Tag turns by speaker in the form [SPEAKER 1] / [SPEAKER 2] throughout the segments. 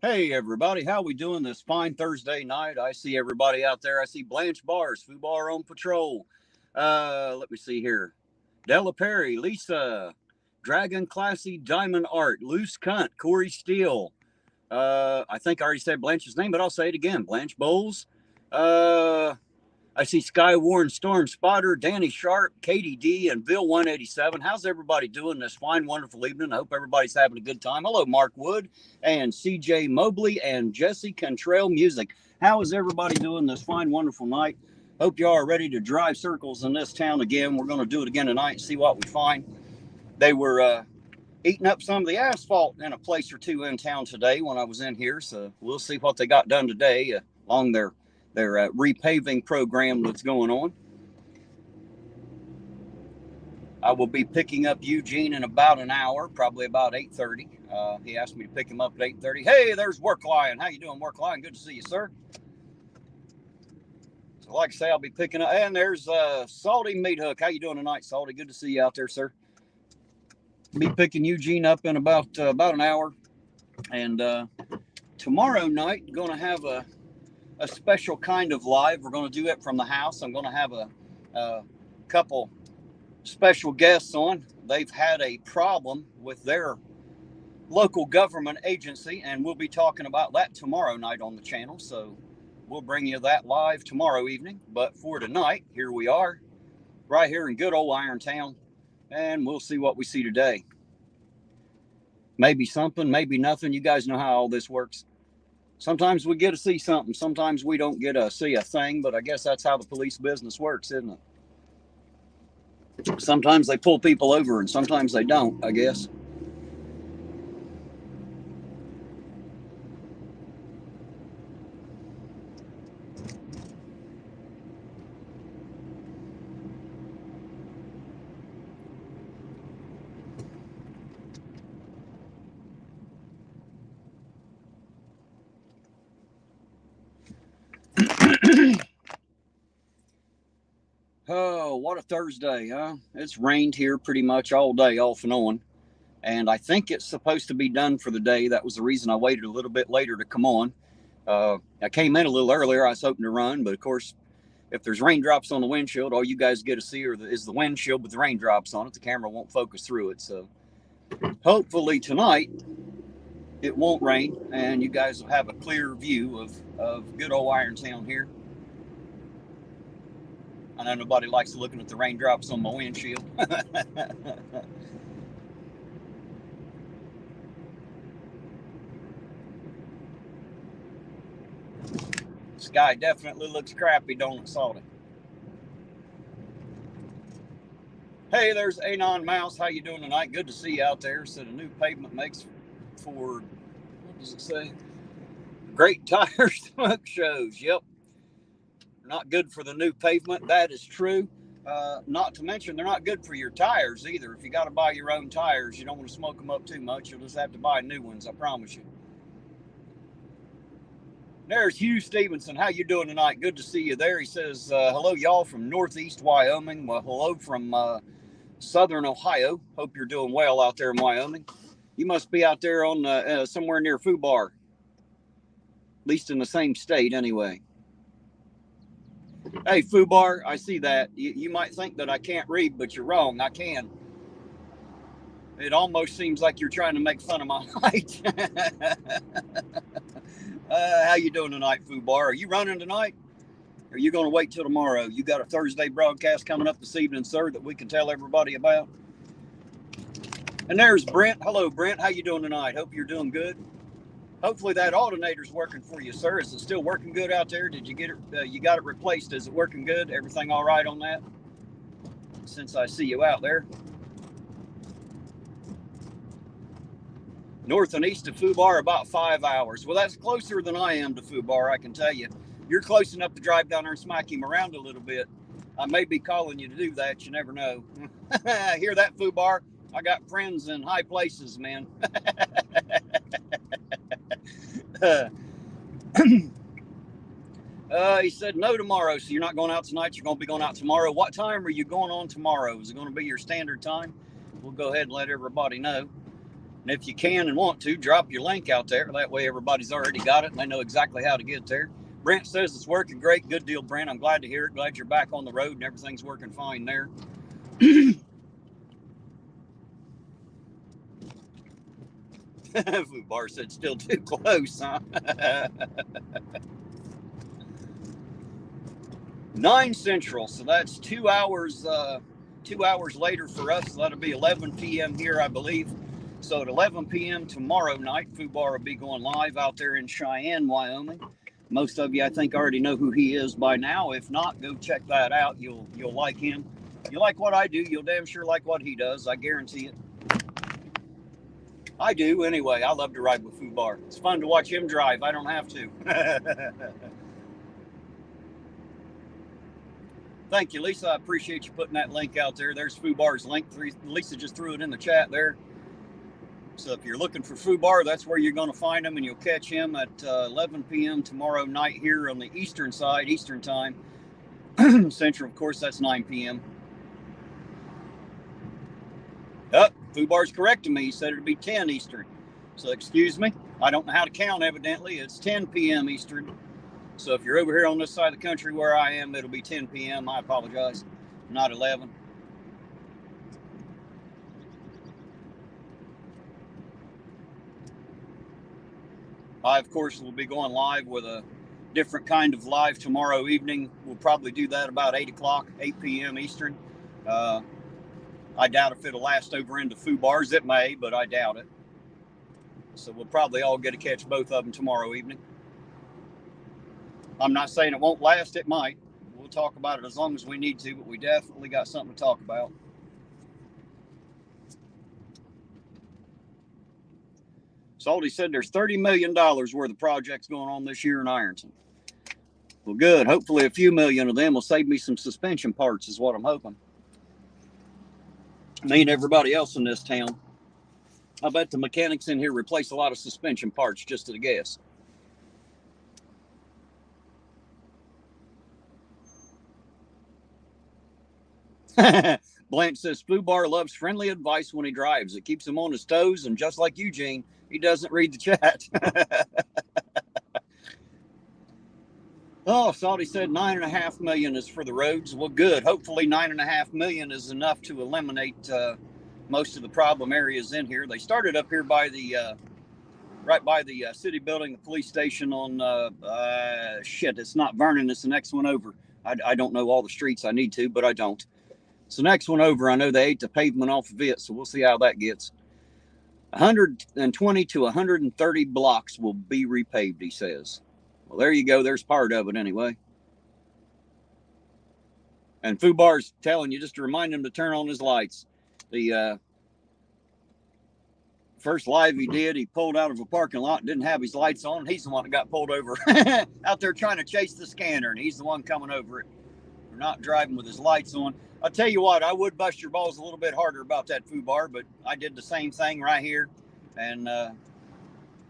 [SPEAKER 1] Hey everybody, how we doing this fine Thursday night? I see everybody out there. I see Blanche Bars, Fubar on patrol. Let me see here. Della Perry, Lisa, Dragon Classy, Diamond Art, Loose Cunt, Corey Steele. I think I already said Blanche's name, but I'll say it again. Blanche Bowles. I see Skywarn, Storm Spotter, Danny Sharp, Katie D, and Bill 187. How's everybody doing this fine, wonderful evening? I hope everybody's having a good time. Hello, Mark Wood and CJ Mobley and Jesse Contrail Music. How is everybody doing this fine, wonderful night? Hope you are ready to drive circles in this town again. We're going to do it again tonight and see what we find. They were eating up some of the asphalt in a place or two in town today when I was in here, so we'll see what they got done today along their repaving program that's going on. I will be picking up Eugene in about an hour, probably about 8:30. He asked me to pick him up at 8:30. Hey, there's Work Lion. How you doing, Work Lion? Good to see you, sir. So like I say, I'll be picking up. And there's Salty Meat Hook. How you doing tonight, Salty? Good to see you out there, sir. Be picking Eugene up in about an hour. And tomorrow night, going to have a special kind of live. We're going to do it from the house. I'm going to have a couple special guests on. They've had a problem with their local government agency, and we'll be talking about that tomorrow night on the channel. So we'll bring you that live tomorrow evening. But for tonight, here we are, right here in good old Irontown, and we'll see what we see today. Maybe something, maybe nothing. You guys know how all this works. Sometimes we get to see something. Sometimes we don't get to see a thing, but I guess that's how the police business works, isn't it? Sometimes they pull people over and sometimes they don't, I guess. Oh, what a Thursday, huh? It's rained here pretty much all day, off and on. And I think it's supposed to be done for the day. That was the reason I waited a little bit later to come on. I came in a little earlier. I was hoping to run, but of course, if there's raindrops on the windshield, all you guys get to see is the windshield with the raindrops on it. The camera won't focus through it. So hopefully tonight it won't rain and you guys will have a clear view of good old Irontown here. I know nobody likes looking at the raindrops on my windshield. Sky definitely looks crappy, don't it, Salty? Hey, there's Anon Mouse. How you doing tonight? Good to see you out there. So the new pavement makes for, what does it say? Great tire smoke shows. Yep. Not good for the new pavement. That is true. Not to mention, they're not good for your tires either. If you got to buy your own tires, you don't want to smoke them up too much. You'll just have to buy new ones, I promise you. There's Hugh Stevenson. How you doing tonight? Good to see you there. He says, hello, y'all, from Northeast Wyoming. Well, hello from Southern Ohio. Hope you're doing well out there in Wyoming. You must be out there on somewhere near Fubar. At least in the same state, anyway. Hey, Fubar, I see that. You might think that I can't read, but you're wrong. I can. It almost seems like you're trying to make fun of my height. How you doing tonight, Fubar? Are you running tonight? Or are you going to wait till tomorrow? You got a Thursday broadcast coming up this evening, sir, that we can tell everybody about. And there's Brent. Hello, Brent. How you doing tonight? Hope you're doing good. Hopefully that alternator's working for you, sir. Is it still working good out there? Did you get it? You got it replaced? Is it working good? Everything all right on that? Since I see you out there. North and east of Fubar, about 5 hours. Well, that's closer than I am to Fubar, I can tell you. You're close enough to drive down there and smack him around a little bit. I may be calling you to do that. You never know. Hear that, Fubar? I got friends in high places, man. He said no tomorrow, so you're not going out tonight. You're going to be going out tomorrow. What time are you going on tomorrow? Is it going to be your standard time? We'll go ahead and let everybody know. And if you can and want to, drop your link out there. That way everybody's already got it and they know exactly how to get there. Brent says it's working great. Good deal, Brent. I'm glad to hear it. Glad you're back on the road and everything's working fine there. Fubar said still too close, huh? 9 Central, so that's 2 hours. 2 hours later for us. So that'll be 11 p.m. here, I believe. So at 11 p.m. tomorrow night, Fubar will be going live out there in Cheyenne, Wyoming. Most of you, I think, already know who he is by now. If not, go check that out. You'll like him. You like what I do, you'll damn sure like what he does. I guarantee it. I do anyway. I love to ride with Fubar. It's fun to watch him drive. I don't have to. Thank you, Lisa. I appreciate you putting that link out there. There's Fubar's link. Lisa just threw it in the chat there. So if you're looking for Fubar, that's where you're going to find him, and you'll catch him at 11 p.m. tomorrow night here on the eastern side, Eastern time. Central, of course, that's 9 p.m. Oh, Fubar's correcting me. He said it'd be 10 Eastern. So excuse me. I don't know how to count, evidently. It's 10 p.m. Eastern. So if you're over here on this side of the country where I am, it'll be 10 p.m. I apologize. Not 11. I, of course, will be going live with a different kind of live tomorrow evening. We'll probably do that about 8 o'clock, 8 p.m. Eastern. I doubt if it'll last over into Fubar's. It may, but I doubt it. So we'll probably all get to catch both of them tomorrow evening. I'm not saying it won't last. It might. We'll talk about it as long as we need to, but we definitely got something to talk about. Salty said there's $30 million worth of projects going on this year in Ironton. Well, good. Hopefully a few million of them will save me some suspension parts is what I'm hoping. Me and everybody else in this town. I bet the mechanics in here replace a lot of suspension parts, just at a guess. Blanche says, Fubar loves friendly advice when he drives. It keeps him on his toes, and just like Eugene, he doesn't read the chat. Oh, Salty said $9.5 million is for the roads. Well, good. Hopefully $9.5 million is enough to eliminate most of the problem areas in here. They started up here by the right by the city building, the police station on shit. It's not Vernon. It's the next one over. I don't know all the streets. I need to, but I don't. It's the next one over. I know they ate the pavement off of it, so we'll see how that gets. 120 to 130 blocks will be repaved, he says. Well, there you go. There's part of it anyway. And Fubar's telling you just to remind him to turn on his lights. The first live he did, he pulled out of a parking lot and didn't have his lights on. He's the one that got pulled over out there trying to chase the scanner, and he's the one coming over it for not driving with his lights on. I'll tell you what, I would bust your balls a little bit harder about that Fubar, but I did the same thing right here, and the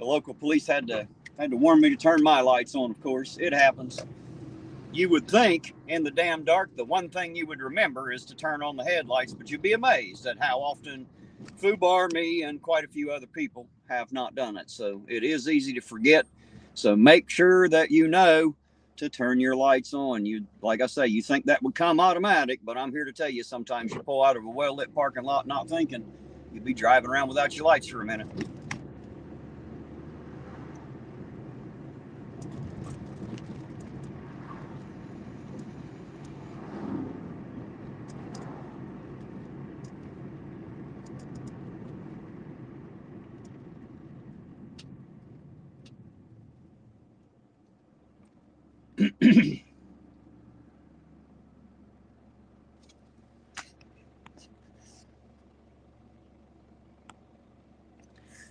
[SPEAKER 1] local police had to warn me to turn my lights on. Of course, it happens. You would think in the damn dark, the one thing you would remember is to turn on the headlights, but you'd be amazed at how often Fubar, me, and quite a few other people have not done it. So it is easy to forget. So make sure that you know to turn your lights on. You, like I say, you think that would come automatic, but I'm here to tell you, sometimes you pull out of a well-lit parking lot not thinking, you'll be driving around without your lights for a minute.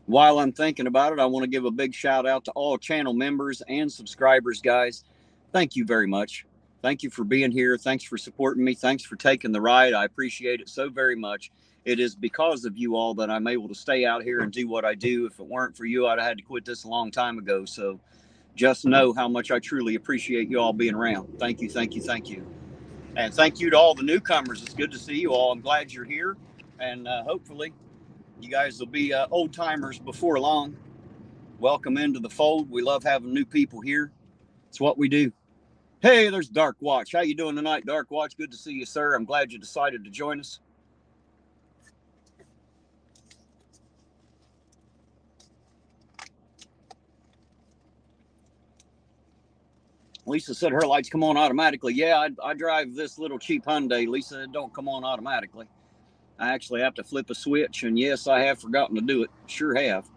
[SPEAKER 1] While I'm thinking about it, I want to give a big shout out to all channel members and subscribers, guys. Thank you very much. Thank you for being here. Thanks for supporting me. Thanks for taking the ride. I appreciate it so very much. It is because of you all that I'm able to stay out here and do what I do. If it weren't for you, I'd have had to quit this a long time ago. So just know how much I truly appreciate you all being around. Thank you, thank you, thank you. And thank you to all the newcomers. It's good to see you all. I'm glad you're here. And hopefully You guys will be old timers before long. Welcome into the fold. We love having new people here. It's what we do. Hey, there's Dark Watch. How you doing tonight, Dark Watch? Good to see you, sir. I'm glad you decided to join us. Lisa said her lights come on automatically. Yeah, I drive this little cheap Hyundai. Lisa, it don't come on automatically. I actually have to flip a switch, and yes, I have forgotten to do it. Sure have.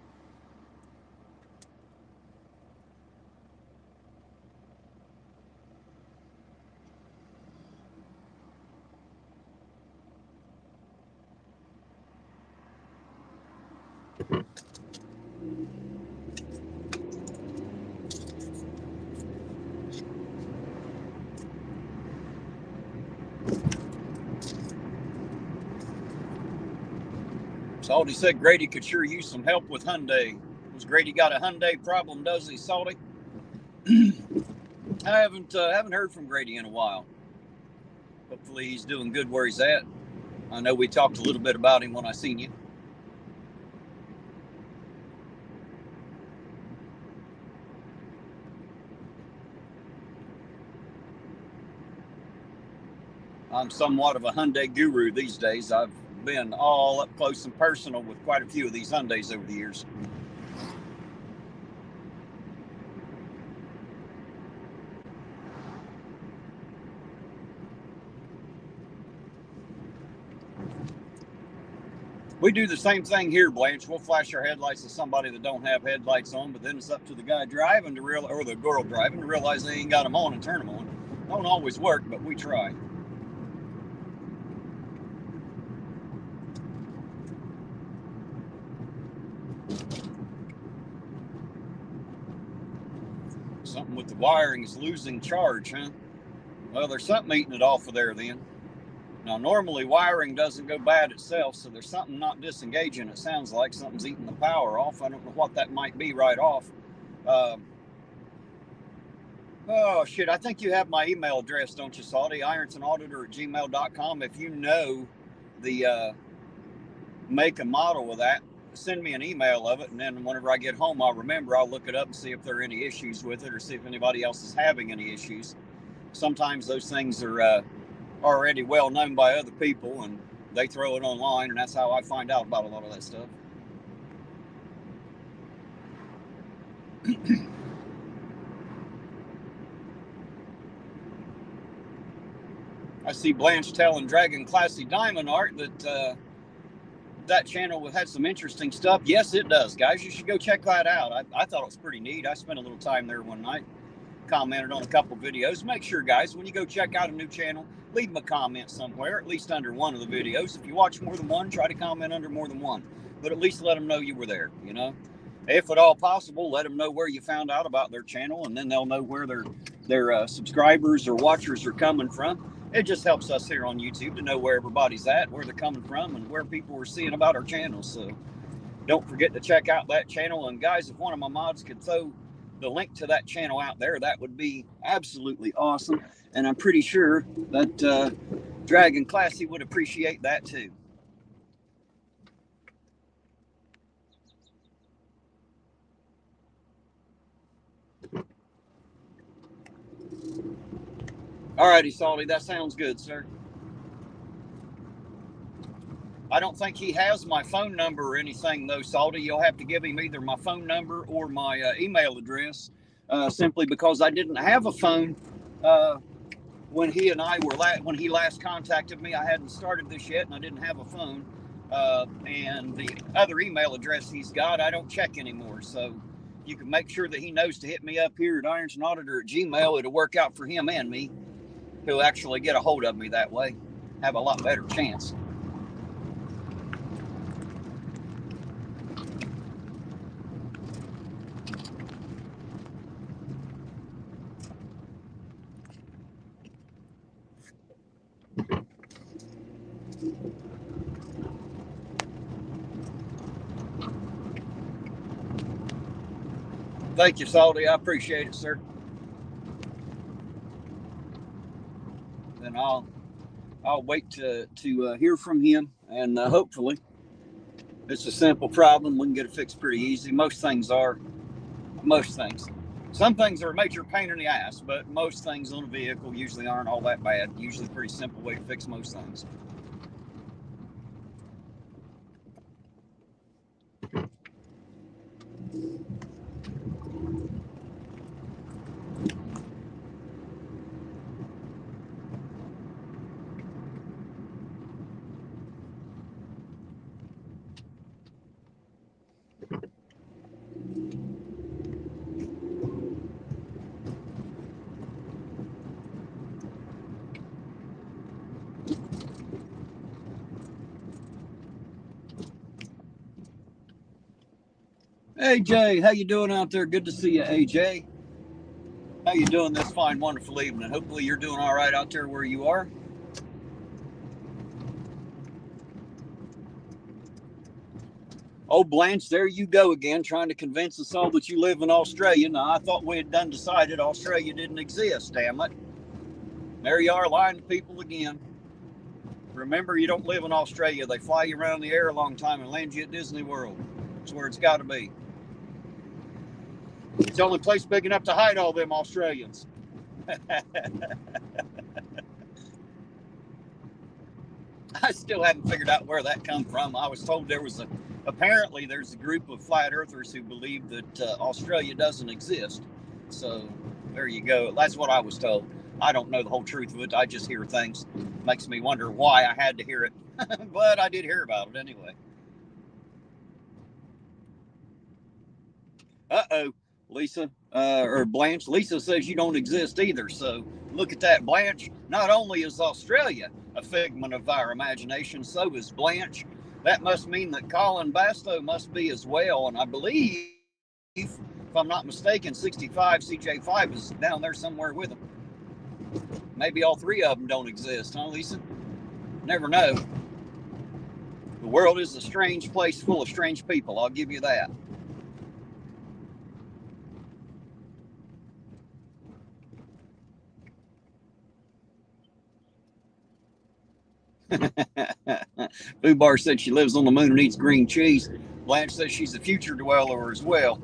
[SPEAKER 1] Salty said Grady could sure use some help with Hyundai. Was Grady got a Hyundai problem, does he, Salty? I haven't heard from Grady in a while. Hopefully he's doing good where he's at. I know we talked a little bit about him when I seen you. I'm somewhat of a Hyundai guru these days. I've been all up close and personal with quite a few of these Hyundais over the years. We do the same thing here, Blanche. We'll flash our headlights at somebody that don't have headlights on, but then it's up to the guy driving to realize, or the girl driving to realize they ain't got them on and turn them on. Don't always work, but we try. Something with the wiring is losing charge, huh? Well, there's something eating it off of there then. Now, normally wiring doesn't go bad itself, so there's something not disengaging. It sounds like something's eating the power off. I don't know what that might be right off. Oh, shit. I think you have my email address, don't you, Salty? irontonauditor@gmail.com. If you know the make and model of that, send me an email of it, and then whenever I get home, I'll remember. I'll look it up and see if there are any issues with it or see if anybody else is having any issues. Sometimes those things are already well known by other people, and they throw it online, and that's how I find out about a lot of that stuff. I see Blanche telling Dragon Classy Diamond Art that that channel had some interesting stuff. Yes, it does, guys. You should go check that out. I thought it was pretty neat. I spent a little time there one night, commented on a couple videos. Make sure, guys, when you go check out a new channel, leave them a comment somewhere, at least under one of the videos. If you watch more than one, try to comment under more than one, but at least let them know you were there, you know. If at all possible, let them know where you found out about their channel, and then they'll know where their subscribers or watchers are coming from. It just helps us here on YouTube to know where everybody's at, where they're coming from, and where people are seeing about our channel. So don't forget to check out that channel. And guys, if one of my mods could throw the link to that channel out there, that would be absolutely awesome. And I'm pretty sure that Dragon Classy would appreciate that too. Alrighty, Salty, that sounds good, sir. I don't think he has my phone number or anything, though, Salty. You'll have to give him either my phone number or my email address, simply because I didn't have a phone when he and I were when he last contacted me. I hadn't started this yet, and I didn't have a phone. And the other email address he's got, I don't check anymore. So you can make sure that he knows to hit me up here at irontonauditor@gmail. It'll work out for him and me. He'll actually get a hold of me that way. Have a lot better chance. Thank you, Salty. I appreciate it, sir. Then I'll wait to hear from him, and hopefully It's a simple problem. We can get it fixed pretty easy. Most things are. Most things. Some things are a major pain in the ass, but most things on a vehicle usually aren't all that bad. Usually a pretty simple way to fix most things. AJ, how you doing out there? Good to see you, AJ. How you doing this fine, wonderful evening? Hopefully you're doing all right out there where you are. Oh, Blanche, there you go again, trying to convince us all that you live in Australia. Now, I thought we had done decided Australia didn't exist, damn it. There you are, lying to people again. Remember, you don't live in Australia. They fly you around the air a long time and land you at Disney World. That's where it's got to be. It's the only place big enough to hide all them Australians. I still haven't figured out where that come from. I was told apparently there's a group of flat earthers who believe that Australia doesn't exist. So there you go. That's what I was told. I don't know the whole truth of it. I just hear things. Makes me wonder why I had to hear it. But I did hear about it anyway. Uh-oh, Lisa, or Blanche. Lisa says you don't exist either. So look at that, Blanche. Not only is Australia a figment of our imagination, so is Blanche. That must mean that Colin Bastow must be as well. And I believe, if I'm not mistaken, 65 CJ5 is down there somewhere with them. Maybe all three of them don't exist, huh, Lisa? Never know. The world is a strange place full of strange people. I'll give you that. Fubar said she lives on the moon and eats green cheese. Blanche says she's a future dweller as well.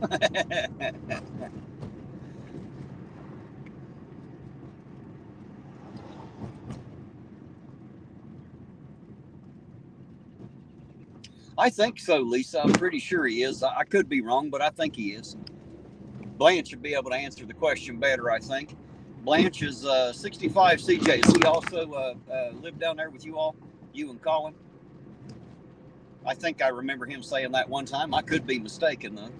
[SPEAKER 1] I think so, Lisa. I'm pretty sure he is. I could be wrong, but I think he is. Blanche should be able to answer the question better, I think. Blanche is 65 CJ. Does he also live down there with you all? You and Colin? I think I remember him saying that one time. I could be mistaken, though.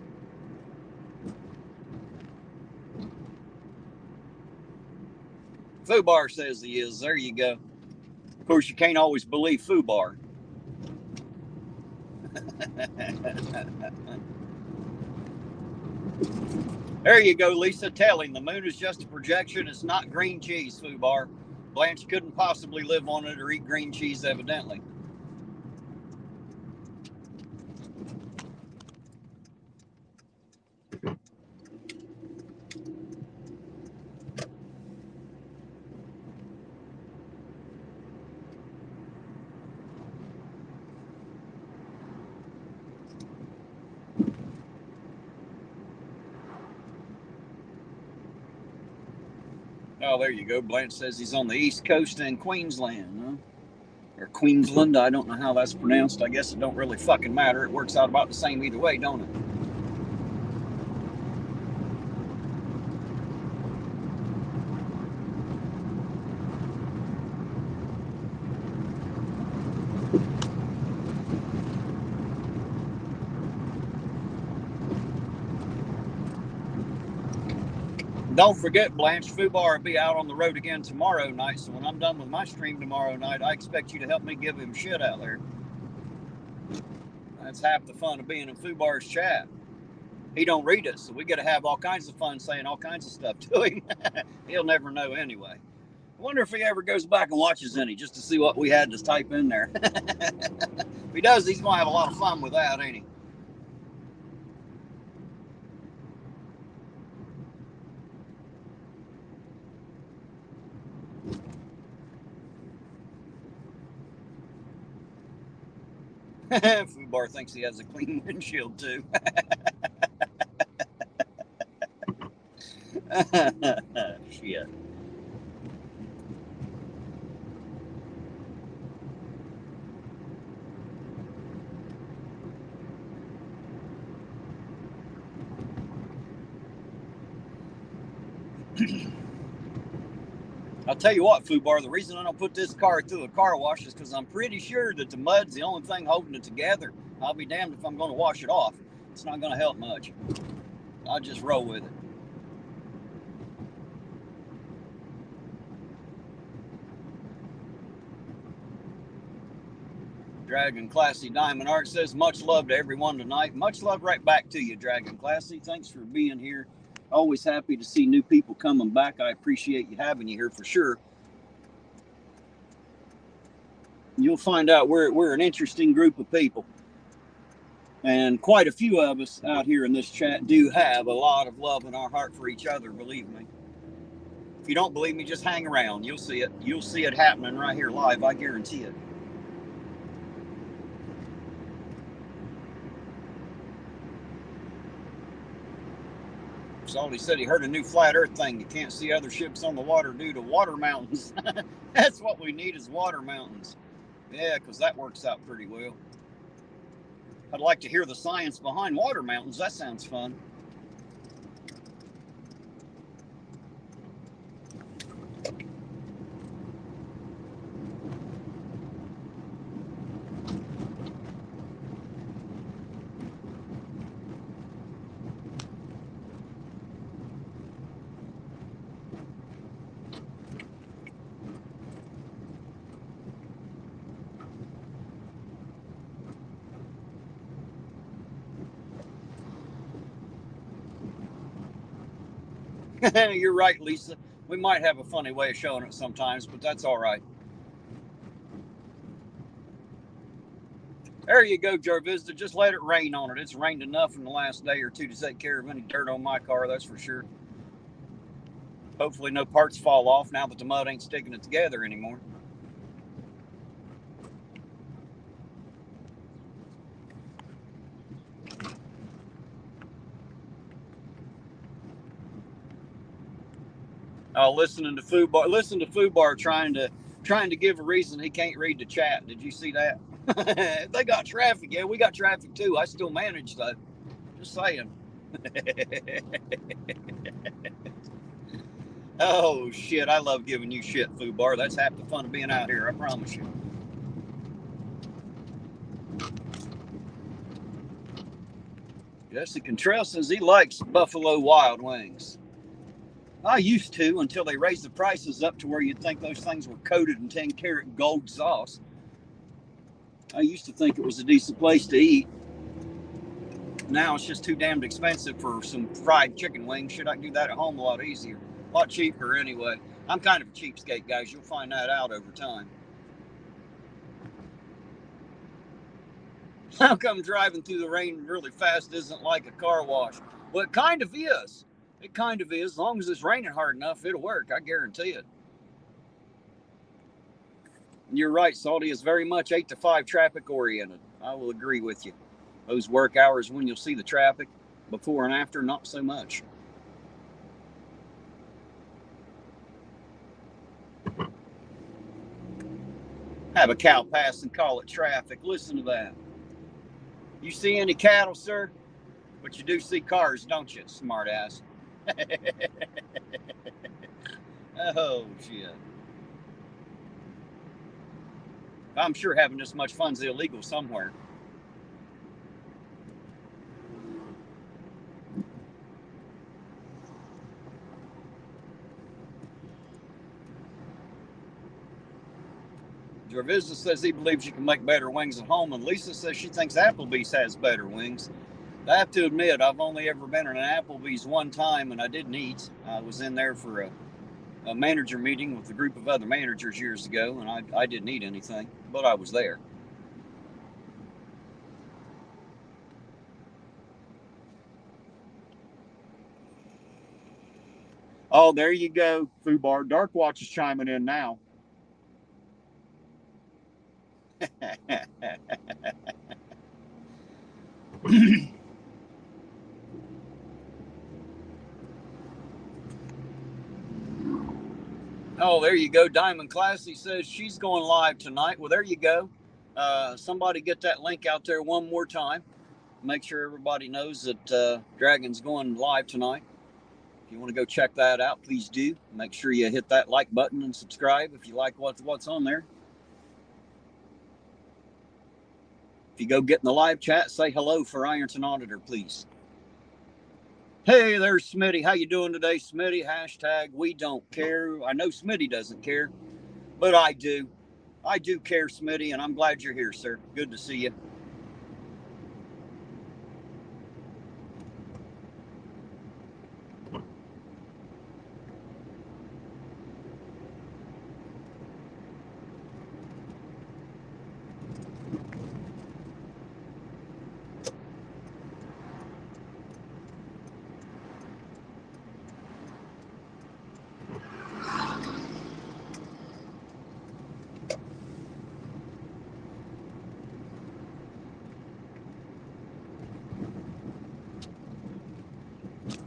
[SPEAKER 1] Fubar says he is. There you go. Of course, you can't always believe Fubar. There you go, Lisa. Tell him the moon is just a projection. It's not green cheese, Fubar. Blanche couldn't possibly live on it or eat green cheese, evidently. Oh, there you go. Blanche says he's on the East Coast in Queensland, huh? Or Queensland. I don't know how that's pronounced. I guess it don't really fucking matter. It works out about the same either way, don't it? Don't forget, Blanche, Fubar will be out on the road again tomorrow night, so when I'm done with my stream tomorrow night, I expect you to help me give him shit out there. That's half the fun of being in Fubar's chat. He don't read it, so we got to have all kinds of fun saying all kinds of stuff to him. He'll never know anyway. I wonder if he ever goes back and watches any just to see what we had to type in there. If he does, he's going to have a lot of fun with that, ain't he? Fubar thinks he has a clean windshield too. Shit. I'll tell you what, Fubar, the reason I don't put this car through a car wash is because I'm pretty sure that the mud's the only thing holding it together. I'll be damned if I'm going to wash it off. It's not going to help much. I'll just roll with it. Dragon Classy Diamond Art says, much love to everyone tonight. Much love right back to you, Dragon Classy. Thanks for being here. Always happy to see new people coming back. I appreciate you having you here for sure. You'll find out we're an interesting group of people. And quite a few of us out here in this chat do have a lot of love in our heart for each other, believe me. If you don't believe me, just hang around. You'll see it. You'll see it happening right here live. I guarantee it. Salty said he heard a new flat earth thing. You can't see other ships on the water due to water mountains. That's what we need is water mountains. Yeah, because that works out pretty well. I'd like to hear the science behind water mountains. That sounds fun. You're right, Lisa. We might have a funny way of showing it sometimes, but that's all right. There you go, Jarvista. Just let it rain on it. It's rained enough in the last day or two to take care of any dirt on my car, that's for sure. Hopefully no parts fall off now that the mud ain't sticking it together anymore. Listening to Fubar trying to give a reason he can't read the chat. Did you see that? They got traffic. Yeah, we got traffic too. I still manage though. Just saying. Oh shit! I love giving you shit, Fubar. That's half the fun of being out here. I promise you. Jesse Cantrell says he likes Buffalo Wild Wings. I used to until they raised the prices up to where you'd think those things were coated in 10-karat gold sauce. I used to think it was a decent place to eat. Now it's just too damned expensive for some fried chicken wings. Should I do that at home a lot easier? A lot cheaper anyway. I'm kind of a cheapskate, guys. You'll find that out over time. How come driving through the rain really fast isn't like a car wash? Well, it kind of is. It kind of is. As long as it's raining hard enough, it'll work. I guarantee it. And you're right, Salty is very much 8 to 5 traffic oriented. I will agree with you. Those work hours when you'll see the traffic. Before and after, not so much. Have a cow pass and call it traffic. Listen to that. You see any cattle, sir? But you do see cars, don't you, smart ass? Oh, shit. I'm sure having this much fun's illegal somewhere. Jarvisa says he believes you can make better wings at home, and Lisa says she thinks Applebee's has better wings. I have to admit, I've only ever been in an Applebee's one time, and I didn't eat. I was in there for a manager meeting with a group of other managers years ago, and I didn't eat anything, but I was there. Oh, there you go, Fubar. Dark Watch is chiming in now. Oh, there you go. Diamond Classy says she's going live tonight. Well, there you go. Somebody get that link out there one more time. Make sure everybody knows that Dragon's going live tonight. If you want to go check that out, please do. Make sure you hit that like button and subscribe if you like what's on there. If you go get in the live chat, say hello for Ironton Auditor, please. Hey, there's Smitty. How you doing today, Smitty? Hashtag we don't care. I know Smitty doesn't care, but I do. I do care, Smitty, and I'm glad you're here, sir. Good to see you.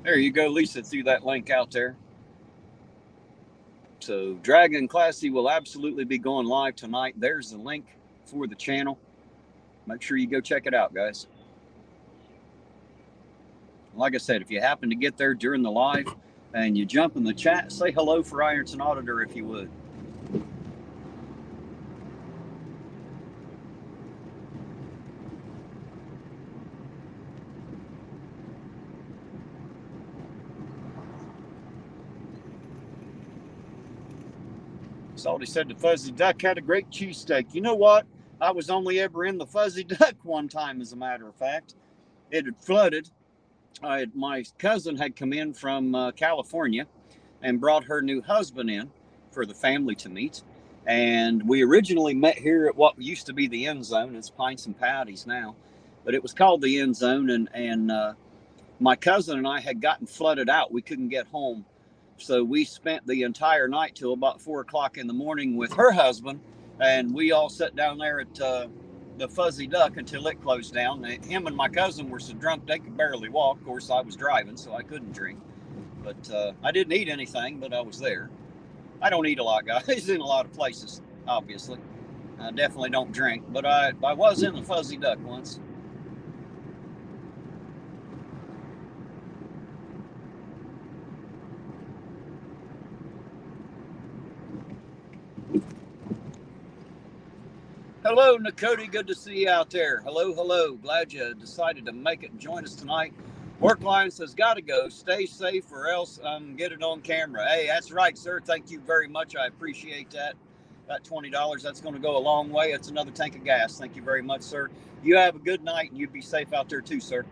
[SPEAKER 1] There you go, Lisa threw that link out there. So Dragon Classy will absolutely be going live tonight. There's the link for the channel. Make sure you go check it out, guys. Like I said, if you happen to get there during the live and you jump in the chat, say hello for Ironton Auditor if you would. Salty said the Fuzzy Duck had a great cheesesteak. You know what? I was only ever in the Fuzzy Duck one time, as a matter of fact. It had flooded. My cousin had come in from California and brought her new husband in for the family to meet. And we originally met here at what used to be the End Zone. It's Pints and Patties now, but it was called the End Zone. And my cousin and I had gotten flooded out. We couldn't get home. So we spent the entire night till about 4 o'clock in the morning with her husband. And we all sat down there at the Fuzzy Duck until it closed down. Him and my cousin were so drunk they could barely walk. Of course, I was driving, so I couldn't drink. But I didn't eat anything, but I was there. I don't eat a lot, guys, in a lot of places, obviously. I definitely don't drink, but I was in the Fuzzy Duck once. Hello, Nakoti. Good to see you out there. Hello, hello. Glad you decided to make it and join us tonight. Workline says, gotta go. Stay safe or else get it on camera. Hey, that's right, sir. Thank you very much. I appreciate that. That $20, that's going to go a long way. It's another tank of gas. Thank you very much, sir. You have a good night, and you be safe out there too, sir.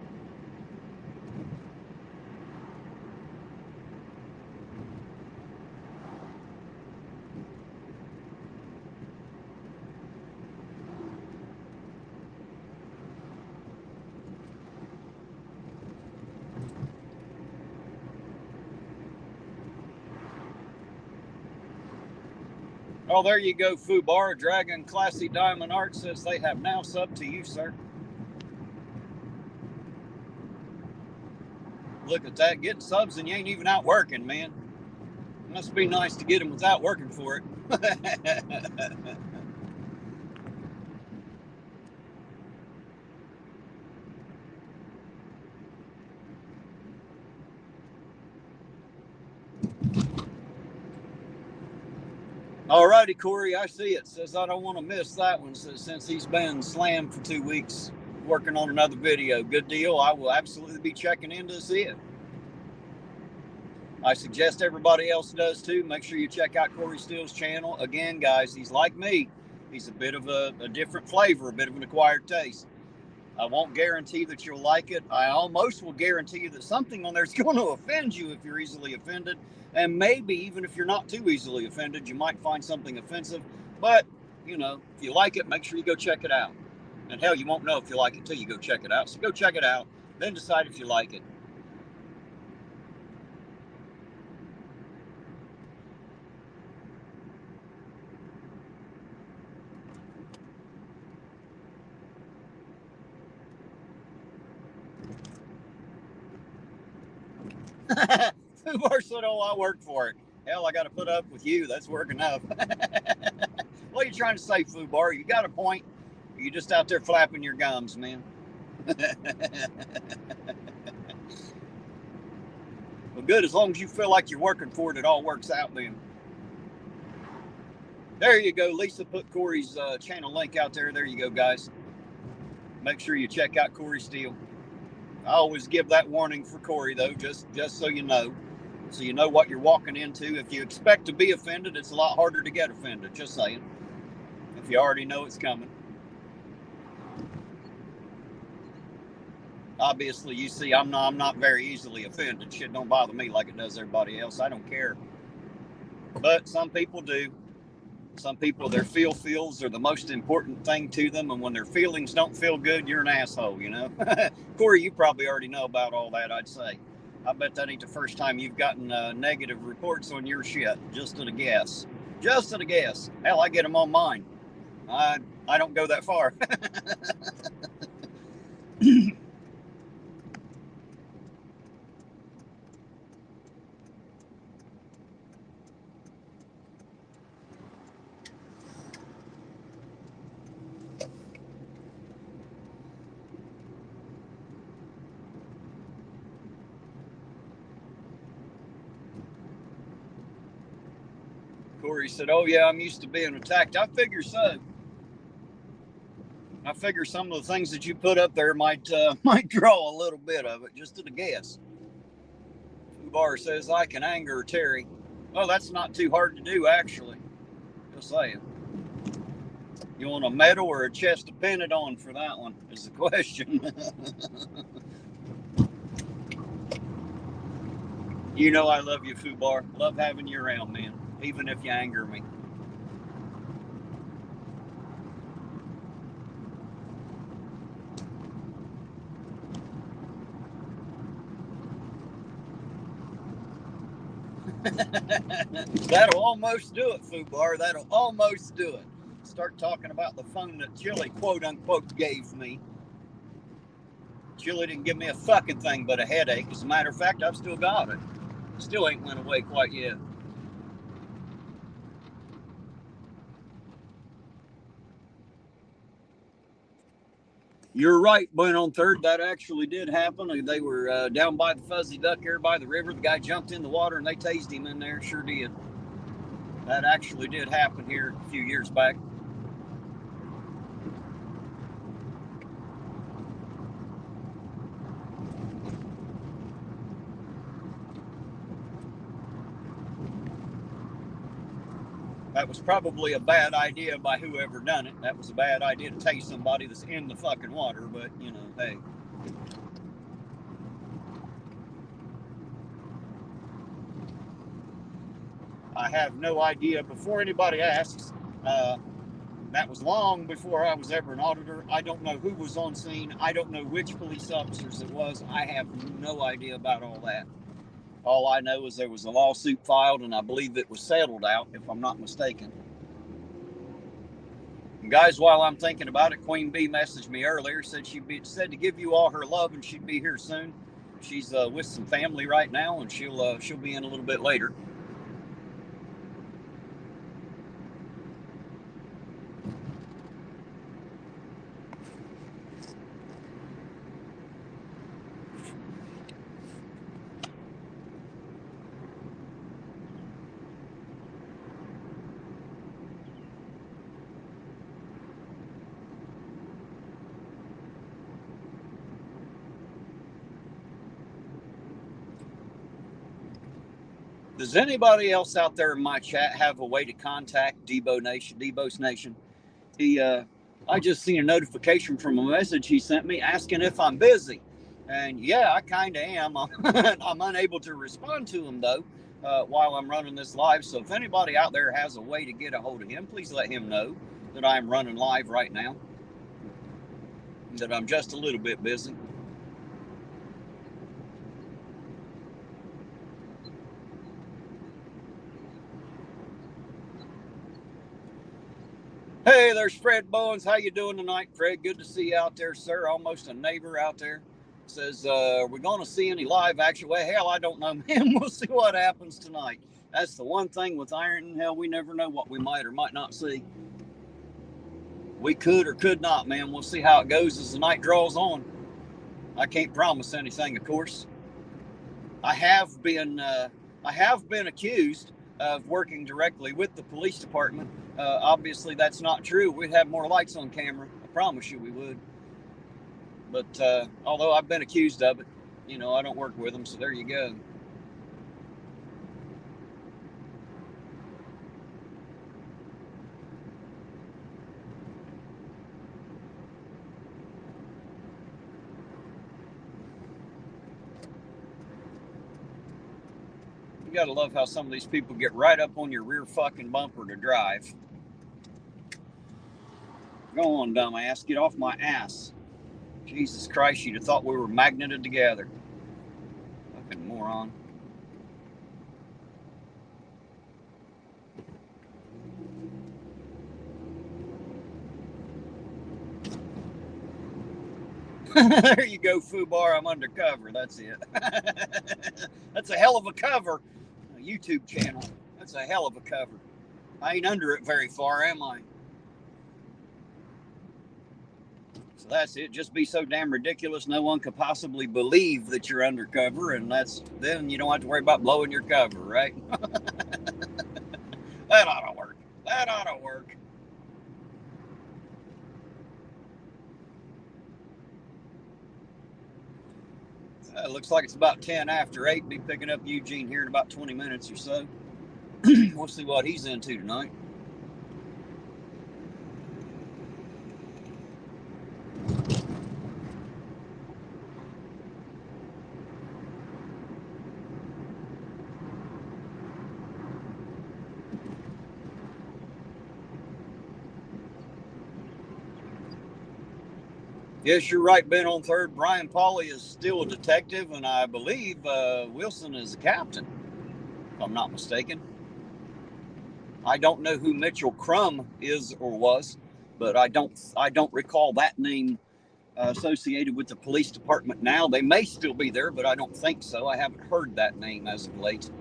[SPEAKER 1] Oh, there you go, Fubar. Dragon Classy Diamond Art says they have now subbed to you, sir. Look at that. Getting subs and you ain't even out working, man. It must be nice to get them without working for it. All righty, Corey, I see it. Says I don't want to miss that one since he's been slammed for 2 weeks working on another video. Good deal. I will absolutely be checking in to see it. I suggest everybody else does too. Make sure you check out Corey Steele's channel. Again, guys, he's like me. He's a bit of a different flavor, a bit of an acquired taste. I won't guarantee that you'll like it. I almost will guarantee you that something on there is going to offend you if you're easily offended. And maybe even if you're not too easily offended, you might find something offensive. But, you know, if you like it, make sure you go check it out. And hell, you won't know if you like it till you go check it out. So go check it out, then decide if you like it. Fubar said, oh, I work for it. Hell, I got to put up with you. That's work enough. What are you trying to say, Fubar? You got a point. Or you just out there flapping your gums, man? Well, good. As long as you feel like you're working for it, it all works out, then. There you go. Lisa put Corey's channel link out there. There you go, guys. Make sure you check out Corey Steele. I always give that warning for Corey, though, just so you know. So you know what you're walking into. If you expect to be offended, it's a lot harder to get offended. Just saying. If you already know it's coming. Obviously, you see, I'm not very easily offended. Shit don't bother me like it does everybody else. I don't care. But some people do. Some people, their feels are the most important thing to them, and when their feelings don't feel good, you're an asshole, you know? Corey, you probably already know about all that, I'd say. I bet that ain't the first time you've gotten negative reports on your shit. Just at a guess. Just at a guess. Hell, I get them on mine. I don't go that far. Corey said, oh, yeah, I'm used to being attacked. I figure so. I figure some of the things that you put up there might draw a little bit of it, just at a guess. Fubar says, I can anger Terry. Well, that's not too hard to do, actually. Just saying. You want a medal or a chest to pin it on for that one, is the question. You know I love you, Fubar. Love having you around, man, even if you anger me. That'll almost do it, Fubar. That'll almost do it. Start talking about the phone that Chili, quote unquote, gave me. Chili didn't give me a fucking thing but a headache. As a matter of fact, I've still got it. Still ain't went away quite yet. You're right, went on third. That actually did happen. They were down by the Fuzzy Duck here by the river. The guy jumped in the water and they tased him in there. Sure did. That actually did happen here a few years back. That was probably a bad idea by whoever done it. That was a bad idea to tase somebody that's in the fucking water, but, you know, hey. I have no idea. Before anybody asks, that was long before I was ever an auditor. I don't know who was on scene. I don't know which police officers it was. I have no idea about all that. All I know is there was a lawsuit filed, and I believe it was settled out, if I'm not mistaken. And guys, while I'm thinking about it, Queen Bee messaged me earlier, said said to give you all her love, and she'd be here soon. She's with some family right now, and she'll be in a little bit later. Does anybody else out there in my chat have a way to contact Debo's Nation? I just seen a notification from a message he sent me asking if I'm busy. And yeah, I kind of am. I'm unable to respond to him, though, while I'm running this live. So if anybody out there has a way to get a hold of him, please let him know that I'm running live right now, that I'm just a little bit busy. Hey, there's Fred Bowens. How you doing tonight, Fred? Good to see you out there, sir. Almost a neighbor out there. Says, are we going to see any live action? Well, hell, I don't know, man. We'll see what happens tonight. That's the one thing with Iron. Hell, we never know what we might or might not see. We could or could not, man. We'll see how it goes as the night draws on. I can't promise anything, of course. I have been accused of working directly with the police department. Obviously, that's not true. We'd have more lights on camera. I promise you we would. But although I've been accused of it, you know, I don't work with them, so there you go. You gotta love how some of these people get right up on your rear fucking bumper to drive. Go on, dumbass. Get off my ass. Jesus Christ, you'd have thought we were magneted together. Fucking moron. There you go, Fubar. I'm undercover. That's it. That's a hell of a cover. A YouTube channel. That's a hell of a cover. I ain't under it very far, am I? So that's it. Just be so damn ridiculous no one could possibly believe that you're undercover, and then you don't have to worry about blowing your cover, right? That ought to work. That ought to work. Looks like it's about 10 after 8. Be picking up Eugene here in about 20 minutes or so. We'll see what he's into tonight. Yes, you're right, Ben on third. Brian Pauly is still a detective, and I believe Wilson is a captain, if I'm not mistaken. I don't know who Mitchell Crum is or was, but I don't recall that name associated with the police department now. They may still be there, but I don't think so. I haven't heard that name as of late.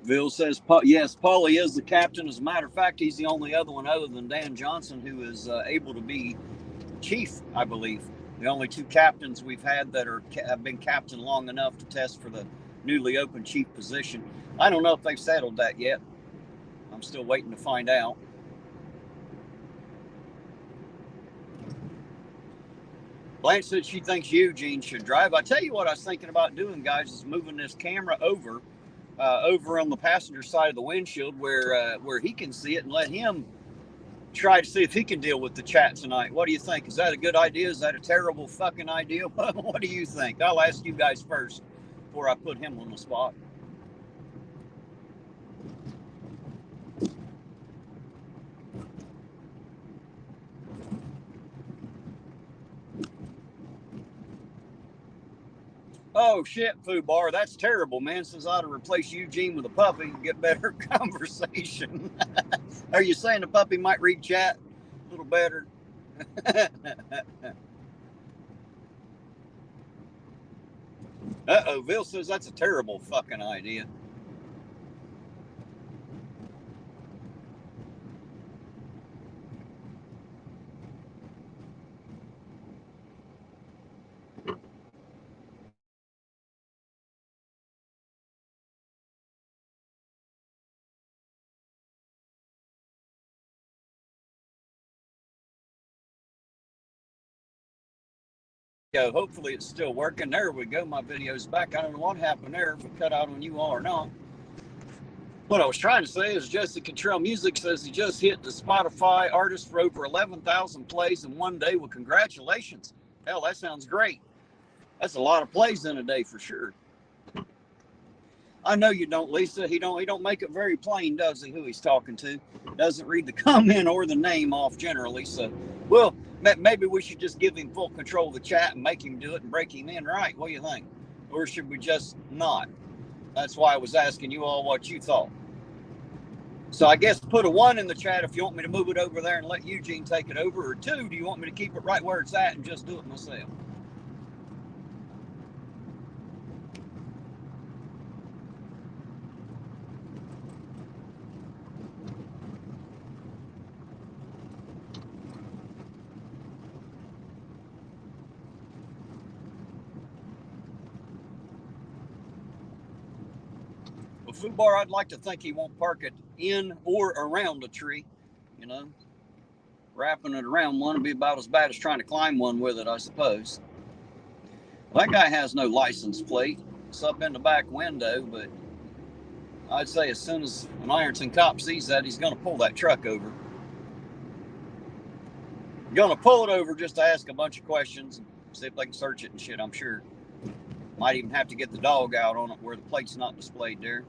[SPEAKER 1] Bill says, yes, Paulie is the captain. As a matter of fact, he's the only other one other than Dan Johnson who is able to be chief, I believe. The only two captains we've had that have been captain long enough to test for the newly opened chief position. I don't know if they've settled that yet. I'm still waiting to find out. Blanche said she thinks Eugene should drive. I tell you what I was thinking about doing, guys, is moving this camera over on the passenger side of the windshield where he can see it, and let him try to see if he can deal with the chat tonight. What do you think? Is that a good idea? Is that a terrible fucking idea? What do you think? I'll ask you guys first before I put him on the spot. Oh shit, Foo Bar, that's terrible, man. Since I ought to replace Eugene with a puppy and get better conversation. Are you saying the puppy might read chat a little better? Uh-oh, Bill says that's a terrible fucking idea. Go. Hopefully it's still working. There we go. My video's back. I don't know what happened there, if it cut out on you all or not. What I was trying to say is Jesse Cottrell Music says he just hit the Spotify artist for over 11,000 plays in one day. Well, congratulations. Hell, that sounds great. That's a lot of plays in a day for sure. I know you don't, Lisa. He don't make it very plain, does he, who he's talking to? Doesn't read the comment or the name off generally. So, well, maybe we should just give him full control of the chat and make him do it and break him in, right? What do you think? Or should we just not? That's why I was asking you all what you thought. So I guess put a 1 in the chat if you want me to move it over there and let Eugene take it over, or 2, do you want me to keep it right where it's at and just do it myself? Well, Fubar, I'd like to think he won't park it in or around a tree, you know. Wrapping it around one would be about as bad as trying to climb one with it, I suppose. Well, that guy has no license plate. It's up in the back window, but I'd say as soon as an Ironton cop sees that, he's going to pull that truck over. Going to pull it over just to ask a bunch of questions and see if they can search it and shit, I'm sure. Might even have to get the dog out on it where the plate's not displayed there.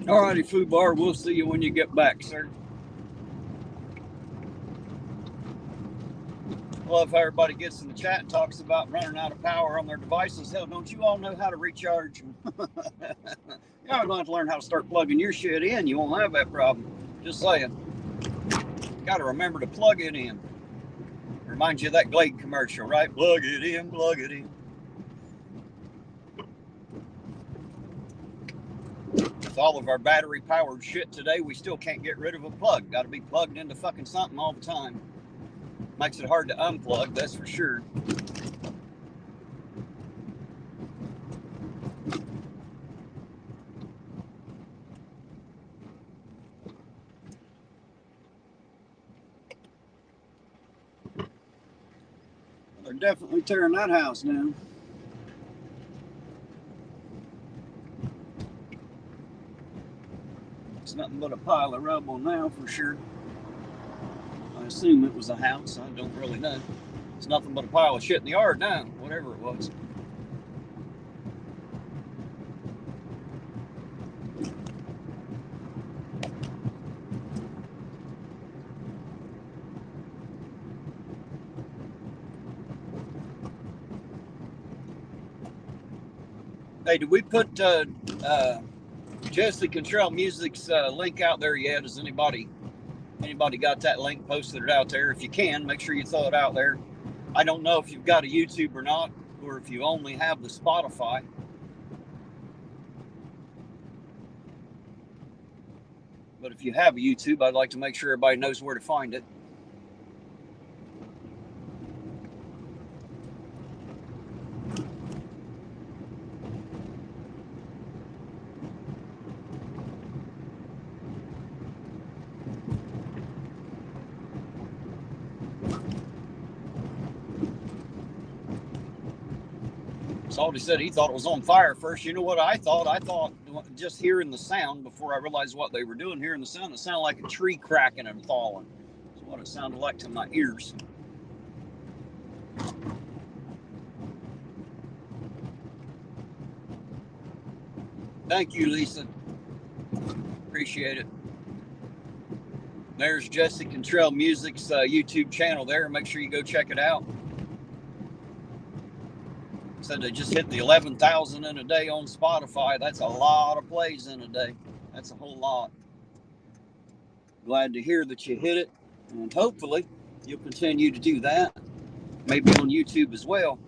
[SPEAKER 1] All righty, Fubar, we'll see you when you get back, sir. I love how everybody gets in the chat and talks about running out of power on their devices. Hell, don't you all know how to recharge? Y'all are going to have to learn how to start plugging your shit in. You won't have that problem. Just saying. Got to remember to plug it in. Reminds you of that Glade commercial, right? Plug it in, plug it in. With all of our battery-powered shit today, we still can't get rid of a plug. Got to be plugged into fucking something all the time. Makes it hard to unplug, that's for sure. They're definitely tearing that house down. It's nothing but a pile of rubble now, for sure. I assume it was a house. I don't really know. It's nothing but a pile of shit in the yard now, whatever it was. Hey, did we put Jesse Control Music's link out there yet? Has anybody got that link, posted it out there? If you can, make sure you throw it out there. I don't know if you've got a YouTube or not, or if you only have the Spotify. But if you have a YouTube, I'd like to make sure everybody knows where to find it. Salty said he thought it was on fire first. You know what I thought? I thought just hearing the sound before I realized what they were doing, hearing the sound, it sounded like a tree cracking and falling. That's what it sounded like to my ears. Thank you, Lisa. Appreciate it. There's Jesse Cantrell Music's YouTube channel there. Make sure you go check it out. Said they just hit the 11,000 in a day on Spotify. That's a lot of plays in a day. That's a whole lot. Glad to hear that you hit it, and hopefully you'll continue to do that. Maybe on YouTube as well.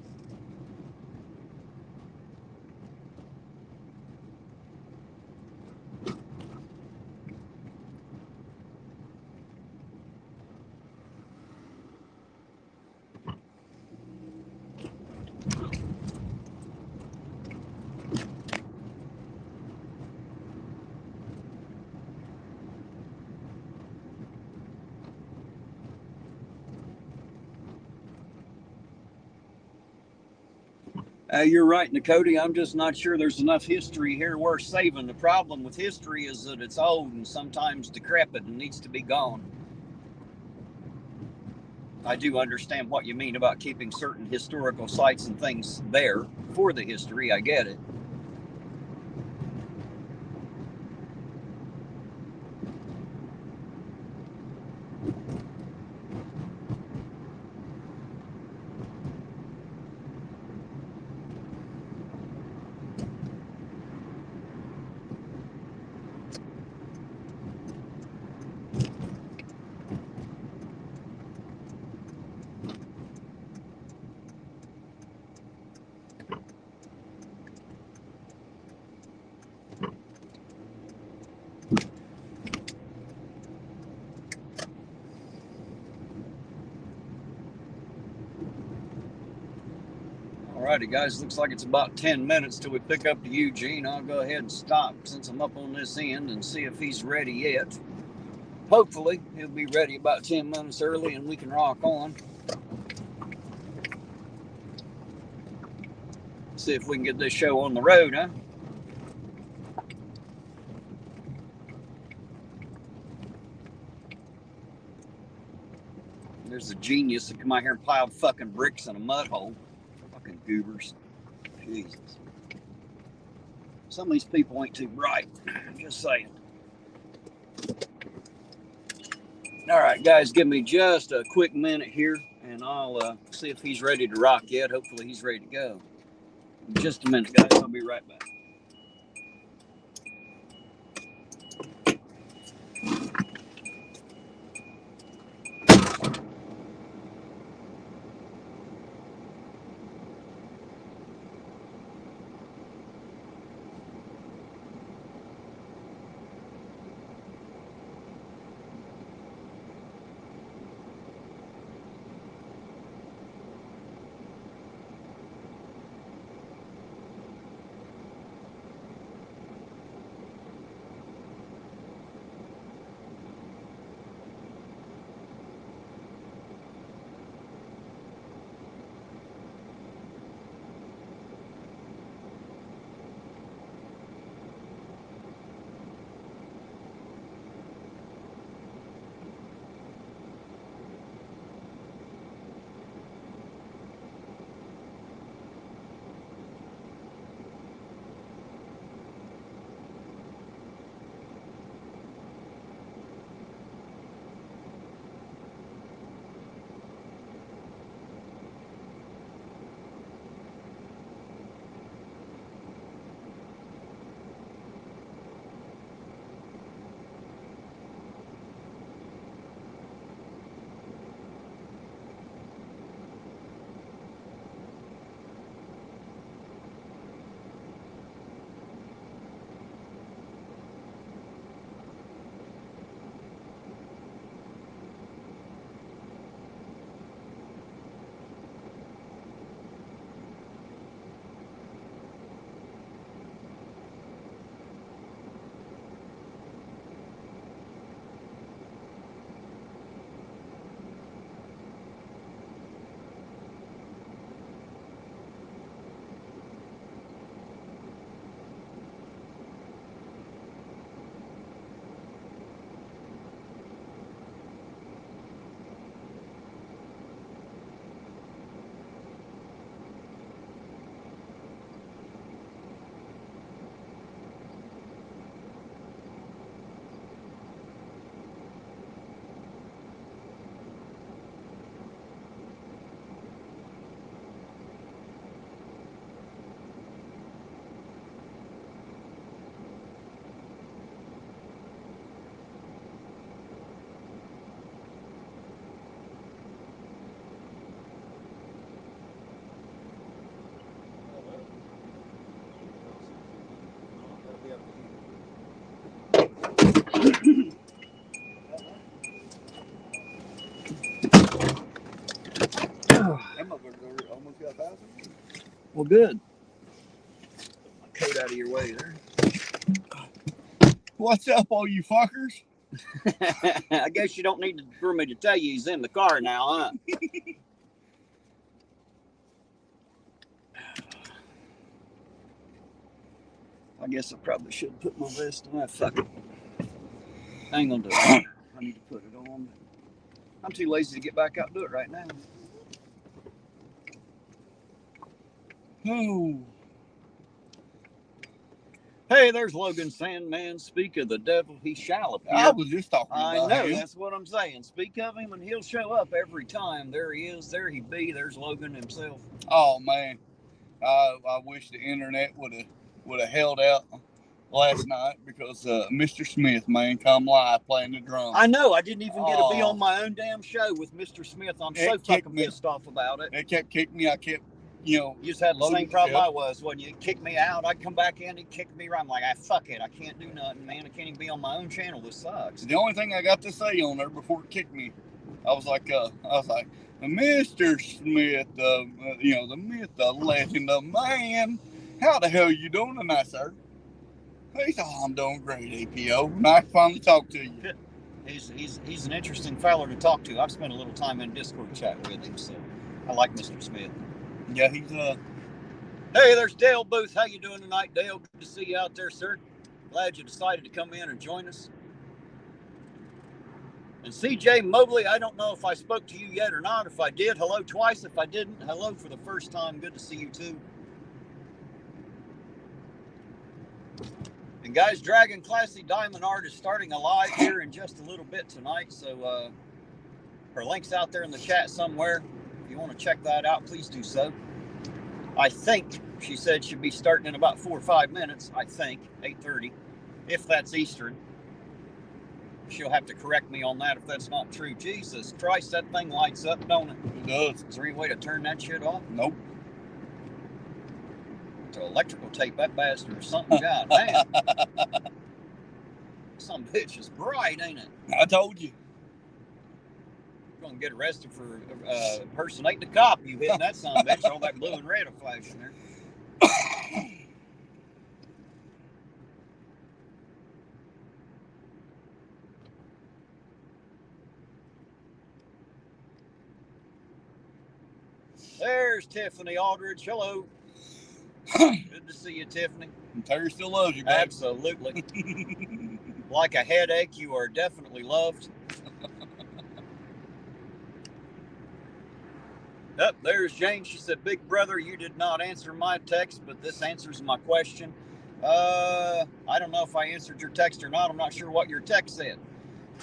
[SPEAKER 1] You're right, Nakoti. I'm just not sure there's enough history here worth saving. The problem with history is that it's old and sometimes decrepit and needs to be gone. I do understand what you mean about keeping certain historical sites and things there for the history. I get it. Alrighty, guys, looks like it's about 10 minutes till we pick up to Eugene. I'll go ahead and stop since I'm up on this end and see if he's ready yet. Hopefully, he'll be ready about 10 minutes early and we can rock on. See if we can get this show on the road, huh? There's a genius that come out here and piled fucking bricks in a mud hole. Fucking goobers. Jesus. Some of these people ain't too bright. Just saying. All right, guys, give me just a quick minute here, and I'll see if he's ready to rock yet. Hopefully he's ready to go. Just a minute, guys. I'll be right back. Well, good. Put my coat out of your way there.
[SPEAKER 2] What's up, all you fuckers?
[SPEAKER 1] I guess you don't need for me to tell you he's in the car now, huh? I guess I probably should put my vest on. Fuck it. I ain't gonna do it. I need to put it on. I'm too lazy to get back out and do it right now.
[SPEAKER 2] Oh.
[SPEAKER 1] Hey, there's Logan Sandman. Speak of the devil, he shall appear.
[SPEAKER 2] I was just talking about
[SPEAKER 1] I know,
[SPEAKER 2] him.
[SPEAKER 1] that's what I'm saying. Speak of him and he'll show up every time. There he is, there he be. There's Logan himself.
[SPEAKER 2] Oh man, I wish the internet would have held out last night because Mr. Smith, man, come live playing the drums.
[SPEAKER 1] I know. I didn't even get to be on my own damn show with Mr. Smith. I'm so fucking pissed off about it.
[SPEAKER 2] It kept kicking me. I kept,
[SPEAKER 1] you just had the same problem I was. When you kick me out, I'd come back in, he'd kick me right. I'm like, fuck it. I can't do nothing, man. I can't even be on my own channel. This sucks.
[SPEAKER 2] The only thing I got to say on there before it kicked me, I was like, Mr. Smith, the myth, the legend, the man. How the hell you doing tonight, sir? He said, I'm doing great, APO. Nice to finally talk to you.
[SPEAKER 1] He's an interesting fellow to talk to. I've spent a little time in Discord chat with him, so I like Mr. Smith.
[SPEAKER 2] Yeah, he's
[SPEAKER 1] Hey, there's Dale Booth. How you doing tonight, Dale? Good to see you out there, sir. Glad you decided to come in and join us. And CJ Mobley, I don't know if I spoke to you yet or not. If I did, hello twice. If I didn't, hello for the first time. Good to see you too. And guys, Dragon Classy Diamond Art is starting a live here in just a little bit tonight. So her link's out there in the chat somewhere. If you want to check that out, please do so. I think she said she'll be starting in about 4 or 5 minutes. I think 8:30, if that's Eastern. She'll have to correct me on that if that's not true. Jesus Christ, that thing lights up, don't it?
[SPEAKER 2] It does.
[SPEAKER 1] Is there any way to turn that shit off?
[SPEAKER 2] Nope.
[SPEAKER 1] To electrical tape that bastard or something. God damn. Some bitch is bright, ain't it?
[SPEAKER 2] I told you.
[SPEAKER 1] You're gonna get arrested for impersonating the cop. You hitting that son of a bitch. All that blue and red are flashing there. There's Tiffany Aldridge. Hello. Good to see you, Tiffany.
[SPEAKER 2] And Terry still loves you, baby.
[SPEAKER 1] Absolutely. Like a headache, you are definitely loved. Up there's Jane. She said, "Big brother, you did not answer my text, but this answers my question." I don't know if I answered your text or not. I'm not sure what your text said.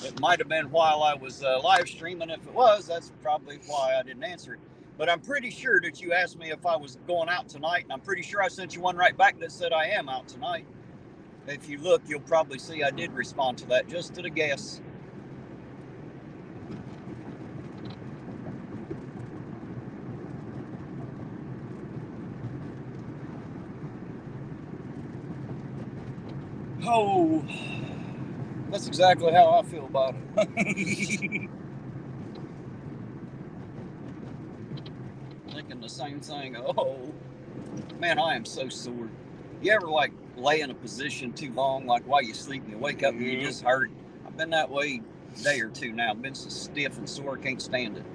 [SPEAKER 1] It might have been while I was live streaming. If it was, that's probably why I didn't answer it. But I'm pretty sure that you asked me if I was going out tonight, and I'm pretty sure I sent you one right back that said I am out tonight. If you look, you'll probably see I did respond to that, just at a guess. Oh, that's exactly how I feel about it. Thinking the same thing. Oh, man, I am so sore. You ever like lay in a position too long, like while you sleep, and you wake up and you just hurt? I've been that way a day or two now. I've been so stiff and sore, can't stand it.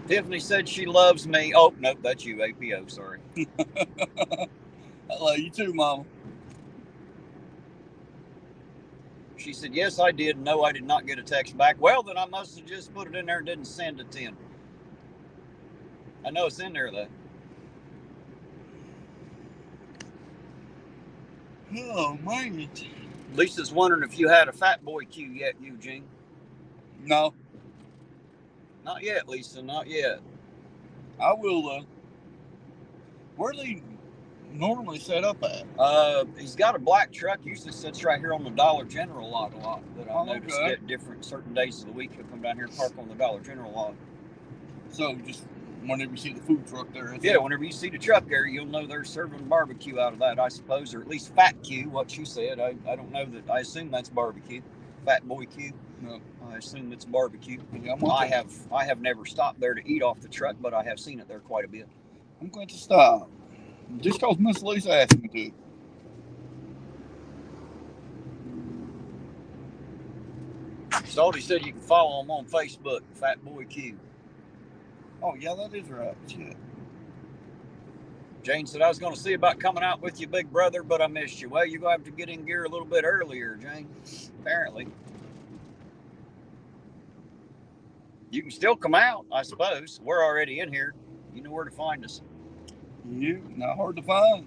[SPEAKER 1] Tiffany said she loves me. Oh, nope, that's you, APO, sorry.
[SPEAKER 2] I love you too, Mama.
[SPEAKER 1] She said, yes, I did. No, I did not get a text back. Well, then I must have just put it in there and didn't send it in. I know it's in there, though.
[SPEAKER 2] Oh, man.
[SPEAKER 1] Lisa's wondering if you had a fat boy cue yet, Eugene.
[SPEAKER 2] No.
[SPEAKER 1] Not yet, Lisa, not yet.
[SPEAKER 2] I will, though. Where do they normally set up at?
[SPEAKER 1] He's got a black truck. Usually sits right here on the Dollar General lot a lot. But I've noticed at different certain days of the week, he'll come down here and park on the Dollar General lot.
[SPEAKER 2] So just whenever you see the food truck there.
[SPEAKER 1] Yeah, whenever you see the truck there, you'll know they're serving barbecue out of that, I suppose, or at least fat Q, what she said. I don't know that. I assume that's barbecue. Fat boy Q.
[SPEAKER 2] No.
[SPEAKER 1] I assume it's barbecue.
[SPEAKER 2] Yeah,
[SPEAKER 1] I have never stopped there to eat off the truck, but I have seen it there quite a bit.
[SPEAKER 2] I'm going to stop. Just because Miss Lisa asked me to.
[SPEAKER 1] Salty said you can follow him on Facebook, Fat Boy Q.
[SPEAKER 2] Oh, yeah, that is right. Shit.
[SPEAKER 1] Jane said, I was going to see about coming out with you, big brother, but I missed you. Well, you're going to have to get in gear a little bit earlier, Jane, apparently. You can still come out, I suppose. We're already in here. You know where to find us.
[SPEAKER 2] Yeah, not hard to find.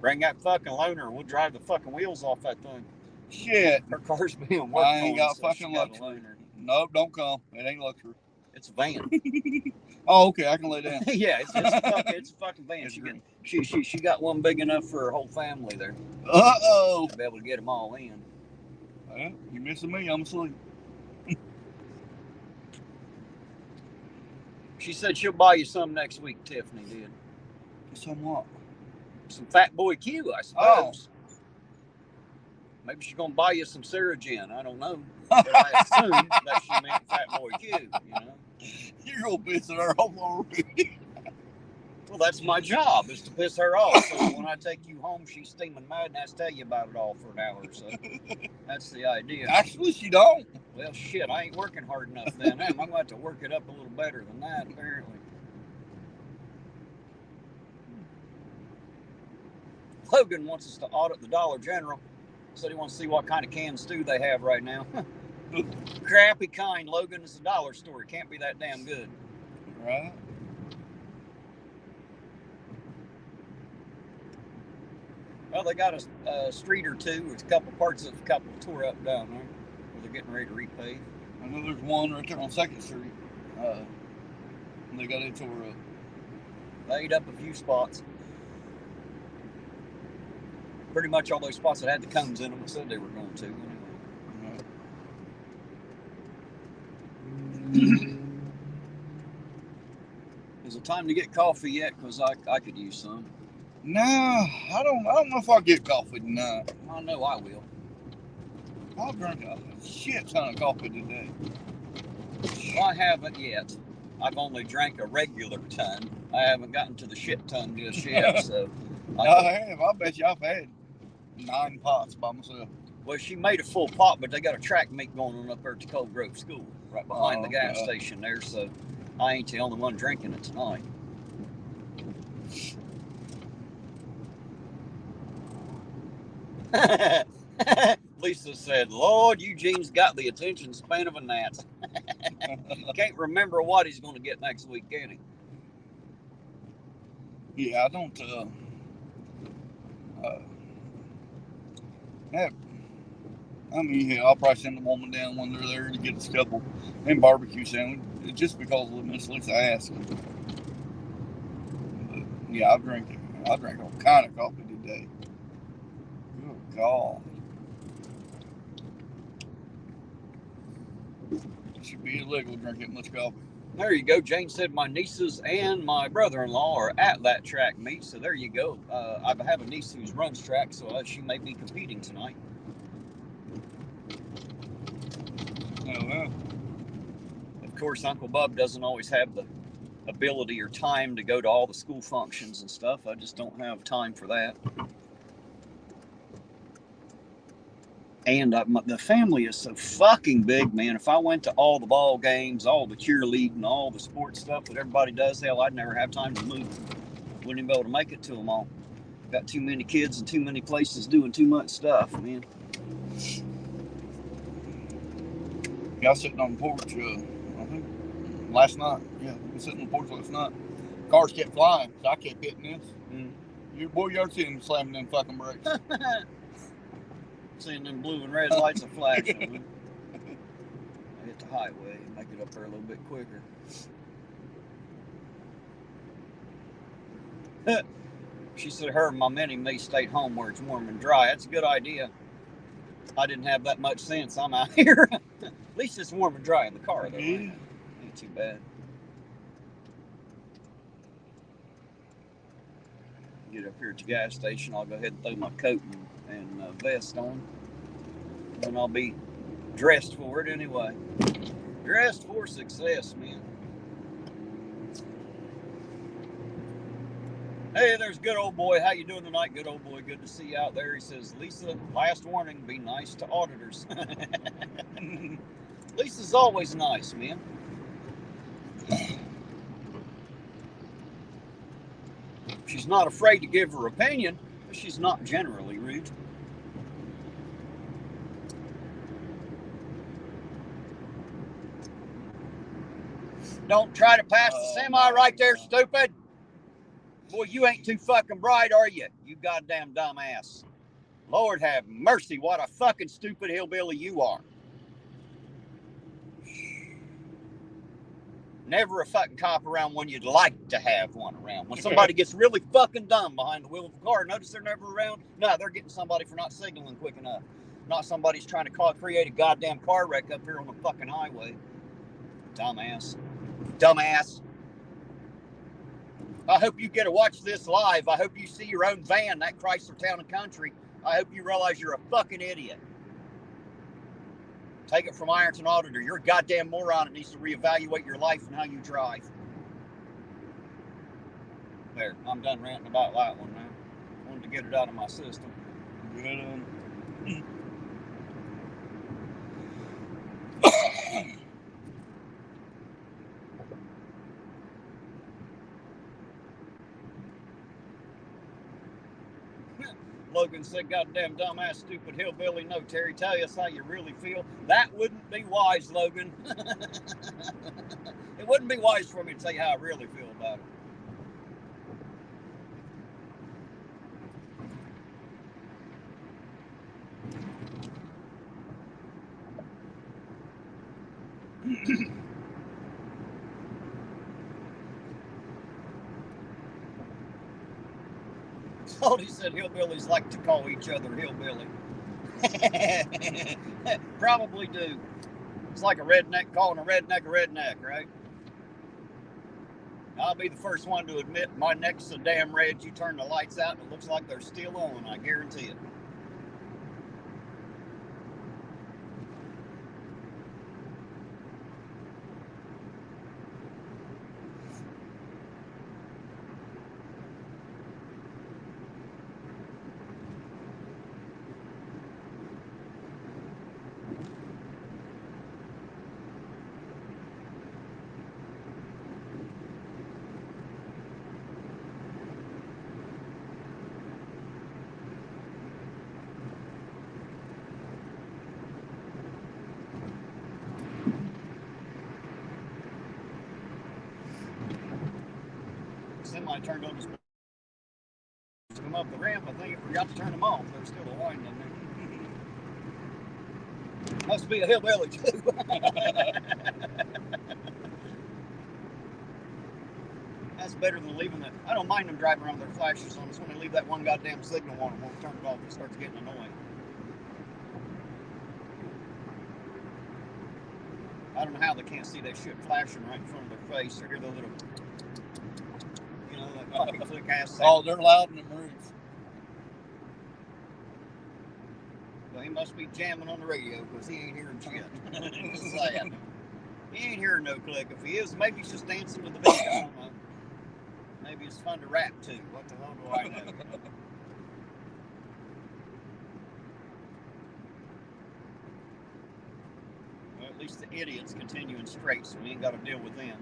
[SPEAKER 1] Bring that fucking loaner and we'll drive the fucking wheels off that thing.
[SPEAKER 2] Shit.
[SPEAKER 1] Her car's being worked on.
[SPEAKER 2] I ain't got
[SPEAKER 1] so
[SPEAKER 2] fucking luxury. Nope, don't come. It ain't luxury.
[SPEAKER 1] It's a van.
[SPEAKER 2] Oh, okay, I can lay down.
[SPEAKER 1] Yeah, it's a fucking van. She got one big enough for her whole family there.
[SPEAKER 2] Uh-oh.
[SPEAKER 1] To be able to get them all in.
[SPEAKER 2] Well, you missing me, I'm asleep.
[SPEAKER 1] She said she'll buy you some next week, Tiffany did.
[SPEAKER 2] Some what?
[SPEAKER 1] Some Fat Boy Q, I suppose. Oh. Maybe she's going to buy you some Saragen. I don't know. But I assume that she meant Fat Boy Q, you know.
[SPEAKER 2] You're going to piss her off already.
[SPEAKER 1] Well, that's my job, is to piss her off. So when I take you home, she's steaming mad and has to tell you about it all for an hour or so. That's the idea.
[SPEAKER 2] Actually, she don't.
[SPEAKER 1] Well, shit, I ain't working hard enough then. I'm going to have to work it up a little better than that, apparently. Logan wants us to audit the Dollar General. Said he wants to see what kind of canned stew they have right now. Crappy kind, Logan. It's a dollar store. It can't be that damn good.
[SPEAKER 2] Right.
[SPEAKER 1] Well, they got a street or two with a couple parts of a couple tore up down there where they're getting ready to repave.
[SPEAKER 2] I know there's one right there on 2nd Street. They got it tore up.
[SPEAKER 1] They ate up a few spots. Pretty much all those spots that had the cones in them that said they were going to. Anyway. Is it time to get coffee yet? Because I could use some.
[SPEAKER 2] No, I don't know if I'll get coffee tonight.
[SPEAKER 1] I know I will.
[SPEAKER 2] I'll drink a shit ton of coffee today.
[SPEAKER 1] Well, I haven't yet. I've only drank a regular ton. I haven't gotten to the shit ton just yet. So
[SPEAKER 2] I have. I bet you I've had 9 pots by myself.
[SPEAKER 1] Well, she made a full pot, but they got a track meet going on up there at the Cold Grove School, right behind the gas station there. So I ain't the only one drinking it tonight. Lisa said, Lord, Eugene's got the attention span of a gnat. Can't remember what he's going to get next week, can he?
[SPEAKER 2] Yeah, I don't, I mean, yeah, I'll probably send the woman down when they're there to get us a couple and barbecue sandwich, just because of Miss Lisa asked. But yeah, I drank all kind of coffee today. Good God. It should be illegal drinking much coffee.
[SPEAKER 1] There you go. Jane said my nieces and my brother-in-law are at that track meet, so there you go. I have a niece who runs track, so she may be competing tonight.
[SPEAKER 2] Oh, well.
[SPEAKER 1] Of course, Uncle Bub doesn't always have the ability or time to go to all the school functions and stuff. I just don't have time for that. And the family is so fucking big, man. If I went to all the ball games, all the cheerleading, all the sports stuff that everybody does, hell, I'd never have time to move. Wouldn't even be able to make it to them all. Got too many kids and too many places doing too much stuff, man.
[SPEAKER 2] Yeah, I was sitting on the porch, I think, last night. Yeah, I was sitting on the porch last night. Cars kept flying, so I kept hitting this. You already seen him slamming them fucking brakes.
[SPEAKER 1] Seeing them blue and red lights are flashing. I hit the highway and make it up there a little bit quicker. She said her and my mini me stayed home where it's warm and dry. That's a good idea. I didn't have that much sense. I'm out here. At least it's warm and dry in the car, though. Yeah. Ain't too bad. Get up here at the gas station. I'll go ahead and throw my coat and vest on. And I'll be dressed for it anyway. Dressed for success, man. Hey, there's good old boy. How you doing tonight, good old boy? Good to see you out there. He says, Lisa, last warning, be nice to auditors. Lisa's always nice, man. She's not afraid to give her opinion, but she's not generally rude. Don't try to pass the semi right there, stupid. Boy, you ain't too fucking bright, are you? You goddamn dumbass. Lord have mercy, what a fucking stupid hillbilly you are. Never a fucking cop around when you'd like to have one around. When somebody gets really fucking dumb behind the wheel of a car, notice they're never around? No, they're getting somebody for not signaling quick enough. Not somebody's trying to create a goddamn car wreck up here on the fucking highway. Dumbass. Dumbass. I hope you get to watch this live. I hope you see your own van, that Chrysler Town and Country. I hope you realize you're a fucking idiot. Take it from Ironton Auditor. You're a goddamn moron that needs to reevaluate your life and how you drive. There, I'm done ranting about that one now. Wanted to get it out of my system.
[SPEAKER 2] Good on.
[SPEAKER 1] Logan said, goddamn dumbass, stupid hillbilly. No, Terry, tell us how you really feel. That wouldn't be wise, Logan. It wouldn't be wise for me to tell you how I really feel about it. Cody said hillbillies like to call each other hillbilly. Probably do. It's like a redneck calling a redneck, right? I'll be the first one to admit my neck's so damn red you turn the lights out and it looks like they're still on, I guarantee it. Semi turned on his to come up the ramp. I think it forgot to turn them off. There's still a line in there. Must be a hillbilly too. That's better than leaving it. I don't mind them driving around with their flashes on. It's when they leave that one goddamn signal on them when we turn it off, it starts getting annoying. I don't know how they can't see that shit flashing right in front of their face or hear the little, you know, that fucking flick ass sound.
[SPEAKER 2] Oh, they're loud in the roof.
[SPEAKER 1] Well, he must be jamming on the radio because he ain't hearing shit. It's sad. He ain't hearing no click. If he is, maybe he's just dancing to the beat. I don't know. Maybe it's fun to rap too. What the hell do I know? Well, at least the idiots continuing straight, so we ain't got to deal with them.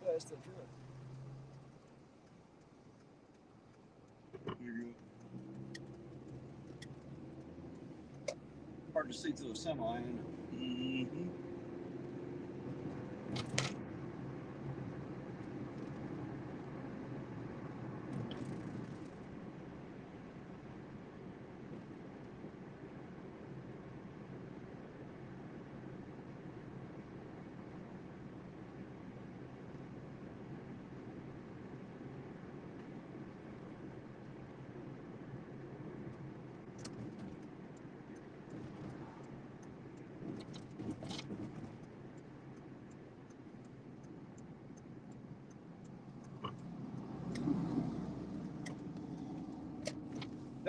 [SPEAKER 1] That's the truth. Hard to see through a semi, ain't it?
[SPEAKER 2] Mm-hmm.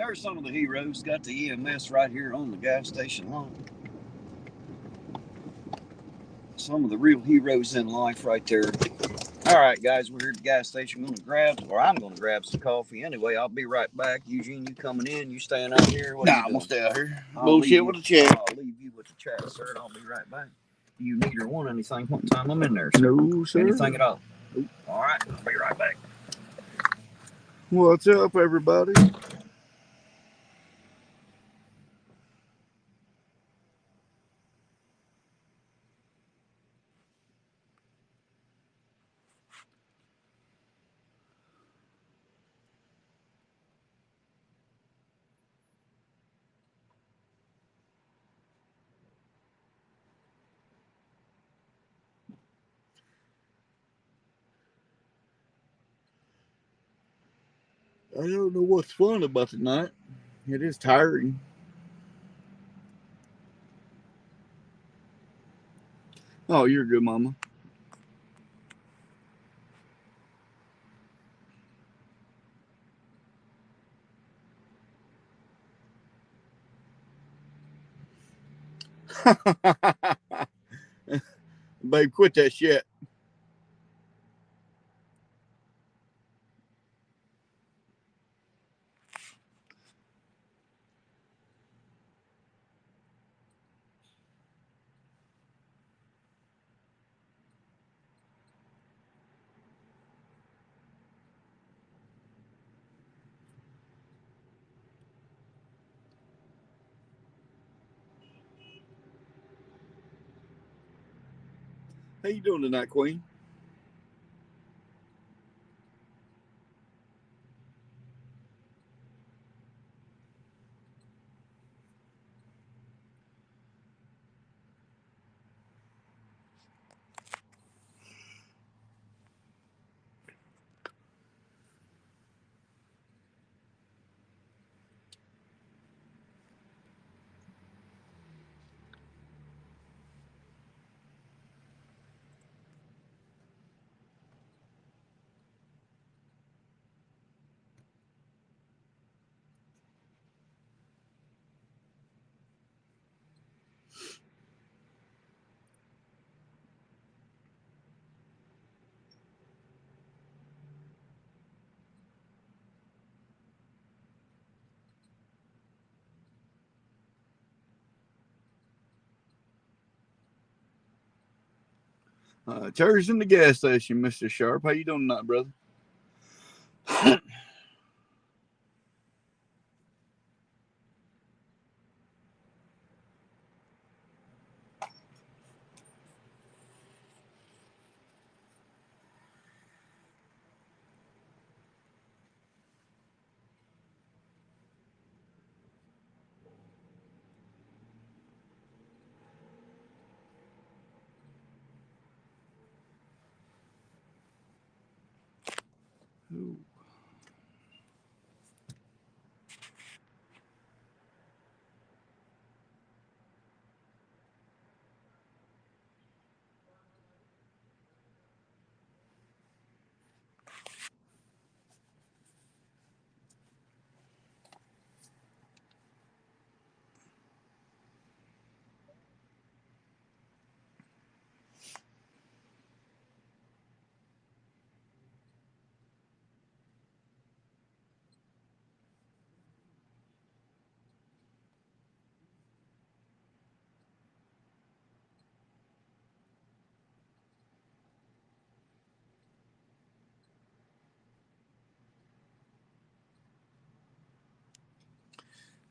[SPEAKER 1] There's some of the heroes. Got the EMS right here on the gas station lot. Some of the real heroes in life right there. All right, guys, we're here at the gas station. I'm going to grab some coffee. Anyway, I'll be right back. Eugene, you coming in? You staying out here? What
[SPEAKER 2] I'm gonna stay out here.
[SPEAKER 1] I'll
[SPEAKER 2] Bullshit with the chat.
[SPEAKER 1] I'll leave you with the chat, sir, and I'll be right back. Do you need or want anything one time I'm in there, sir?
[SPEAKER 2] No, sir.
[SPEAKER 1] Anything at all? All right, I'll be right back.
[SPEAKER 2] What's up, everybody? I don't know what's fun about tonight. It is tiring. Oh, you're good, Mama. Babe, quit that shit. How you doing tonight, Queen? Terry's in the gas station, Mr. Sharp. How you doing tonight, brother? Ooh.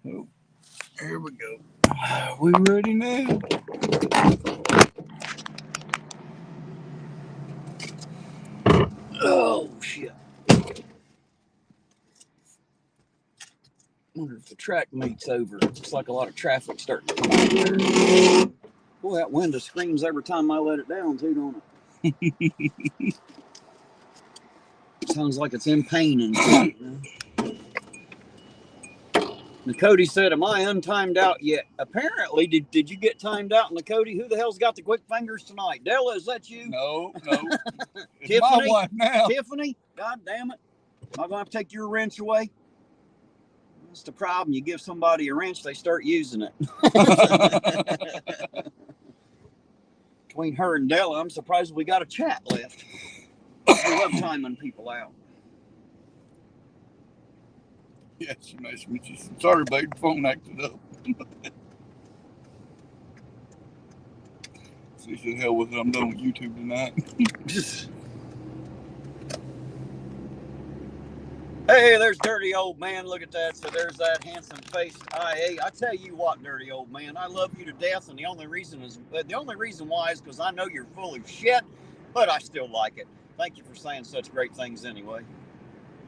[SPEAKER 2] Oh, here we go. We ready now? Oh, shit. Wonder if the track meets over. Looks like a lot of traffic starting to come out there. Boy, that window screams every time I let it down, too, don't it? Sounds like it's in pain and shit, you know? Cody said, am I untimed out yet? Apparently, did you get timed out, Cody? Who the hell's got the quick fingers tonight? Della, is that you? No. It's
[SPEAKER 1] Tiffany?
[SPEAKER 2] my wife now.
[SPEAKER 1] Tiffany? God damn it. Am I going to have to take your wrench away? That's the problem. You give somebody a wrench, they start using it. Between her and Della, I'm surprised we got a chat left. We love timing people out.
[SPEAKER 2] Yeah, she messaged me. She said, sorry, babe, phone acted up. She said, hell with it, I'm done with YouTube tonight.
[SPEAKER 1] Hey, there's dirty old man. Look at that. So there's that handsome-faced IA. I tell you what, dirty old man, I love you to death, and the only reason why is because I know you're full of shit, but I still like it. Thank you for saying such great things anyway.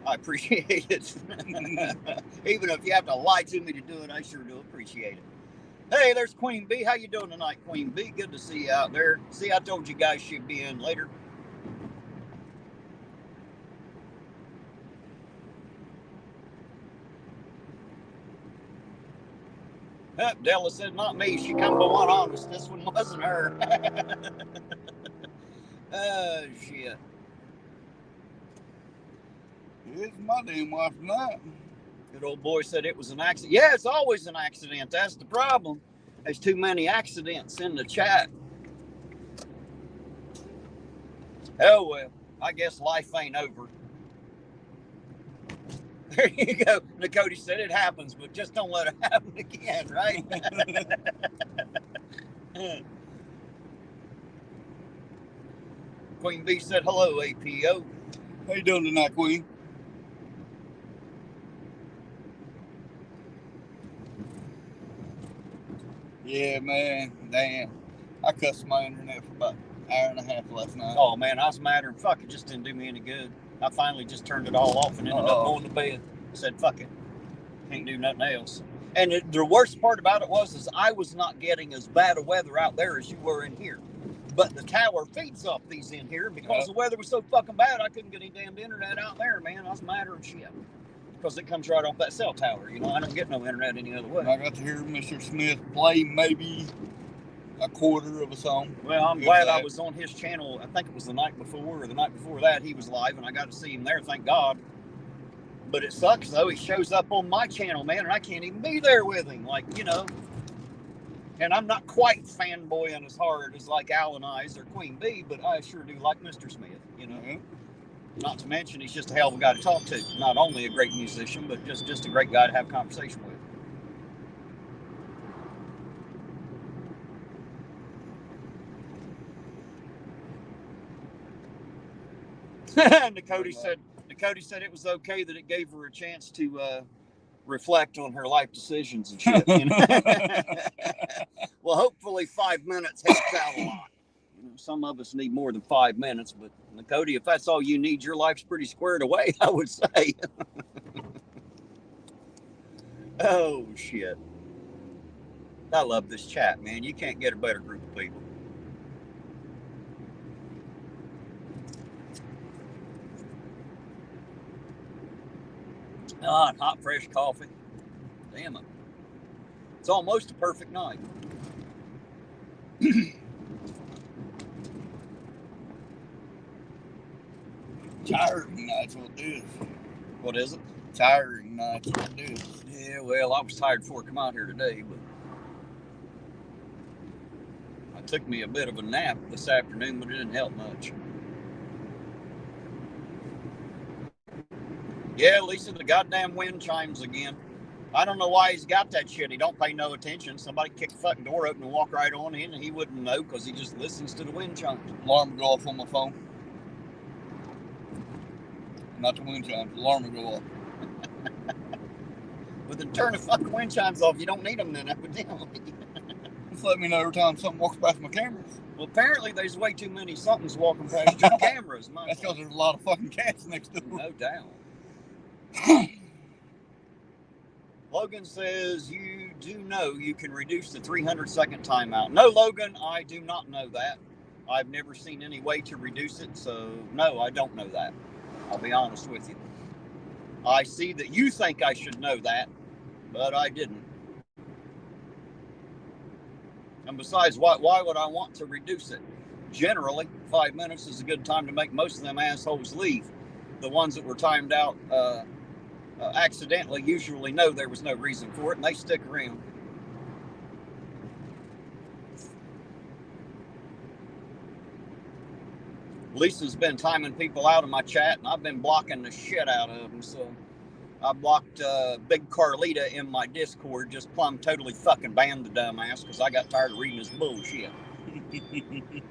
[SPEAKER 1] I appreciate it. Even if you have to lie to me to do it, I sure do appreciate it. Hey, there's Queen B. How you doing tonight, Queen B? Good to see you out there. See, I told you guys she'd be in later. Della said, not me. She come to one honest. This one wasn't her. Oh, shit.
[SPEAKER 2] It's my damn wife tonight.
[SPEAKER 1] Good old boy said it was an accident. Yeah, it's always an accident. That's the problem. There's too many accidents in the chat. Oh, well, I guess life ain't over. There you go. Nakoti said it happens, but just don't let it happen again, right? Queen B said, hello, APO.
[SPEAKER 2] How you doing tonight, Queen? Yeah, man. Damn. I cussed my internet for about an hour and a half last night.
[SPEAKER 1] Oh, man, I was mad and fuck, it just didn't do me any good. I finally just turned it all off and ended up going to bed. Said, fuck it. Can't do nothing else. And the worst part about it is I was not getting as bad a weather out there as you were in here. But the tower feeds off these in here because the weather was so fucking bad, I couldn't get any damn internet out there, man. I was madder than shit. Because it comes right off that cell tower. You know, I don't get no internet any other way.
[SPEAKER 2] I got to hear Mr. Smith play maybe a quarter of a song.
[SPEAKER 1] Well, I'm glad I was on his channel. I think it was the night before or the night before that. He was live, and I got to see him there, thank God. But it sucks, though. He shows up on my channel, man, and I can't even be there with him. Like, you know. And I'm not quite fanboying as hard as like Alan Eyes or Queen Bee, but I sure do like Mr. Smith, you know. Mm-hmm. Not to mention he's just a hell of a guy to talk to. Not only a great musician, but just a great guy to have conversation with. Nakoti said it was okay that it gave her a chance to reflect on her life decisions and shit. You know? Well, hopefully 5 minutes helps out a lot. You know, some of us need more than 5 minutes, but Nakoti, if that's all you need, your life's pretty squared away, I would say. Oh, shit. I love this chat, man. You can't get a better group of people. Ah, hot, fresh coffee. Damn it. It's almost a perfect night.
[SPEAKER 2] Tiring nights will do.
[SPEAKER 1] What is it?
[SPEAKER 2] Tiring nights will do.
[SPEAKER 1] Yeah, well, I was tired before I come out here today, but I took me a bit of a nap this afternoon, but it didn't help much. Yeah, Lisa, the goddamn wind chimes again. I don't know why he's got that shit. He don't pay no attention. Somebody kick the fucking door open and walk right on in, and he wouldn't know because he just listens to the wind chimes.
[SPEAKER 2] Alarm go off on my phone. Not the wind chimes. The alarm will go off.
[SPEAKER 1] Well, then turn the fucking wind chimes off. You don't need them then, evidently.
[SPEAKER 2] Just let me know every time something walks past my cameras.
[SPEAKER 1] Well, apparently there's way too many somethings walking past your cameras.
[SPEAKER 2] That's because there's a lot of fucking cats next door.
[SPEAKER 1] No doubt. Logan says you do know you can reduce the 300-second timeout. No, Logan, I do not know that. I've never seen any way to reduce it, so no, I don't know that. I'll be honest with you. I see that you think I should know that, but I didn't. And besides, why would I want to reduce it? Generally, 5 minutes is a good time to make most of them assholes leave. The ones that were timed out accidentally usually know there was no reason for it, and they stick around. Lisa's been timing people out of my chat, and I've been blocking the shit out of them. So I blocked Big Carlita in my Discord, just plumb totally fucking banned the dumbass because I got tired of reading his bullshit.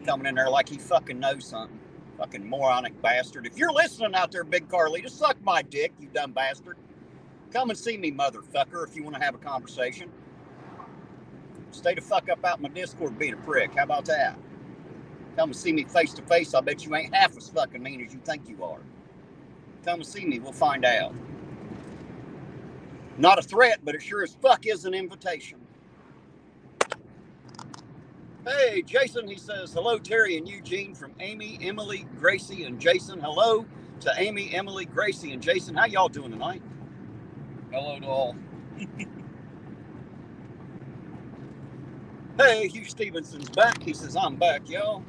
[SPEAKER 1] Coming in there like he fucking knows something. Fucking moronic bastard. If you're listening out there, Big Carlita, suck my dick, you dumb bastard. Come and see me, motherfucker, if you want to have a conversation. Stay the fuck up out my Discord being a prick. How about that? Come and see me face to face. I bet you ain't half as fucking mean as you think you are. Come and see me. We'll find out. Not a threat, but it sure as fuck is an invitation. Hey, Jason, he says, hello, Terry and Eugene from Amy, Emily, Gracie, and Jason. Hello to Amy, Emily, Gracie, and Jason. How y'all doing tonight?
[SPEAKER 2] Hello to all.
[SPEAKER 1] Hey, Hugh Stevenson's back. He says, I'm back, y'all.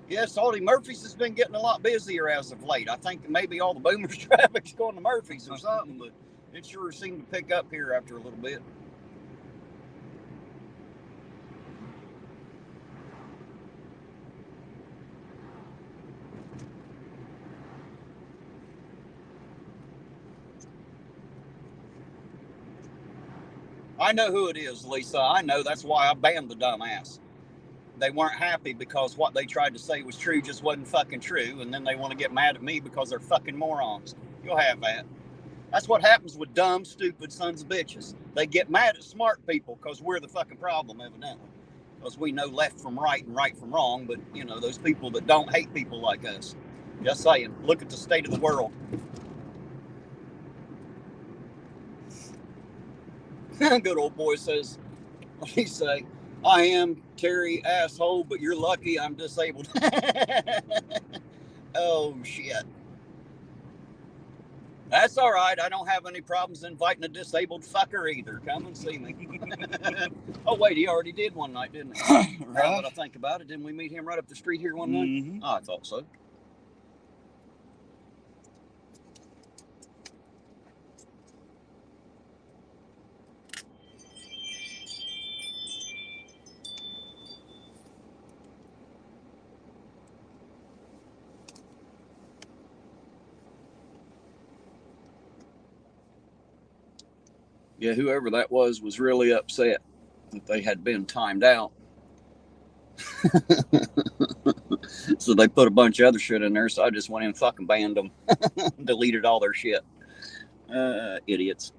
[SPEAKER 1] Yes, Audie Murphy's has been getting a lot busier as of late. I think maybe all the boomers traffic's going to Murphy's or something, but it sure seemed to pick up here after a little bit. I know who it is, Lisa. I know. That's why I banned the dumbass. They weren't happy because what they tried to say was true just wasn't fucking true, and then they want to get mad at me because they're fucking morons. You'll have that. That's what happens with dumb, stupid sons of bitches. They get mad at smart people because we're the fucking problem, evidently. Because we know left from right and right from wrong, but, you know, those people that don't hate people like us. Just saying, look at the state of the world. Good old boy says, what did he say? I am Terry asshole, but you're lucky I'm disabled. Oh, shit. That's all right. I don't have any problems inviting a disabled fucker either. Come and see me. Oh, wait, he already did one night, didn't he? Right. Now that I think about it, didn't we meet him right up the street here one night? Oh, I thought so. Yeah, whoever that was really upset that they had been timed out. So they put a bunch of other shit in there, so I just went in and fucking banned them. Deleted all their shit. Idiots.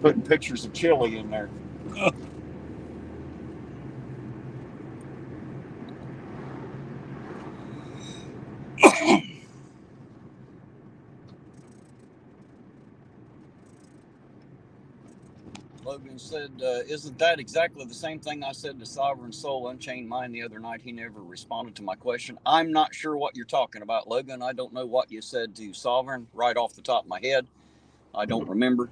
[SPEAKER 1] Putting pictures of chili in there. Logan said, isn't that exactly the same thing I said to Sovereign Soul Unchained Mind the other night? He never responded to my question. I'm not sure what you're talking about, Logan. I don't know what you said to Sovereign right off the top of my head. I don't remember.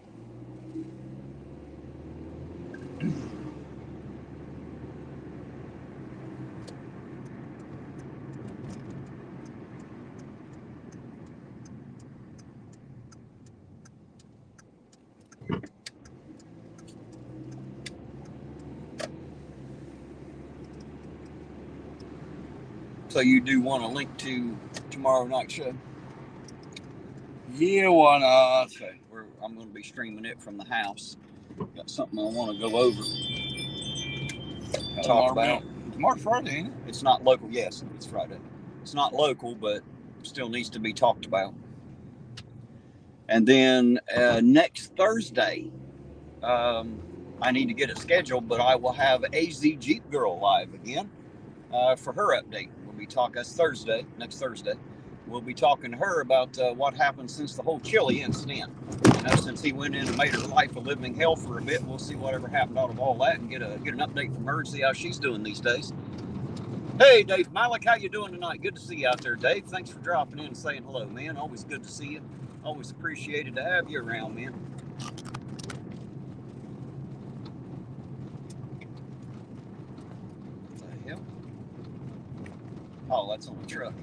[SPEAKER 1] So you do want a link to tomorrow night show?
[SPEAKER 2] Yeah, why not?
[SPEAKER 1] Okay, I'm going to be streaming it from the house. Got something I want to go over. Talk about.
[SPEAKER 2] Tomorrow's Friday, ain't it?
[SPEAKER 1] It's not local. Yes, it's Friday. It's not local, but still needs to be talked about. And then next Thursday, I need to get it scheduled, but I will have AZ Jeep Girl live again for her update. We'll be talking Thursday, next Thursday. We'll be talking to her about what happened since the whole chili incident. You know, since he went in and made her life a living hell for a bit, we'll see whatever happened out of all that and get an update from her and see how she's doing these days. Hey, Dave Malik, how you doing tonight? Good to see you out there, Dave. Thanks for dropping in and saying hello, man. Always good to see you. Always appreciated to have you around, man. that's on the truck.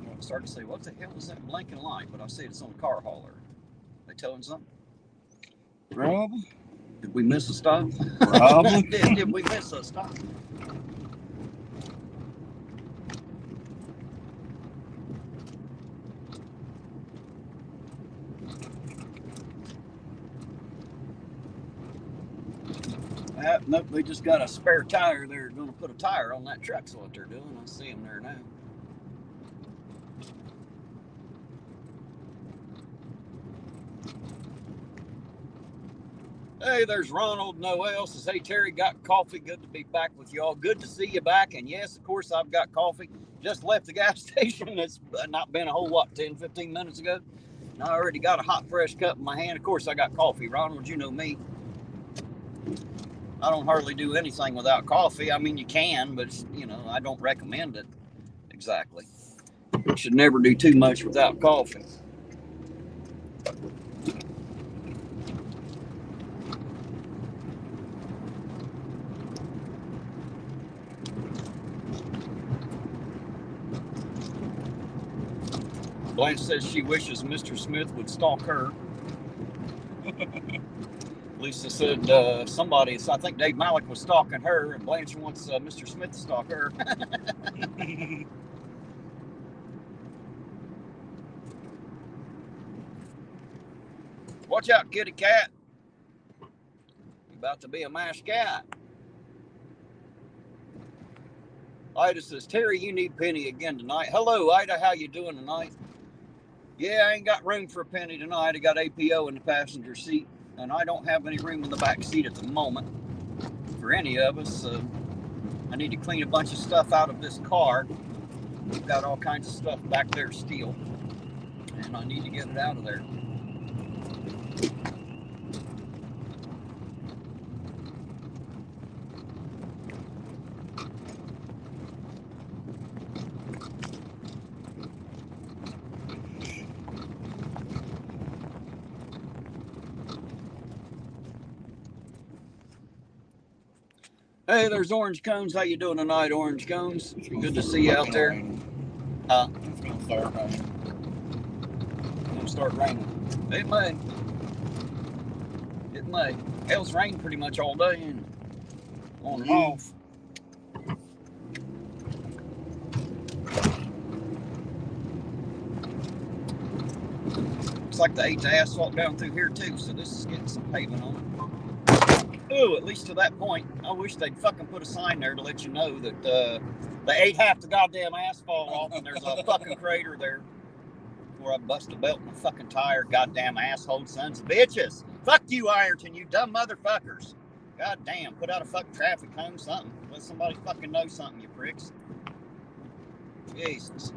[SPEAKER 1] I started to say, what the hell is that blinking light? But I see it's on the car hauler. They telling something?
[SPEAKER 2] Probably.
[SPEAKER 1] Did we miss a stop?
[SPEAKER 2] Probably.
[SPEAKER 1] Did we miss a stop? Nope, they just got a spare tire. They're going to put a tire on that truck's what they're doing. I see them there now. Hey, there's Ronald Noel. Says, hey, Terry, got coffee. Good to be back with y'all. Good to see you back. And yes, of course, I've got coffee. Just left the gas station. It's not been a whole, 10, 15 minutes ago. And I already got a hot, fresh cup in my hand. Of course, I got coffee. Ronald, you know me. I don't hardly do anything without coffee. I mean, you can, but, I don't recommend it exactly. You should never do too much without coffee. Blanche says she wishes Mr. Smith would stalk her. Lisa said somebody, I think Dave Malik was stalking her, and Blanche wants Mr. Smith to stalk her. Watch out, kitty cat. You're about to be a masked cat. Ida says, Terry, you need Penny again tonight. Hello, Ida. How you doing tonight? Yeah, I ain't got room for a Penny tonight. I got APO in the passenger seat, and I don't have any room in the back seat at the moment for any of us. I need to clean a bunch of stuff out of this car. We've got all kinds of stuff back there still, and I need to get it out of there. Hey, there's Orange Cones. How you doing tonight, Orange Cones? Good to see you out there.
[SPEAKER 2] It's going to start raining.
[SPEAKER 1] It's going to start raining. It may. It may. Hell's rained pretty much all day and on and off. Looks like they ate the asphalt down through here too, so this is getting some pavement on it. Oh, at least to that point. I wish they'd fucking put a sign there to let you know that they ate half the goddamn asphalt off and there's a fucking crater there. Before I bust a belt in my fucking tire, goddamn asshole sons of bitches. Fuck you, Ironton, you dumb motherfuckers. God damn, put out a fucking traffic cone, something. Let somebody fucking know something, you pricks. Jesus.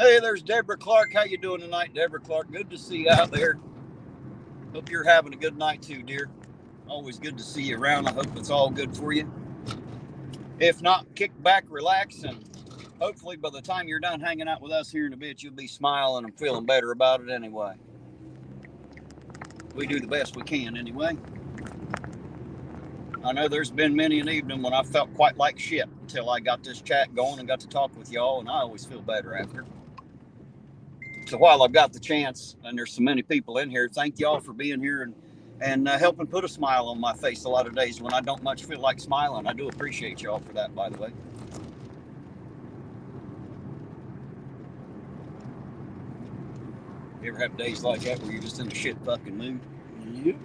[SPEAKER 1] Hey, there's Deborah Clark. How you doing tonight, Deborah Clark? Good to see you out there. Hope you're having a good night too, dear. Always good to see you around. I hope it's all good for you. If not, kick back, relax, and hopefully by the time you're done hanging out with us here in a bit, you'll be smiling and feeling better about it anyway. We do the best we can anyway. I know there's been many an evening when I felt quite like shit until I got this chat going and got to talk with y'all, and I always feel better after. So while I've got the chance, and there's so many people in here, thank y'all for being here and helping put a smile on my face a lot of days when I don't much feel like smiling. I do appreciate y'all for that, by the way. You ever have days like that where you're just in a shit fucking mood?
[SPEAKER 2] Yep.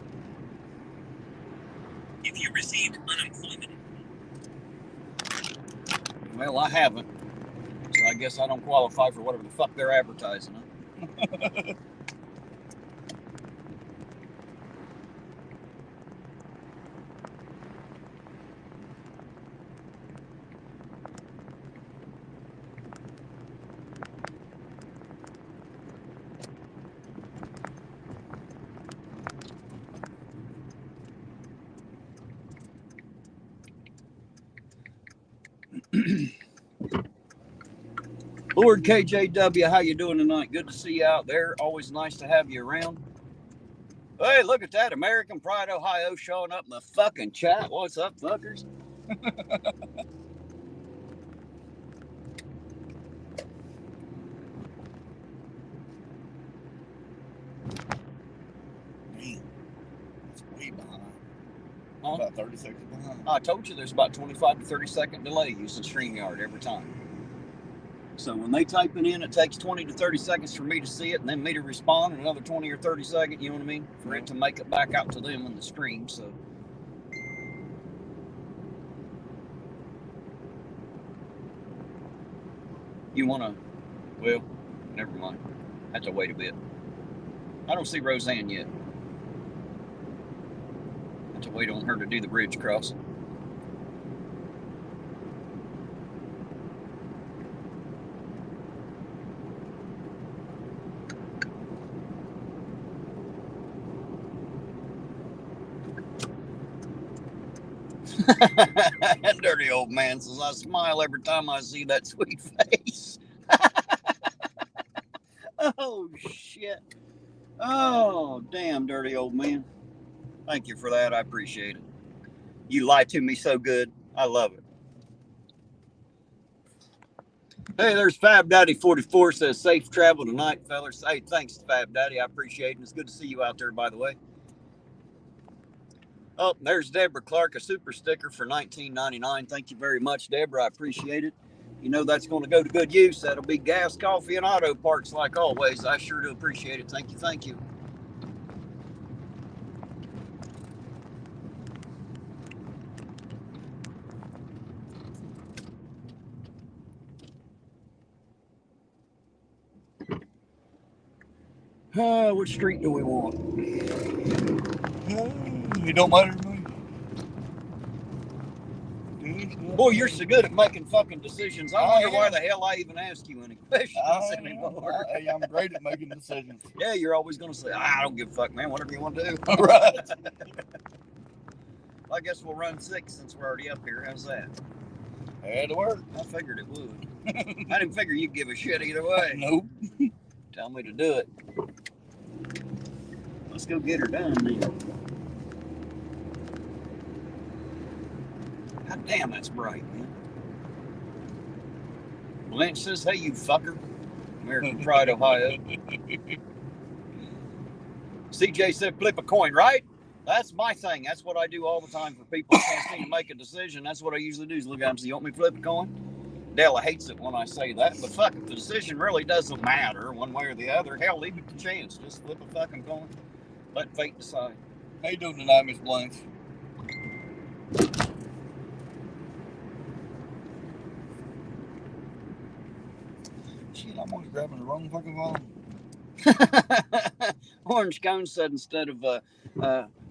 [SPEAKER 3] If you received unemployment.
[SPEAKER 1] Well, I haven't. So I guess I don't qualify for whatever the fuck they're advertising. Huh? Lord KJW, how you doing tonight? Good to see you out there. Always nice to have you around. Hey, look at that. American Pride, Ohio showing up in the fucking chat. What's up, fuckers?
[SPEAKER 2] Man, that's way behind.
[SPEAKER 1] Huh?
[SPEAKER 2] About 30 seconds behind.
[SPEAKER 1] I told you there's about 25 to 30 second delay using StreamYard every time. So when they type it in, it takes 20 to 30 seconds for me to see it and then me to respond, and another 20 or 30 seconds, you know what I mean? For it to make it back out to them in the stream. So you want to, well, never mind. Have to wait a bit. I don't see Roseanne yet. Have to wait on her to do the bridge crossing. That dirty old man says, I smile every time I see that sweet face. Oh, shit. Oh, damn, dirty old man. Thank you for that. I appreciate it. You lie to me so good. I love it. Hey, there's Fab Daddy 44 says, safe travel tonight, fellas. Hey, thanks, Fab Daddy. I appreciate it. It's good to see you out there, by the way. Oh, there's Deborah Clark, a super sticker for $19.99. Thank you very much, Deborah. I appreciate it. You know that's going to go to good use. That'll be gas, coffee, and auto parts like always. I sure do appreciate it. Thank you. Thank you. Which street do we want?
[SPEAKER 2] It don't matter to me.
[SPEAKER 1] Boy, you're so good at making fucking decisions. I wonder why the hell I even ask you any questions anymore.
[SPEAKER 2] Hey, I'm great at making decisions.
[SPEAKER 1] Yeah, you're always going to say, I don't give a fuck, man. Whatever you want to do.
[SPEAKER 2] Right.
[SPEAKER 1] I guess we'll run 6 since we're already up here. How's that?
[SPEAKER 2] Had to work.
[SPEAKER 1] I figured it would. I didn't figure you'd give a shit either way.
[SPEAKER 2] Nope.
[SPEAKER 1] Tell me to do it. Let's go get her done then. God damn, that's bright, man. Lynch says, hey, you fucker. American Pride, Ohio. CJ said, flip a coin, right? That's my thing. That's what I do all the time for people who can't seem to make a decision. That's what I usually do is look at them and say, you want me to flip a coin? Della hates it when I say that, but fuck, if the decision really doesn't matter one way or the other, hell, leave it to chance. Just flip a fucking coin. Let fate decide.
[SPEAKER 2] How you doing tonight, Miss Blanche? Shit, I'm always grabbing the wrong fucking phone.
[SPEAKER 1] Orange Cone said instead of,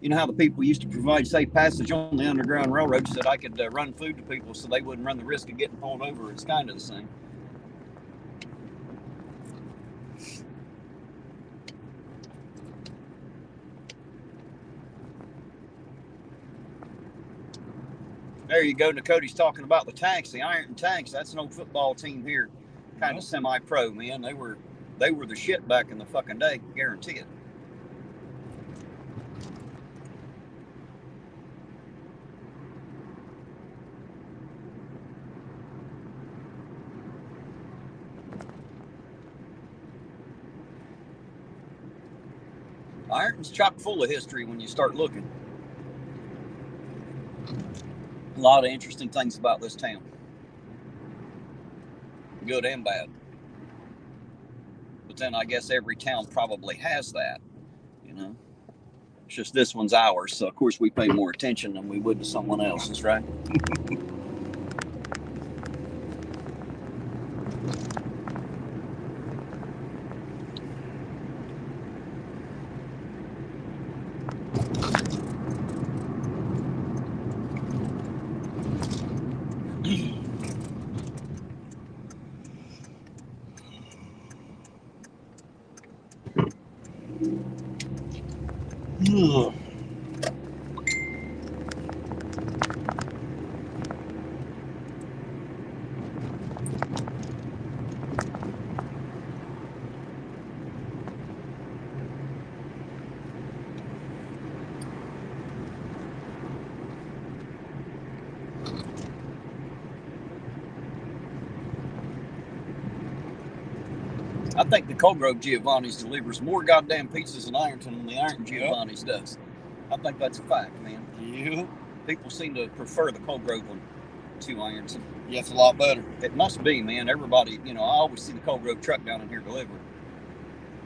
[SPEAKER 1] you know how the people used to provide safe passage on the Underground Railroad, said I could run food to people so they wouldn't run the risk of getting pulled over. It's kind of the same. There you go. Nakoti's talking about the Tanks, the Ironton Tanks. That's an old football team here, kind of semi-pro, man. They were the shit back in the fucking day, guarantee it. Ironton's chock full of history when you start looking. A lot of interesting things about this town. Good and bad. But then I guess every town probably has that, you know. It's just this one's ours, so of course we pay more attention than we would to someone else's, right? I think the Cold Grove Giovanni's delivers more goddamn pizzas in Ironton than the Ironton Giovanni's does. I think that's a fact, man.
[SPEAKER 2] Yeah.
[SPEAKER 1] People seem to prefer the Cold Grove one to Ironton.
[SPEAKER 2] Yeah, it's a lot better.
[SPEAKER 1] It must be, man. Everybody, I always see the Cold Grove truck down in here delivering.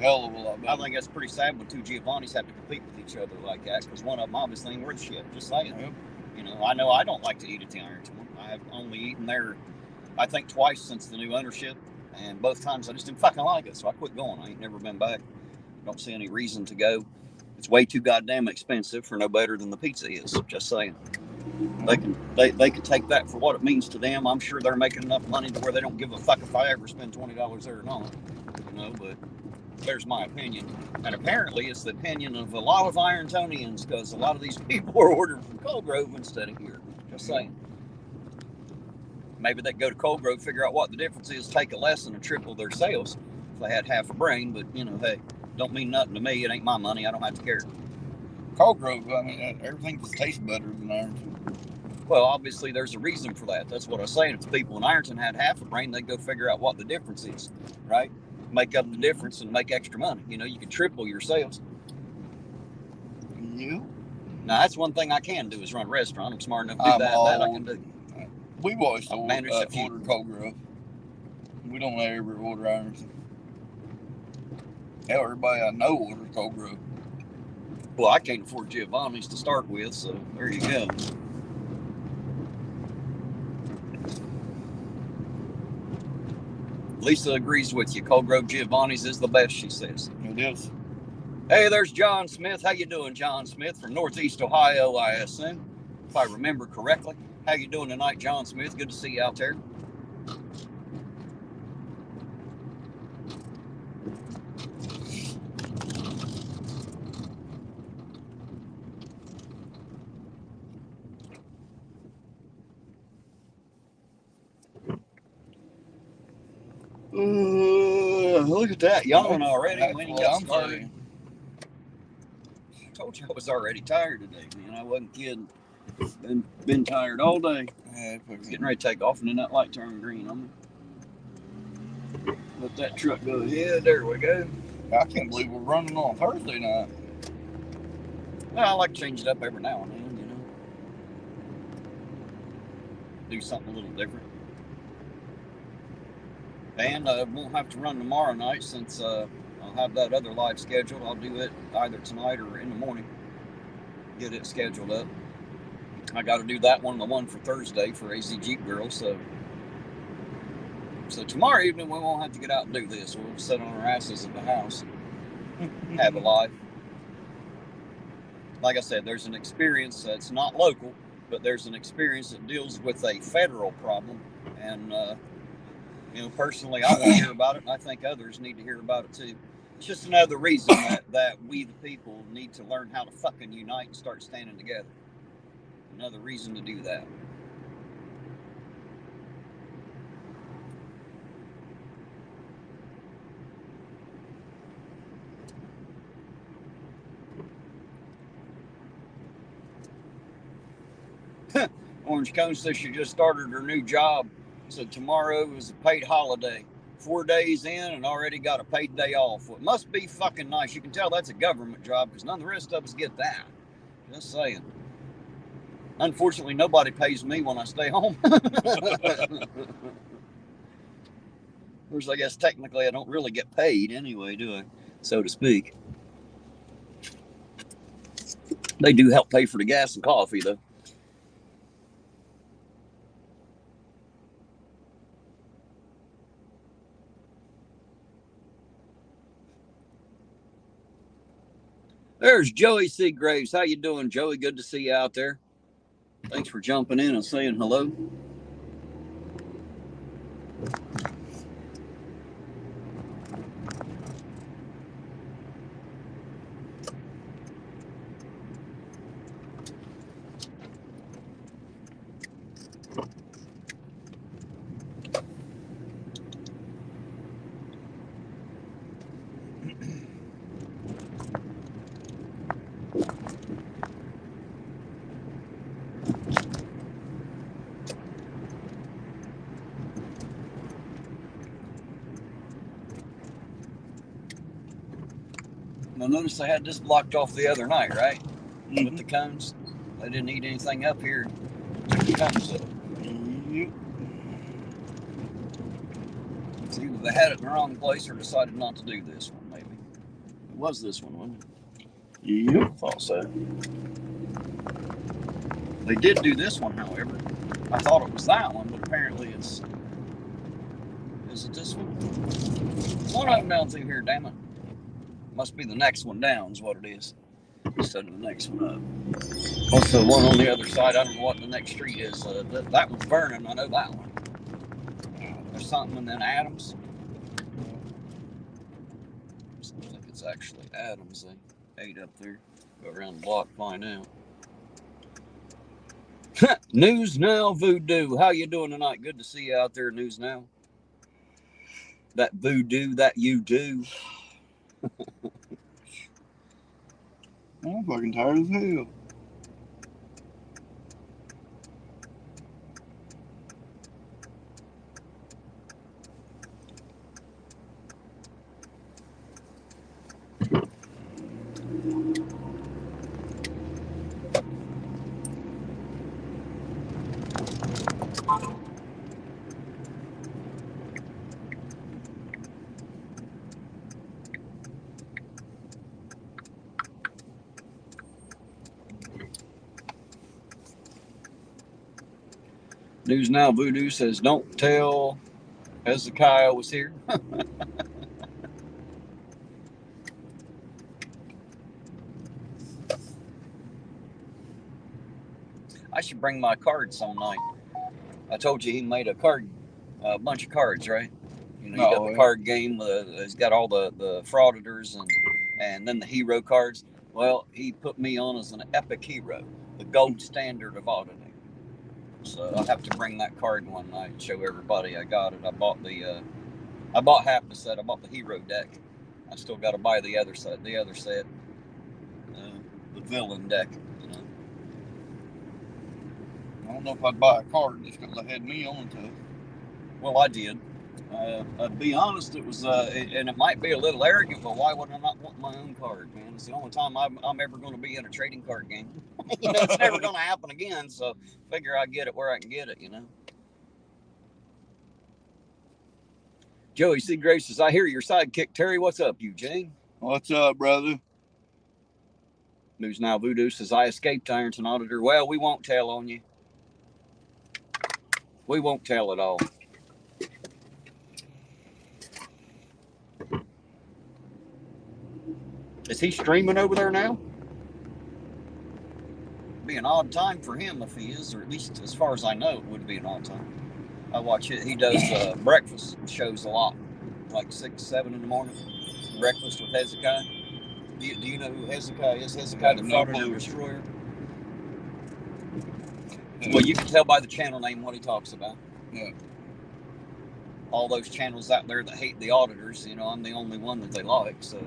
[SPEAKER 2] Hell of a lot better.
[SPEAKER 1] I think that's pretty sad when two Giovanni's have to compete with each other like that, because one of them obviously ain't worth shit. Just saying.
[SPEAKER 2] Yep.
[SPEAKER 1] I know I don't like to eat at the Ironton one. I've only eaten there, I think, twice since the new ownership, and both times I just didn't fucking like it, so I quit going. I ain't never been back. Don't see any reason to go. It's way too goddamn expensive for no better than the pizza is. Just saying. They can take that for what it means to them. I'm sure they're making enough money to where they don't give a fuck if I ever spend $20 there or not. But there's my opinion. And apparently it's the opinion of a lot of Irontonians, because a lot of these people are ordering from Cold Grove instead of here. Just saying. Maybe they go to Cold Grove, figure out what the difference is, take a lesson and triple their sales if they had half a brain. But, hey, don't mean nothing to me. It ain't my money. I don't have to care.
[SPEAKER 2] Cold Grove, I mean, everything just tastes better than Ironton.
[SPEAKER 1] Well, obviously, there's a reason for that. That's what I was saying. If the people in Ironton had half a brain, they'd go figure out what the difference is, right? Make up the difference and make extra money. You could triple your sales.
[SPEAKER 2] You?
[SPEAKER 1] Now, that's one thing I can do is run a restaurant. I'm smart enough to do that. That I can do.
[SPEAKER 2] We've always
[SPEAKER 1] ordered
[SPEAKER 2] Cold Grove. We don't ever order Ironton. Hell, everybody I know orders Cold Grove.
[SPEAKER 1] Well, I can't afford Giovanni's to start with, so there you go. Lisa agrees with you. Cold Grove Giovanni's is the best, she says.
[SPEAKER 2] It is.
[SPEAKER 1] Hey, there's John Smith. How you doing, John Smith, from Northeast Ohio, I assume, if I remember correctly. How you doing tonight, John Smith? Good to see you out there. Look at that, yawning already. When you got started. I told you I was already tired today, man. I wasn't kidding. Been tired all day.
[SPEAKER 2] Yeah,
[SPEAKER 1] Getting ready to take off, and then that light turned green on me. Let that truck go ahead. There we go.
[SPEAKER 2] I can't believe we're running on Thursday night.
[SPEAKER 1] Well, I like to change it up every now and then, do something a little different. And I won't have to run tomorrow night since I'll have that other live scheduled. I'll do it either tonight or in the morning. Get it scheduled up. I got to do that one, the one for Thursday for AZ Jeep Girls. So tomorrow evening we won't have to get out and do this. We'll sit on our asses at the house, have a live. Like I said, there's an experience that's not local, but there's an experience that deals with a federal problem. And, personally, I want to hear about it, and I think others need to hear about it too. It's just another reason that we, the people, need to learn how to fucking unite and start standing together. Another reason to do that. Orange Cone says she just started her new job. So tomorrow is a paid holiday. 4 days in and already got a paid day off. Well, it must be fucking nice. You can tell that's a government job because none of the rest of us get that. Just saying. Unfortunately, nobody pays me when I stay home. Of course, I guess technically I don't really get paid anyway, do I? So to speak. They do help pay for the gas and coffee, though. There's Joey Seagraves. How you doing, Joey? Good to see you out there. Thanks for jumping in and saying hello. I noticed they had this blocked off the other night, right?
[SPEAKER 2] Mm-hmm.
[SPEAKER 1] With the cones. They didn't need anything up here. Took the cones up.
[SPEAKER 2] Yep.
[SPEAKER 1] So either they had it in the wrong place or decided not to do this one, maybe. It was this one, wasn't it?
[SPEAKER 2] Yep.
[SPEAKER 1] I thought so. They did do this one, however. I thought it was that one, but apparently it's... Is it this one? One of them down through here, damn it. Must be the next one down is what it is. Instead of the next one up. What's the one on the other side? I don't know what the next street is. That one's Vernon. I know that one. There's something and then Adams. I think it's actually Adams. They ate up there. Go around the block, find out. News Now Voodoo. How you doing tonight? Good to see you out there, News Now. That voodoo that you do.
[SPEAKER 2] I'm fucking tired as hell.
[SPEAKER 1] News Now Voodoo says, don't tell Hezekiah was here. I should bring my cards some night. I told you he made a bunch of cards, right? You know, you got the card game. He's got all the frauditors and then the hero cards. Well, he put me on as an epic hero, the gold standard of auditing. So I'll have to bring that card one night and show everybody I got it. I bought half the set. I bought the hero deck. I still got to buy the other set. The villain deck. You know.
[SPEAKER 2] I don't know if I'd buy a card just because I had me on to it.
[SPEAKER 1] Well, I did. To be honest, it was, and it might be a little arrogant, but why would I not want my own card, man? It's the only time I'm ever going to be in a trading card game. You know, it's never going to happen again, so figure I get it where I can get it, you know. Joey C. Grace says, I hear your sidekick, Terry. What's up, Eugene?
[SPEAKER 2] What's up, brother?
[SPEAKER 1] News Now Voodoo says, I escaped Ironton Auditor. Well, we won't tell on you. We won't tell at all. Is he streaming over there now? Be an odd time for him if he is, or at least as far as I know, it would be an odd time. I watch it. He does breakfast shows a lot, like 6, 7 in the morning. Breakfast with Hezekiah. Do you know who Hezekiah is? Hezekiah the Frauditor Destroyer. Well, you can tell by the channel name what he talks about.
[SPEAKER 2] Yeah.
[SPEAKER 1] All those channels out there that hate the auditors, you know, I'm the only one that they like, so.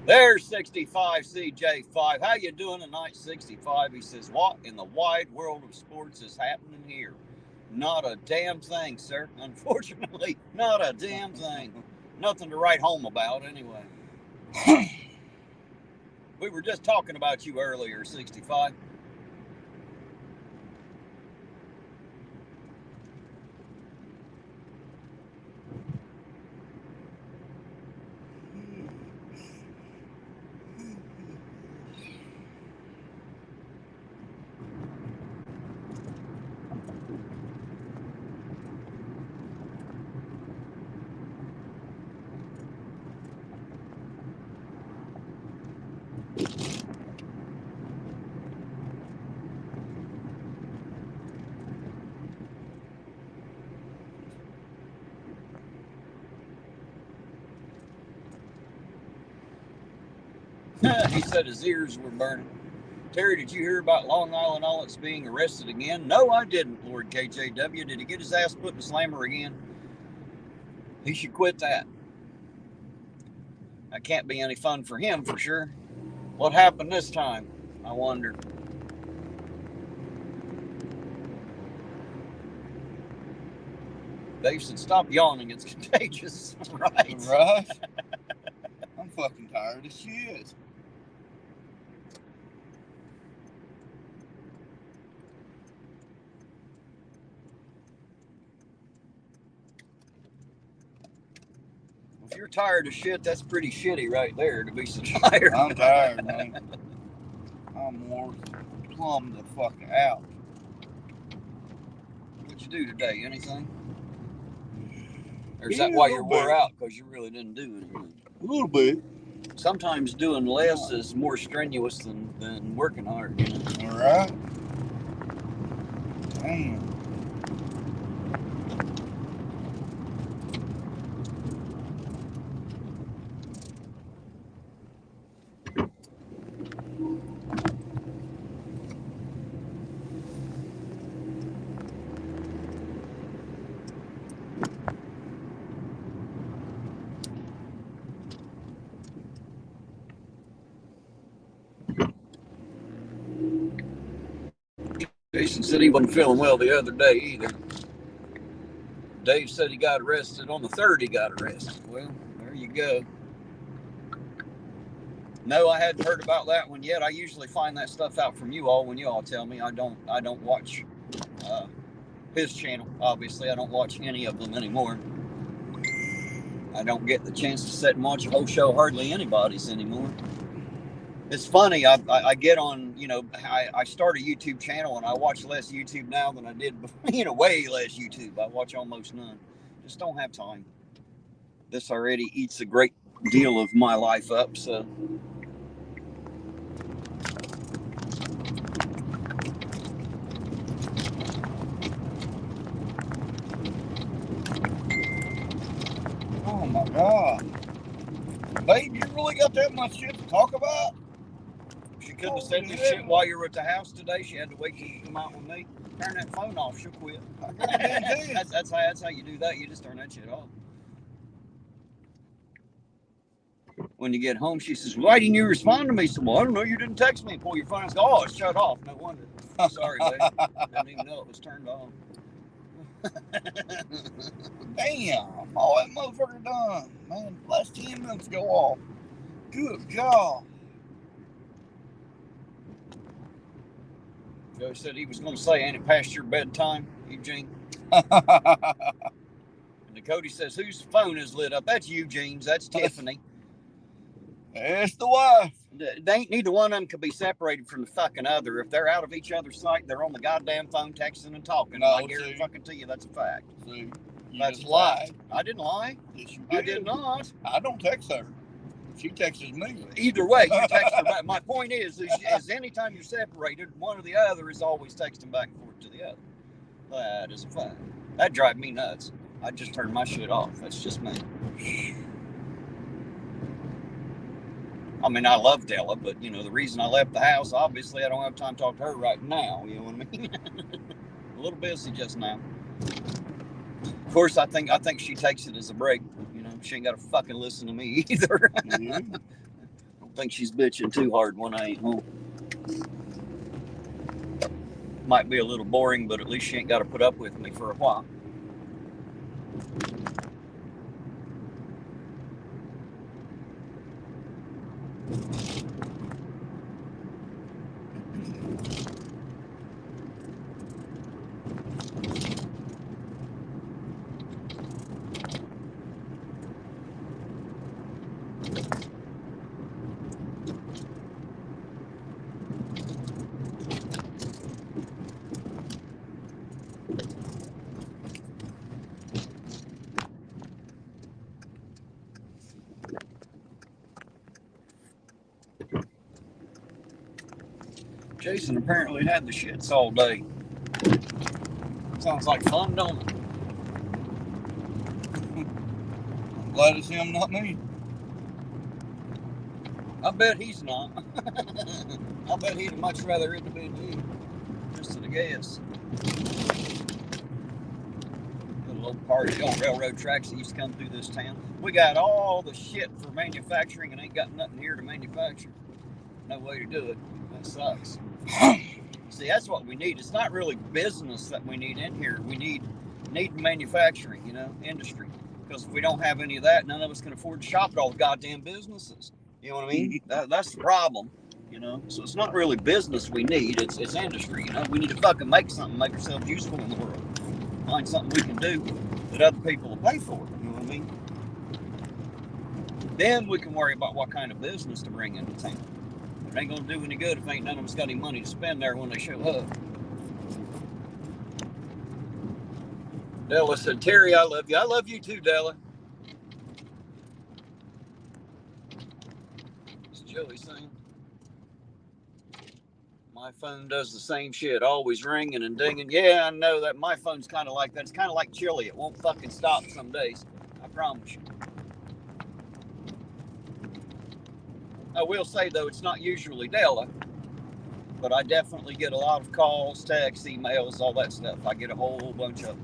[SPEAKER 1] There's 65 CJ5. How you doing tonight, 65? He says, what in the wide world of sports is happening here? Not a damn thing, sir. Unfortunately, not a damn thing. Nothing to write home about, anyway. We were just talking about you earlier, 65. He said his ears were burning. Terry, did you hear about Long Island All-It's being arrested again? No, I didn't, Lord KJW. Did he get his ass put in the slammer again? He should quit that. That can't be any fun for him, for sure. What happened this time? I wonder. Dave said, "Stop yawning. It's contagious." Right?
[SPEAKER 2] Right? I'm fucking tired of shit.
[SPEAKER 1] If you're tired of shit, that's pretty shitty right there to be so tired.
[SPEAKER 2] I'm tired, man. I'm more plumb the fuck out.
[SPEAKER 1] What'd you do today? Anything? Or is
[SPEAKER 2] Yeah,
[SPEAKER 1] that why
[SPEAKER 2] a
[SPEAKER 1] you're
[SPEAKER 2] little
[SPEAKER 1] wore
[SPEAKER 2] bit.
[SPEAKER 1] out? Because you really didn't do anything.
[SPEAKER 2] A little bit.
[SPEAKER 1] Sometimes doing less is more strenuous than working hard, you know?
[SPEAKER 2] All right. Damn.
[SPEAKER 1] Jason said he wasn't feeling well the other day either. Dave said he got arrested on the 3rd. He got arrested. Well, there you go. No, I hadn't heard about that one yet. I usually find that stuff out from you all when you all tell me. I don't watch his channel. Obviously, I don't watch any of them anymore. I don't get the chance to sit and watch a whole show hardly anybody's anymore. It's funny. I get on, you know, I start a YouTube channel and I watch less YouTube now than I did before, you know, way less YouTube. I watch almost none. Just don't have time. This already eats a great deal of my life up, so.
[SPEAKER 2] Oh my God. Babe, you really got that much shit to talk about?
[SPEAKER 1] She couldn't have said this shit while you were at the house today. She had to wait till you come out with me. Turn that phone off. She'll quit. That's how you do that. You just turn that shit off. When you get home, she says, "Why didn't you respond to me?" So, well, I don't know. You didn't text me. Pull your phone and go, "Oh, it's shut off." No wonder. Sorry, baby. Didn't even know it was turned off.
[SPEAKER 2] Damn. All that motherfucker done. Man, last 10 minutes go off. Good God.
[SPEAKER 1] Joe said he was going to say, "Ain't it past your bedtime, Eugene?" And Cody says, "Whose phone is lit up?" That's Eugene's. That's Tiffany.
[SPEAKER 2] It's the wife.
[SPEAKER 1] They ain't neither one of them could be separated from the fucking other. If they're out of each other's sight, they're on the goddamn phone texting and talking.
[SPEAKER 2] No,
[SPEAKER 1] I guarantee fucking to you that's a fact.
[SPEAKER 2] See, you
[SPEAKER 1] That's
[SPEAKER 2] just
[SPEAKER 1] a
[SPEAKER 2] lied.
[SPEAKER 1] fact. I didn't lie.
[SPEAKER 2] Yes, you did.
[SPEAKER 1] I did not.
[SPEAKER 2] I don't text her. She texts me.
[SPEAKER 1] Either way, you text her back. My point is anytime you're separated, one or the other is always texting back and forth to the other. That is a fact. That drives me nuts. I just turn my shit off. That's just me. I mean, I love Della, but, you know, the reason I left the house, obviously, I don't have time to talk to her right now. You know what I mean? A little busy just now. Of course, I think she takes it as a break. You know, she ain't got to fucking listen to me either.
[SPEAKER 2] Yeah.
[SPEAKER 1] I don't think she's bitching too hard when I ain't home. Might be a little boring, but at least she ain't got to put up with me for a while. Jason apparently had the shits all day. Sounds like fun, don't it?
[SPEAKER 2] I'm glad it's him, not me.
[SPEAKER 1] I bet he's not. I bet he'd much rather it have been you. Just at a guess. Little old party on railroad tracks that used to come through this town. We got all the shit for manufacturing and ain't got nothing here to manufacture. No way to do it. That sucks. See, that's what we need. It's not really business that we need in here. We need need manufacturing, you know, industry. Because if we don't have any of that, none of us can afford to shop at all the goddamn businesses. You know what I mean? That's the problem, you know. So it's not really business we need, it's industry, you know. We need to fucking make something, make ourselves useful in the world. Find something we can do that other people will pay for, you know what I mean? Then we can worry about what kind of business to bring into town. It ain't gonna do any good if ain't none of us got any money to spend there when they show up. Della said, Terry, I love you. I love you too, Della. It's Joey saying. My phone does the same shit, always ringing and dinging. Yeah, I know that my phone's kind of like that. It's kind of like chili. It won't fucking stop some days. I promise you. I will say, though, it's not usually Della, but I definitely get a lot of calls, texts, emails, all that stuff. I get a whole bunch of them.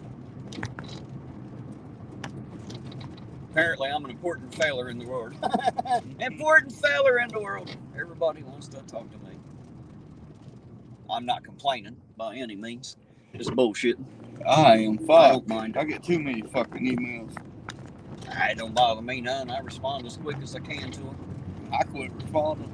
[SPEAKER 1] Apparently, I'm an important feller in the world. Important feller in the world. Everybody wants to talk to me. I'm not complaining by any means. Just bullshitting.
[SPEAKER 2] I am fucked.
[SPEAKER 1] I don't mind.
[SPEAKER 2] I get too many fucking emails.
[SPEAKER 1] It don't bother me none. I respond as quick as I can to them.
[SPEAKER 2] I quit responding.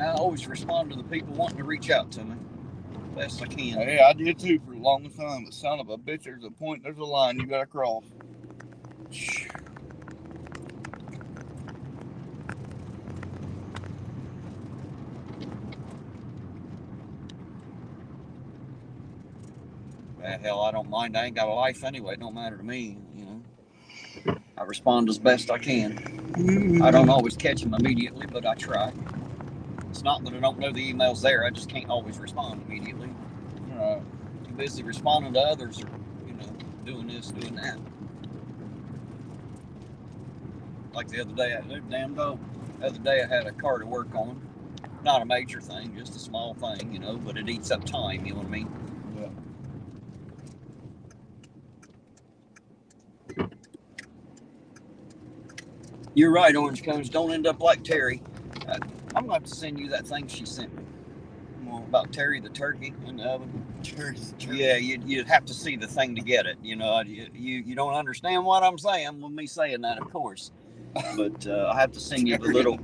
[SPEAKER 1] I always respond to the people wanting to reach out to me best I can.
[SPEAKER 2] Yeah, I did too for the longest time. But son of a bitch, there's a point, there's a line you gotta cross.
[SPEAKER 1] Hell, I don't mind. I ain't got a life anyway. It don't matter to me, you know. I respond as best I can. I don't always catch them immediately, but I try. It's not that I don't know the email's there. I just can't always respond immediately.
[SPEAKER 2] Right.
[SPEAKER 1] Too busy responding to others or, you know, doing this, doing that. Like the other day, the other day I had a car to work on. Not a major thing, just a small thing, you know, but it eats up time, you know what I mean?
[SPEAKER 2] Yeah.
[SPEAKER 1] You're right, Orange Cones. Don't end up like Terry. I'm going to have to send you that thing she sent me. About Terry the turkey in the oven. Yeah, you'd have to see the thing to get it. You know, you don't understand what I'm saying with me saying that, of course. But I have to send you the little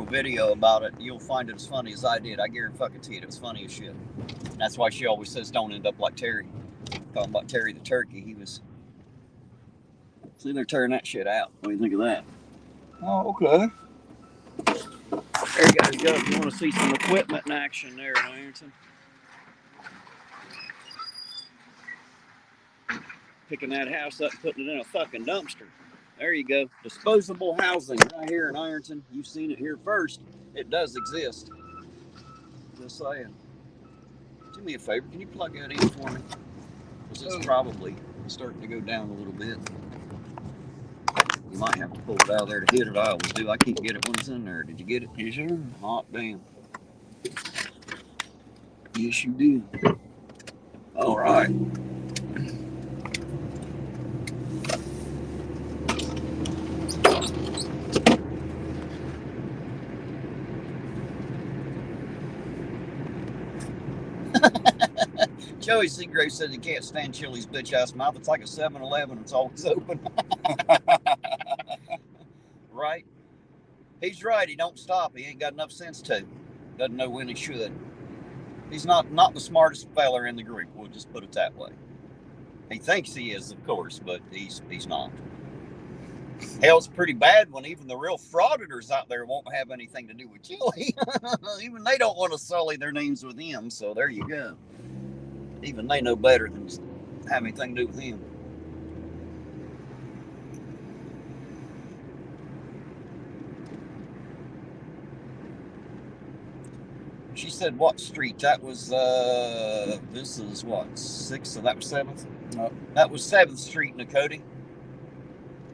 [SPEAKER 1] video about it. You'll find it as funny as I did. I guarantee it was funny as shit. That's why she always says don't end up like Terry. Talking about Terry the turkey, he was. See, they're tearing that shit out. What do you think of that?
[SPEAKER 2] Oh, okay.
[SPEAKER 1] There you guys go. If you want to see some equipment in action there in Ironton. Picking that house up and putting it in a fucking dumpster. There you go. Disposable housing right here in Ironton. You've seen it here first. It does exist. Just saying. Do me a favor. Can you plug that in for me? Because it's probably starting to go down a little bit. You might have to pull it out of there to hit it. I always do. I can't get it when it's in there. Did you get it?
[SPEAKER 2] You sure?
[SPEAKER 1] Hot damn. Yes, you did. All right. Joey Seagrave said he can't stand Chili's bitch ass mouth. It's like a 7-Eleven. It's always open. Right? He's right. He don't stop. He ain't got enough sense to. Doesn't know when he should. He's not the smartest feller in the group. We'll just put it that way. He thinks he is, of course, but he's not. Hell, it's pretty bad when even the real frauditors out there won't have anything to do with Chili. Even they don't want to sully their names with him. So there you go. Even they know better than to have anything to do with him. She said, what street? That was, this is what, 6th? So that was 7th?
[SPEAKER 2] No.
[SPEAKER 1] That was 7th Street in Nakota.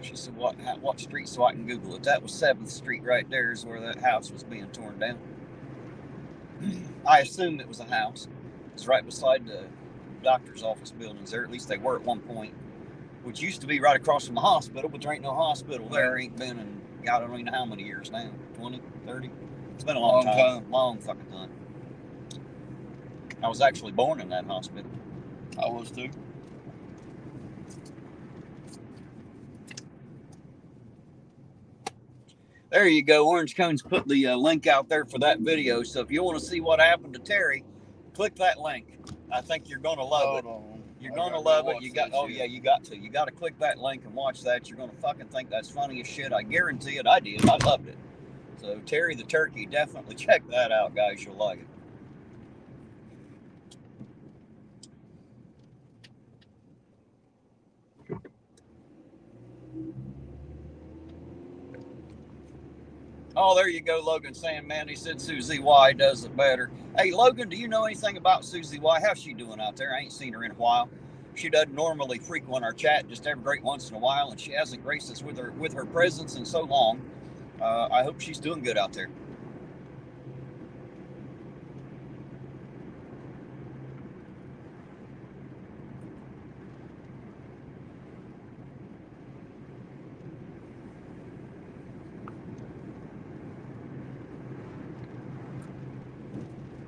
[SPEAKER 1] She said, what street? So I can Google it. That was 7th Street right there is where that house was being torn down. I assume it was a house. It's right beside the doctor's office buildings there. At least they were at one point. which used to be right across from the hospital, but there ain't no hospital there. Ain't been in, God, I don't even know how many years now, 20, 30? It's been a long time. Long fucking time. I was actually born in that hospital.
[SPEAKER 2] I was too.
[SPEAKER 1] There you go. Orange Cone's put the link out there for that video. So if you want to see what happened to Terry, click that link. I think you're going to love it. You're going to love it. You got, oh yeah, you got to. You got to click that link and watch that. You're going to fucking think that's funny as shit. I guarantee it. I did. I loved it. So Terry the Turkey, definitely check that out, guys. You'll like it. Oh, there you go, Logan saying, man, he said Susie Y does it better. Hey, Logan, do you know anything about Susie Y? How's she doing out there? I ain't seen her in a while. She doesn't normally frequent our chat just every great once in a while, and she hasn't graced us with her presence in so long. I hope she's doing good out there.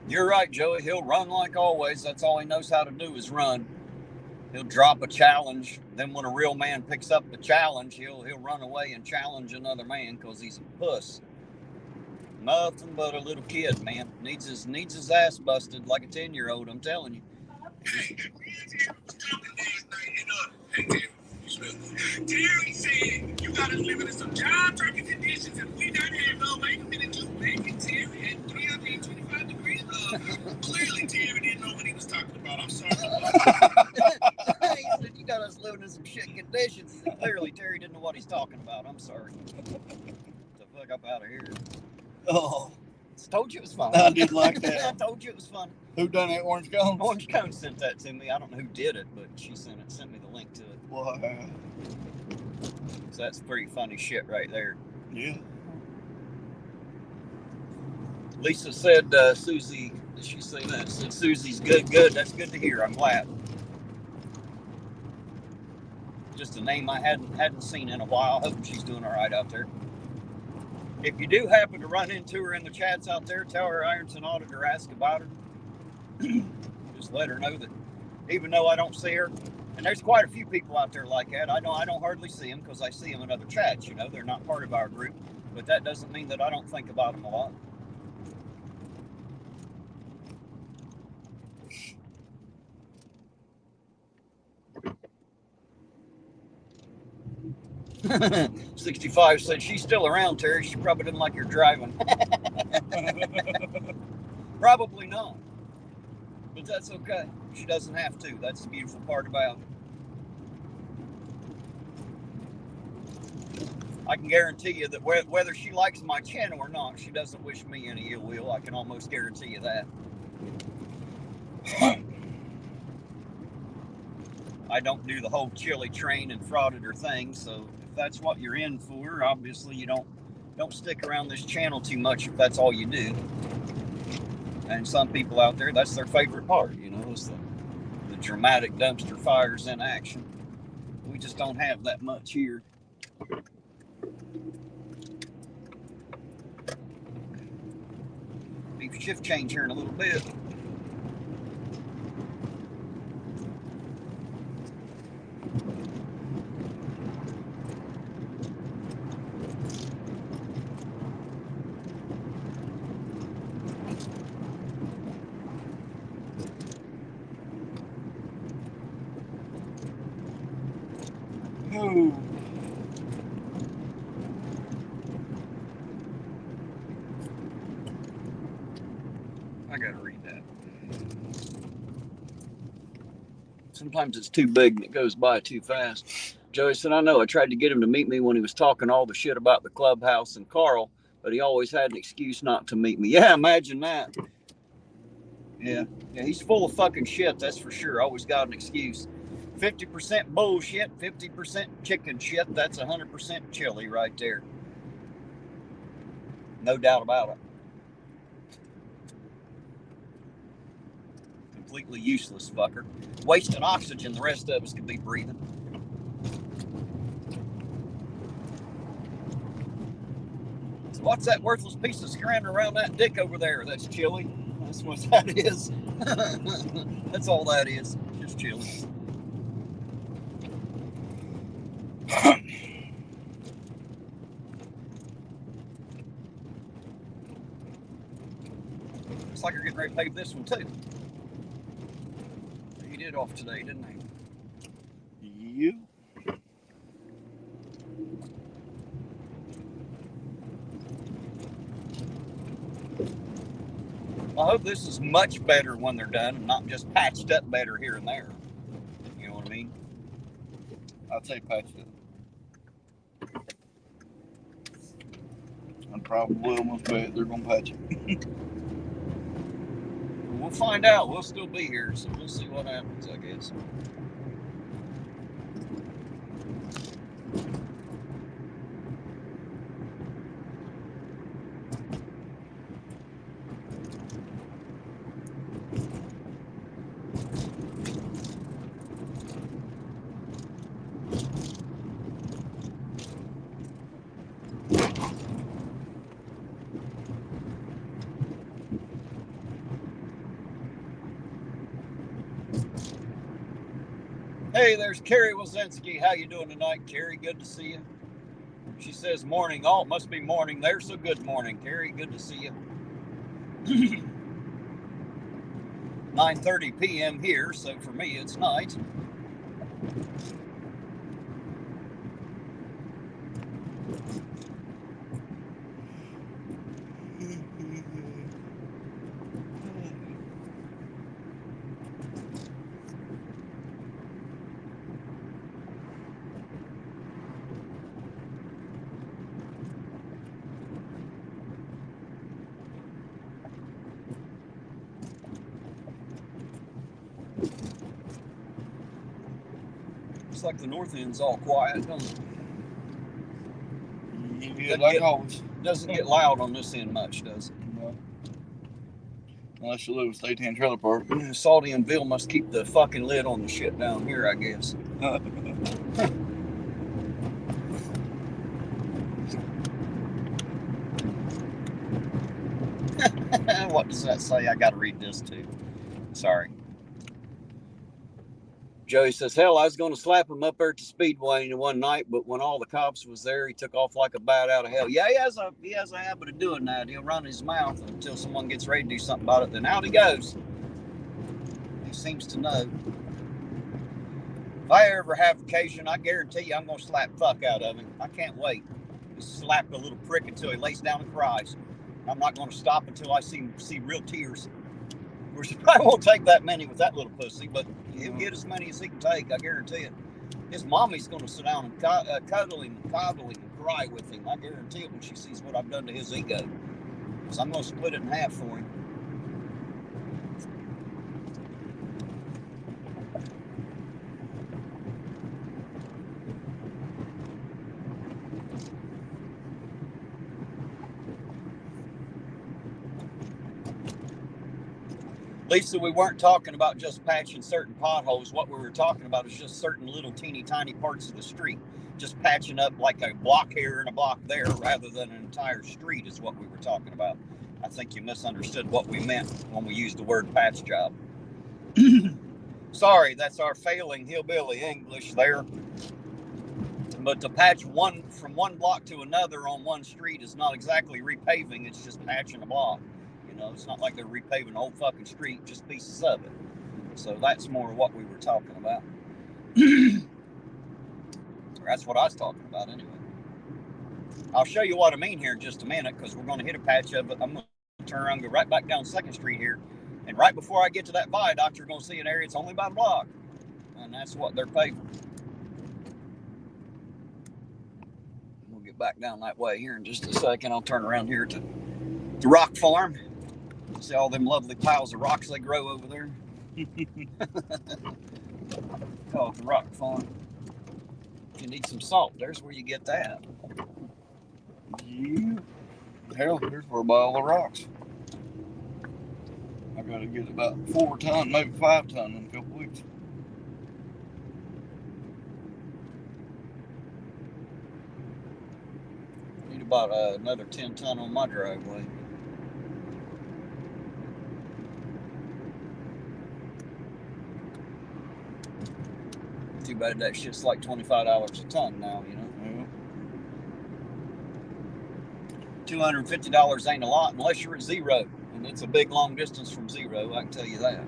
[SPEAKER 1] You're right, Joey. He'll run like always. That's all he knows how to do is run. He'll drop a challenge. Then when a real man picks up the challenge, he'll run away and challenge another man because he's a puss. Nothing but a little kid, man. Needs his ass busted like a 10-year-old, I'm telling you.
[SPEAKER 3] Terry said you got us living in some job-turkey conditions and we not having no way to do bacon, Terry, at 325 degrees. Clearly, Terry didn't know what he was talking about. I'm sorry.
[SPEAKER 1] He said you got us living in some shit conditions. And clearly, Terry didn't know what he's talking about. I'm sorry. The fuck up out of here.
[SPEAKER 2] Oh.
[SPEAKER 1] I told you it was fun.
[SPEAKER 2] I did like that.
[SPEAKER 1] I told you it was fun.
[SPEAKER 2] Who done that, Orange Cone?
[SPEAKER 1] Orange Cone sent that to me. I don't know who did it, but she sent me the link to it.
[SPEAKER 2] Wow.
[SPEAKER 1] So that's pretty funny shit right there.
[SPEAKER 2] Yeah.
[SPEAKER 1] Lisa said, Susie, did she say that? Said Susie's good. That's good to hear. I'm glad. Just a name I hadn't seen in a while. Hoping she's doing all right out there. If you do happen to run into her in the chats out there, tell her irontonauditor ask about her. Just let her know that even though I don't see her, and there's quite a few people out there like that. I don't hardly see them because I see them in other chats. You know, they're not part of our group, but that doesn't mean that I don't think about them a lot. $65 said she's still around, Terry. She probably didn't like your driving. Probably not. But that's okay. She doesn't have to. That's the beautiful part about it. I can guarantee you that whether she likes my channel or not, she doesn't wish me any ill will. I can almost guarantee you that. I don't do the whole chili train and frauditor thing, so if that's what you're in for, obviously you don't stick around this channel too much if that's all you do. And some people out there, that's their favorite part, you know, is the dramatic dumpster fires in action. We just don't have that much here. Be shift change here in a little bit.
[SPEAKER 2] Ooh.
[SPEAKER 1] I gotta read that. Sometimes it's too big and it goes by too fast. Joey said, I know. I tried to get him to meet me when he was talking all the shit about the clubhouse and Carl, but he always had an excuse not to meet me. Yeah, imagine that. Yeah, he's full of fucking shit, that's for sure. Always got an excuse. 50% bullshit, 50% chicken shit. That's 100% chili right there. No doubt about it. Completely useless fucker. Wasting oxygen the rest of us could be breathing. What's that worthless piece of screen around that dick over there? That's chili. That's what that is. That's all that is. Just chili. Looks like you're getting ready to pave this one too. He did off today, didn't he?
[SPEAKER 2] You.
[SPEAKER 1] I hope this is much better when they're done and not just patched up better here and there. You know what I mean?
[SPEAKER 2] I'd say patch it. I'd probably almost bet they're going to patch it.
[SPEAKER 1] We'll find out. We'll still be here, so we'll see what happens, I guess. Hey, there's Carrie Wazinski. How you doing tonight, Carrie? Good to see you. She says morning. Oh, it must be morning there, so good morning, Carrie. Good to see you. 9:30 p.m. here, so for me it's night. Looks like the north end's all quiet, doesn't it?
[SPEAKER 2] Yeah, like always.
[SPEAKER 1] Doesn't get loud on this end much, does it?
[SPEAKER 2] No. Unless you live in State 10 Trailer Park.
[SPEAKER 1] Salty and Bill must keep the fucking lid on the shit down here, I guess. What does that say? I gotta read this too. Sorry. Joey says, hell, I was going to slap him up there at the Speedway one night, but when all the cops was there, he took off like a bat out of hell. Yeah, he has a habit of doing that. He'll run his mouth until someone gets ready to do something about it. Then out he goes. He seems to know. If I ever have occasion, I guarantee you I'm going to slap fuck out of him. I can't wait. Just slap the little prick until he lays down and cries. I'm not going to stop until I see real tears. Which probably won't take that many with that little pussy, but he'll get as many as he can take, I guarantee it. His mommy's going to sit down and cuddle him and coddle him and cry with him. I guarantee it when she sees what I've done to his ego. So I'm going to split it in half for him. Lisa, we weren't talking about just patching certain potholes. What we were talking about is just certain little teeny tiny parts of the street. Just patching up like a block here and a block there rather than an entire street is what we were talking about. I think you misunderstood what we meant when we used the word patch job. Sorry, that's our failing hillbilly English there. But to patch from one block to another on one street is not exactly repaving. It's just patching a block. You know, it's not like they're repaving the whole fucking street, just pieces of it. So that's more what we were talking about. That's what I was talking about anyway. I'll show you what I mean here in just a minute, because we're going to hit a patch of it. I'm going to turn around and go right back down 2nd Street here. And right before I get to that viaduct, you're going to see an area it's only about a block. And that's what they're paving. We'll get back down that way here in just a second. I'll turn around here to the rock farm. See all them lovely piles of rocks they grow over there. Call it the rock farm. If you need some salt, there's where you get that.
[SPEAKER 2] Yeah. Hell, here's where I buy all the rocks. I gotta get about 4 ton, maybe 5 ton in a couple weeks.
[SPEAKER 1] Need about another 10 ton on my driveway. Too bad that shit's like $25 a ton now, you know. $250 ain't a lot unless you're at zero, and it's a big long distance from zero, I can tell you that.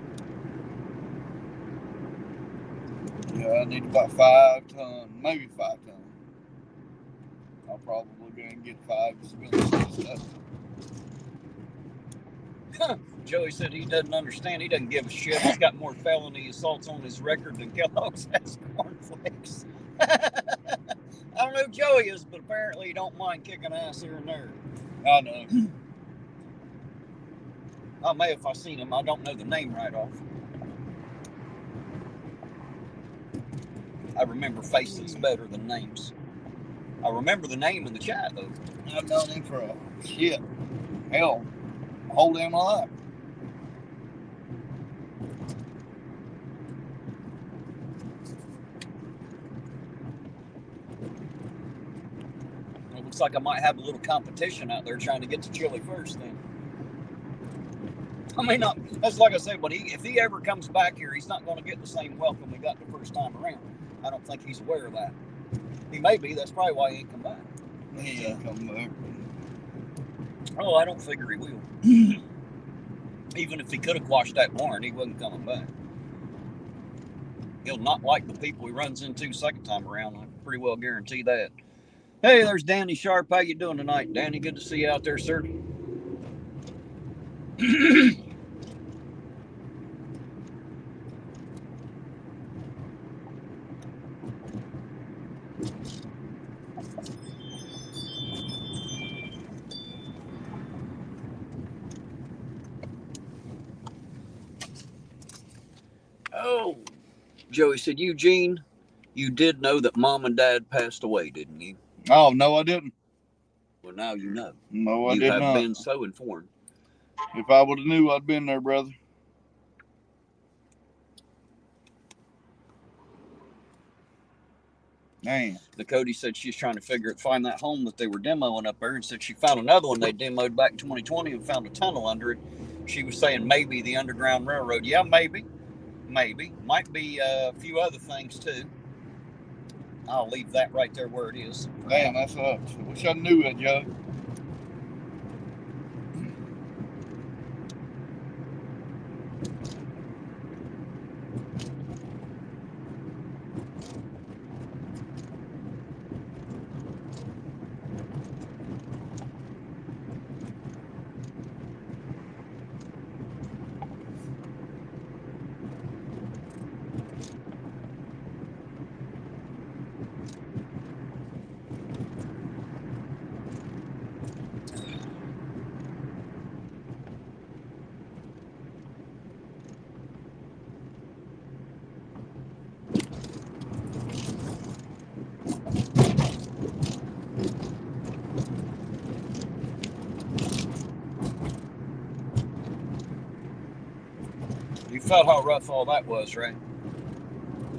[SPEAKER 2] Yeah, I need about 5 ton, maybe 5 ton. I'll probably go and get 5 to build this stuff.
[SPEAKER 1] Joey said he doesn't understand. He doesn't give a shit. He's got more felony assaults on his record than Kellogg's has cornflakes. I don't know who Joey is, but apparently he don't mind kicking ass here and there.
[SPEAKER 2] I know.
[SPEAKER 1] I may if I seen him. I don't know the name right off. I remember faces better than names. I remember the name in the chat though.
[SPEAKER 2] I've known him for hell, a whole damn life.
[SPEAKER 1] It looks like I might have a little competition out there trying to get to Chile first then. I mean, that's like I said, but if he ever comes back here, he's not going to get the same welcome he got the first time around. I don't think he's aware of that. He may be. That's probably why he ain't come back.
[SPEAKER 2] He ain't come back.
[SPEAKER 1] Oh, I don't figure he will. Even if he could have quashed that barn, he wasn't coming back. He'll not like the people he runs into second time around. I can pretty well guarantee that. Hey, there's Danny Sharp. How you doing tonight, Danny? Good to see you out there, sir. Oh, Joey said, Eugene, you did know that Mom and Dad passed away, didn't you?
[SPEAKER 2] Oh, no, I didn't.
[SPEAKER 1] Well, now you know.
[SPEAKER 2] No, I
[SPEAKER 1] you
[SPEAKER 2] did
[SPEAKER 1] have
[SPEAKER 2] not.
[SPEAKER 1] been so informed.
[SPEAKER 2] If I would have knew, I'd been there, brother. Man.
[SPEAKER 1] The Cody said she's trying to find that home that they were demoing up there, and said she found another one they demoed back in 2020 and found a tunnel under it. She was saying maybe the Underground Railroad. Yeah, maybe. Might be a few other things too. I'll leave that right there where it is.
[SPEAKER 2] Damn, that sucks. I wish I knew it, Joe.
[SPEAKER 1] You felt how rough all that was, right?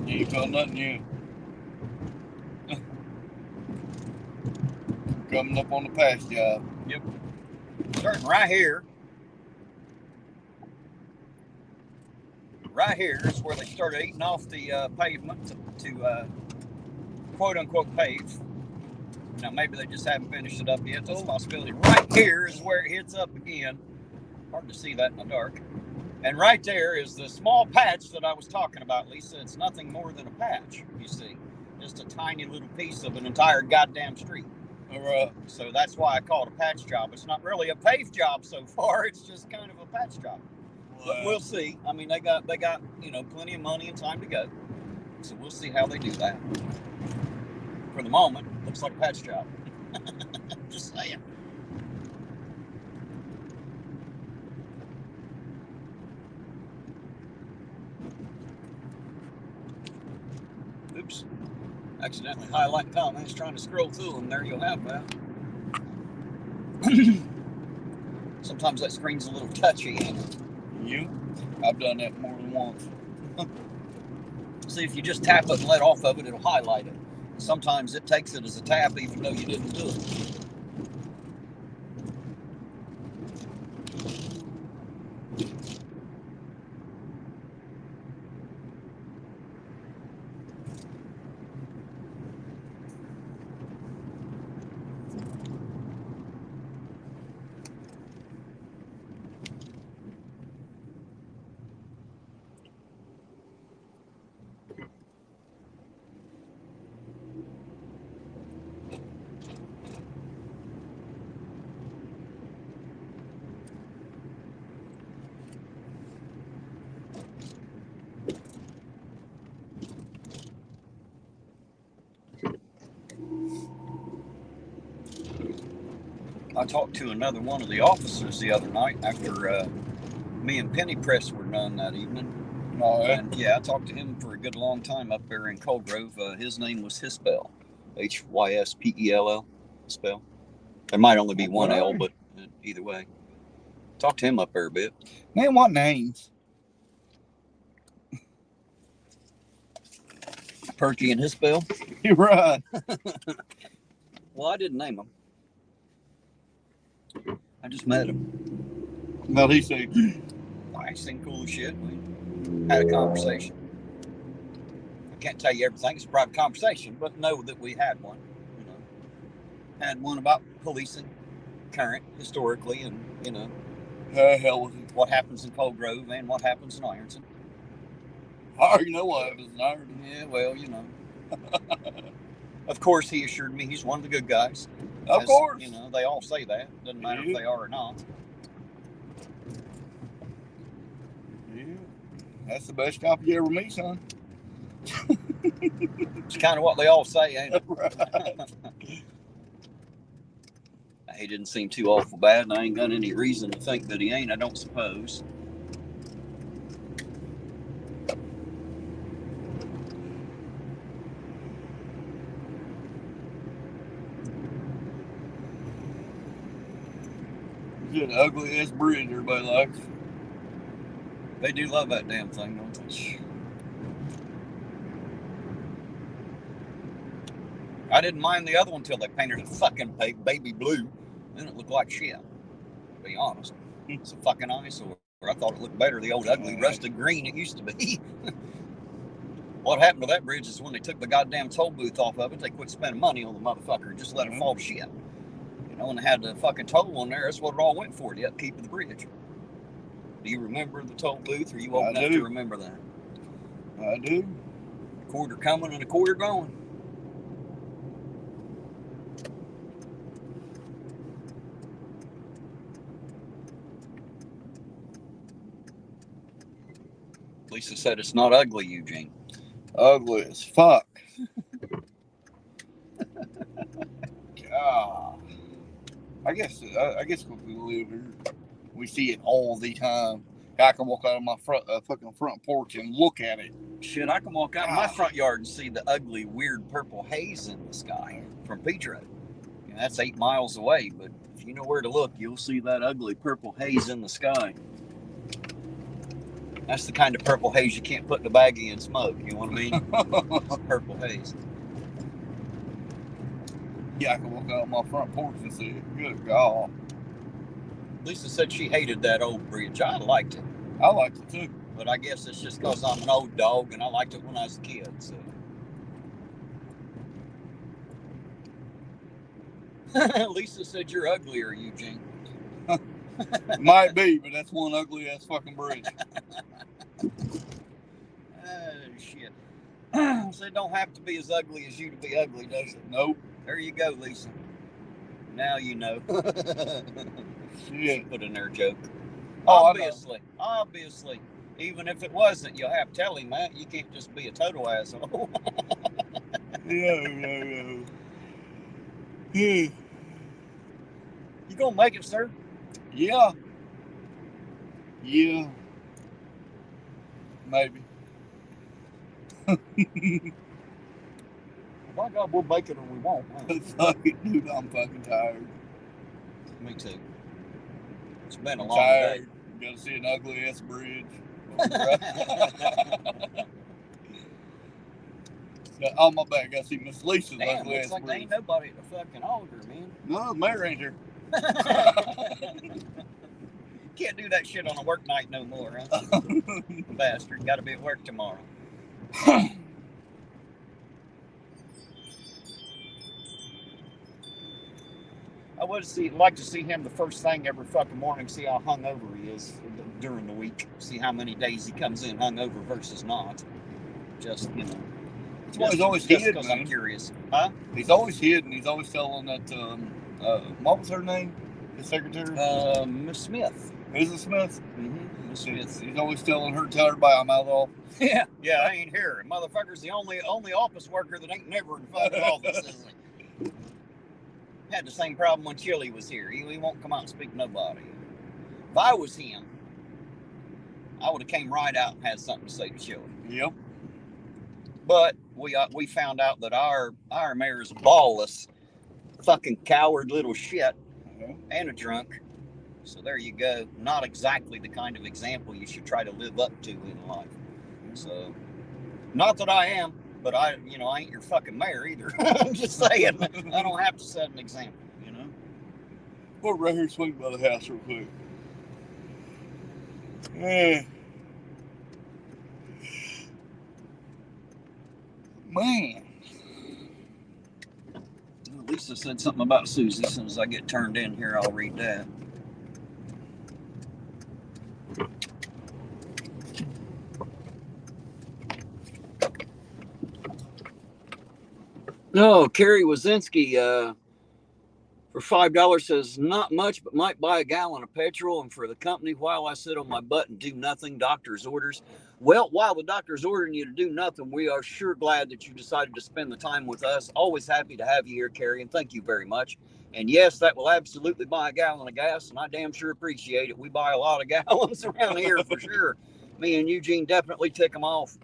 [SPEAKER 2] You ain't felt nothing yet. Coming up on the pass job.
[SPEAKER 1] Yep. Starting right here. Right here is where they started eating off the pavement to quote unquote pave. Now maybe they just haven't finished it up yet. That's a possibility. Right here is where it hits up again. Hard to see that in the dark. And right there is the small patch that I was talking about, Lisa. It's nothing more than a patch, you see. Just a tiny little piece of an entire goddamn street. So that's why I call it a patch job. It's not really a paved job so far. It's just kind of a patch job. Wow. But we'll see. I mean, they got plenty of money and time to go. So we'll see how they do that. For the moment, looks like a patch job. Just saying. Oops. Accidentally highlight comments, trying to scroll through them. There you'll have that. Sometimes that screen's a little touchy.
[SPEAKER 2] I've done that more than once.
[SPEAKER 1] See, if you just tap it and let off of it, it'll highlight it. Sometimes it takes it as a tap even though you didn't do it. I talked to another one of the officers the other night after me and Penny Press were done that evening.
[SPEAKER 2] Oh, yeah.
[SPEAKER 1] And yeah, I talked to him for a good long time up there in Cold Grove. His name was Hispell, Hyspell. Spell. There might only be one L, but either way, talked to him up there a bit.
[SPEAKER 2] Man, what names?
[SPEAKER 1] Perky and Hispell.
[SPEAKER 2] You're right.
[SPEAKER 1] Well, I didn't name him. I just met him.
[SPEAKER 2] Well, he said,
[SPEAKER 1] Nice and cool shit. We had a conversation. I can't tell you everything. It's a private conversation, but know that we had one. You know, had one about policing, current, historically, and you know,
[SPEAKER 2] hell with it.
[SPEAKER 1] what happens in Cold Grove and what happens in Ironton.
[SPEAKER 2] I already know what happens in Ironton.
[SPEAKER 1] Yeah, well, you know. Of course, he assured me he's one of the good guys.
[SPEAKER 2] Of course.
[SPEAKER 1] You know, they all say that. Doesn't matter if they are or not.
[SPEAKER 2] Yeah. That's the best cop you ever meet, son.
[SPEAKER 1] It's kind of what they all say, ain't it?
[SPEAKER 2] Right.
[SPEAKER 1] He didn't seem too awful bad, and I ain't got any reason to think that he ain't, I don't suppose.
[SPEAKER 2] It's an ugly ass bridge everybody likes.
[SPEAKER 1] They do love that damn thing, don't they? I didn't mind the other one until they painted it fucking baby blue. Then it looked like shit, to be honest. It's a fucking eyesore. I thought it looked better, the old ugly rusted green it used to be. What happened to that bridge is when they took the goddamn toll booth off of it, they quit spending money on the motherfucker and just let it fall to shit. You know, when they had the fucking toll on there, that's what it all went for, the upkeep of the bridge. Do you remember the toll booth, or you old enough to remember that?
[SPEAKER 2] I do.
[SPEAKER 1] A quarter coming and a quarter going. Lisa said it's not ugly, Eugene.
[SPEAKER 2] Ugly as fuck. God. I guess when we live here, we see it all the time. I can walk out of my fucking front porch and look at it.
[SPEAKER 1] Shit, I can walk out in my front yard and see the ugly, weird purple haze in the sky from Pedro. You know, that's 8 miles away, but if you know where to look, you'll see that ugly purple haze in the sky. That's the kind of purple haze you can't put in a baggie and smoke. You know what I mean? Purple haze.
[SPEAKER 2] Yeah, I can walk out on my front porch and see it. Good God.
[SPEAKER 1] Lisa said she hated that old bridge. I liked it.
[SPEAKER 2] I liked it too.
[SPEAKER 1] But I guess it's just because I'm an old dog and I liked it when I was a kid. So. Lisa said you're uglier, Eugene.
[SPEAKER 2] Might be, but that's one ugly ass fucking bridge.
[SPEAKER 1] Shit. So it don't have to be as ugly as you to be ugly, does it?
[SPEAKER 2] Nope.
[SPEAKER 1] There you go, Lisa. Now you know.
[SPEAKER 2] Shit.
[SPEAKER 1] Put in there a joke.
[SPEAKER 2] Oh,
[SPEAKER 1] Obviously. Even if it wasn't, you'll have to tell him that. You can't just be a total asshole.
[SPEAKER 2] No.
[SPEAKER 1] You gonna make it, sir?
[SPEAKER 2] Yeah. Maybe.
[SPEAKER 1] By God, we'll make it or we won't.
[SPEAKER 2] Dude, I'm fucking tired.
[SPEAKER 1] Me too. It's been a long
[SPEAKER 2] tired.
[SPEAKER 1] day.
[SPEAKER 2] You gotta see an ugly ass bridge. On my back, I see Miss Lisa's ugly ass
[SPEAKER 1] like
[SPEAKER 2] bridge.
[SPEAKER 1] there ain't nobody at the fucking altar, man.
[SPEAKER 2] No, the mayor ain't here.
[SPEAKER 1] can't do that shit on a work night no more, huh? Bastard, got to be at work tomorrow. I would like to see him the first thing every fucking morning, see how hungover he is during the week. See how many days he comes in hungover versus not. Just, you know.
[SPEAKER 2] That's why he's always hid,
[SPEAKER 1] because
[SPEAKER 2] man.
[SPEAKER 1] I'm curious. Huh?
[SPEAKER 2] He's always hid, and he's always telling that, what was her name? His secretary?
[SPEAKER 1] Miss Smith.
[SPEAKER 2] Mrs. Smith?
[SPEAKER 1] Mm-hmm. Miss Smith.
[SPEAKER 2] He's always telling her, tell everybody I'm out of the office.
[SPEAKER 1] Yeah, I ain't here. Motherfucker's the only office worker that ain't never in fucking office, isn't he? Had the same problem when Chili was here. He won't come out and speak to nobody. If I was him, I would have came right out and had something to say to Chili.
[SPEAKER 2] Yep.
[SPEAKER 1] But we found out that our mayor's ballless, fucking coward little shit, and a drunk. So there you go. Not exactly the kind of example you should try to live up to in life. So, not that I am, but I ain't your fucking mayor either. I'm just saying, I don't have to set an example, you know.
[SPEAKER 2] We're right here swing by the house real quick. Man.
[SPEAKER 1] Lisa said something about Susie. As soon as I get turned in here, I'll read that. No, Carrie Wazinski for $5 says, not much, but might buy a gallon of petrol. And for the company, while I sit on my butt and do nothing, doctor's orders. Well, while the doctor's ordering you to do nothing, we are sure glad that you decided to spend the time with us. Always happy to have you here, Carrie, and thank you very much. And yes, that will absolutely buy a gallon of gas, and I damn sure appreciate it. We buy a lot of gallons around here for sure. Me and Eugene definitely tick them off.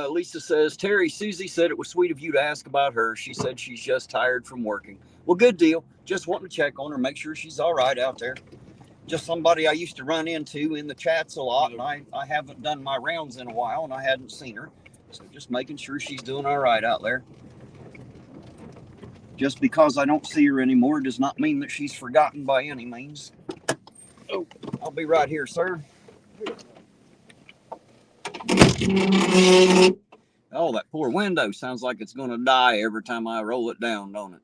[SPEAKER 1] Lisa says, Terry, Susie said it was sweet of you to ask about her. She said she's just tired from working. Well, good deal. Just wanting to check on her, make sure she's all right out there. Just somebody I used to run into in the chats a lot, and I haven't done my rounds in a while, and I hadn't seen her. So just making sure she's doing all right out there. Just because I don't see her anymore does not mean that she's forgotten by any means. Oh, I'll be right here, sir. Oh, that poor window sounds like it's going to die every time I roll it down, don't it?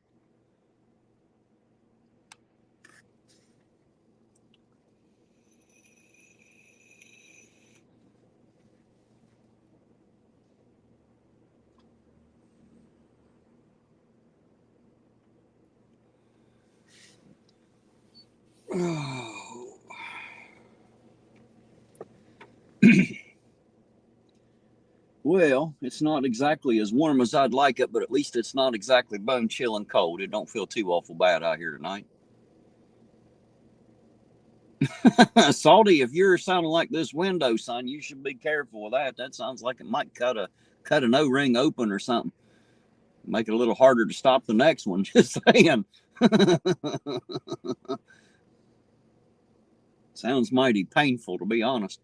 [SPEAKER 1] Oh. Well, it's not exactly as warm as I'd like it, but at least it's not exactly bone chilling cold. It don't feel too awful bad out here tonight. Salty, if you're sounding like this window, son, you should be careful with that. That sounds like it might cut an O-ring open or something. Make it a little harder to stop the next one. Just saying. Sounds mighty painful, to be honest.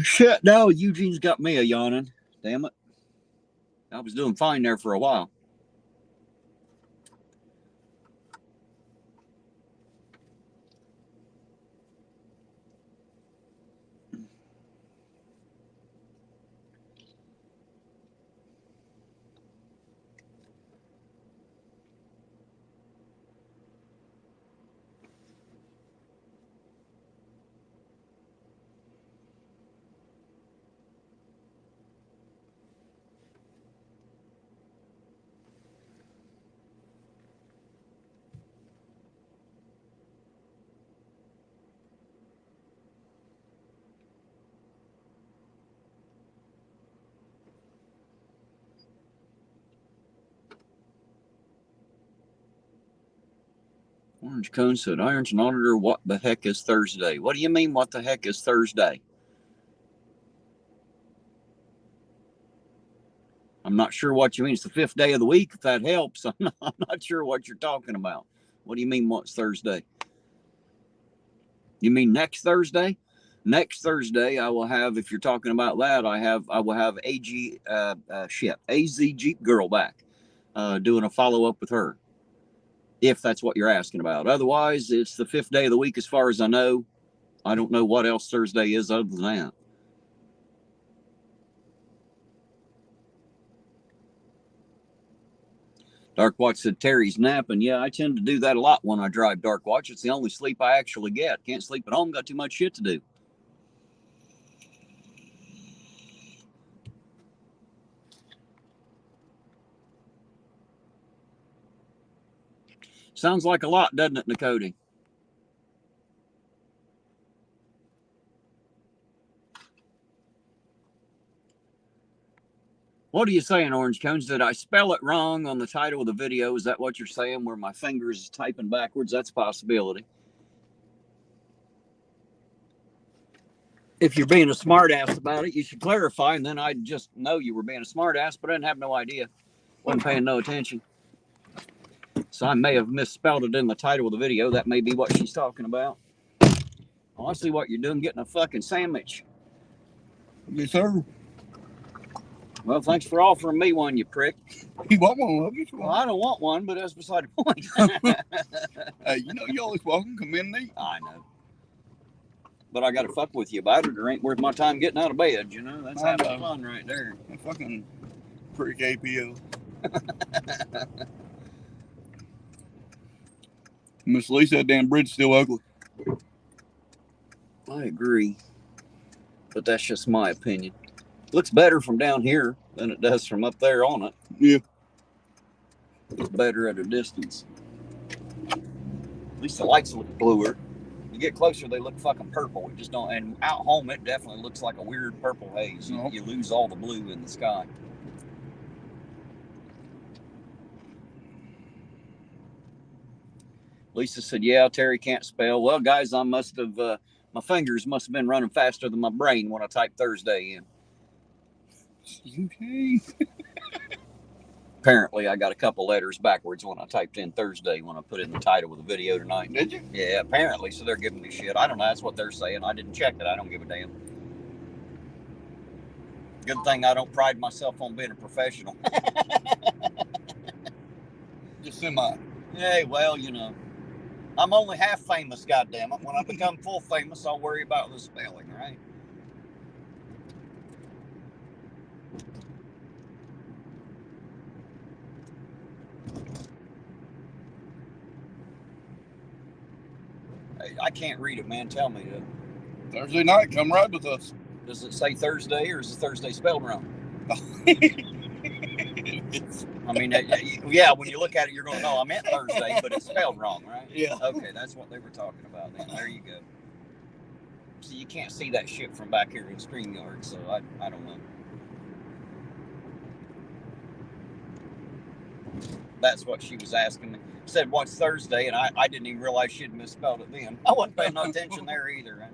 [SPEAKER 1] Shit, now Eugene's got me a yawning. Damn it. I was doing fine there for a while. Orange Cone said, Irontonauditor, what the heck is Thursday? What do you mean, what the heck is Thursday? I'm not sure what you mean. It's the 5th day of the week, if that helps. I'm not sure what you're talking about. What do you mean, what's Thursday? You mean next Thursday? Next Thursday, I will have, if you're talking about that, I will have AZ Jeep Girl back, doing a follow-up with her, if that's what you're asking about. Otherwise, it's the 5th day of the week as far as I know. I don't know what else Thursday is other than that. Dark Watch said Terry's napping. Yeah, I tend to do that a lot when I drive Dark Watch. It's the only sleep I actually get. Can't sleep at home, got too much shit to do. Sounds like a lot, doesn't it, Nicody? What are you saying, Orange Cones? Did I spell it wrong on the title of the video? Is that what you're saying, where my fingers is typing backwards? That's a possibility. If you're being a smartass about it, you should clarify, and then I'd just know you were being a smartass, but I didn't have no idea. Wasn't paying no attention. So I may have misspelled it in the title of the video. That may be what she's talking about. Oh, I see what you're doing, getting a fucking sandwich.
[SPEAKER 2] Yes, sir.
[SPEAKER 1] Well, thanks for offering me one, you prick.
[SPEAKER 2] You want one? Love you.
[SPEAKER 1] Well, I don't want one, but that's beside the point.
[SPEAKER 2] Hey, you know you're always welcome. Come in and eat.
[SPEAKER 1] I know. But I got to fuck with you about it, or ain't worth my time getting out of bed, you know? That's having fun right there.
[SPEAKER 2] That fucking prick APO. Miss Lee said damn bridge is still ugly.
[SPEAKER 1] I agree. But that's just my opinion. Looks better from down here than it does from up there on it.
[SPEAKER 2] Yeah.
[SPEAKER 1] It's better at a distance. At least the lights look bluer. You get closer, they look fucking purple. It just don't. And out home, it definitely looks like a weird purple haze. You lose all the blue in the sky. Lisa said, "Yeah, Terry can't spell." Well, guys, I must have. My fingers must have been running faster than my brain when I typed Thursday in.
[SPEAKER 2] Okay.
[SPEAKER 1] Apparently, I got a couple letters backwards when I typed in Thursday when I put in the title of the video tonight.
[SPEAKER 2] Did you?
[SPEAKER 1] Yeah, apparently. So they're giving me shit. I don't know. That's what they're saying. I didn't check it. I don't give a damn. Good thing I don't pride myself on being a professional.
[SPEAKER 2] Just semi.
[SPEAKER 1] Hey, well, you know, I'm only half famous, goddammit. When I become full famous, I'll worry about the spelling, right? Hey, I can't read it, man. Tell me to.
[SPEAKER 2] Thursday night, come ride with us.
[SPEAKER 1] Does it say Thursday, or is it Thursday spelled wrong? I mean, yeah, when you look at it, you're going to know I meant Thursday, but it's spelled wrong, right?
[SPEAKER 2] Yeah.
[SPEAKER 1] Okay, that's what they were talking about then. There you go. So you can't see that shit from back here in StreamYard, so I don't know. That's what she was asking me. Said, what's Thursday? And I didn't even realize she'd misspelled it then. I wasn't paying no attention there either. I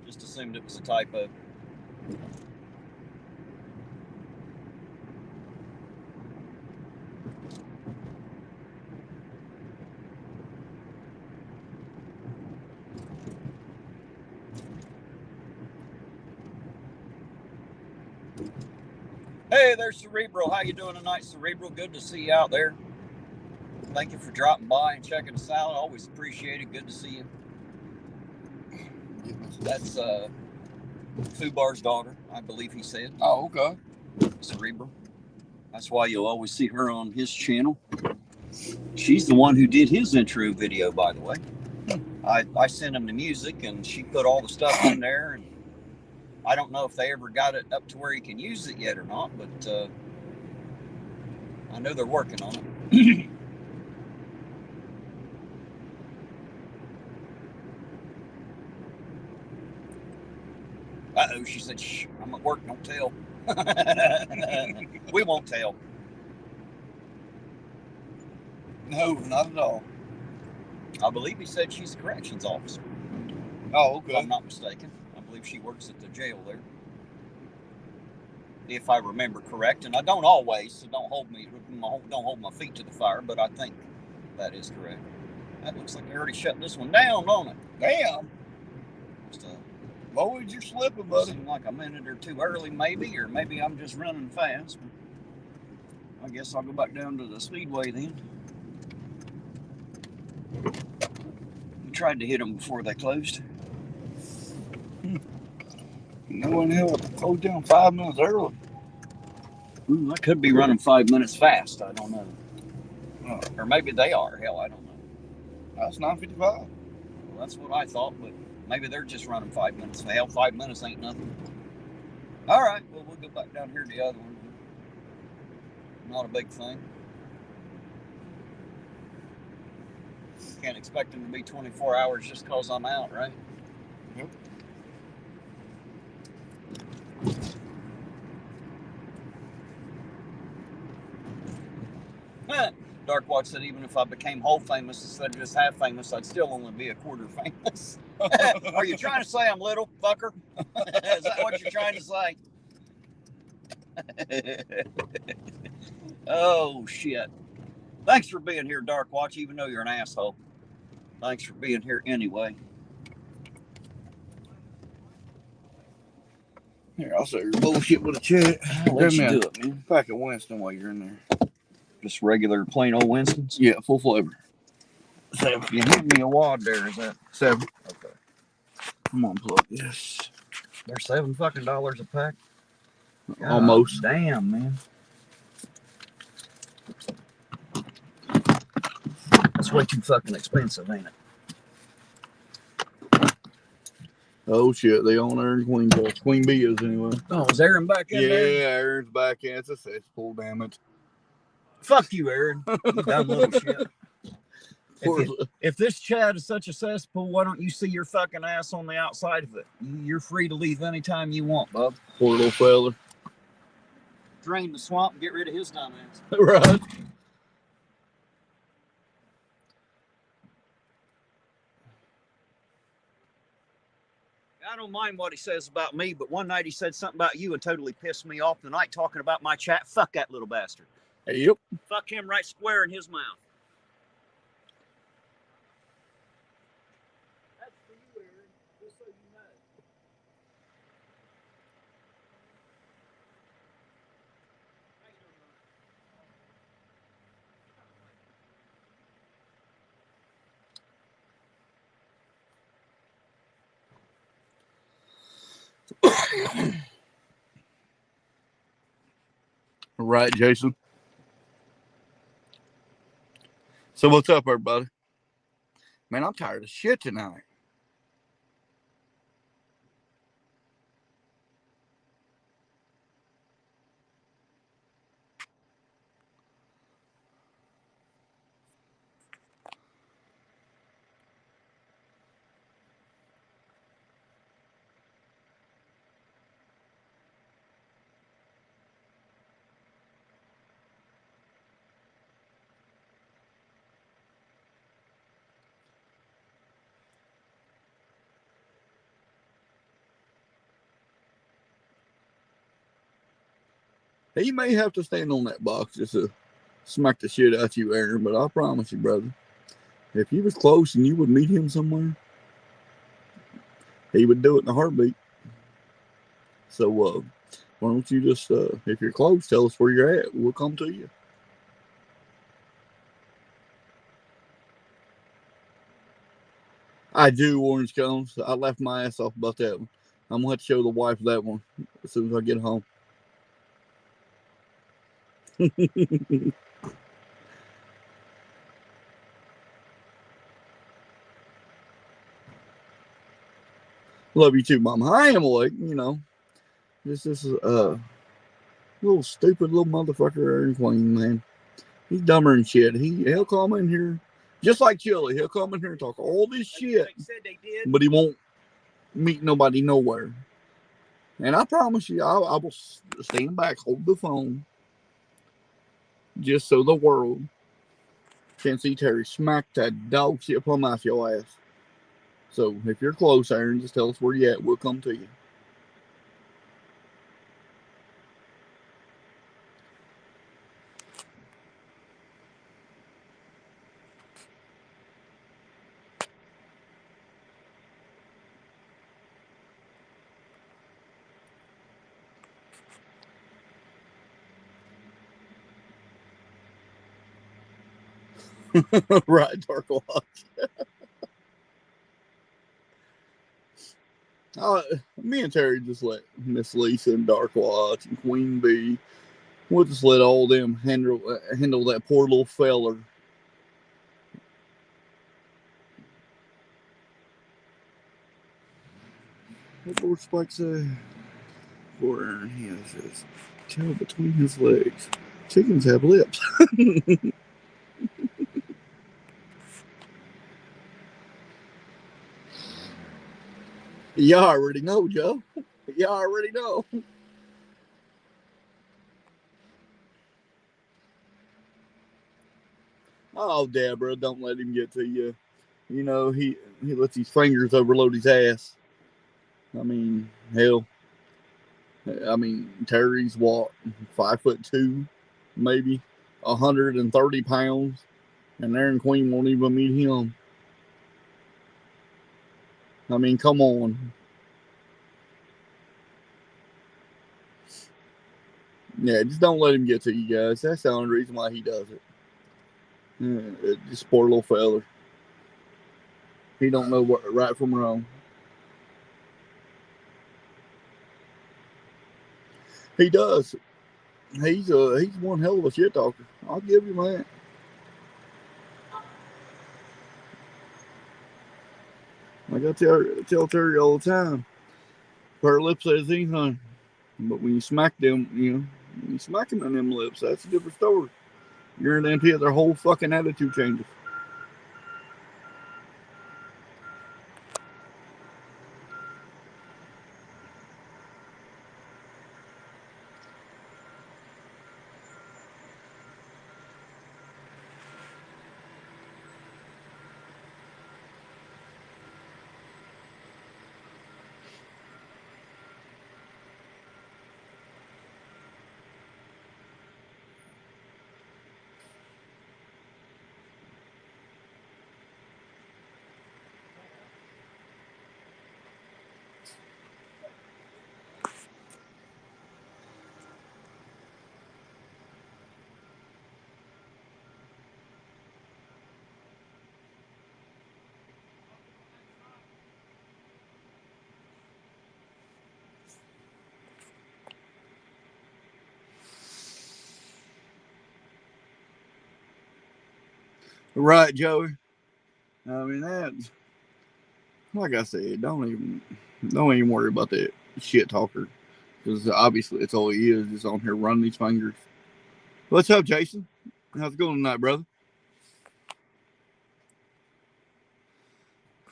[SPEAKER 1] just assumed it was a typo. Hey, there's Cerebral. How you doing tonight, Cerebral? Good to see you out there. Thank you for dropping by and checking us out. Always appreciate it. Good to see you. That's Fubar's daughter, I believe he said.
[SPEAKER 2] Oh, okay.
[SPEAKER 1] Cerebral. That's why you'll always see her on his channel. She's the one who did his intro video, by the way. I sent him the music, and she put all the stuff in there. And I don't know if they ever got it up to where he can use it yet or not, but I know they're working on it. Uh-oh, she said, shh, I'm at work, don't tell. We won't tell.
[SPEAKER 2] No, not at all.
[SPEAKER 1] I believe he said she's a corrections officer.
[SPEAKER 2] Oh, okay.
[SPEAKER 1] If I'm not mistaken. I believe she works at the jail there. if I remember correct, and I don't always, so don't hold my feet to the fire, but I think that is correct. That looks like they already shut this one down, don't it?
[SPEAKER 2] Damn. Lowered your slipper, buddy.
[SPEAKER 1] Seemed like a minute or two early, maybe, or maybe I'm just running fast. I guess I'll go back down to the speedway then. We tried to hit them before they closed.
[SPEAKER 2] No in hell closed down 5 minutes early.
[SPEAKER 1] Ooh, I could be running 5 minutes fast. I don't know. Or maybe they are. Hell, I don't know.
[SPEAKER 2] That's 9:55.
[SPEAKER 1] Well, that's what I thought, but maybe they're just running 5 minutes. Hell, 5 minutes ain't nothing. All right, well, we'll go back down here to the other one. Not a big thing. Can't expect them to be 24 hours just because I'm out, right?
[SPEAKER 2] Yep.
[SPEAKER 1] Dark Watch said even if I became whole famous instead of just half famous, I'd still only be a quarter famous. Are you trying to say I'm little, fucker? Is that what you're trying to say? Oh, shit. Thanks for being here, Dark Watch, even though you're an asshole. Thanks for being here anyway.
[SPEAKER 2] Here, I'll say your bullshit with a check.
[SPEAKER 1] I'll let you do it, man.
[SPEAKER 2] Pack of Winston while you're in there.
[SPEAKER 1] Just regular, plain old Winston's?
[SPEAKER 2] Yeah, full flavor.
[SPEAKER 1] 7. You hand me a wad there, is that?
[SPEAKER 2] 7.
[SPEAKER 1] Okay.
[SPEAKER 2] Come on, plug this.
[SPEAKER 1] They're $7 fucking a pack? God,
[SPEAKER 2] almost.
[SPEAKER 1] Damn, man. That's way too fucking expensive, ain't it?
[SPEAKER 2] Oh shit, they own Aaron Queen Bee is anyway.
[SPEAKER 1] Oh, is Aaron back in there?
[SPEAKER 2] Yeah, Aaron's back in. It's a cesspool, damn it.
[SPEAKER 1] Fuck you, Aaron. You dumb little shit. If this chat is such a cesspool, why don't you see your fucking ass on the outside of it? You're free to leave anytime you want, bub.
[SPEAKER 2] Poor little fella.
[SPEAKER 1] Drain the swamp and get rid of his dumb ass.
[SPEAKER 2] Right.
[SPEAKER 1] I don't mind what he says about me, but one night he said something about you and totally pissed me off tonight talking about my chat. Fuck that little bastard.
[SPEAKER 2] Yep.
[SPEAKER 1] Fuck him right square in his mouth. That's for you, Aaron, just so you know.
[SPEAKER 2] All right, Jason. So what's up, everybody? Man, I'm tired of shit tonight. He may have to stand on that box just to smack the shit out you, Aaron, but I promise you, brother, if you was close and you would meet him somewhere, he would do it in a heartbeat. So, why don't you just, if you're close, tell us where you're at. We'll come to you. I do orange cones. I left my ass off about that one. I'm going to have to show the wife that one as soon as I get home. Love you too, Mama. I am awake, you know. This is little stupid little motherfucker, Aaron Queen, man. He's dumber than shit. He'll come in here just like Chili. He'll come in here and talk all this shit, but he won't meet nobody nowhere. And I promise you, I will stand back, hold the phone, just so the world can see Terry smack that dog shit plumb off your ass. So if you're close, Aaron, just tell us where you at. We'll come to you. Right, Dark Watch. Me and Terry just let Miss Lisa and Dark Watch and Queen Bee. We'll just let all them handle that poor little feller. What Lord Spike say? For Aaron, he has his tail between his legs. Chickens have lips. You already know, Joe. You already know. Oh, Deborah, don't let him get to you. You know, he lets his fingers overload his ass. I mean, hell. I mean, Terry's what, 5'2", maybe 130 pounds, and Aaron Queen won't even meet him. I mean, come on. Yeah, just don't let him get to you guys. That's the only reason why he does it. Yeah, just poor little feller. He don't know what right from wrong. He does. He's one hell of a shit talker. I'll give him that. Like I tell Terry all the time, her lips says anything, but when you smack them, when you smack them in them lips, that's a different story. You're in into it, their whole fucking attitude changes. Right, Joey. I mean that. Like I said, don't even worry about that shit talker, because obviously it's all he is, just on here running these fingers. What's up, Jason? How's it going tonight, brother?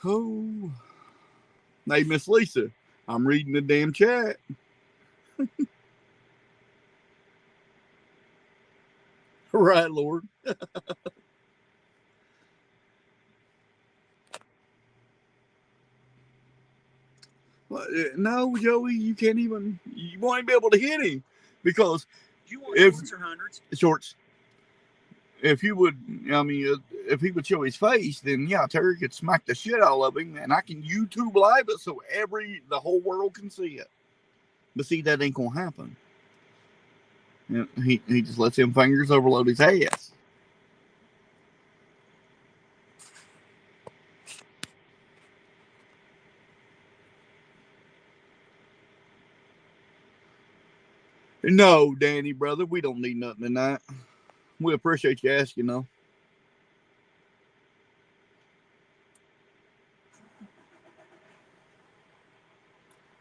[SPEAKER 2] Oh, hey, Miss Lisa, I'm reading the damn chat. Right, Lord. No, Joey, you can't even. You won't even be able to hit him because
[SPEAKER 1] you want shorts or hundreds?
[SPEAKER 2] Shorts. If he would show his face, then yeah, Terry could smack the shit out of him, and I can YouTube live it so the whole world can see it. But see, that ain't gonna happen. He just lets him fingers overload his ass. No, Danny, brother, we don't need nothing tonight. We appreciate you asking, though.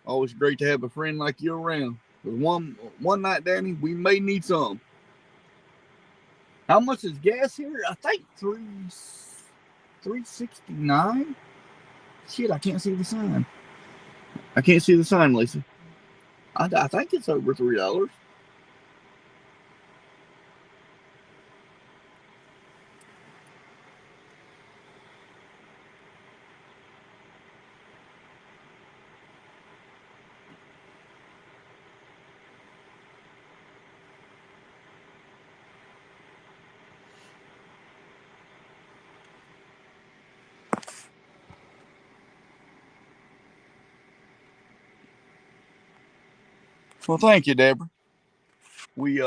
[SPEAKER 2] Always great to have a friend like you around. One night, Danny, we may need some. How much is gas here? I think $3.69. Shit, I can't see the sign. I can't see the sign, Lisa. I think it's over $3. Well, thank you, Deborah. We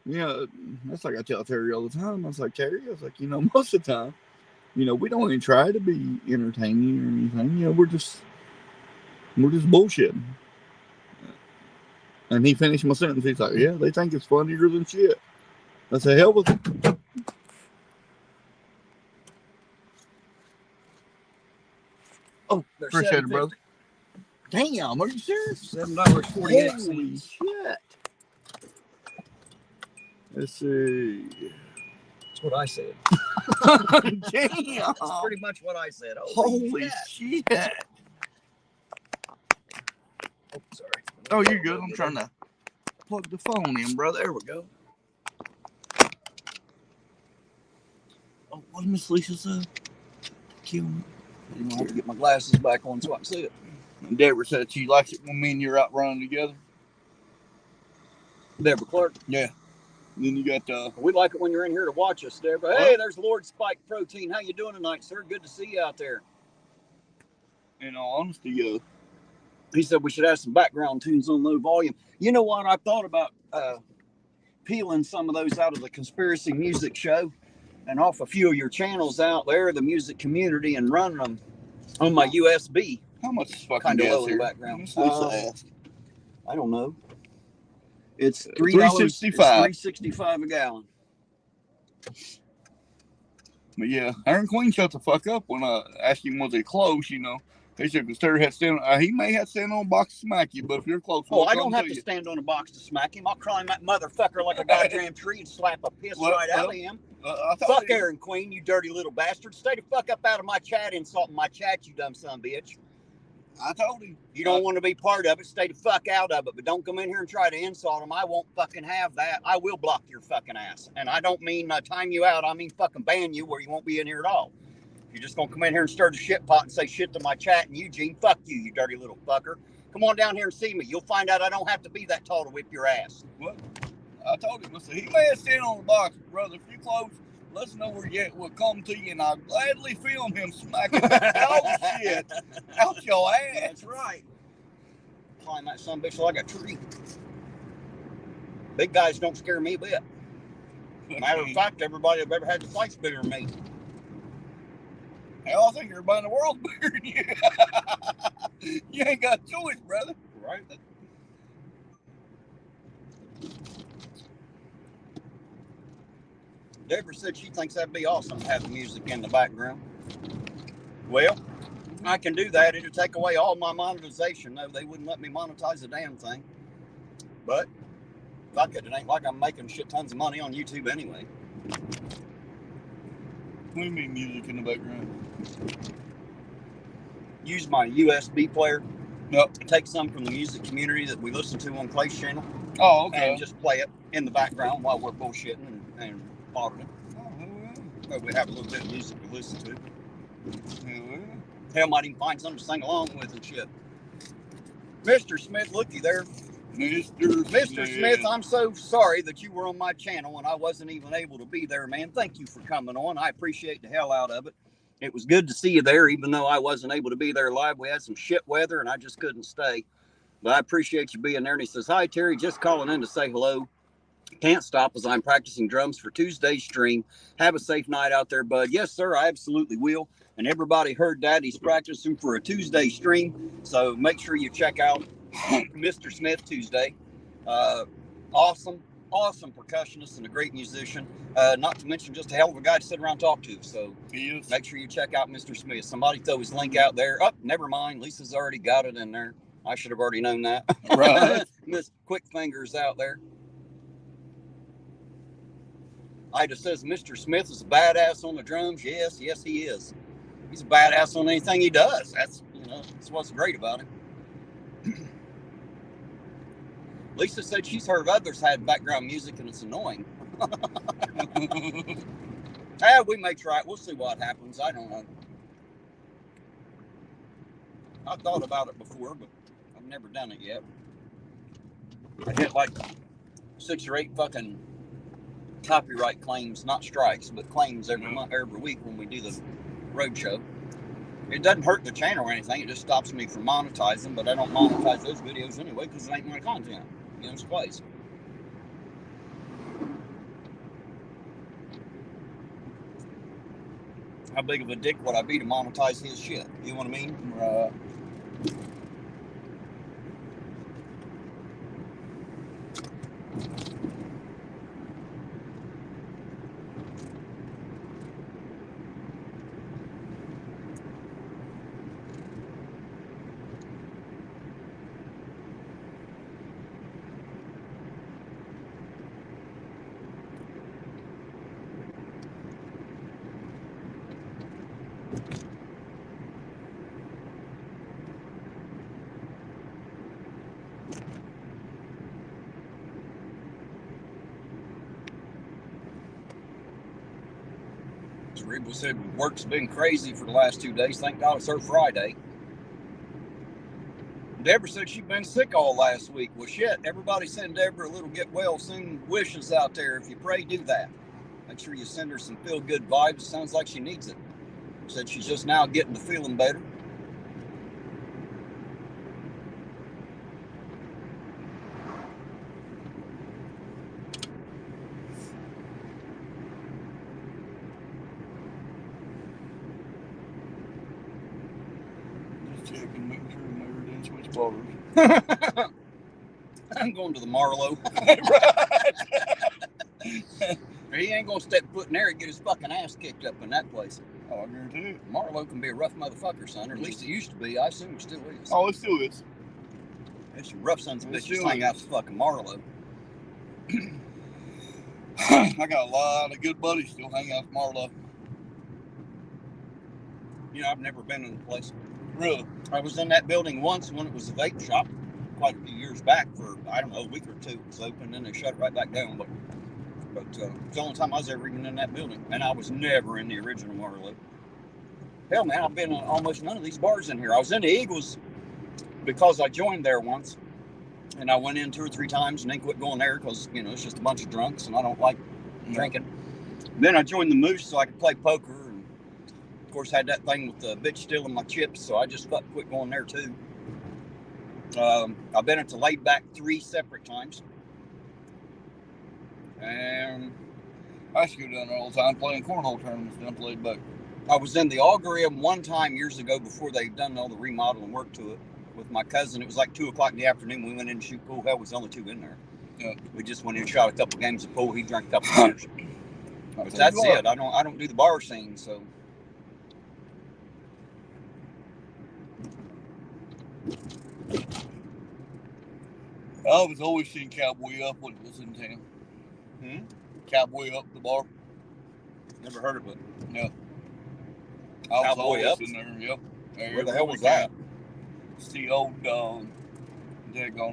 [SPEAKER 2] Yeah, that's like I tell Terry all the time. I was like, Terry, I was like, most of the time, we don't even try to be entertaining or anything. We're just bullshitting. And he finished my sentence. He's like, yeah, they think it's funnier than shit. I said, hell with it. Oh, appreciate it, brother. Damn, are you serious?
[SPEAKER 1] $7.48.
[SPEAKER 2] Holy shit. Let's see.
[SPEAKER 1] That's what I said.
[SPEAKER 2] Damn.
[SPEAKER 1] That's pretty much what I said.
[SPEAKER 2] Holy shit.
[SPEAKER 1] Oh, sorry.
[SPEAKER 2] Oh, you're good. I'm trying to plug the phone in, brother. There we go. Oh, what did Miss Lisa say? Kill me.
[SPEAKER 1] I'm gonna have to get my glasses back on so I can see it.
[SPEAKER 2] And Deborah said she likes it when me and you're out running together.
[SPEAKER 1] Deborah Clark.
[SPEAKER 2] Yeah. And then you got
[SPEAKER 1] we like it when you're in here to watch us, Deborah. Hey, there's Lord Spike Protein. How you doing tonight, sir? Good to see you out there.
[SPEAKER 2] In all honesty,
[SPEAKER 1] he said we should have some background tunes on low volume. You know what? I thought about peeling some of those out of the Conspiracy Music Show and off a few of your channels out there, the music community, and running them on my USB.
[SPEAKER 2] How much is fucking
[SPEAKER 1] kind of
[SPEAKER 2] gas
[SPEAKER 1] low in
[SPEAKER 2] here?
[SPEAKER 1] the background?
[SPEAKER 2] Miss Lisa asked.
[SPEAKER 1] I don't know. It's
[SPEAKER 2] $3.65.
[SPEAKER 1] $3.65 a gallon.
[SPEAKER 2] But yeah, Iron Queen shut the fuck up when I asked him was he close, He said, because Terry had to stand, he may have to stand on a box to smack you, but if you're close,
[SPEAKER 1] oh, I don't have to stand on a box to smack him. I'll climb that motherfucker like a goddamn tree and slap a piss right out of him. Fuck Aaron Queen, you dirty little bastard. Stay the fuck up out of my chat, insulting my chat, you dumb son of a bitch.
[SPEAKER 2] I told him.
[SPEAKER 1] You don't want to be part of it, stay the fuck out of it, but don't come in here and try to insult him. I won't fucking have that. I will block your fucking ass. And I don't mean time you out, I mean fucking ban you where you won't be in here at all. You're just going to come in here and stir the shit pot and say shit to my chat and Eugene, fuck you dirty little fucker. Come on down here and see me. You'll find out I don't have to be that tall to whip your ass.
[SPEAKER 2] What? I told him, I said, he may have stand on the box, brother. If you're close, let us know where you're at. We'll come to you, and I'll gladly film him smacking that dog shit out your ass.
[SPEAKER 1] That's right. Climb that son bitch like a tree. Big guys don't scare me a bit. Matter of fact, everybody I've ever had to fight's bigger than me.
[SPEAKER 2] Hell, I think everybody in the world's bigger than you. You ain't got a choice, brother.
[SPEAKER 1] Right. Deborah said she thinks that'd be awesome to have the music in the background. Well, I can do that. It'll take away all my monetization. No, they wouldn't let me monetize a damn thing. But fuck it. It ain't like I'm making shit tons of money on YouTube anyway.
[SPEAKER 2] What do you mean music in the background?
[SPEAKER 1] Use my USB player.
[SPEAKER 2] Yep.
[SPEAKER 1] Take some from the music community that we listen to on Clay's channel.
[SPEAKER 2] Oh, okay.
[SPEAKER 1] And just play it in the background while we're bullshitting and auditing. So we have a little bit of music to listen to. Hell, might even find something to sing along with and shit. Mr. Smith, looky there. Mr. Smith, I'm so sorry that you were on my channel and I wasn't even able to be there, man. Thank you for coming on. I appreciate the hell out of it. It was good to see you there, even though I wasn't able to be there live. We had some shit weather and I just couldn't stay. But I appreciate you being there. And he says, hi, Terry, just calling in to say hello. Can't stop as I'm practicing drums for Tuesday's stream. Have a safe night out there, bud. Yes, sir, I absolutely will. And everybody heard that. He's practicing for a Tuesday stream. So make sure you check out Mr. Smith Tuesday. Awesome percussionist and a great musician. Not to mention just a hell of a guy to sit around and talk to. So make sure you check out Mr. Smith. Somebody throw his link out there. Oh, never mind. Lisa's already got it in there. I should have already known that.
[SPEAKER 2] Right.
[SPEAKER 1] Miss Quick Fingers out there. Ida says Mr. Smith is a badass on the drums. Yes, he is. He's a badass on anything he does. That's what's great about him. Lisa said she's heard of others had background music and it's annoying. We may try it. We'll see what happens. I don't know. I thought about it before, but I've never done it yet. I hit like 6 or 8 fucking copyright claims, not strikes, but claims every week when we do the road show. It doesn't hurt the channel or anything. It just stops me from monetizing, but I don't monetize those videos anyway because it ain't my content. It's Clay's. how big of a dick would I be to monetize his shit? You know what I mean?
[SPEAKER 2] Right.
[SPEAKER 1] Reba said work's been crazy for the last 2 days. Thank God it's her Friday. Deborah said she'd been sick all last week. Well, shit, everybody send Deborah a little get well soon wishes out there. If you pray, do that. Make sure you send her some feel-good vibes. Sounds like she needs it. Said she's just now getting to feeling better.
[SPEAKER 2] Just checking, making sure the mirror didn't switch bars.
[SPEAKER 1] I'm going to the Marlowe. He ain't gonna step foot in there and get his fucking ass kicked up in that place.
[SPEAKER 2] Oh, I guarantee it.
[SPEAKER 1] Marlowe can be a rough motherfucker, son. Or at least it used to be. I assume it still is.
[SPEAKER 2] Oh, it still is.
[SPEAKER 1] There's some rough sons of
[SPEAKER 2] It
[SPEAKER 1] bitches
[SPEAKER 2] still
[SPEAKER 1] hang out
[SPEAKER 2] is.
[SPEAKER 1] to fucking Marlowe.
[SPEAKER 2] I got a lot of good buddies still hang out with Marlowe.
[SPEAKER 1] You know, I've never been in the place.
[SPEAKER 2] Really?
[SPEAKER 1] I was in that building once when it was a vape shop quite a few years back for, I don't know, a week or two. It was open and then they shut it right back down. But it's the only time I was ever even in that building. And I was never in the original Marlowe. Hell, man, I've been in almost none of these bars in here. I was in the Eagles because I joined there once. And I went in 2 or 3 times and then quit going there because, you know, it's just a bunch of drunks and I don't like drinking. Then I joined the Moose so I could play poker. And, of course, had that thing with the bitch stealing my chips, so I just quit going there, too. I've been at the Laid Back 3 separate times. And
[SPEAKER 2] I used to go down there all the time playing cornhole tournaments down to Laid Back.
[SPEAKER 1] I was in the Augury one time years ago before they'd done all the remodeling work to it with my cousin. It was like 2 o'clock in the afternoon. We went in to shoot pool. Hell, was only 2 in there.
[SPEAKER 2] Yeah.
[SPEAKER 1] We just went in and shot a couple games of pool. He drank a couple beers. But that's it. I don't do the bar scene, so.
[SPEAKER 2] I was always seeing Cowboy Up when it was in town. Cowboy Up, the bar.
[SPEAKER 1] Never heard of it.
[SPEAKER 2] Yeah. I was
[SPEAKER 1] Cowboy
[SPEAKER 2] always
[SPEAKER 1] Up?
[SPEAKER 2] in there, yep.
[SPEAKER 1] Where the hell was that?
[SPEAKER 2] It's the old,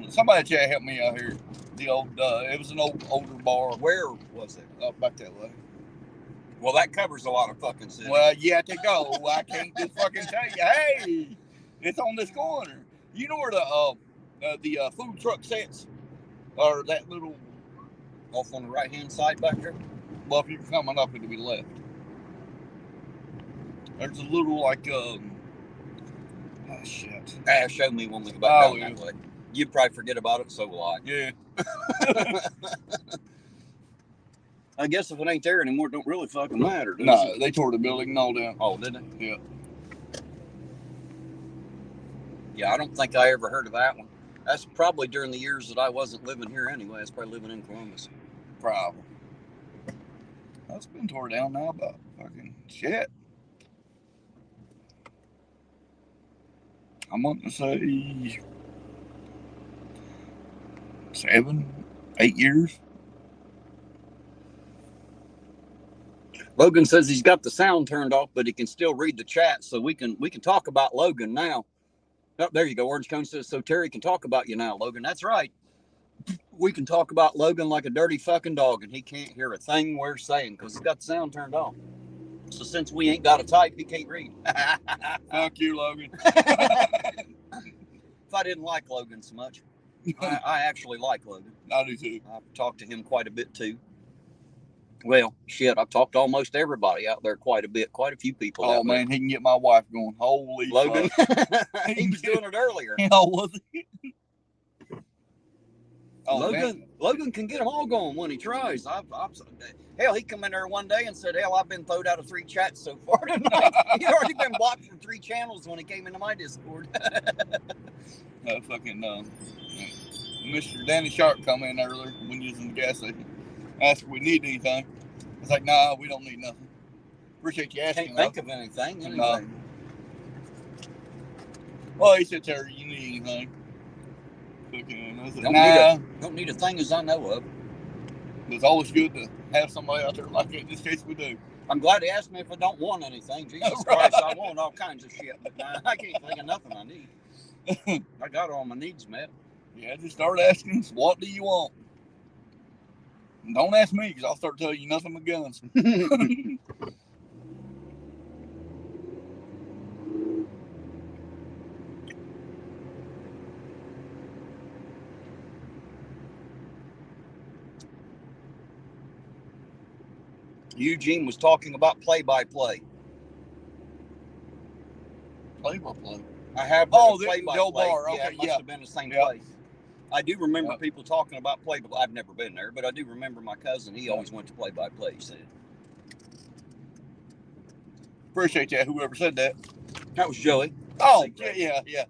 [SPEAKER 2] somebody try to help me out here. The old, it was an older bar.
[SPEAKER 1] Where was it?
[SPEAKER 2] Up back that way.
[SPEAKER 1] Well, that covers a lot of fucking city.
[SPEAKER 2] Well, you have to go. I can't just fucking tell you, hey, it's on this corner. You know where the food truck sits? Or that little...
[SPEAKER 1] Off on the right-hand side back there?
[SPEAKER 2] Well, if you're coming up, it'll be left. There's a little, like, oh, shit.
[SPEAKER 1] Show me when we go back down
[SPEAKER 2] yeah.
[SPEAKER 1] that way. You'd probably forget about it, so will I.
[SPEAKER 2] Yeah.
[SPEAKER 1] I guess if it ain't there anymore, it don't really fucking matter, does
[SPEAKER 2] No,
[SPEAKER 1] it?
[SPEAKER 2] they tore the building all down.
[SPEAKER 1] Oh, did they?
[SPEAKER 2] Yeah.
[SPEAKER 1] Yeah, I don't think I ever heard of that one. That's probably during the years that I wasn't living here anyway. I was probably living in Columbus.
[SPEAKER 2] Probably. That's been tore down now about fucking shit. I'm wanting to say 7, 8 years.
[SPEAKER 1] Logan says he's got the sound turned off, but he can still read the chat, so we can talk about Logan now. Oh, there you go. Orange Cone says, so Terry can talk about you now, Logan. That's right. We can talk about Logan like a dirty fucking dog, and he can't hear a thing we're saying because he's got the sound turned off. So since we ain't got a type, he can't read.
[SPEAKER 2] Fuck you, Logan.
[SPEAKER 1] If I didn't like Logan so much, I actually like Logan.
[SPEAKER 2] I do too.
[SPEAKER 1] I've talked to him quite a bit too. Well, shit, I've talked to almost everybody out there quite a bit, quite a few people.
[SPEAKER 2] Oh, man, he can get my wife going. Holy
[SPEAKER 1] Logan.
[SPEAKER 2] fuck.
[SPEAKER 1] He was doing it earlier.
[SPEAKER 2] Hell, was he? Oh, man.
[SPEAKER 1] Logan can get them all going when he tries. Hell, he come in there one day and said, "Hell, I've been throwed out of 3 chats so far tonight." He'd already been blocked from 3 channels when he came into my Discord.
[SPEAKER 2] Fucking Mr. Danny Sharp come in earlier when you was in the gas station. Asked if we need anything. I was like, nah, we don't need nothing. Appreciate you asking.
[SPEAKER 1] Can't think of anything. Anyway.
[SPEAKER 2] No. Well, he said, Terry, you need anything? Fucking, I said, nah.
[SPEAKER 1] Don't need a thing as I know of.
[SPEAKER 2] It's always good to have somebody out there like that. In this case, we do.
[SPEAKER 1] I'm glad he asked me if I don't want anything. Jesus Christ, I want all kinds of shit, but nah, I can't think of nothing I need. I got all my needs met.
[SPEAKER 2] Yeah, just start asking, what do you want? And don't ask me, because I'll start telling you nothing but guns.
[SPEAKER 1] Eugene was talking about play-by-play.
[SPEAKER 2] Play-by-play?
[SPEAKER 1] I have
[SPEAKER 2] the
[SPEAKER 1] play-by-play.
[SPEAKER 2] old bar.
[SPEAKER 1] Yeah,
[SPEAKER 2] Okay,
[SPEAKER 1] it must have been the same place. I do remember people talking about play-by-play. I've never been there, but I do remember my cousin. He always went to play-by-play, he said.
[SPEAKER 2] Appreciate that, whoever said that.
[SPEAKER 1] That was Joey.
[SPEAKER 2] Oh, yeah.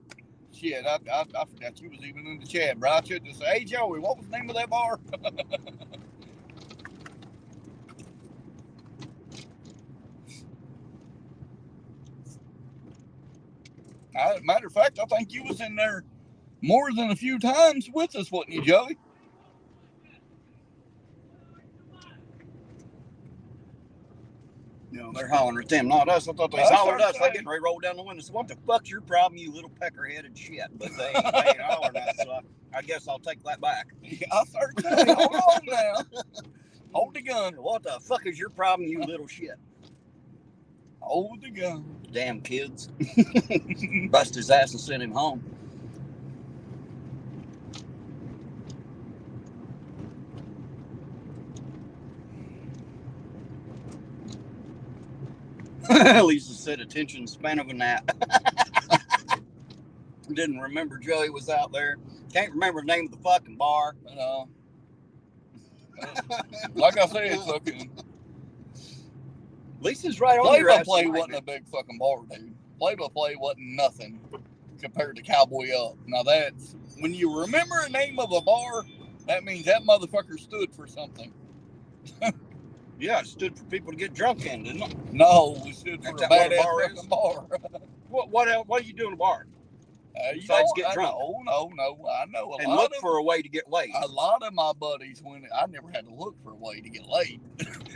[SPEAKER 2] Shit, I forgot you was even in the chat, bro. I should just say, hey, Joey, what was the name of that bar? Matter of fact, I think you was in there more than a few times with us, wasn't you, Joey?
[SPEAKER 1] You know, they're hollering at them, not us. I thought they hollered at us. I getting ready to roll down the window. So what the fuck's your problem, you little pecker-headed shit? But they ain't hollering at us, so I guess I'll take that back.
[SPEAKER 2] Yeah, I'll start saying, hold on now. Hold the gun.
[SPEAKER 1] What the fuck is your problem, you little shit?
[SPEAKER 2] Hold the gun.
[SPEAKER 1] Damn kids. Bust his ass and send him home. Lisa said attention span of a gnat. Didn't remember Joey was out there. Can't remember the name of the fucking bar.
[SPEAKER 2] Like I said, fucking
[SPEAKER 1] Lisa's right on your ass.
[SPEAKER 2] Play-by-play wasn't a big fucking bar, dude. Play-by-play wasn't nothing compared to Cowboy Up. Now that's, when you remember the name of a bar, that means that motherfucker stood for something.
[SPEAKER 1] Yeah, it stood for people to get drunk in, didn't it?
[SPEAKER 2] No, it stood for a badass fucking bar.
[SPEAKER 1] What are you doing in a bar? Besides get drunk?
[SPEAKER 2] No, I know.
[SPEAKER 1] And look for a way to get laid.
[SPEAKER 2] A lot of my buddies, I never had to look for a way to get laid.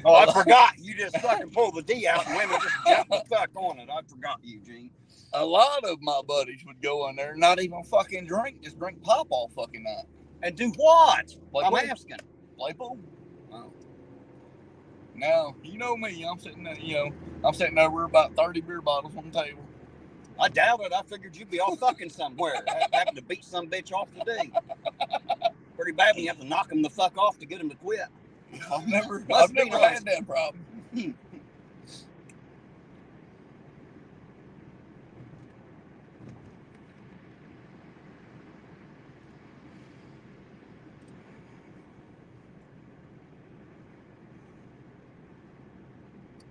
[SPEAKER 1] Oh, I forgot. You just fucking pull the D out and women just jump the fuck on it. I forgot, Eugene.
[SPEAKER 2] A lot of my buddies would go in there and not even fucking drink, just drink pop all fucking night.
[SPEAKER 1] And do what? I'm asking.
[SPEAKER 2] Play pool.
[SPEAKER 1] Oh.
[SPEAKER 2] Now, you know me, I'm sitting over about 30 beer bottles on the table.
[SPEAKER 1] I doubt it. I figured you'd be all fucking somewhere. Having to beat some bitch off today. Pretty bad when you have to knock them the fuck off to get them to quit.
[SPEAKER 2] I've never had that problem.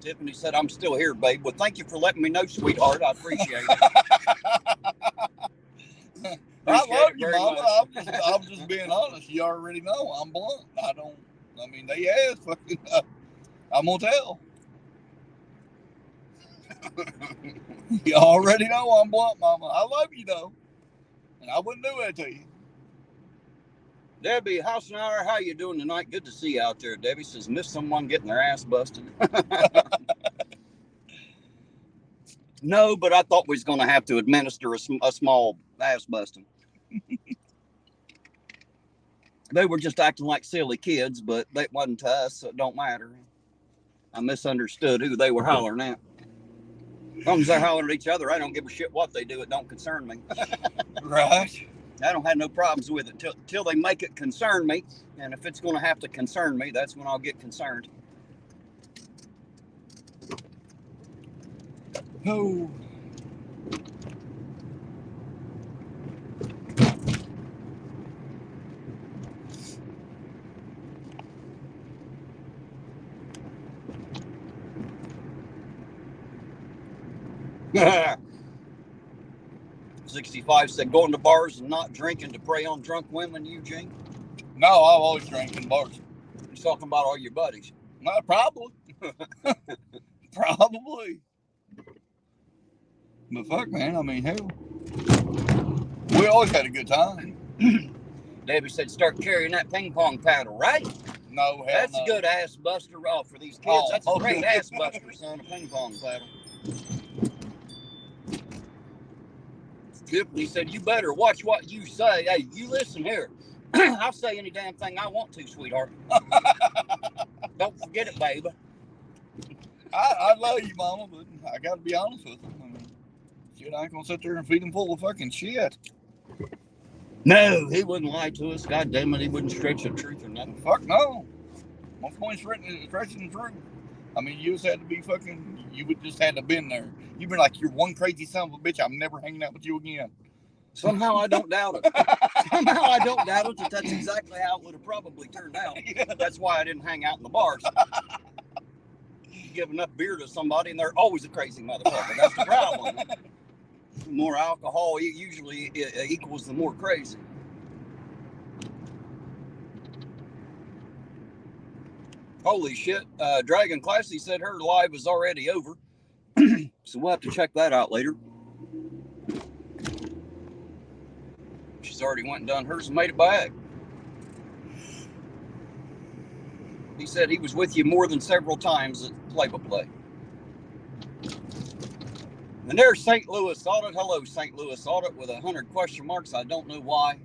[SPEAKER 1] Tiffany said, I'm still here, babe. Well, thank you for letting me know, sweetheart. I appreciate it.
[SPEAKER 2] I love you, Mama. I'm just being honest. You already know I'm blunt. They ask. Fucking, I'm going to tell. You already know I'm blunt, Mama. I love you, though. And I wouldn't do that to you.
[SPEAKER 1] Debbie, House and Hour, how you doing tonight? Good to see you out there. Debbie says, miss someone getting their ass busted. No, but I thought we was going to have to administer a small ass busting. They were just acting like silly kids, but that wasn't to us, so it don't matter. I misunderstood who they were hollering at. As long as they're hollering at each other, I don't give a shit what they do. It don't concern me.
[SPEAKER 2] Right.
[SPEAKER 1] I don't have no problems with it till they make it concern me. And if it's going to have to concern me, that's when I'll get concerned.
[SPEAKER 2] No.
[SPEAKER 1] 65 said going to bars and not drinking to prey on drunk women, Eugene.
[SPEAKER 2] No, I've always drank in bars.
[SPEAKER 1] He's talking about all your buddies.
[SPEAKER 2] Probably. Probably. But fuck, man, I mean, hell. We always had a good time.
[SPEAKER 1] Debbie said start carrying that ping pong paddle, right?
[SPEAKER 2] No, hell
[SPEAKER 1] That's
[SPEAKER 2] no.
[SPEAKER 1] a good ass buster. Oh, for these kids,
[SPEAKER 2] Oh,
[SPEAKER 1] that's a
[SPEAKER 2] okay.
[SPEAKER 1] great ass buster, son, a ping pong paddle. Tiffany said, you better watch what you say. Hey, you listen here. I'll say any damn thing I want to, sweetheart. Don't forget it, baby.
[SPEAKER 2] I love you, mama, but I got to be honest with you. I mean, shit, I ain't going to sit there and feed them full of fucking shit.
[SPEAKER 1] No, he wouldn't lie to us. God damn it, he wouldn't stretch the truth or nothing.
[SPEAKER 2] Fuck no. My point stretching the truth. I mean, you just had to be fucking, you would just had to been there. You'd be like, you're one crazy son of a bitch. I'm never hanging out with you again.
[SPEAKER 1] Somehow I don't doubt it. Somehow I don't doubt it that that's exactly how it would have probably turned out. That's why I didn't hang out in the bars. You give enough beer to somebody and they're always a crazy motherfucker. That's the problem. The more alcohol usually equals the more crazy. Holy shit. Dragon Classy said her live is already over. So we'll have to check that out later. She's already went and done hers and made it back. He said he was with you more than several times at Play-by-Play. And there's St. Louis Audit. Hello, St. Louis Audit with 100 question marks. I don't know why.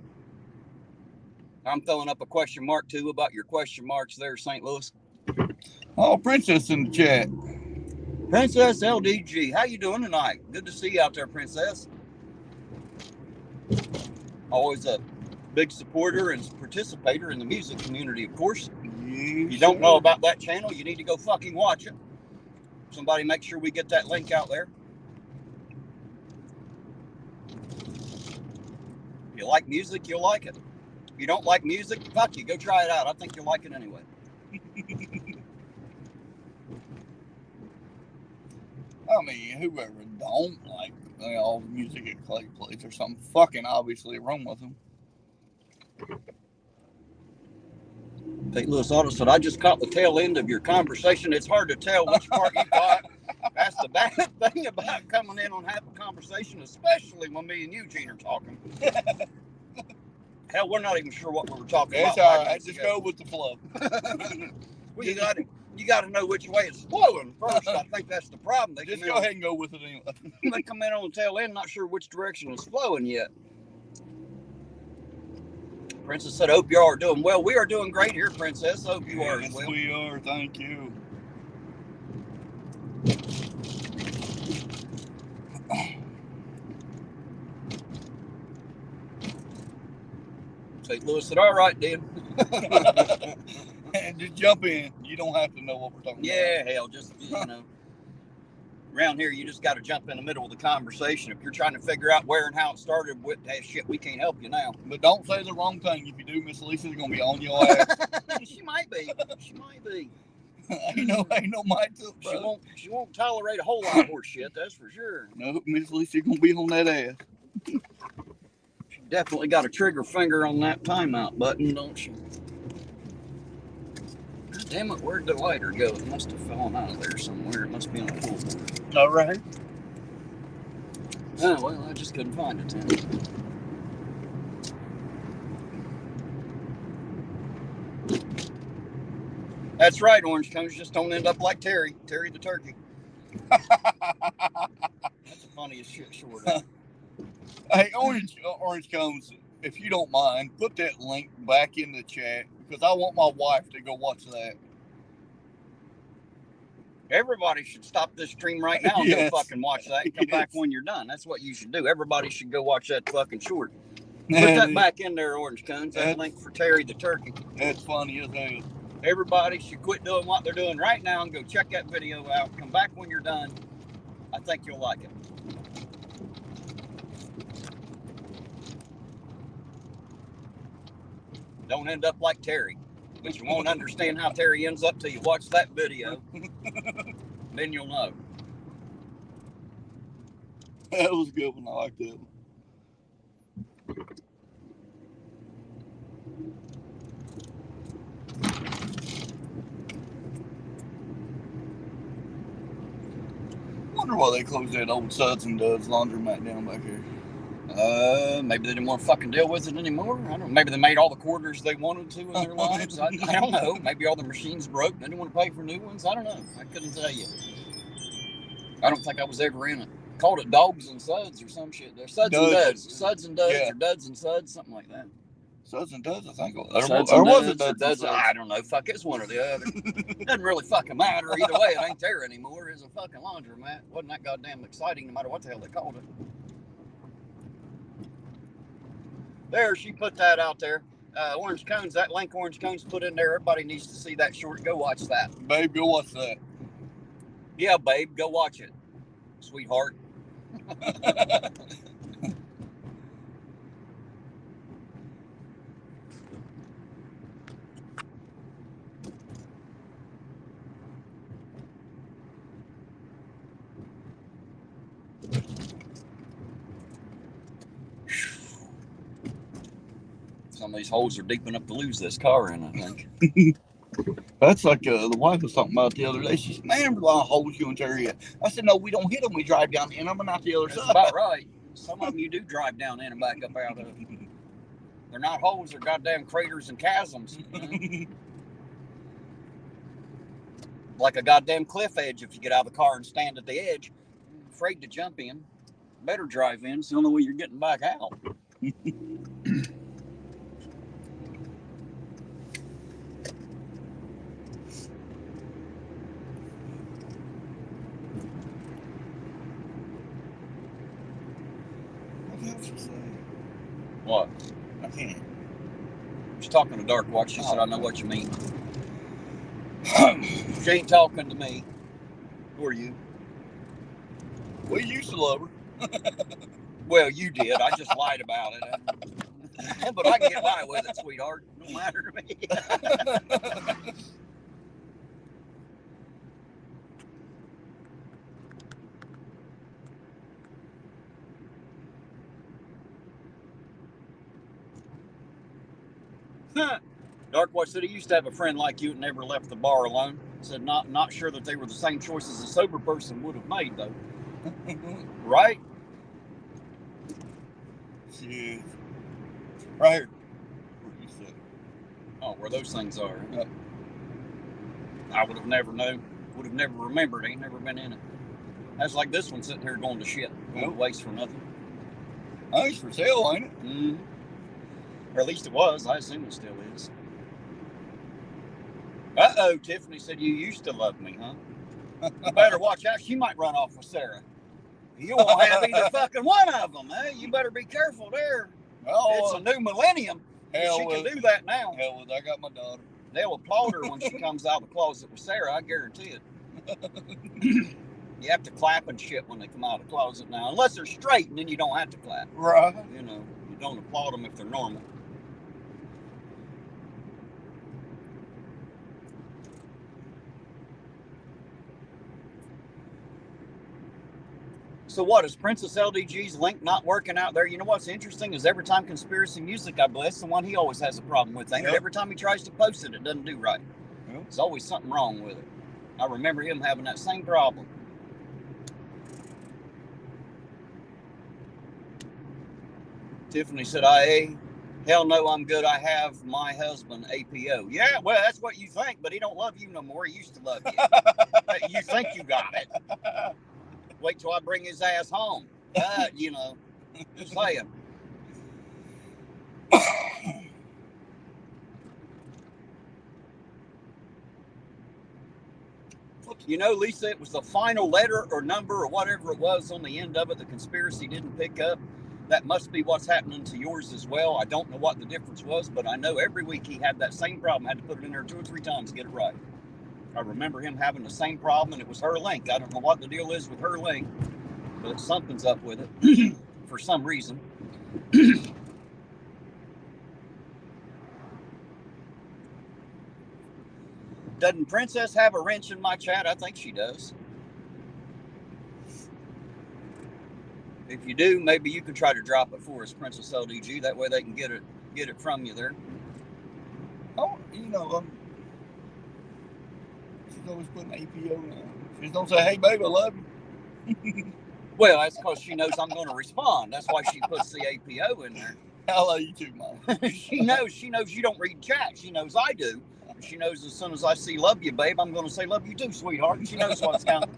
[SPEAKER 1] I'm throwing up a question mark too about your question marks there, St. Louis.
[SPEAKER 2] Oh, Princess in the chat.
[SPEAKER 1] Princess LDG, how you doing tonight? Good to see you out there, Princess. Always a big supporter and participator in the music community, of course. If you don't know about that channel, you need to go fucking watch it. Somebody make sure we get that link out there. If you like music, you'll like it. If you don't like music, fuck you, go try it out. I think you'll like it anyway.
[SPEAKER 2] I mean, whoever don't like all the music at Clay plays, there's something fucking obviously wrong with them.
[SPEAKER 1] St. Louis Auto said, I just caught the tail end of your conversation. It's hard to tell which part you caught. That's the bad thing about coming in on half a conversation, especially when me and Eugene are talking. Hell, we're not even sure what we were talking about.
[SPEAKER 2] It's all right. Just go with the flow.
[SPEAKER 1] Well, you got to know which way it's flowing first. I think that's the problem. They
[SPEAKER 2] Just go ahead and go with it anyway.
[SPEAKER 1] They come in on the tail end, not sure which direction it's flowing yet. Princess said, hope you all are doing well. We are doing great here, Princess. Hope you are as well.
[SPEAKER 2] We are. Thank you.
[SPEAKER 1] St. Louis said, all right, Dan.
[SPEAKER 2] And just jump in. You don't have to know what we're talking about.
[SPEAKER 1] Yeah, hell, just, around here, you just got to jump in the middle of the conversation. If you're trying to figure out where and how it started, hey, shit, we can't help you now.
[SPEAKER 2] But don't say the wrong thing. If you do, Miss Lisa's going to be on your ass.
[SPEAKER 1] She might be. She might be.
[SPEAKER 2] ain't no might to it, bro.
[SPEAKER 1] She won't tolerate a whole lot of horse shit, that's for sure.
[SPEAKER 2] No, Miss Lisa's going to be on that ass.
[SPEAKER 1] She definitely got a trigger finger on that timeout button, don't she? God damn it, where'd the lighter go? It must have fallen out of there somewhere. It must be on the floorboard.
[SPEAKER 2] All right.
[SPEAKER 1] Oh, well, I just couldn't find it, Tim. That's right, orange cones just don't end up like Terry the turkey. That's the funniest shit short of.
[SPEAKER 2] Hey, orange cones, if you don't mind, put that link back in the chat because I want my wife to go watch that.
[SPEAKER 1] Everybody should stop this stream right now and
[SPEAKER 2] Yes.
[SPEAKER 1] go fucking watch that and come back when you're done. That's what you should do. Everybody should go watch that fucking short. Put that back in there, orange cones. That link for Terry the turkey.
[SPEAKER 2] That's funny as hell.
[SPEAKER 1] Everybody should quit doing what they're doing right now and go check that video out. Come back when you're done. I think you'll like it. Don't end up like Terry. But you won't understand how Terry ends up till you watch that video. Then you'll know.
[SPEAKER 2] That was a good one. I like that one. Wonder why they closed that old Suds and Duds laundromat down back here.
[SPEAKER 1] Maybe they didn't want to fucking deal with it anymore. I don't know. Maybe they made all the quarters they wanted to in their lives. I don't know. Maybe all the machines broke and they didn't want to pay for new ones. I don't know. I couldn't tell you. I don't think I was ever in it. Called it Dogs and Suds or some shit. They're Suds and Duds. Suds and Duds or Duds and Suds, something like that.
[SPEAKER 2] Suds and Duds, I think. Or
[SPEAKER 1] was it Duds and Suds? I don't know. Fuck, it's one or the other. Doesn't really fucking matter. Either way, it ain't there anymore. It's a fucking laundromat. Wasn't that goddamn exciting no matter what the hell they called it. There, she put that out there. Orange cones, that link orange cones put in there. Everybody needs to see that short. Go watch that.
[SPEAKER 2] Babe, go watch that.
[SPEAKER 1] Yeah, babe, go watch it. Sweetheart. Some of these holes are deep enough to lose this car in, I think.
[SPEAKER 2] That's like the wife was talking about the other day. She said, man, there's a lot of holes you in your area. I said, no, we don't hit them. We drive down in them and out the other
[SPEAKER 1] That's
[SPEAKER 2] side.
[SPEAKER 1] about right. Some of them you do drive down in and back up out of. They're not holes, they're goddamn craters and chasms. Like a goddamn cliff edge if you get out of the car and stand at the edge. Afraid to jump in. Better drive in. It's the only way you're getting back out. What?
[SPEAKER 2] I can't.
[SPEAKER 1] She's talking to Dark Watch. She said, I know what you mean. She ain't talking to me. Who are you?
[SPEAKER 2] We used to love her.
[SPEAKER 1] Well, you did. I just lied about it. But I can get by with it, sweetheart. No matter to me. Darkwatch said he used to have a friend like you and never left the bar alone. Said not sure that they were the same choices a sober person would have made, though. Right?
[SPEAKER 2] Shit. Right here. What you said.
[SPEAKER 1] Oh, where those things are. I would have never known. Would have never remembered. Ain't never been in it. That's like this one sitting here going to shit. Going to waste for nothing.
[SPEAKER 2] Oh, it's for sale, ain't it?
[SPEAKER 1] Mm-hmm. Or at least it was. I assume it still is. Uh-oh, Tiffany said you used to love me, huh? You better watch out. She might run off with Sarah. You won't have either fucking one of them, eh? You better be careful there. It's a new millennium. She can do that now.
[SPEAKER 2] Hell with I got my daughter.
[SPEAKER 1] They'll applaud her when she comes out of the closet with Sarah, I guarantee it. You have to clap and shit when they come out of the closet now. Unless they're straight, and then you don't have to clap.
[SPEAKER 2] Right.
[SPEAKER 1] You know, you don't applaud them if they're normal. So what, is Princess LDG's link not working out there? You know what's interesting is every time Conspiracy Music I bless, the one he always has a problem with. Yep. Every time he tries to post it, it doesn't do right. Yep. There's always something wrong with it. I remember him having that same problem. Tiffany said, hell no, I'm good. I have my husband, APO. Yeah, well, that's what you think, but he don't love you no more. He used to love you. You think you got it. Wait till I bring his ass home. You know, just saying. You know, Lisa, it was the final letter or number or whatever it was on the end of it the conspiracy didn't pick up. That must be what's happening to yours as well. I don't know what the difference was, but I know every week he had that same problem. I had to put it in there 2 or 3 times to get it right. I remember him having the same problem, and it was her link. I don't know what the deal is with her link, but something's up with it for some reason. Doesn't Princess have a wrench in my chat? I think she does. If you do, maybe you can try to drop it for us, Princess LDG. That way they can get it from you there.
[SPEAKER 2] Oh, you know, she's always putting APO now. She don't say, "Hey, babe, I love you."
[SPEAKER 1] Well, that's because she knows I'm going to respond. That's why she puts the APO in there.
[SPEAKER 2] I love you too, Mom.
[SPEAKER 1] She knows you don't read chat. She knows I do. She knows as soon as I see "love you, babe," I'm going to say "love you too, sweetheart." She knows what's coming.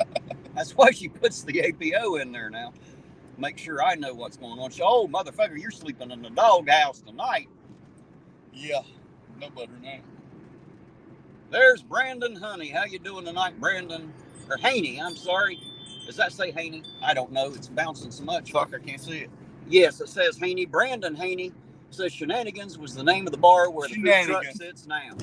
[SPEAKER 1] That's why she puts the APO in there now. Make sure I know what's going on. She, "Oh, motherfucker, you're sleeping in the doghouse tonight."
[SPEAKER 2] Yeah, no better than that.
[SPEAKER 1] There's Brandon Honey. How you doing tonight, Brandon? Or Haney, I'm sorry. Does that say Haney? I don't know. It's bouncing so much.
[SPEAKER 2] Fuck, I can't see it.
[SPEAKER 1] Yes, it says Haney. Brandon Haney says Shenanigans was the name of the bar where the food truck sits now.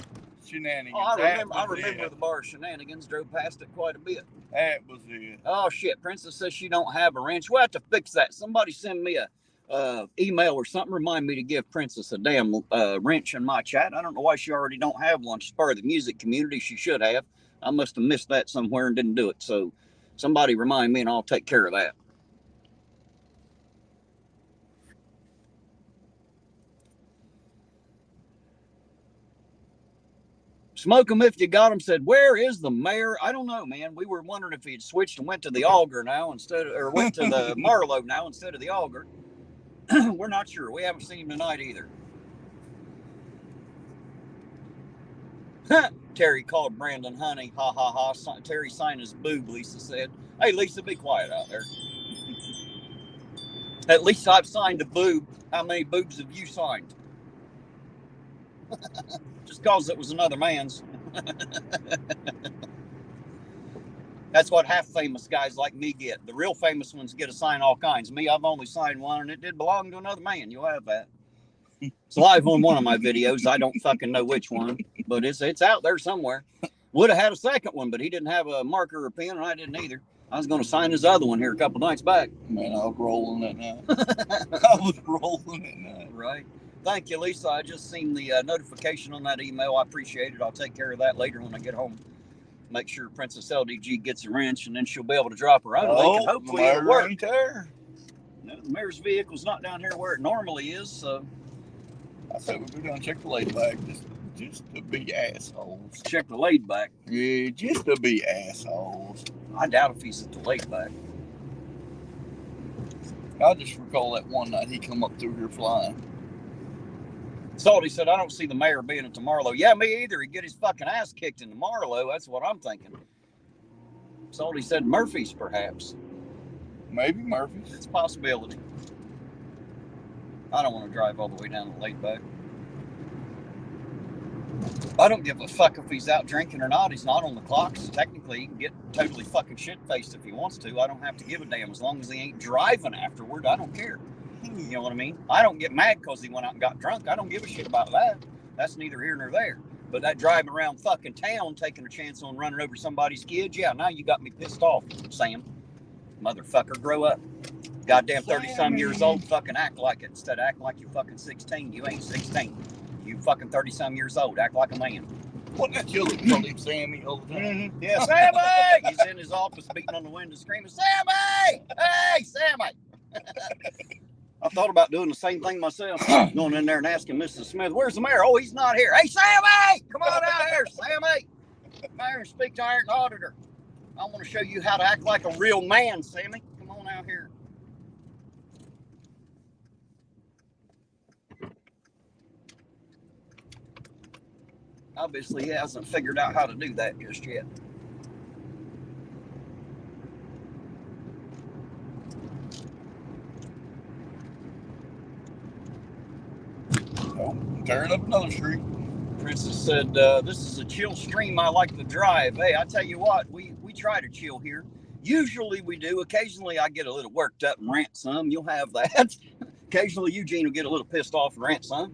[SPEAKER 2] Shenanigans.
[SPEAKER 1] Oh, I remember the bar Shenanigans. Drove past it quite a bit.
[SPEAKER 2] That was it.
[SPEAKER 1] Oh shit! Princess says she don't have a wrench. We'll have to fix that. Somebody send me a email or something. Remind me to give Princess a damn wrench in my chat. I don't know why she already don't have one. She's part of the music community. She should have. I must have missed that somewhere and didn't do it. So somebody remind me and I'll take care of that. Smoke 'em if you got 'em said, "Where is the mayor?" I don't know, man. We were wondering if he had switched and went to the Auger now instead of, or went to the Marlowe now instead of the Auger. We're not sure. We haven't seen him tonight either. Terry called Brandon Honey. Ha ha ha. Terry signed his boob, Lisa said. Hey, Lisa, be quiet out there. At least I've signed a boob. How many boobs have you signed? Just because it was another man's. That's what half famous guys like me get. The real famous ones get to sign all kinds. Me, I've only signed one, and it did belong to another man. You'll have that. It's live on one of my videos. I don't fucking know which one, but it's out there somewhere. Would have had a second one, but he didn't have a marker or pen, and I didn't either. I was going to sign his other one here a couple nights back.
[SPEAKER 2] Man, I was rolling it now. I was rolling it now.
[SPEAKER 1] Right. Thank you, Lisa. I just seen the notification on that email. I appreciate it. I'll take care of that later when I get home. Make sure Princess LDG gets a wrench, and then she'll be able to drop her own link, and hopefully it'll work. No, the mayor's vehicle's not down here where it normally is, so.
[SPEAKER 2] I said we're going to check the laid back just to be assholes.
[SPEAKER 1] Check the laid back.
[SPEAKER 2] Yeah, just to be assholes.
[SPEAKER 1] I doubt if he's at the laid back.
[SPEAKER 2] I just recall that one night he come up through here flying.
[SPEAKER 1] Salty said, "I don't see the mayor being at the Marlowe." Yeah, me either. He'd get his fucking ass kicked in the Marlowe. That's what I'm thinking. Salty said Murphy's, perhaps.
[SPEAKER 2] Maybe Murphy's.
[SPEAKER 1] It's a possibility. I don't want to drive all the way down to laid back. I don't give a fuck if he's out drinking or not. He's not on the clock. So technically, he can get totally fucking shit-faced if he wants to. I don't have to give a damn as long as he ain't driving afterward. I don't care. You know what I mean? I don't get mad because he went out and got drunk. I don't give a shit about that. That's neither here nor there. But that driving around fucking town, taking a chance on running over somebody's kids, yeah, now you got me pissed off, Sam. Motherfucker, grow up. Goddamn 30-some years old, fucking act like it instead of acting like you're fucking 16. You ain't 16. You fucking 30-some years old. Act like a man.
[SPEAKER 2] What that children call him Sammy all the time?
[SPEAKER 1] Mm-hmm. Yeah, Sammy! He's in his office beating on the window screaming, "Sammy! Hey, Sammy!" I thought about doing the same thing myself. Going in there and asking Mrs. Smith, "Where's the mayor?" "Oh, he's not here." "Hey, Sammy! Come on out here, Sammy! Mayor, speak to irontonauditor. I want to show you how to act like a real man, Sammy. Come on out here." Obviously, he hasn't figured out how to do that just yet.
[SPEAKER 2] Oh, tearing up another street.
[SPEAKER 1] Princess said, "This is a chill stream. I like to drive." Hey, I tell you what, we try to chill here. Usually we do. Occasionally I get a little worked up and rant some. You'll have that. Occasionally Eugene will get a little pissed off and rant some.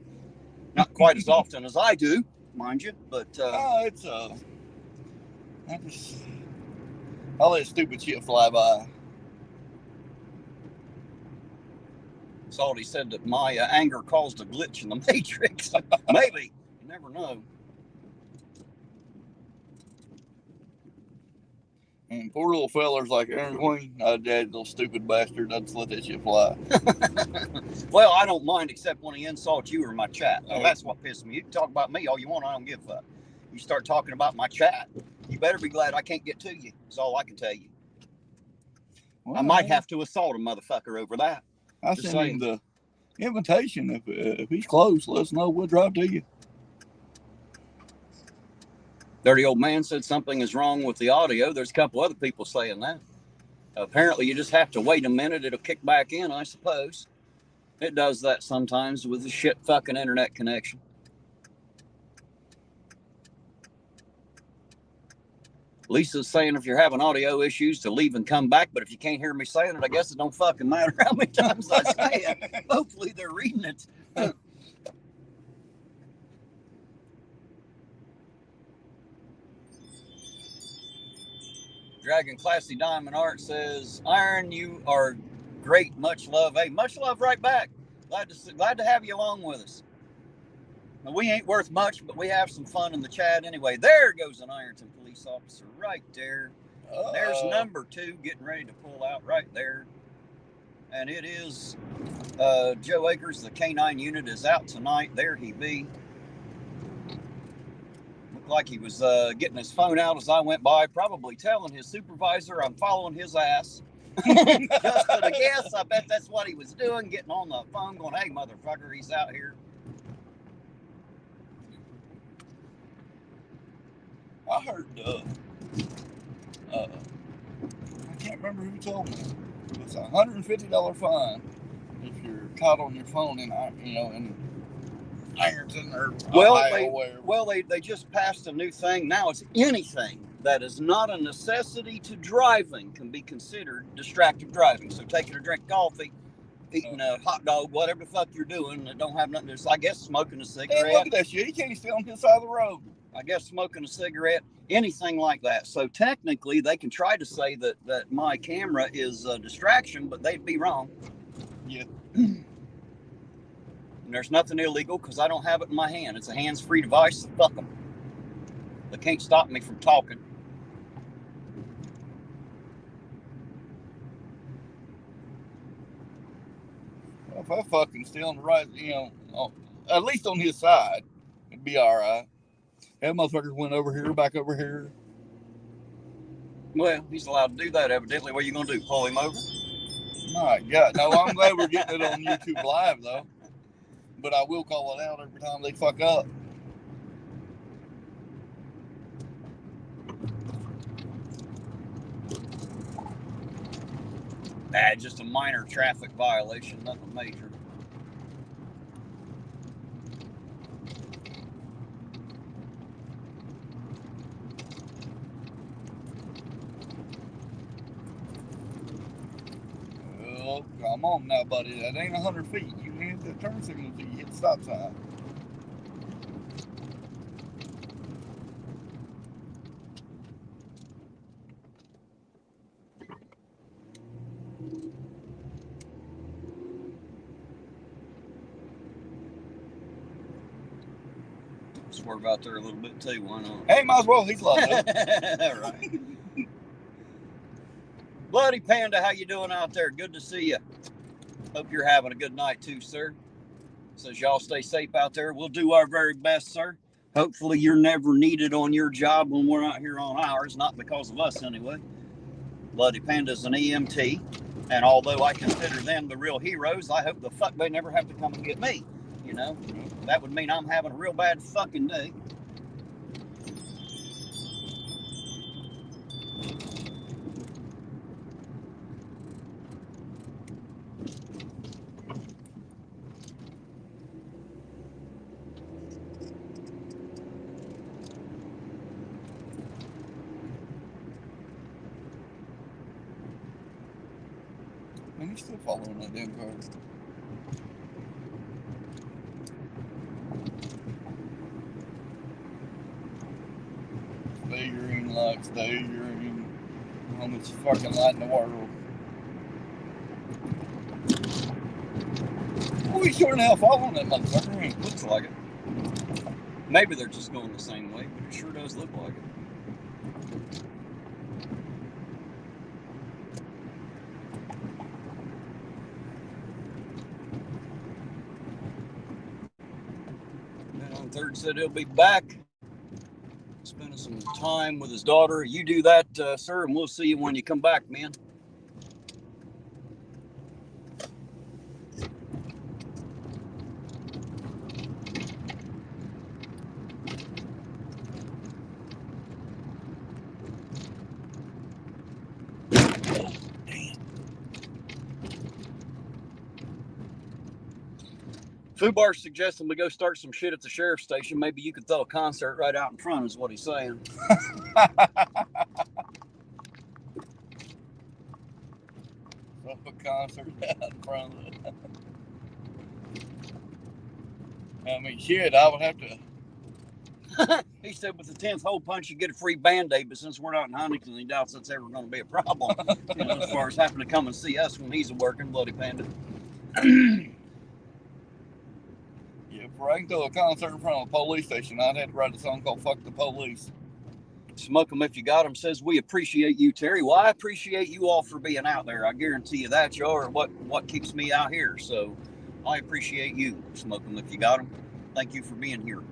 [SPEAKER 1] Not quite as often as I do, mind you, but
[SPEAKER 2] I'll let stupid shit fly by.
[SPEAKER 1] Salty said that my anger caused a glitch in the matrix. Maybe. You never know.
[SPEAKER 2] And poor little feller's like, Aaron Queen, dad, little stupid bastard, doesn't let that shit fly.
[SPEAKER 1] Well, I don't mind except when he insults you or my chat. Now, that's what pisses me. You can talk about me all you want, I don't give a fuck. You start talking about my chat, you better be glad I can't get to you. That's all I can tell you.
[SPEAKER 2] Well,
[SPEAKER 1] I might have to assault a motherfucker over that.
[SPEAKER 2] I
[SPEAKER 1] Just
[SPEAKER 2] sent him the invitation. If he's close, let us know. We'll drive to you.
[SPEAKER 1] Dirty old man said something is wrong with the audio. There's a couple other people saying that. Apparently, you just have to wait a minute. It'll kick back in, I suppose. It does that sometimes with the shit fucking internet connection. Lisa's saying if you're having audio issues to leave and come back, but if you can't hear me saying it, I guess it don't fucking matter how many times I say it. Hopefully they're reading it. Dragon Classy Diamond Art says, Iron, you are great. Much love. Hey, much love right back. Glad to have you along with us. Now, we ain't worth much, but we have some fun in the chat anyway. There goes an Ironton police officer right there. There's number 2 getting ready to pull out right there. And it is Joe Akers. The K9 unit is out tonight. There he be. Looked like he was getting his phone out as I went by, probably telling his supervisor I'm following his ass. Just for the guess, I bet that's what he was doing, getting on the phone going, hey, motherfucker, he's out here.
[SPEAKER 2] I heard, I can't remember who told me. It's a $150 fine if you're caught on your phone in Ironton or Ohio,
[SPEAKER 1] well, they just passed a new thing. Now it's anything that is not a necessity to driving can be considered distracted driving. So taking a drink of coffee, eating a hot dog, whatever the fuck you're doing that don't have nothing to do. I guess smoking a cigarette.
[SPEAKER 2] Hey, look at that shit. He can't stay on his side of the road.
[SPEAKER 1] I guess smoking a cigarette, anything like that. So technically, they can try to say that my camera is a distraction, but they'd be wrong.
[SPEAKER 2] Yeah.
[SPEAKER 1] And there's nothing illegal because I don't have it in my hand. It's a hands-free device. So fuck them. They can't stop me from talking.
[SPEAKER 2] Well, if I fucking stay on the right, at least on his side, it'd be all right. That motherfucker went over here, back over here.
[SPEAKER 1] Well, he's allowed to do that, evidently. What are you going to do, pull him over?
[SPEAKER 2] My God. No, I'm glad we're getting it on YouTube Live, though. But I will call it out every time they fuck up.
[SPEAKER 1] Just a minor traffic violation, nothing major.
[SPEAKER 2] Oh, come on now, buddy. That ain't 100 feet. You hit the turn signal until you hit the stop sign.
[SPEAKER 1] Swerve out there a little bit too, why not?
[SPEAKER 2] Hey, might as well. He's locked up.
[SPEAKER 1] Right. Bloody Panda, how you doing out there? Good to see you. Hope you're having a good night too, sir. Says y'all stay safe out there. We'll do our very best, sir. Hopefully you're never needed on your job when we're not here on ours, not because of us anyway. Bloody Panda's an EMT, and although I consider them the real heroes, I hope the fuck they never have to come and get me. You know, that would mean I'm having a real bad fucking day.
[SPEAKER 2] Man, he's still following that damn car. Stay green, like, stay green. On this fucking light in the world. Oh, he's sure now following that motherfucker.
[SPEAKER 1] Looks like it. Maybe they're just going the same way, but it sure does look like it. 23rd said he'll be back, spending some time with his daughter. You do that, sir, and we'll see you when you come back, man. Fubar's suggesting we go start some shit at the sheriff's station. Maybe you could throw a concert right out in front, is what he's saying.
[SPEAKER 2] Throw a concert out in front of it. I mean, shit, I would have to.
[SPEAKER 1] He said with the 10th hole punch, you get a free Band-Aid, but since we're not in Huntington, he doubts that's ever going to be a problem. As far as having to come and see us when he's working, Bloody Panda.
[SPEAKER 2] Before I can throw a concert in front of a police station, I'd have to write a song called Fuck the Police.
[SPEAKER 1] Smoke 'em if you got 'em says, we appreciate you, Terry. Well, I appreciate you all for being out there. I guarantee you that, y'all are what keeps me out here. So I appreciate you. Smoke 'em if you got 'em. Thank you for being here.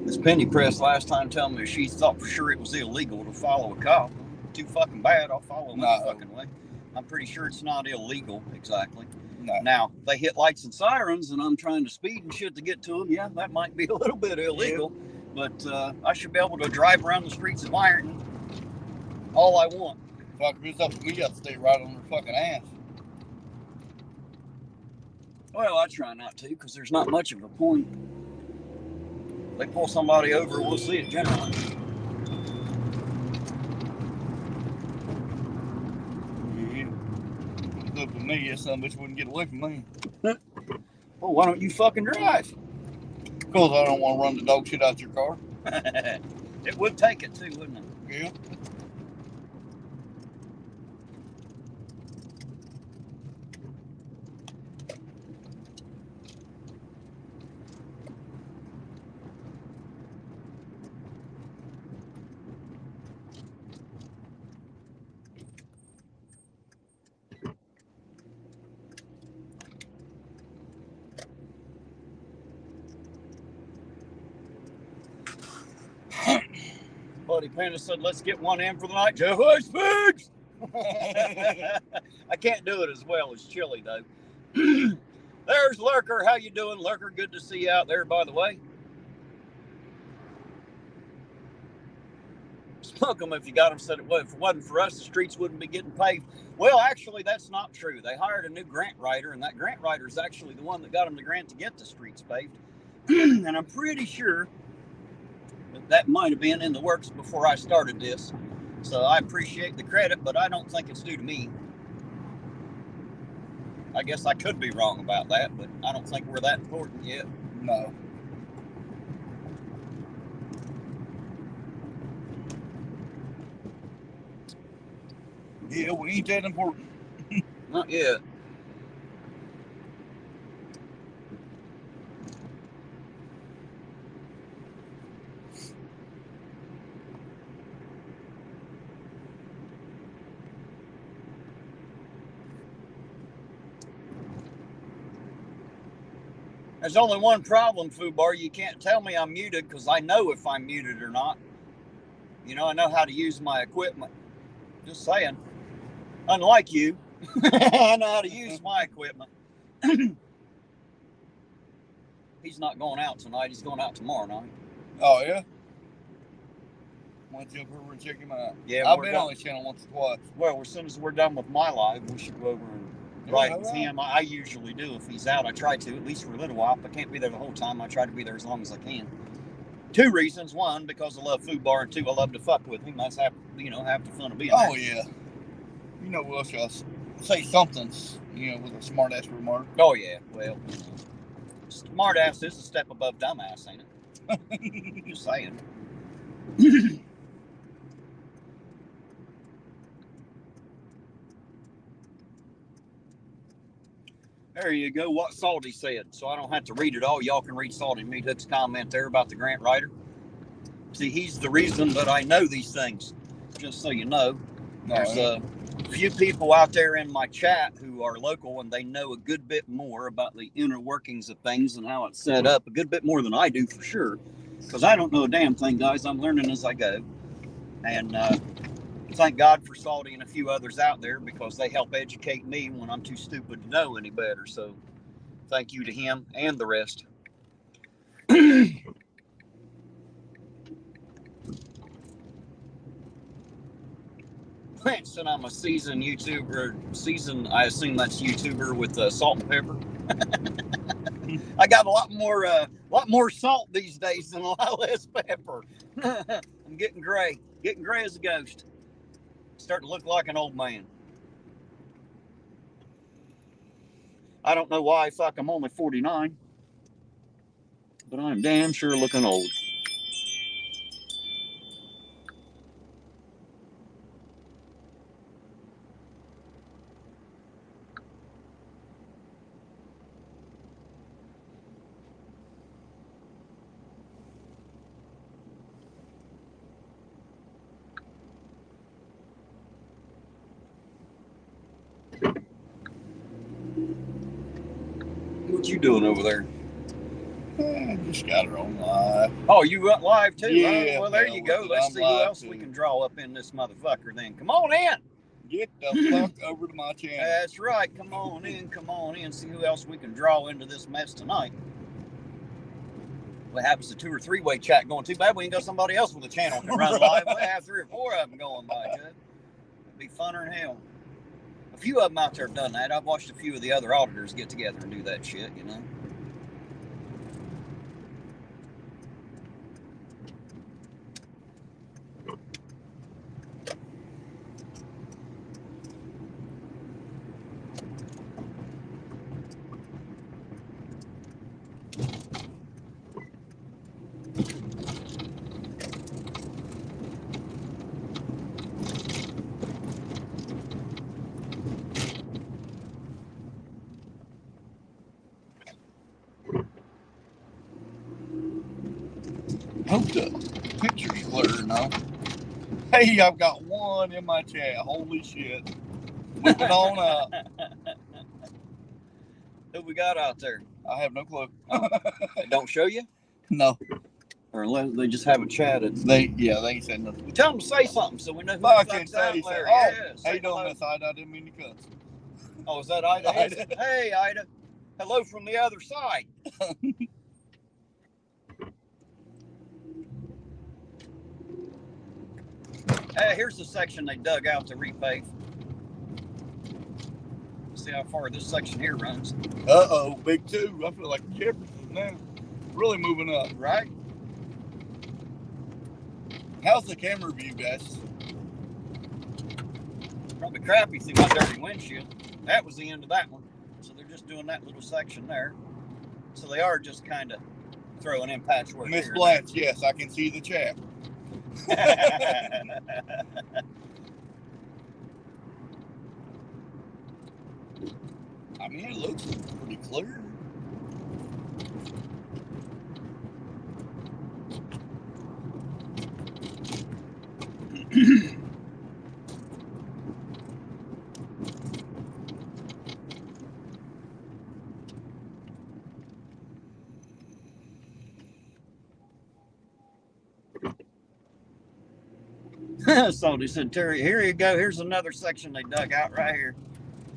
[SPEAKER 1] This penny press last time telling me she thought for sure it was illegal to follow a cop. Too fucking bad. I'll follow him any fucking way. I'm pretty sure it's not illegal, exactly.
[SPEAKER 2] No.
[SPEAKER 1] Now, they hit lights and sirens, and I'm trying to speed and shit to get to them. Yeah, that might be a little bit illegal, but I should be able to drive around the streets of Ironton all I want.
[SPEAKER 2] Fuck, if it's up to me, I'd stay right on their fucking ass.
[SPEAKER 1] Well, I try not to, because there's not much of a point. They pull somebody over, we'll see it generally.
[SPEAKER 2] Up to me, that son of a bitch wouldn't get away from me.
[SPEAKER 1] Well, why don't you fucking drive?
[SPEAKER 2] Because I don't want to run the dog shit out your car.
[SPEAKER 1] It would take it too, wouldn't it?
[SPEAKER 2] Yeah.
[SPEAKER 1] Buddy Panda said, let's get one in for the night. Jehovah speaks! I can't do it as well as Chili, though. There's Lurker. How you doing, Lurker? Good to see you out there, by the way. Smoke 'em if you got them. Said if it wasn't for us, the streets wouldn't be getting paved. Well, actually, that's not true. They hired a new grant writer, and that grant writer is actually the one that got them the grant to get the streets paved. And I'm pretty sure that might have been in the works before I started this. So I appreciate the credit, but I don't think it's due to me. I guess I could be wrong about that, but I don't think we're that important yet.
[SPEAKER 2] No. Yeah, we ain't that important.
[SPEAKER 1] Not yet. There's only one problem, Fubar. You can't tell me I'm muted because I know if I'm muted or not. You know, I know how to use my equipment. Just saying. Unlike you, I know how to use my equipment. He's not going out tonight. He's going out tomorrow night.
[SPEAKER 2] Oh, yeah? Why don't you jump over and check him out?
[SPEAKER 1] Yeah,
[SPEAKER 2] I've been on his channel once or twice.
[SPEAKER 1] Well, as soon as we're done with my live, we should go over and write with him. I usually do. If he's out, I try to, at least for a little while. If I can't be there the whole time, I try to be there as long as I can. 2 reasons. 1, because I love Fubar, and 2, I love to fuck with him. That's half the fun of being there.
[SPEAKER 2] Oh, yeah. You know, we'll just say something, with a smart ass remark.
[SPEAKER 1] Oh, yeah. Well, smart ass is a step above dumbass, ain't it? Just saying. There you go. What Salty said. So I don't have to read it all. Y'all can read Salty Meat Hook's comment there about the grant writer. See, he's the reason that I know these things. Just so you know. There's a few people out there in my chat who are local and they know a good bit more about the inner workings of things and how it's set up. A good bit more than I do for sure. Because I don't know a damn thing, guys. I'm learning as I go. And thank God for Salty and a few others out there because they help educate me when I'm too stupid to know any better. So thank you to him and the rest. Since I'm a seasoned YouTuber, I assume that's YouTuber with salt and pepper. I got a lot more salt these days and a lot less pepper. I'm getting gray as a ghost. Starting to look like an old man. I don't know why. Fuck, I'm only 49, but I'm damn sure looking old. What you doing over there?
[SPEAKER 2] I just got her on live.
[SPEAKER 1] Oh, you went live too?
[SPEAKER 2] Yeah.
[SPEAKER 1] Huh? Well, there you go. Let's see who else we can draw up in this motherfucker then. Come on in.
[SPEAKER 2] Get the fuck over to my channel.
[SPEAKER 1] That's right. Come on in. See who else we can draw into this mess tonight. What happens to 2 or 3-way chat going? Too bad we ain't got somebody else with a channel can run live. We have 3 or 4 of them going by, Judd. It'd be funner than hell. A few of them out there have done that. I've watched a few of the other auditors get together and do that shit, you know.
[SPEAKER 2] Hope the picture's clear now. Hey, I've got one in my chat. Holy shit. Moving on up.
[SPEAKER 1] Who we got out there?
[SPEAKER 2] I have no clue.
[SPEAKER 1] They don't show you?
[SPEAKER 2] No.
[SPEAKER 1] Or unless they just haven't chatted.
[SPEAKER 2] They ain't said nothing.
[SPEAKER 1] We tell them to say something so we know who the
[SPEAKER 2] Fucking
[SPEAKER 1] fuck's out
[SPEAKER 2] say
[SPEAKER 1] there.
[SPEAKER 2] so. Oh,
[SPEAKER 1] Yeah,
[SPEAKER 2] how you doing,
[SPEAKER 1] hello.
[SPEAKER 2] Miss Ida? I didn't mean to cuss.
[SPEAKER 1] Oh, is that Ida?
[SPEAKER 2] Ida.
[SPEAKER 1] Hey, Ida. Hello from the other side. Here's the section they dug out to repave. See how far this section here runs.
[SPEAKER 2] Uh-oh, big 2. I feel like Jefferson now. Really moving up.
[SPEAKER 1] Right?
[SPEAKER 2] How's the camera view, guys?
[SPEAKER 1] Probably crappy, see my dirty windshield. That was the end of that one. So they're just doing that little section there. So they are just kind of throwing in patchwork.
[SPEAKER 2] Miss Blanche, yes, I can see the chat. I mean, it looks pretty clear.
[SPEAKER 1] Salty said, Terry, here you go. Here's another section they dug out right here.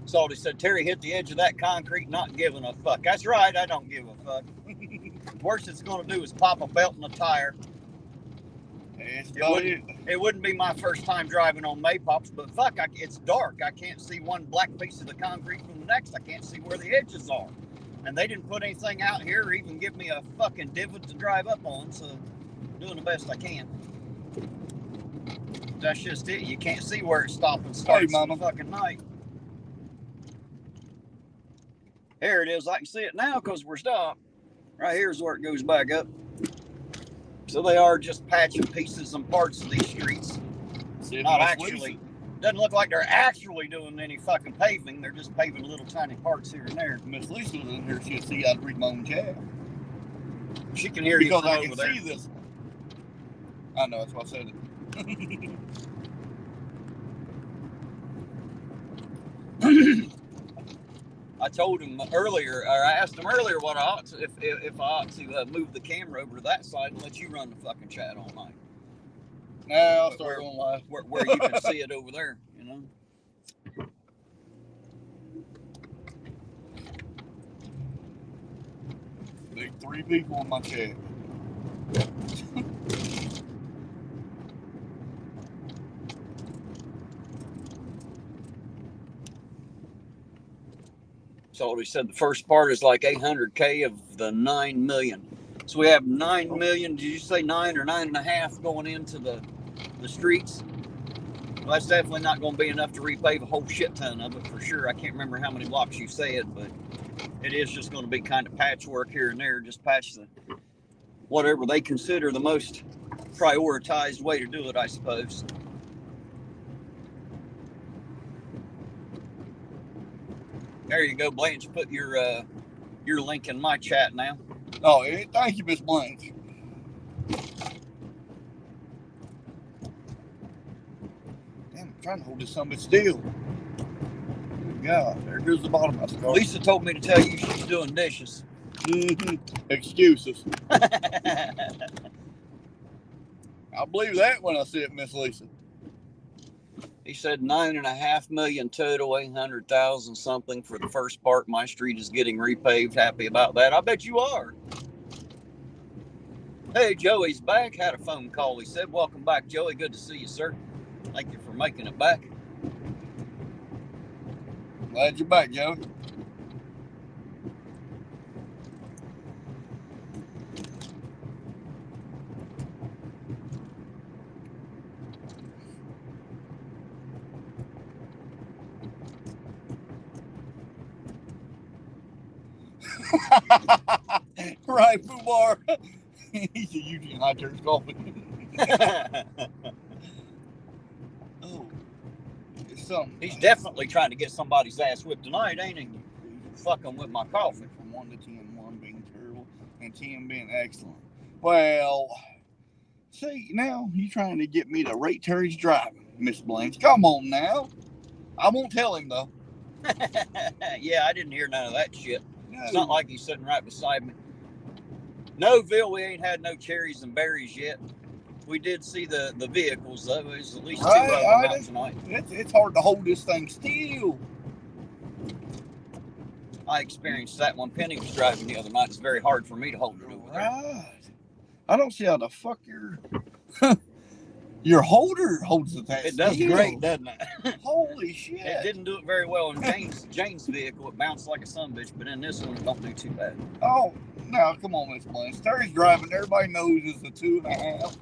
[SPEAKER 1] Salty said, Terry hit the edge of that concrete, not giving a fuck. That's right, I don't give a fuck. Worst it's going to do is pop a belt and a tire. It wouldn't be my first time driving on Maypops, but fuck, it's dark. I can't see one black piece of the concrete from the next. I can't see where the edges are. And they didn't put anything out here or even give me a fucking divot to drive up on, so I'm doing the best I can. That's just it. You can't see where it stops and starts in the fucking night. Here it is. I can see it now because we're stopped. Right here's where it goes back up. So they are just patching pieces and parts of these streets. Not actually. Doesn't look like they're actually doing any fucking paving. They're just paving little tiny parts here and there.
[SPEAKER 2] Miss Lisa's in here. She'll see I'd read my own chat.
[SPEAKER 1] She can hear
[SPEAKER 2] because
[SPEAKER 1] you
[SPEAKER 2] I
[SPEAKER 1] over
[SPEAKER 2] can
[SPEAKER 1] there.
[SPEAKER 2] see this. I know, that's why I said it.
[SPEAKER 1] I told him earlier, or I asked him earlier what I ought to, if I ought to move the camera over to that side and let you run the fucking chat all night.
[SPEAKER 2] Nah, I'll start going live.
[SPEAKER 1] Where you can see it over there, you know.
[SPEAKER 2] Big 3 people in my chat.
[SPEAKER 1] So he said the first part is like 800K of the 9 million. So we have 9 million. Did you say 9 or 9.5 going into the streets? Well, that's definitely not going to be enough to repave a whole shit ton of it for sure. I can't remember how many blocks you said, but it is just going to be kind of patchwork here and there. Just patch the whatever they consider the most prioritized way to do it, I suppose. There you go, Blanche. Put your link in my chat now.
[SPEAKER 2] Oh, thank you, Miss Blanche. Damn, I'm trying to hold this summit still. God, there goes the bottom of the car.
[SPEAKER 1] Lisa told me to tell you she's doing dishes.
[SPEAKER 2] Excuses. I'll believe that when I see it, Miss Lisa.
[SPEAKER 1] He said 9.5 million total, 800,000 something for the first part. My street is getting repaved. Happy about that. I bet you are. Hey, Joey's back. Had a phone call. He said, "Welcome back, Joey. Good to see you, sir. Thank you for making it back."
[SPEAKER 2] Glad you're back, Joey. Right, Fubar. He's a Eugene high church coffee. Oh, it's something.
[SPEAKER 1] He's definitely trying to get somebody's ass whipped tonight, ain't he? Fucking with my coffee.
[SPEAKER 2] From 1 to 10, 1 being terrible and 10 being excellent. Well, see, now you're trying to get me to rate Terry's driving, Miss Blanche. Come on now. I won't tell him, though.
[SPEAKER 1] Yeah, I didn't hear none of that shit.
[SPEAKER 2] No.
[SPEAKER 1] It's not like he's sitting right beside me. No, Bill, we ain't had no cherries and berries yet. We did see the vehicles, though. There's at least 2 of them out tonight.
[SPEAKER 2] It's hard to hold this thing still.
[SPEAKER 1] I experienced that when Penny was driving the other night. It's very hard for me to hold it over there.
[SPEAKER 2] Right. I don't see how the fuck your holder holds it that
[SPEAKER 1] It does
[SPEAKER 2] still.
[SPEAKER 1] great, doesn't it?
[SPEAKER 2] Holy shit.
[SPEAKER 1] It didn't do it very well in Jane's vehicle. It bounced like a sumbitch, but in this one, it don't do too bad.
[SPEAKER 2] Oh, now come on, Miss Blanche. Terry's driving. Everybody knows it's a 2.5.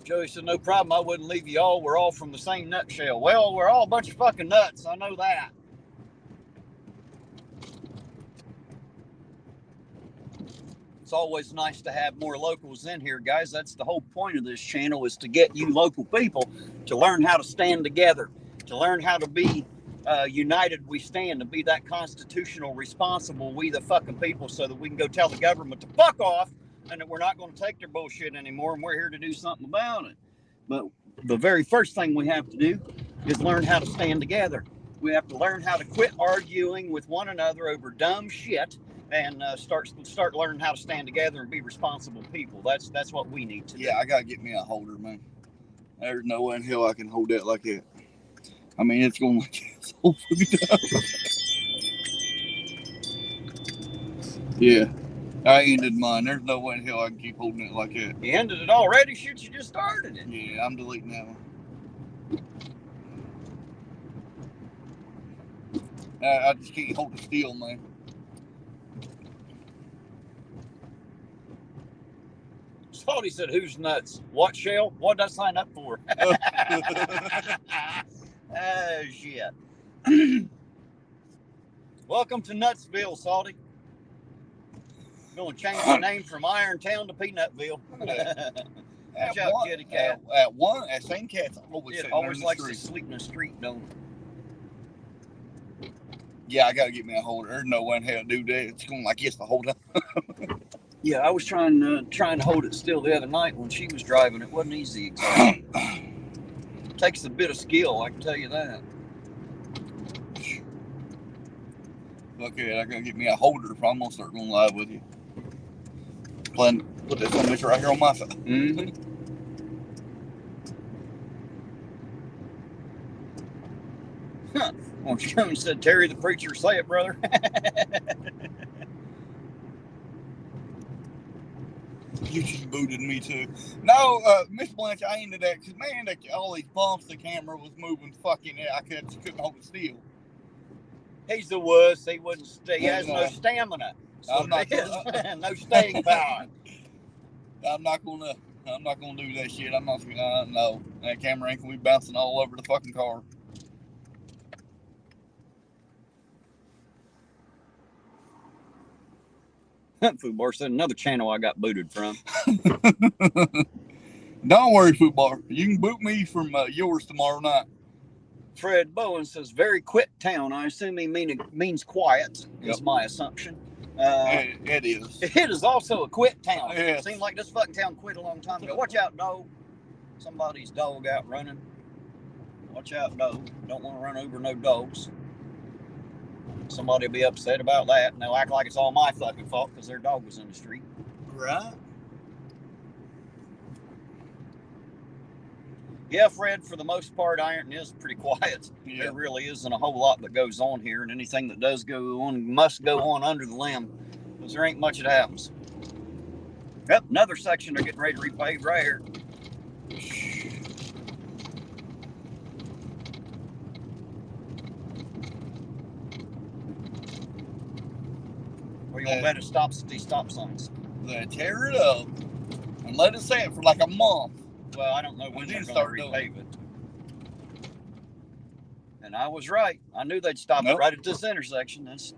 [SPEAKER 1] Joey said, "No problem. I wouldn't leave you all. We're all from the same nutshell." Well, we're all a bunch of fucking nuts. I know that. It's always nice to have more locals in here, guys. That's the whole point of this channel, is to get you local people to learn how to stand together, to learn how to be united we stand, to be that constitutional responsible we the fucking people, so that we can go tell the government to fuck off and that we're not going to take their bullshit anymore, and we're here to do something about it. But the very first thing we have to do is learn how to stand together. We have to learn how to quit arguing with one another over dumb shit and start learning how to stand together and be responsible people. That's what we need to do.
[SPEAKER 2] Yeah, I gotta get me a holder, man. There's no way in hell I can hold that like that. I mean, it's going like this whole fucking time. Yeah, I ended mine. There's no way in hell I can keep holding it like that.
[SPEAKER 1] You ended it already? Shit, you just started it.
[SPEAKER 2] Yeah, I'm deleting that one. I just can't hold it still, man.
[SPEAKER 1] Salty said, "Who's nuts? What, Shell? What did I sign up for?" Oh, shit. Welcome to Nutsville, Salty. Going to change the name from Irontown to Peanutville. Watch out, kitty cat.
[SPEAKER 2] At St. Cat's,
[SPEAKER 1] It always likes to sleep in the street, don't it?
[SPEAKER 2] Yeah, I got to get me a holder. There's no way in hell to do that. It's going like this the whole time.
[SPEAKER 1] Yeah, I was trying to hold it still the other night when she was driving. It wasn't easy exactly. It takes a bit of skill, I can tell you that.
[SPEAKER 2] Fuck it, I gotta get me a holder if I'm gonna start going live with you. Put this on this right here on my side.
[SPEAKER 1] Mm-hmm. Huh. Well, Jones said, Terry the preacher, say it, brother.
[SPEAKER 2] You just booted me too. No, Miss Blanche, I ended that because man, all these bumps, the camera was moving fucking. I couldn't hold it still.
[SPEAKER 1] He's the wuss. He wouldn't stay. He has
[SPEAKER 2] And,
[SPEAKER 1] no stamina. So
[SPEAKER 2] I'm not
[SPEAKER 1] no staying power.
[SPEAKER 2] I'm not gonna do that shit. I'm not gonna. No, that camera ain't gonna be bouncing all over the fucking car.
[SPEAKER 1] Footbar said another channel I got booted from.
[SPEAKER 2] Don't worry, Footbar. You can boot me from yours tomorrow night.
[SPEAKER 1] Fred Bowen says, very quiet town. I assume he means quiet, is my assumption.
[SPEAKER 2] It is.
[SPEAKER 1] It is also a quit town.
[SPEAKER 2] Yes.
[SPEAKER 1] It seemed like this fucking town quit a long time ago. Watch out, dog. Somebody's dog out running. Watch out, dog. Don't want to run over no dogs. Somebody will be upset about that, and they'll act like it's all my fucking fault because their dog was in the street.
[SPEAKER 2] Right.
[SPEAKER 1] Yeah, Fred, for the most part, Ironton is pretty quiet.
[SPEAKER 2] Yeah.
[SPEAKER 1] There really isn't a whole lot that goes on here, and anything that does go on must go on under the limb, because there ain't much that happens. Yep, another section they're getting ready to repave right here. Well, you won't bet it stops at these stop signs.
[SPEAKER 2] They tear it up and let it sit for like a month.
[SPEAKER 1] Well, I don't know when they're
[SPEAKER 2] didn't
[SPEAKER 1] going to
[SPEAKER 2] start
[SPEAKER 1] repave it. And I was right. I knew they'd stop it right at this intersection. That's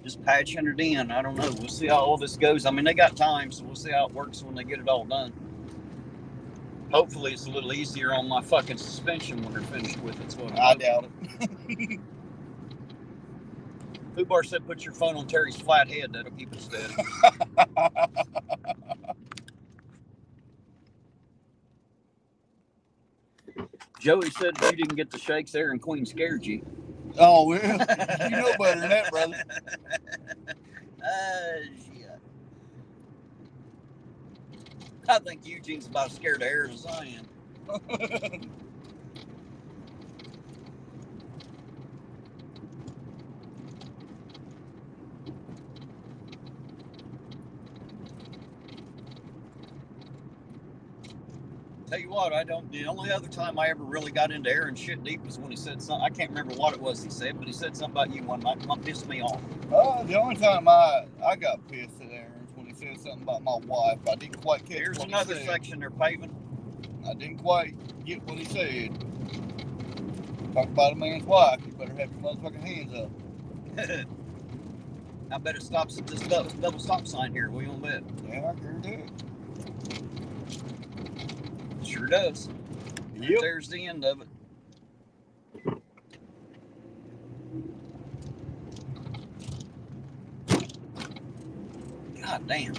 [SPEAKER 1] just patching it in. I don't know. We'll see how all this goes. I mean, they got time, so we'll see how it works when they get it all done. Hopefully, it's a little easier on my fucking suspension when they're finished with it. So
[SPEAKER 2] I doubt it.
[SPEAKER 1] Fubar said, put your phone on Terry's flat head. That'll keep it steady. Joey said you didn't get the shakes there and Queen scared you.
[SPEAKER 2] Oh, well, you know better than that, brother.
[SPEAKER 1] Shit. I think Eugene's about as scared of air as I am. Tell you what, the only other time I ever really got into air and shit deep was when he said something. I can't remember what it was he said, but he said something about you one night. It pissed me off.
[SPEAKER 2] The only time I got pissed at Aaron is when he said something about my wife. I didn't quite catch
[SPEAKER 1] Here's
[SPEAKER 2] what
[SPEAKER 1] another
[SPEAKER 2] he said.
[SPEAKER 1] section they're paving.
[SPEAKER 2] I didn't quite get what he said. Talk about a man's wife. You better have your motherfucking hands up.
[SPEAKER 1] I bet it stops at this double stop sign here. What do you want to bet?
[SPEAKER 2] Yeah, I sure do.
[SPEAKER 1] Sure does.
[SPEAKER 2] Yep.
[SPEAKER 1] There's the end of it. God damn.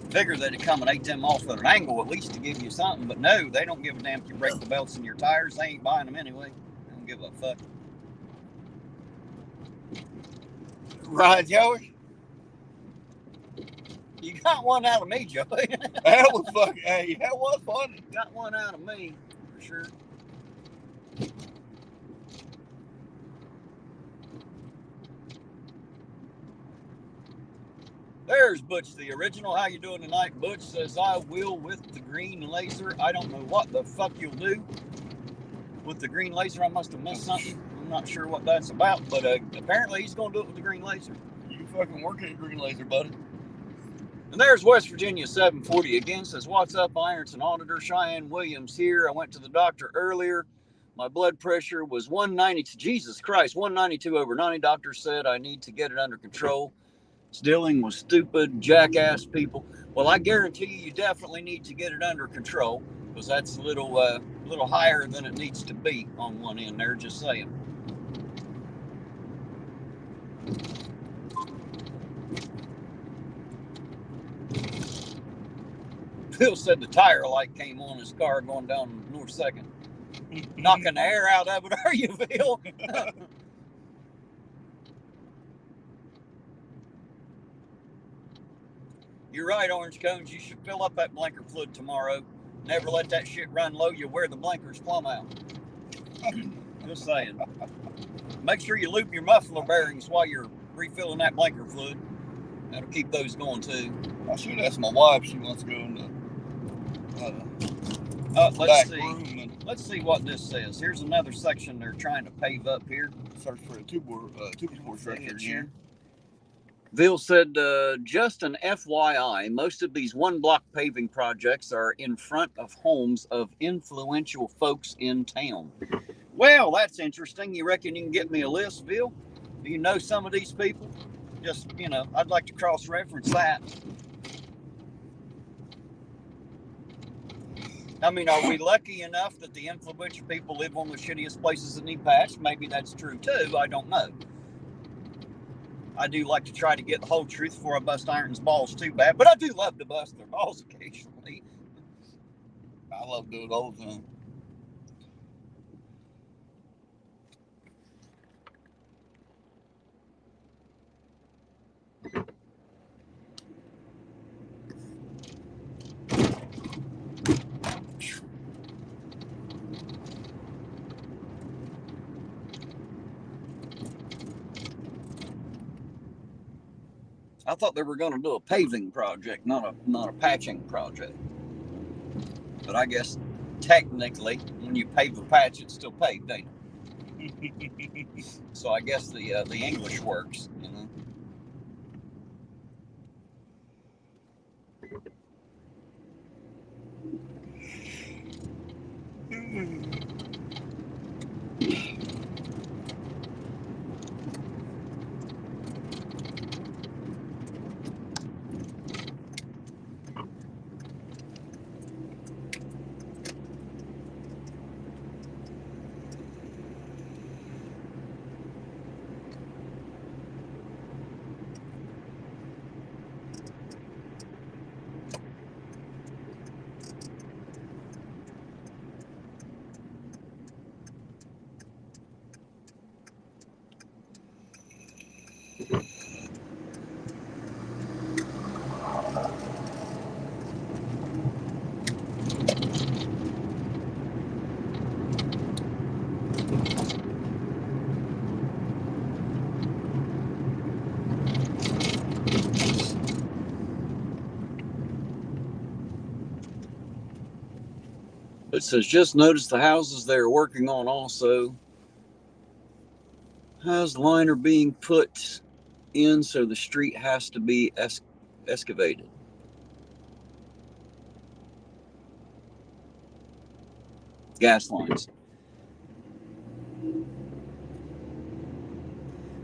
[SPEAKER 1] Figured they'd come and ate them off at an angle at least to give you something, but no, they don't give a damn if you break the belts in your tires. They ain't buying them anyway. They don't give a fuck.
[SPEAKER 2] Right, Joey?
[SPEAKER 1] You got one out of me, Joey.
[SPEAKER 2] That was fucking, hey, that was funny.
[SPEAKER 1] Got one out of me, for sure. There's Butch, the original. How you doing tonight? Butch says, I will with the green laser. I don't know what the fuck you'll do with the green laser. I must have missed something. I'm not sure what that's about, but apparently he's going to do it with the green laser.
[SPEAKER 2] You fucking working at green laser, buddy.
[SPEAKER 1] And there's West Virginia 740 again. Says, what's up, Ironton Auditor? Cheyenne Williams here. I went to the doctor earlier. My blood pressure was 192. Jesus Christ, 192 over 90. Doctor said I need to get it under control. It's dealing with stupid, jackass people. Well, I guarantee you definitely need to get it under control, because that's a little higher than it needs to be on one end there, just saying. Phil said the tire light came on his car going down North 2nd. Knocking the air out of it, are you, Phil? You're right, Orange Cones. You should fill up that blinker fluid tomorrow. Never let that shit run low. You'll wear the blinkers plumb out. Just saying. Make sure you loop your muffler bearings while you're refilling that blinker fluid. That'll keep those going too.
[SPEAKER 2] I should ask my wife. She wants to go in the
[SPEAKER 1] let's see. Let's see what this says. Here's another section they're trying to pave up here.
[SPEAKER 2] Search for a two-bore structure here.
[SPEAKER 1] Bill said, just an FYI, most of these one-block paving projects are in front of homes of influential folks in town. Well, that's interesting. You reckon you can get me a list, Bill? Do you know some of these people? Just, I'd like to cross-reference that. I mean, are we lucky enough that the influential people live on the shittiest places that need patched? Maybe that's true, too. I don't know. I do like to try to get the whole truth before I bust Ironton's balls too bad, but I do love to bust their balls occasionally.
[SPEAKER 2] I love doing it all the time.
[SPEAKER 1] I thought they were going to do a paving project, not a patching project. But I guess technically, when you pave a patch, it's still paved, ain't it? So I guess the English works, It says, just notice the houses they're working on also has liner being put in, so the street has to be excavated. Gas lines.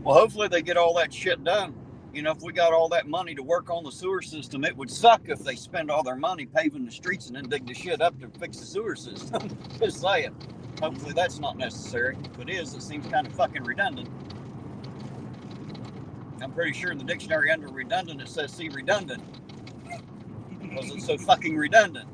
[SPEAKER 1] Well, hopefully they get all that shit done. If we got all that money to work on the sewer system, it would suck if they spend all their money paving the streets and then dig the shit up to fix the sewer system. Just saying. Hopefully that's not necessary. If it is, it seems kind of fucking redundant. I'm pretty sure in the dictionary under redundant it says see redundant. Because it's so fucking redundant,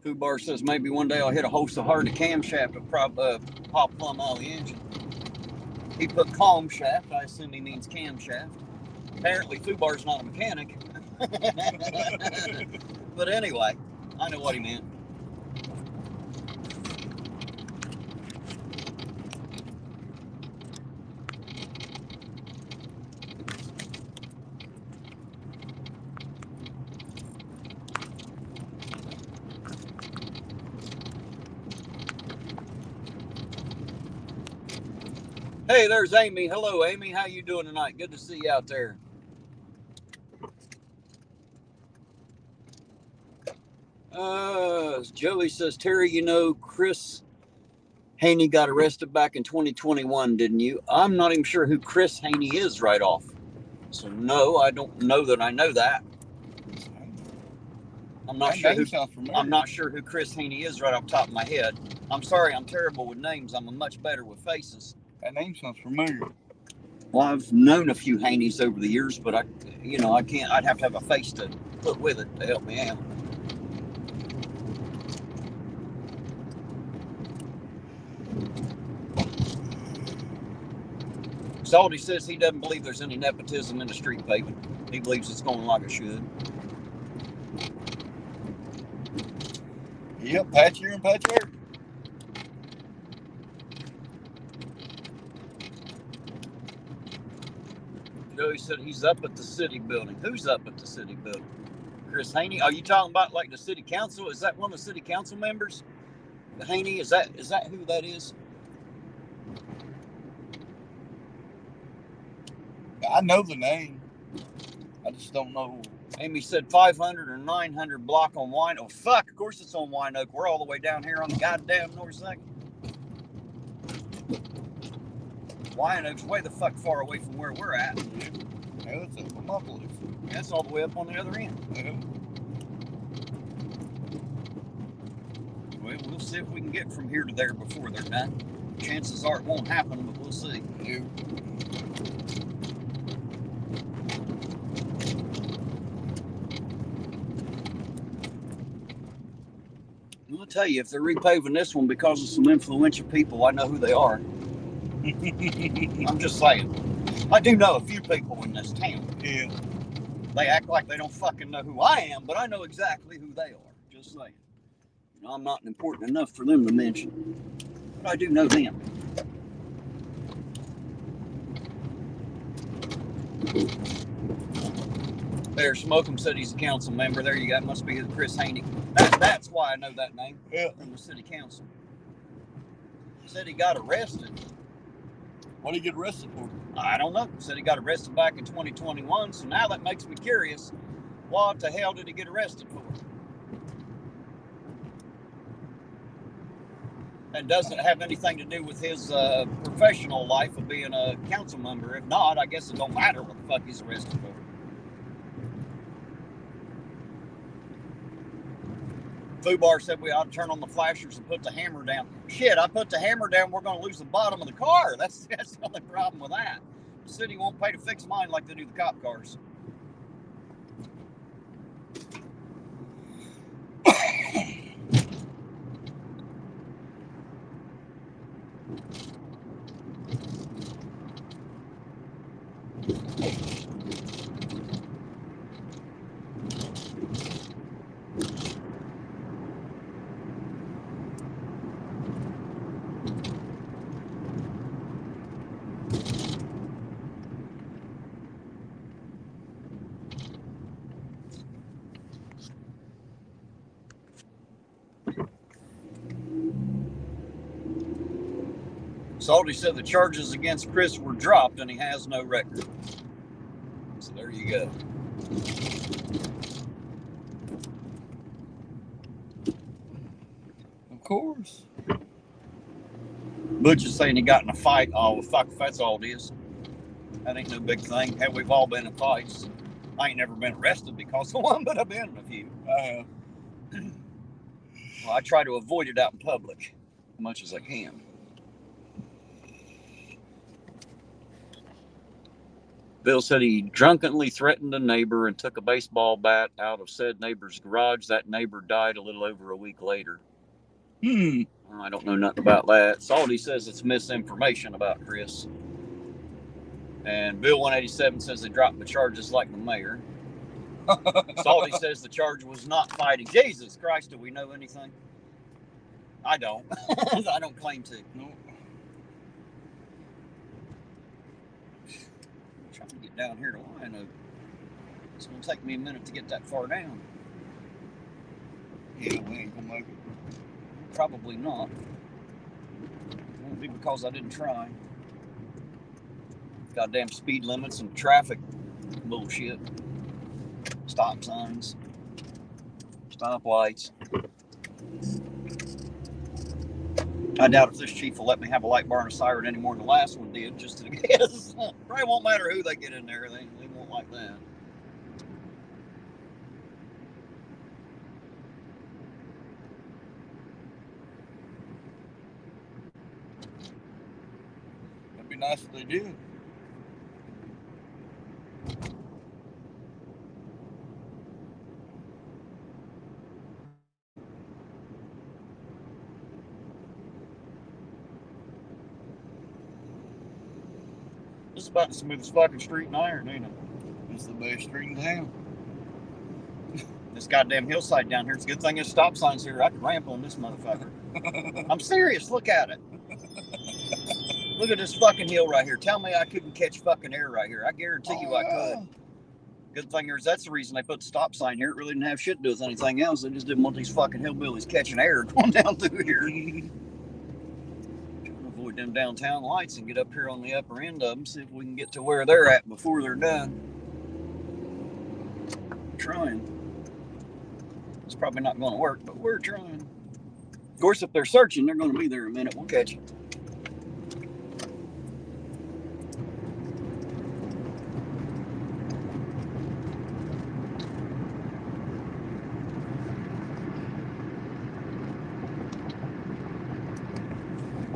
[SPEAKER 1] Fubar says maybe one day I'll hit a host so hard the camshaft will pop plumb all the engine. He put calm shaft. I assume he means camshaft. Apparently Fubar's not a mechanic. But anyway, I know what he meant. Hey, there's Amy. Hello, Amy. How you doing tonight? Good to see you out there. Joey says, Terry, Chris Haney got arrested back in 2021, didn't you? I'm not even sure who Chris Haney is right off. So, no, I don't know that I know that. I'm not
[SPEAKER 2] That
[SPEAKER 1] sure
[SPEAKER 2] name
[SPEAKER 1] who.
[SPEAKER 2] sounds familiar.
[SPEAKER 1] I'm not sure who Chris Haney is right off the top of my head. I'm sorry, I'm terrible with names. I'm much better with faces.
[SPEAKER 2] That name sounds familiar.
[SPEAKER 1] Well, I've known a few Haneys over the years, but I can't. I'd have to have a face to put with it to help me out. Salty says he doesn't believe there's any nepotism in the street paving. He believes it's going like it should.
[SPEAKER 2] Yep, patch here and patch there.
[SPEAKER 1] Joey said he's up at the city building. Who's up at the city building? Chris Haney? Are you talking about like the city council? Is that one of the city council members? The Haney? Is that who that is?
[SPEAKER 2] I know the name. I just don't know.
[SPEAKER 1] Amy said 500 or 900 block on Wine. Oh, fuck. Of course it's on Wine Oak. We're all the way down here on the goddamn north side. Wine Oak's way the fuck far away from where we're at.
[SPEAKER 2] Yeah, it's up on my place.
[SPEAKER 1] That's all the way up on the other end.
[SPEAKER 2] Yeah.
[SPEAKER 1] Well, we'll see if we can get from here to there before they're done. Chances are it won't happen, but we'll see.
[SPEAKER 2] Yeah.
[SPEAKER 1] I'll tell you, if they're repaving this one because of some influential people, I know who they are. I'm just saying. I do know a few people in this town.
[SPEAKER 2] Yeah.
[SPEAKER 1] They act like they don't fucking know who I am, but I know exactly who they are. Just saying. You know, I'm not important enough for them to mention, but I do know them. There, Smokum said he's a council member. There you go. Must be Chris Haney. That's why I know that name.
[SPEAKER 2] Yeah.
[SPEAKER 1] From the city council. Said he got arrested.
[SPEAKER 2] What did he get arrested for?
[SPEAKER 1] I don't know. Said he got arrested back in 2021. So now that makes me curious. What the hell did he get arrested for? And doesn't it have anything to do with his professional life of being a council member? If not, I guess it don't matter what the fuck he's arrested for. Fubar said we ought to turn on the flashers and put the hammer down. Shit, I put the hammer down, we're going to lose the bottom of the car. That's the only problem with that. The city won't pay to fix mine like they do the cop cars. Salty said the charges against Chris were dropped and he has no record. So there you go.
[SPEAKER 2] Of course.
[SPEAKER 1] Butch is saying he got in a fight. Oh, fuck, if that's all it is. That ain't no big thing. Hell, we've all been in fights. I ain't never been arrested because of one, but I've been in a few.
[SPEAKER 2] I have.
[SPEAKER 1] Well, I try to avoid it out in public as much as I can. Bill said he drunkenly threatened a neighbor and took a baseball bat out of said neighbor's garage. That neighbor died a little over a week later. I don't know nothing about that. Salty says it's misinformation about Chris. And Bill 187 says they dropped the charges like the mayor. Salty says the charge was not fighting. Jesus Christ, do we know anything? I don't. I don't claim to.
[SPEAKER 2] No.
[SPEAKER 1] Trying to get down here to Lion Oak. It's going to take me a minute to get that far down.
[SPEAKER 2] Yeah, we ain't gonna make it.
[SPEAKER 1] Probably not. It won't be because I didn't try. Goddamn speed limits and traffic bullshit. Stop signs. Stop lights. I doubt if this chief will let me have a light bar and a siren any more than the last one did, just in case. Probably won't matter who they get in there. They won't like that.
[SPEAKER 2] nice if they did.
[SPEAKER 1] This is about the smoothest fucking street in Iron, ain't it?
[SPEAKER 2] It's the best street in town.
[SPEAKER 1] This goddamn hillside down here. It's a good thing there's stop signs here. I could ramp on this motherfucker. I'm serious. Look at it. Look at this fucking hill right here. Tell me I couldn't catch fucking air right here. I guarantee you I could. Good thing is that's the reason they put the stop sign here. It really didn't have shit to do with anything else. They just didn't want these fucking hillbillies catching air going down through here. Trying to avoid them downtown lights and get up here on the upper end of them. See if we can get to where they're at before they're done. Trying. It's probably not going to work, but we're trying. Of course, if they're searching, they're going to be there in a minute. We'll catch them.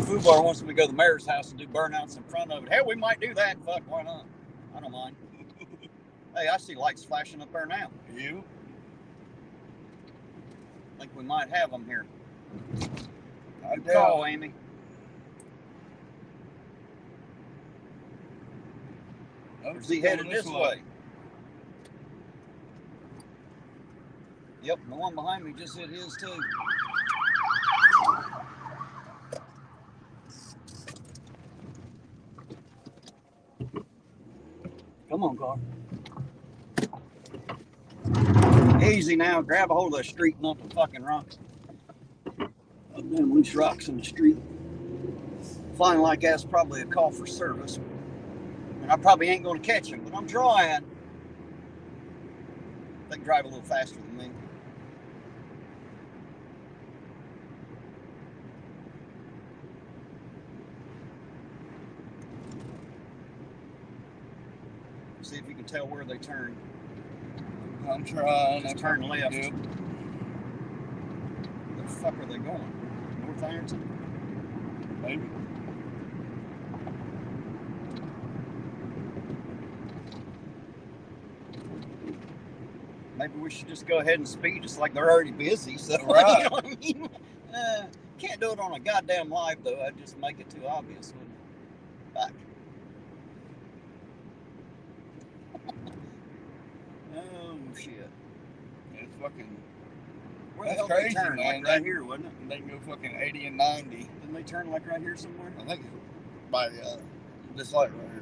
[SPEAKER 1] Food bar wants me to go to the mayor's house and do burnouts in front of it. Hell, we might do that. Fuck, why not? I don't mind. Hey, I see lights flashing up there now.
[SPEAKER 2] You?
[SPEAKER 1] I think we might have them here.
[SPEAKER 2] Good
[SPEAKER 1] call, Amy.
[SPEAKER 2] Oh,
[SPEAKER 1] is he headed this way? Yep, the one behind me just hit his too. Come on, car. Easy now. Grab a hold of the street and not the fucking rocks. Oh, damn, loose rocks in the street. Flying like that's probably a call for service. And I probably ain't going to catch him, but I'm trying. They can drive a little faster than me. See if you can tell where they turn.
[SPEAKER 2] I'm trying.
[SPEAKER 1] Just turn left.
[SPEAKER 2] Yep.
[SPEAKER 1] Where the fuck are they going? North Ironton?
[SPEAKER 2] Maybe.
[SPEAKER 1] Maybe we should just go ahead and speed. It's like they're already busy, so
[SPEAKER 2] right.
[SPEAKER 1] You know what I mean? Can't do it on a goddamn live though. I'd just make it too obvious. Fuck. Oh shit!
[SPEAKER 2] It's fucking.
[SPEAKER 1] Where the
[SPEAKER 2] That's
[SPEAKER 1] hell
[SPEAKER 2] crazy,
[SPEAKER 1] they turn?
[SPEAKER 2] man.
[SPEAKER 1] Like right here, wasn't it?
[SPEAKER 2] They can go fucking 80 and 90.
[SPEAKER 1] Didn't they turn like right here somewhere?
[SPEAKER 2] I think by this light right here.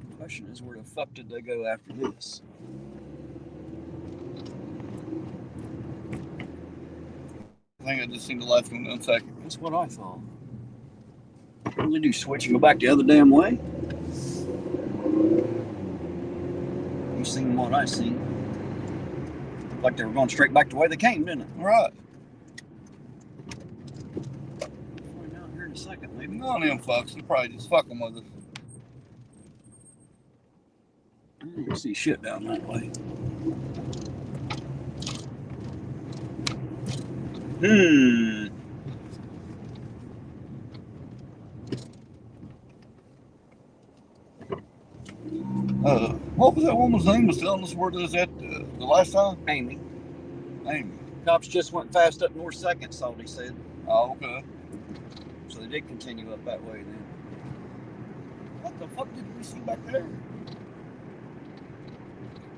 [SPEAKER 1] The question is, where the fuck did they go after this?
[SPEAKER 2] I think I just seen the last one in a second.
[SPEAKER 1] That's what I thought. What do they do? Switch and go back the other damn way? You seen what I seen? Looked like they were going straight back the way they came, didn't it?
[SPEAKER 2] Right.
[SPEAKER 1] We'll find out here in a second, maybe.
[SPEAKER 2] None of them fucks. They're probably just fucking with us.
[SPEAKER 1] I don't see shit down that way.
[SPEAKER 2] What was that woman's name was telling us where it was at the last time?
[SPEAKER 1] Amy.
[SPEAKER 2] Amy.
[SPEAKER 1] Cops just went fast up North 2nd, Salty said.
[SPEAKER 2] Oh, okay.
[SPEAKER 1] So they did continue up that way then.
[SPEAKER 2] What the fuck did we see back there?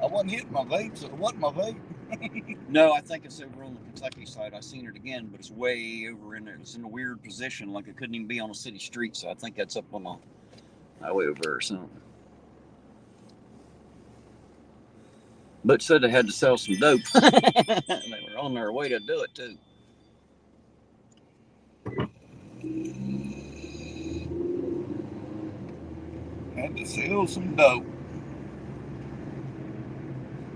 [SPEAKER 2] I wasn't hitting my vape, so it wasn't my vape.
[SPEAKER 1] No, I think it's over on the Kentucky side. I seen it again, but it's way over in there. It's in a weird position, like it couldn't even be on a city street. So I think that's up on the highway over there or something. But said they had to sell some dope. They were on their way to do it too.
[SPEAKER 2] Had to sell some dope.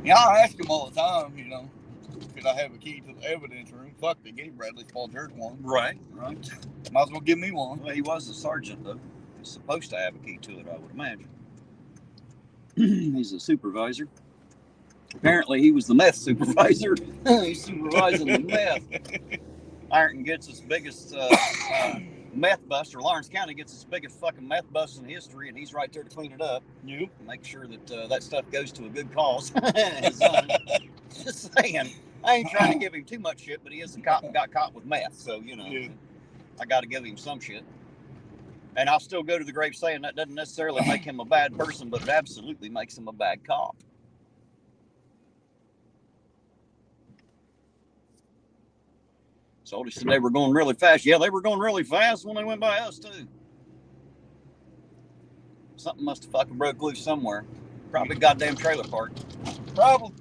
[SPEAKER 2] Yeah, I ask them all the time, you know, could I have a key to the evidence room? Fuck, they gave Bradley Paul Church one.
[SPEAKER 1] Right, right.
[SPEAKER 2] Might as well give me one.
[SPEAKER 1] Well, he was a sergeant though. He's supposed to have a key to it, I would imagine. He's a supervisor. Apparently, he was the meth supervisor. He's supervising the meth. Ironton gets its biggest meth bust, or Lawrence County gets its biggest fucking meth bust in history, and he's right there to clean it up.
[SPEAKER 2] Yep.
[SPEAKER 1] Make sure that that stuff goes to a good cause. Just saying. I ain't trying to give him too much shit, but he is a cop and got caught with meth, so, you know, yeah. I got to give him some shit. And I'll still go to the grave saying that doesn't necessarily make him a bad person, but it absolutely makes him a bad cop. So they said they were going really fast. Yeah, they were going really fast when they went by us, too. Something must have fucking broke loose somewhere. Probably goddamn trailer park.
[SPEAKER 2] Probably.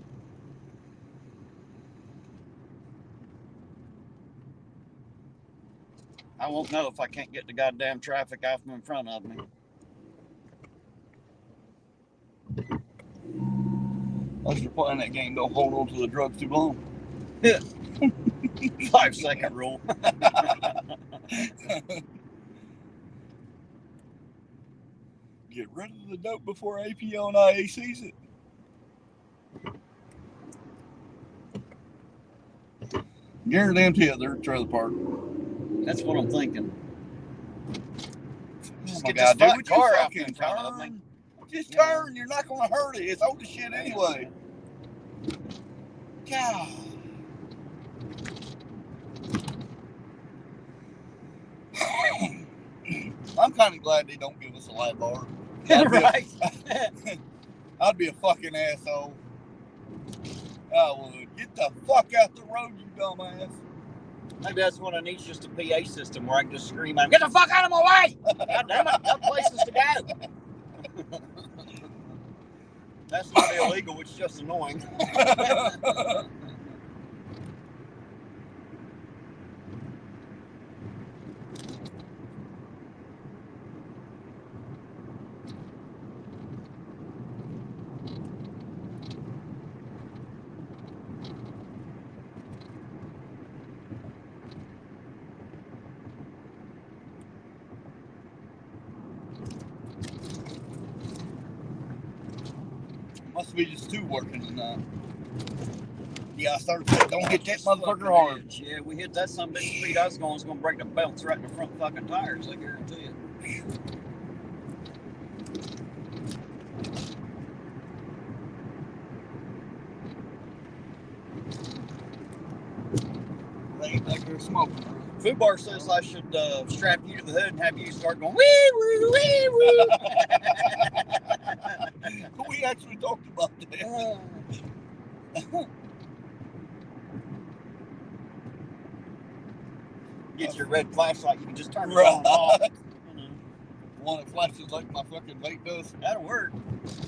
[SPEAKER 1] I won't know if I can't get the goddamn traffic out from in front of me.
[SPEAKER 2] Unless you're playing that game, don't hold on to the drugs too long.
[SPEAKER 1] Yeah. 5-second rule.
[SPEAKER 2] Get rid of the dope before APO and IA sees it. Guarantee it, they're at trailer park.
[SPEAKER 1] That's what I'm thinking.
[SPEAKER 2] Just get this fucking car out in front of me. Just turn, you're not going to hurt it. It's old as shit anyway. God. I'm kind of glad they don't give us a light bar.
[SPEAKER 1] Right.
[SPEAKER 2] I'd be a fucking asshole. I would. Get the fuck out the road, you dumbass.
[SPEAKER 1] Maybe that's what I need, just a PA system where I can just scream at him, get the fuck out of my way! God damn it, no places to go. That's not illegal, it's just annoying.
[SPEAKER 2] Must be just two working tonight. Yeah, I started saying, don't hit that motherfucker hard.
[SPEAKER 1] Yeah, we hit that some bitch speed I was going, it's going to break the belts right in the front fucking tires, I guarantee you.
[SPEAKER 2] They ain't like they're smoking.
[SPEAKER 1] Food Bar says I should strap you to the hood and have you start going wee woo wee woo.
[SPEAKER 2] We actually talked about that.
[SPEAKER 1] Get your red flashlight, you can just turn it on and off.
[SPEAKER 2] One that flashes like my fucking vape does.
[SPEAKER 1] That'll work.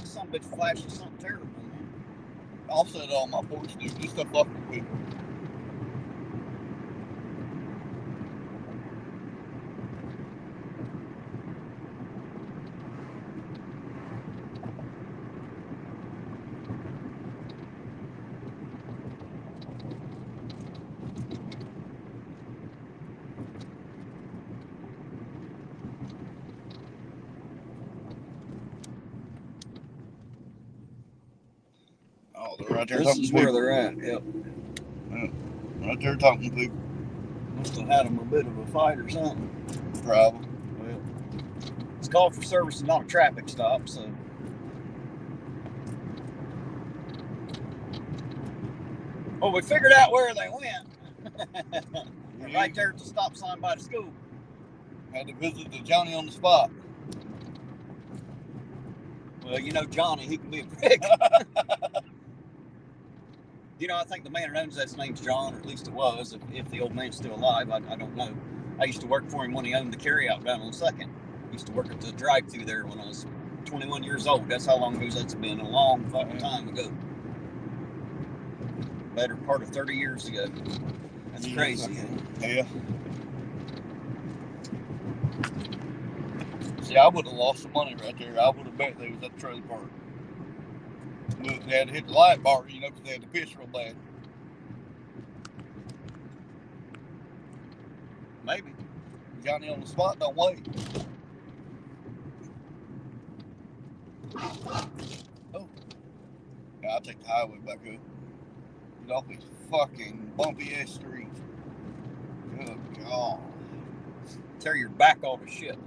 [SPEAKER 1] Some bitch flashes something terrible, man.
[SPEAKER 2] I'll set it on my porch, dude, just to fuck with people. Oh, they're right there.
[SPEAKER 1] This is where they're at, yep.
[SPEAKER 2] Right there talking to people.
[SPEAKER 1] Must have had them a bit of a fight or something.
[SPEAKER 2] Probably.
[SPEAKER 1] Well, it's called for service and not a traffic stop, so. Well, we figured out where they went. Right there at the stop sign by the school.
[SPEAKER 2] Had to visit the Johnny on the spot.
[SPEAKER 1] Well, you know Johnny, he can be a prick. You know, I think the man that owns that's name's John, or at least it was. If the old man's still alive, I don't know. I used to work for him when he owned the carryout down on 2nd. I used to work at the drive-thru there when I was 21 years old. That's how long ago that's been. A long fucking time ago. Better part of 30 years ago. That's crazy.
[SPEAKER 2] Yeah. See, I would have lost some money right there. I would have bet they was at the trailer park. But they had to hit the light bar, you know, because they had to piss real bad.
[SPEAKER 1] Maybe.
[SPEAKER 2] Johnny on the spot, don't wait. Oh. Yeah, I'll take the highway back up. Get off these fucking bumpy ass streets. Good God.
[SPEAKER 1] Tear your back all to shit.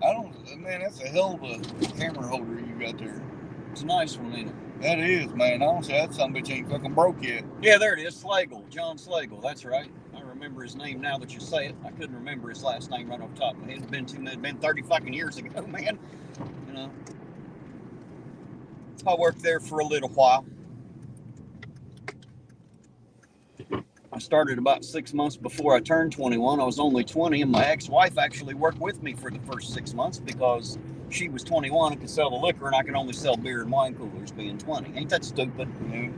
[SPEAKER 2] I don't, man, that's a hell of a camera holder you got there.
[SPEAKER 1] It's a nice one, ain't it?
[SPEAKER 2] That is, man. Honestly, that son of a bitch ain't fucking broke yet.
[SPEAKER 1] Yeah, there it is. Slagle. John Slagle. That's right. I remember his name now that you say it. I couldn't remember his last name right off the top of my head. It'd been 30 fucking years ago, man. You know. I worked there for a little while. I started about 6 months before I turned 21. I was only 20, and my ex-wife actually worked with me for the first 6 months because she was 21 and could sell the liquor, and I could only sell beer and wine coolers being 20. Ain't that stupid?
[SPEAKER 2] Yeah.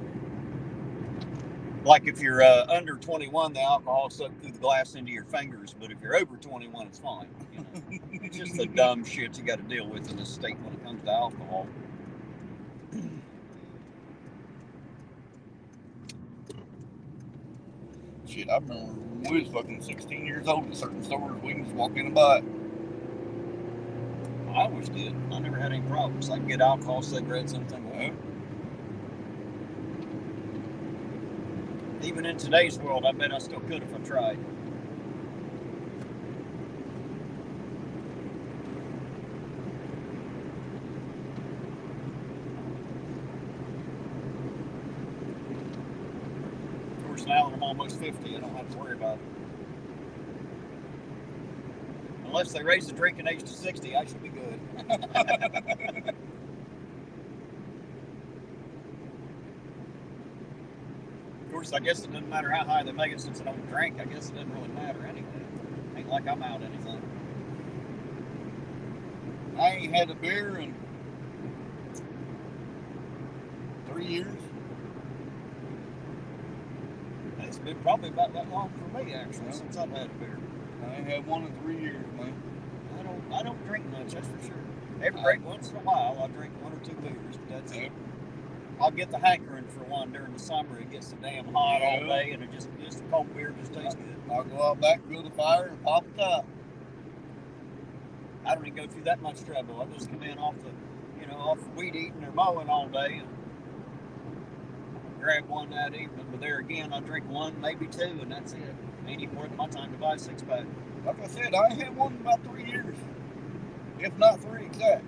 [SPEAKER 1] Like if you're under 21, the alcohol sucks through the glass into your fingers, but if you're over 21, it's fine. You know? It's just the dumb shit you got to deal with in this state when it comes to alcohol.
[SPEAKER 2] Shit, I remember when we was fucking 16 years old at certain stores, we can just walk in and buy it.
[SPEAKER 1] I always did. I never had any problems. I could get alcohol, cigarettes, anything like that. Even in today's world, I bet I still could if I tried. Of course, now that I'm almost 50, I don't have to worry about it. Unless they raise the drinking age to 60, I should be good. Of course, I guess it doesn't matter how high they make it since I don't drink. I guess it doesn't really matter anyway. Ain't like I'm out anything.
[SPEAKER 2] I ain't had a beer in 3 years.
[SPEAKER 1] It's been probably about that long for me, actually, since I've had a beer.
[SPEAKER 2] I ain't had one in 3 years, man.
[SPEAKER 1] I don't drink much, that's for sure. Every once in a while, I'll drink 1 or 2 beers, but that's it. I'll get the hankering for one during the summer. It gets so damn hot all day, and it just a cold beer just tastes good.
[SPEAKER 2] I'll go out back, build a fire, and pop a top.
[SPEAKER 1] I don't even go through that much trouble. I just come in off the weed eating or mowing all day and grab one that evening. But there again, I drink 1, maybe 2, and that's it. Ain't even worth my time to buy a 6-pack.
[SPEAKER 2] Like I said, I ain't had one in about 3 years, if not 3 exact.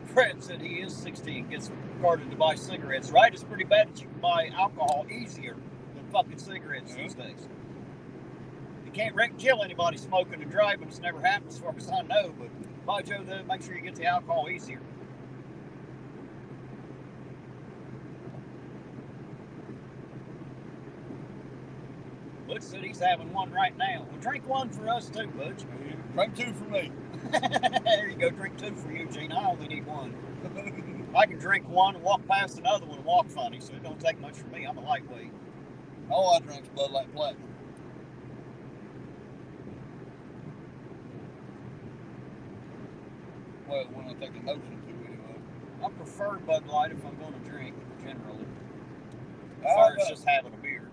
[SPEAKER 1] Fred said he is 16, gets carded to buy cigarettes. Right? It's pretty bad that you can buy alcohol easier than fucking cigarettes these days. You can't kill anybody smoking and driving. It's never happened as far as I know. But by Joe, though, make sure you get the alcohol easier. Butch said he's having one right now. Well, drink 1 for us too, Butch.
[SPEAKER 2] Drink 2 for me.
[SPEAKER 1] There you go, drink 2 for Eugene. I only need 1. I can drink 1 and walk past another one and walk funny, so it don't take much for me. I'm a lightweight.
[SPEAKER 2] All I drink's Bud Light Platinum. Well, when I take a notion to anyway.
[SPEAKER 1] I prefer Bud Light if I'm going to drink, generally. As far as just having a beer.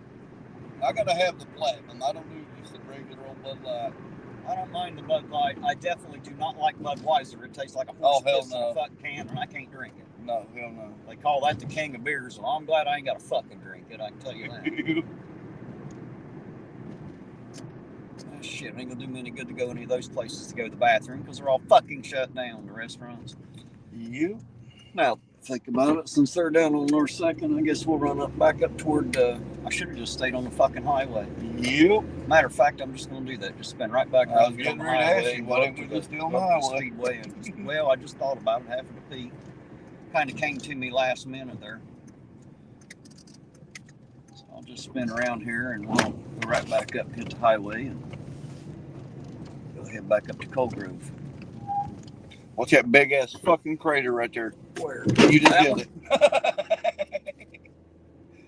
[SPEAKER 2] I gotta have the Platinum. I don't do just the regular old Bud Light.
[SPEAKER 1] I don't mind the Bud Light. I definitely do not like Budweiser. It tastes like a horse piss in a fucking can, and I can't drink it.
[SPEAKER 2] No, hell no.
[SPEAKER 1] They call that the king of beers. Well, I'm glad I ain't got to fucking drink it. I can tell you that. Oh, shit, it ain't gonna do me any good to go any of those places to go to the bathroom because they're all fucking shut down, the restaurants.
[SPEAKER 2] You?
[SPEAKER 1] Now, think about it. Since they're down on North 2nd, I guess we'll run back up toward, I should have just stayed on the fucking highway.
[SPEAKER 2] Yep.
[SPEAKER 1] Matter of fact, I'm just going to do that. Just spin right back around the highway.
[SPEAKER 2] Why didn't we just stay on the highway?
[SPEAKER 1] Speedway. And, well, I just thought about it, having to pee. Kind of came to me last minute there. So I'll just spin around here and we'll go right back up, hit the highway, and go head back up to Cold Grove.
[SPEAKER 2] What's that big ass fucking crater right there?
[SPEAKER 1] Where?
[SPEAKER 2] You just hit it.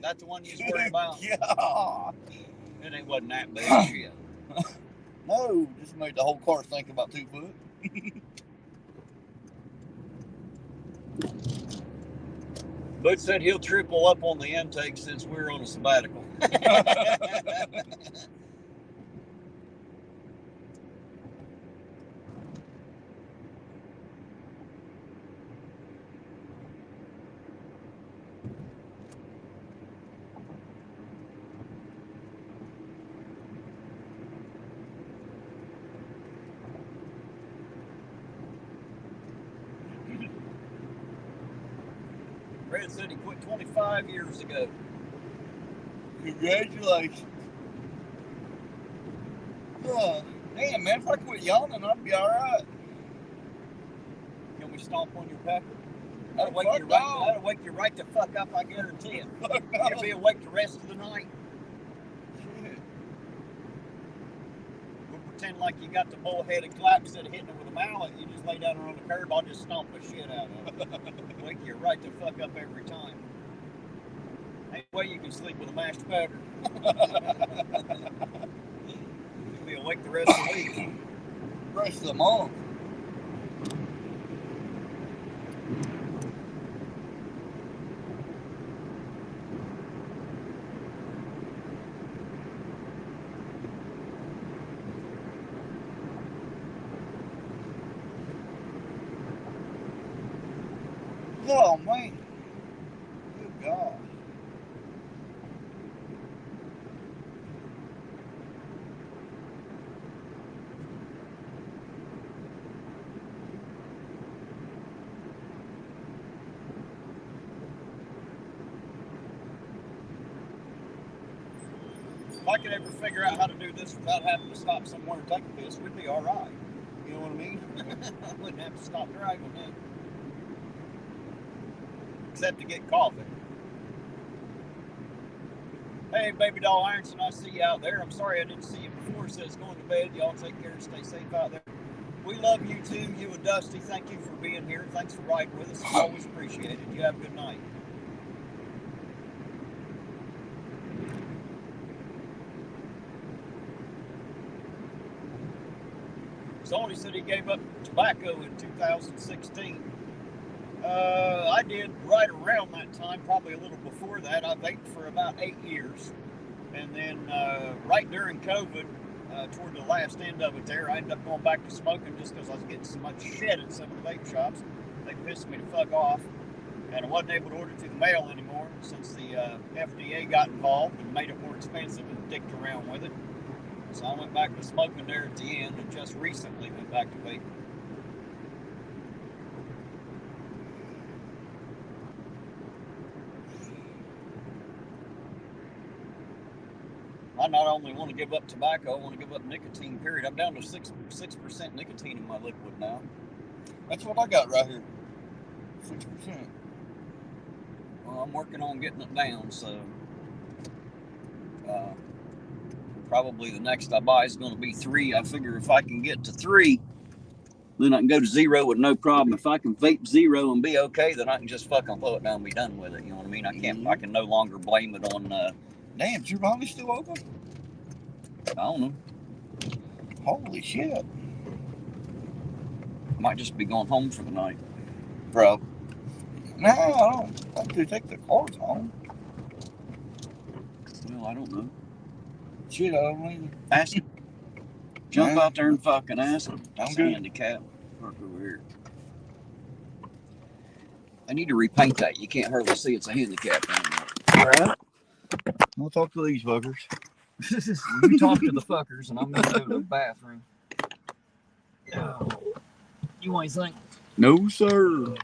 [SPEAKER 1] That's the one you was worried about?
[SPEAKER 2] Yeah.
[SPEAKER 1] It wasn't that big shit.
[SPEAKER 2] No, just made the whole car think about 2 foot.
[SPEAKER 1] Butch said he'll triple up on the intake since we're on a sabbatical. Red said he quit 25 years ago.
[SPEAKER 2] Congratulations. Damn, man, if I quit yawning, I'd be all right.
[SPEAKER 1] Can we stomp on your pepper?
[SPEAKER 2] That'll
[SPEAKER 1] That'll wake you right the fuck up, I guarantee it. You'll be awake the rest of the night.
[SPEAKER 2] Shit.
[SPEAKER 1] We'll pretend like you got the bullheaded clap instead of hitting it with a mallet. You just lay down there on the curb, I'll just stomp the shit out of it. Wake you right the fuck up every time. Ain't no way you can sleep with a mashed potato. You'll be awake the rest of the week.
[SPEAKER 2] Rest of the month. Oh, man. Good God.
[SPEAKER 1] If I could ever figure out how to do this without having to stop somewhere and take a piss, we'd be all right. You know what I mean? I wouldn't have to stop driving then. Except to get coffee. Hey, baby doll Ironton, I see you out there. I'm sorry I didn't see you before. It says going to bed. Y'all take care and stay safe out there. We love you too, you and Dusty. Thank you for being here. Thanks for riding with us. Always appreciate it. You have a good night. Somebody said he gave up tobacco in 2016. I did right around that time, probably a little before that. I vaped for about 8 years. And then right during COVID, toward the last end of it there, I ended up going back to smoking just because I was getting so much shit at some of the vape shops. They pissed me to fuck off. And I wasn't able to order through the mail anymore since the FDA got involved and made it more expensive and dicked around with it. So I went back to smoking there at the end and just recently went back to vaping. I not only want to give up tobacco, I want to give up nicotine, period. I'm down to 6% nicotine in my liquid now.
[SPEAKER 2] That's what I got right here. 6%.
[SPEAKER 1] Well, I'm working on getting it down, so probably the next I buy is going to be 3. I figure if I can get to 3, then I can go to 0 with no problem. If I can vape 0 and be okay, then I can just fucking throw it down and be done with it. You know what I mean? I can no longer blame it on.
[SPEAKER 2] Damn, is your body still open?
[SPEAKER 1] I don't know.
[SPEAKER 2] Holy shit.
[SPEAKER 1] Might just be going home for the night.
[SPEAKER 2] Bro. No, I don't think they take the cars home.
[SPEAKER 1] Well, I don't know.
[SPEAKER 2] Shit, I don't either.
[SPEAKER 1] Ask him. Jump out there and fucking ask him.
[SPEAKER 2] I'm good.
[SPEAKER 1] Handicap. Park over here. I need to repaint that. You can't hardly see it's a handicap anymore.
[SPEAKER 2] Alright. We'll talk to these fuckers.
[SPEAKER 1] You talk to the fuckers, and I'm going to go to the bathroom. Oh. You want anything?
[SPEAKER 2] No, sir.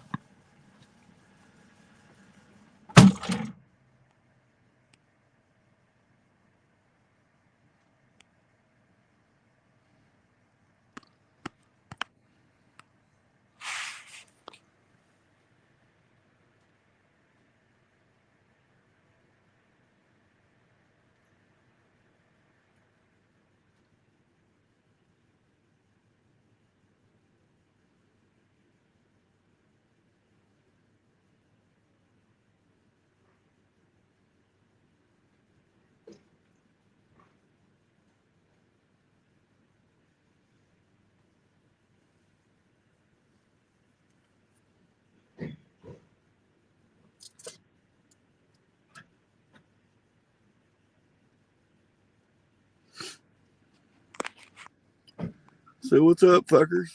[SPEAKER 2] So what's up, fuckers?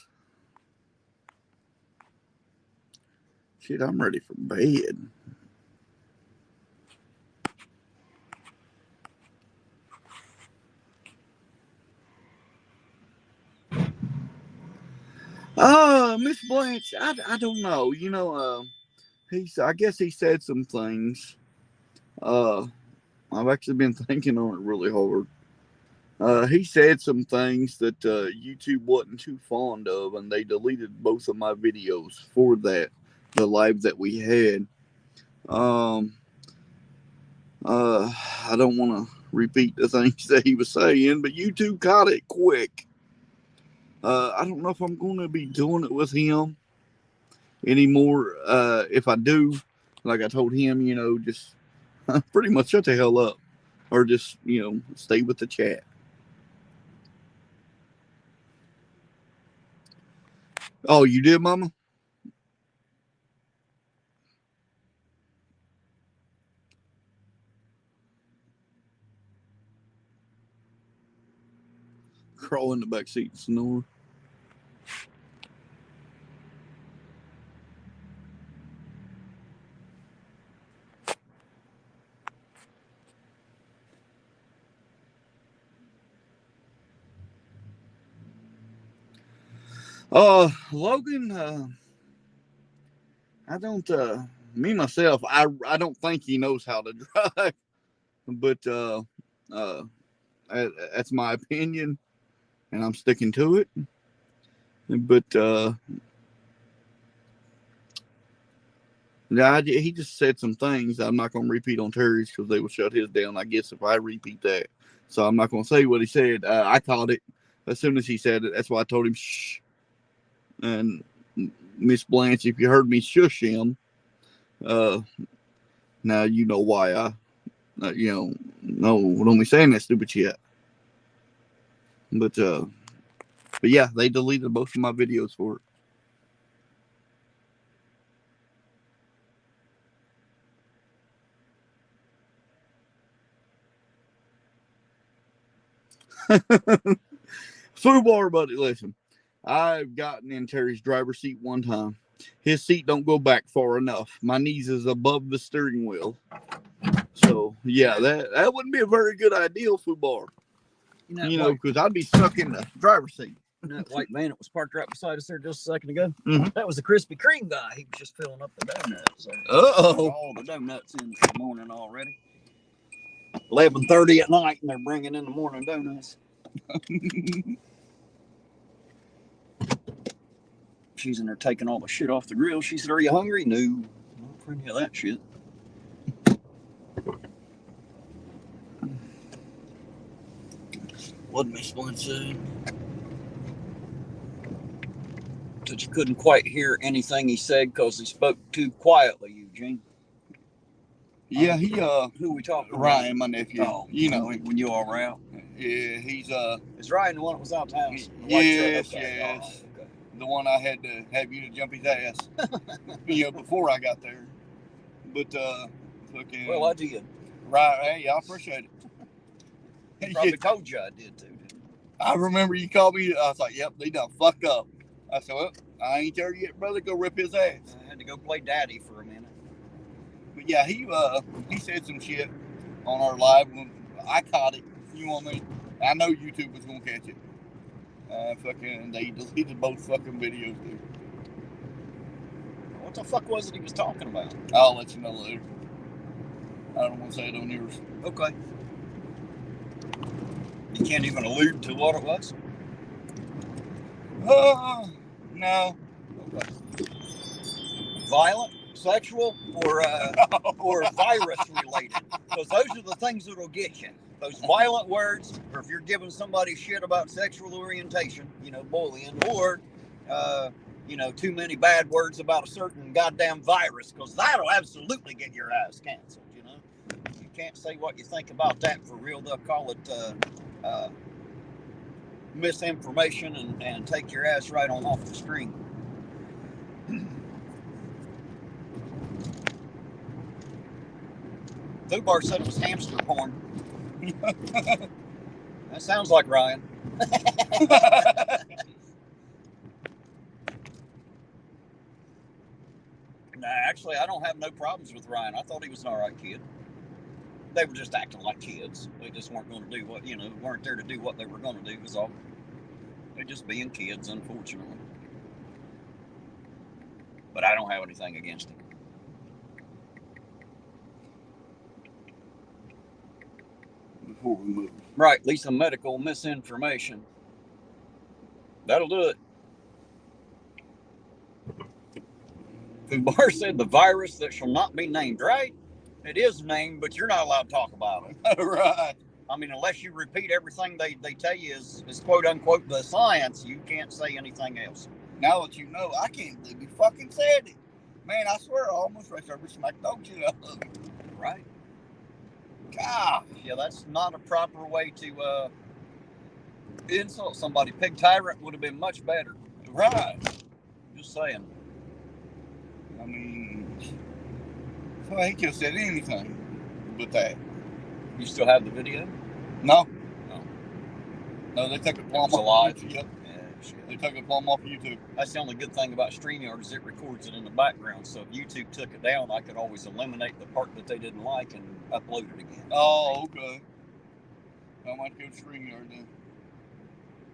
[SPEAKER 2] Shit, I'm ready for bed. Miss Blanche, I don't know. You know, I guess he said some things. I've actually been thinking on it really hard. He said some things that YouTube wasn't too fond of, and they deleted both of my videos for that, the live that we had. I don't want to repeat the things that he was saying, but YouTube caught it quick. I don't know if I'm going to be doing it with him anymore. If I do, like I told him, you know, just pretty much shut the hell up, or just, you know, stay with the chat. Oh, you did, Mama? Crawl in the back seat and snore. Logan, I don't, me myself, I don't think he knows how to drive, but, that's my opinion, and I'm sticking to it. But, yeah, he just said some things I'm not going to repeat on Terry's because they will shut his down, I guess, if I repeat that. So I'm not going to say what he said. I caught it as soon as he said it. That's why I told him, shh. And Miss Blanche, if you heard me shush him, now you know why I, you know, don't be saying that stupid shit. But yeah, they deleted both of my videos for it. Food bar, buddy, listen. I've gotten in Terry's driver's seat one time. His seat don't go back far enough. My knees is above the steering wheel. So yeah, that wouldn't be a very good idea, food bar. You know, because I'd be stuck in the driver's seat.
[SPEAKER 1] That white van that was parked right beside us there just a second ago.
[SPEAKER 2] Mm-hmm.
[SPEAKER 1] That was the Krispy Kreme guy. He was just filling up the donuts. So all the donuts in this morning already. 11:30 at night, and they're bringing in the morning donuts. She's in there taking all the shit off the grill. She said, "Are you hungry?" No, not for any of that shit. What did Miss Blunt say? That you couldn't quite hear anything he said because he spoke too quietly, Eugene.
[SPEAKER 2] Yeah,
[SPEAKER 1] who are we talking
[SPEAKER 2] Ryan,
[SPEAKER 1] about?
[SPEAKER 2] my nephew.
[SPEAKER 1] Oh,
[SPEAKER 2] you know
[SPEAKER 1] when you all were out.
[SPEAKER 2] Yeah, he's
[SPEAKER 1] Is Ryan the one that was out of town?
[SPEAKER 2] Yes,
[SPEAKER 1] okay.
[SPEAKER 2] yes.
[SPEAKER 1] Oh, okay.
[SPEAKER 2] The one I had to have you to jump his ass. You know, before I got there. But fucking.
[SPEAKER 1] Well, I did.
[SPEAKER 2] Right, hey, I appreciate it.
[SPEAKER 1] He probably told you I did too.
[SPEAKER 2] I remember you called me. I was like, "Yep, they done fucked up." I said, "Well, I ain't there yet, brother. Go rip his ass."
[SPEAKER 1] I had to go play daddy for a minute.
[SPEAKER 2] But yeah, he said some shit on our live. I caught it. You know what I mean? I know YouTube was gonna catch it. They deleted both fucking videos, dude.
[SPEAKER 1] What the fuck was it he was talking about?
[SPEAKER 2] I'll let you know later. I don't want to say it on yours.
[SPEAKER 1] Okay. You can't even allude to what it was?
[SPEAKER 2] No.
[SPEAKER 1] Okay. Violent, sexual, or virus related? Because those are the things that'll get you. Those violent words, or if you're giving somebody shit about sexual orientation, you know, bullying, or you know, too many bad words about a certain goddamn virus, because that'll absolutely get your ass canceled. You know, you can't say what you think about that for real. They'll call it misinformation and take your ass right on off the screen. Food bar said it was hamster porn. That sounds like Ryan. actually, I don't have no problems with Ryan. I thought he was an all right kid. They were just acting like kids. They just weren't going to do what, weren't there to do what they were going to do, was all. They're just being kids, unfortunately. But I don't have anything against him.
[SPEAKER 2] Before we move.
[SPEAKER 1] Right, at least some medical misinformation. That'll do it. Fubar said the virus that shall not be named, right? It is named, but you're not allowed to talk about it.
[SPEAKER 2] Right.
[SPEAKER 1] I mean, unless you repeat everything they tell you is quote unquote the science, you can't say anything else.
[SPEAKER 2] Now that you know, I can't believe you fucking said it. Man, I swear I almost raced over smacked the dog shit out of it.
[SPEAKER 1] Right.
[SPEAKER 2] God.
[SPEAKER 1] Yeah, that's not a proper way to insult somebody. Pig tyrant would have been much better.
[SPEAKER 2] Right.
[SPEAKER 1] Just saying.
[SPEAKER 2] I mean, so he could have said anything but that.
[SPEAKER 1] You still have the video?
[SPEAKER 2] No.
[SPEAKER 1] No.
[SPEAKER 2] No, they took a plumb
[SPEAKER 1] It's
[SPEAKER 2] off
[SPEAKER 1] alive?
[SPEAKER 2] YouTube. Yep.
[SPEAKER 1] Yeah, shit.
[SPEAKER 2] They took a plumb off YouTube.
[SPEAKER 1] That's the only good thing about StreamYard is it records it in the background. So if YouTube took it down, I could always eliminate the part that they didn't like and upload it again.
[SPEAKER 2] Oh, okay. I might go to StreamYard then.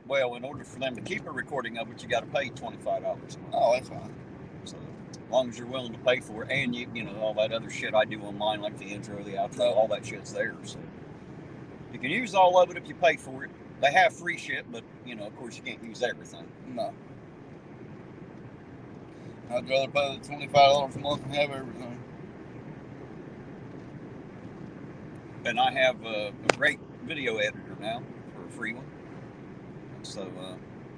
[SPEAKER 1] Well, in order for them to keep a recording of it, you got to pay $25 a month.
[SPEAKER 2] Oh, that's fine.
[SPEAKER 1] So as long as you're willing to pay for it, and you know all that other shit I do on mine, like the intro, the outro, all that shit's there. So you can use all of it if you pay for it. They have free shit, but of course, you can't use everything.
[SPEAKER 2] No. I'd rather pay the $25 a month and have everything.
[SPEAKER 1] And I have a great video editor now for a free one. So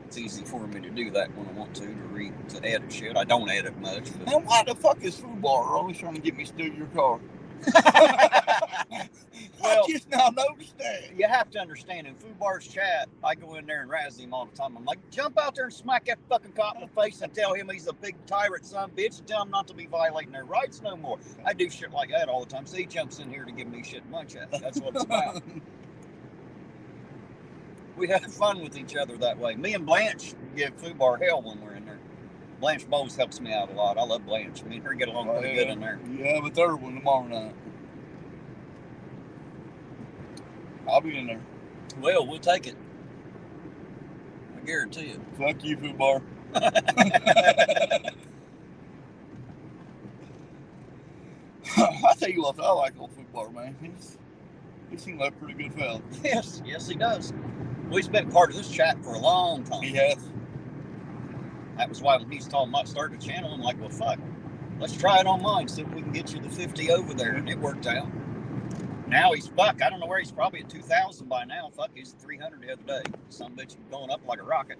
[SPEAKER 1] it's easy for me to do that when I want to edit shit. I don't edit much. But...
[SPEAKER 2] Man, why the fuck is Fubar always trying to get me to steal your car?
[SPEAKER 1] Well,
[SPEAKER 2] I just now noticed that.
[SPEAKER 1] You have to understand, in Fubar's chat, I go in there and razz him all the time. I'm like, jump out there and smack that fucking cop in the face and tell him he's a big tyrant son of a bitch and tell him not to be violating their rights no more. I do shit like that all the time. So he jumps in here to give me shit to munch at. That's what it's about. We have fun with each other that way. Me and Blanche give Fubar hell when we're in there. Blanche Bowes helps me out a lot. I love Blanche. Me and her get along pretty good in there.
[SPEAKER 2] You have a third one tomorrow night. I'll be in there.
[SPEAKER 1] Well, we'll take it. I guarantee it.
[SPEAKER 2] Fuck you, Fubar. I tell you what, I like old Fubar, man. He seems like a pretty good fella.
[SPEAKER 1] Yes, he does. Well, he's been part of this chat for a long time.
[SPEAKER 2] He has.
[SPEAKER 1] That was why when he's talking about starting a channel, I'm like, well, fuck, let's try it on mine, see if we can get you the 50 over there. And it worked out. Now he's, fuck, I don't know where he's probably at 2,000 by now. Fuck, he's at 300 the other day. Some bitch going up like a rocket.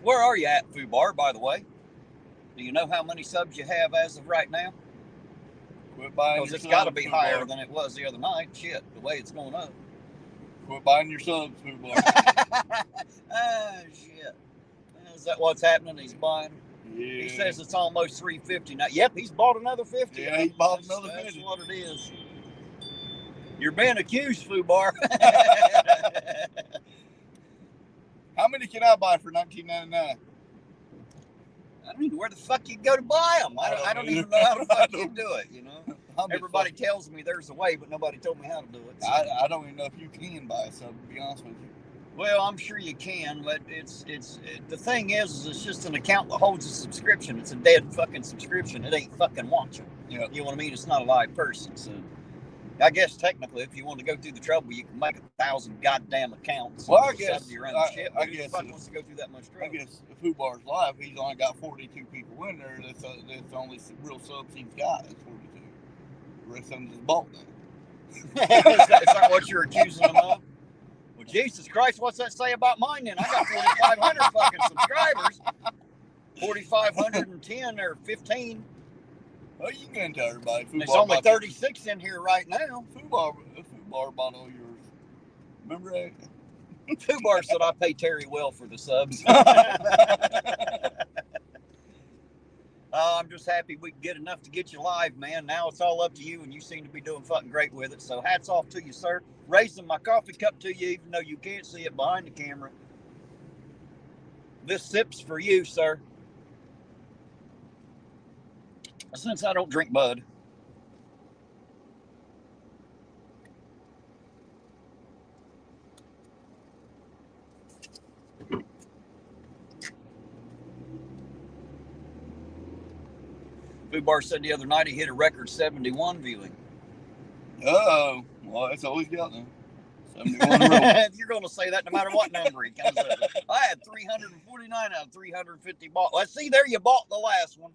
[SPEAKER 1] Where are you at, Fubar, by the way? Do you know how many subs you have as of right now?
[SPEAKER 2] Quit buying
[SPEAKER 1] Because
[SPEAKER 2] your
[SPEAKER 1] it's got to
[SPEAKER 2] subs,
[SPEAKER 1] be
[SPEAKER 2] Fubar.
[SPEAKER 1] higher than it was the other night. Shit, the way it's going up.
[SPEAKER 2] Quit buying your subs, Fubar.
[SPEAKER 1] Ah, shit. Is that what's happening? He's buying.
[SPEAKER 2] Yeah.
[SPEAKER 1] He says it's almost 350 now. Yep, he's bought another 50.
[SPEAKER 2] Yeah, he bought another 50.
[SPEAKER 1] That's what it is. You're being accused, Fubar.
[SPEAKER 2] How many can I buy for $19.99?
[SPEAKER 1] I don't even know where the fuck you go to buy them. I don't even know how the fuck you do it, Everybody tells me there's a way, but nobody told me how to do it. So.
[SPEAKER 2] I don't even know if you can buy a sub, to be honest with you.
[SPEAKER 1] Well, I'm sure you can, but the thing is it's just an account that holds a subscription. It's a dead fucking subscription. It ain't fucking watching.
[SPEAKER 2] Yeah.
[SPEAKER 1] You know what I mean? It's not a live person. So I guess technically, if you want to go through the trouble, you can make 1,000 goddamn accounts.
[SPEAKER 2] Well, I guess
[SPEAKER 1] your own shit.
[SPEAKER 2] I
[SPEAKER 1] Who
[SPEAKER 2] guess
[SPEAKER 1] the fuck wants to go through that much trouble?
[SPEAKER 2] I guess if Fubar's live, he's only got 42 people in there. That's the only real subs he's got. Is 42. The rest of them just bought them.
[SPEAKER 1] Is that what you're accusing them of? Well, Jesus Christ, what's that say about mine then? I got 4,500 fucking subscribers. 4,510 or 15.
[SPEAKER 2] Oh, you can tell everybody.
[SPEAKER 1] There's only 36 in here right now.
[SPEAKER 2] Fubar bought all yours. Remember that?
[SPEAKER 1] Fubar said I pay Terry well for the subs. I'm just happy we can get enough to get you live, man. Now it's all up to you, and you seem to be doing fucking great with it. So hats off to you, sir. Raising my coffee cup to you, even though you can't see it behind the camera. This sip's for you, sir. Since I don't drink Bud. Food Bar said the other night he hit a record 71 viewing.
[SPEAKER 2] Oh, well, that's all he's got now. 71 real.
[SPEAKER 1] You're going to say that no matter what number he comes up with. I had 349 out of 350 bought. Let's see, there you bought the last one.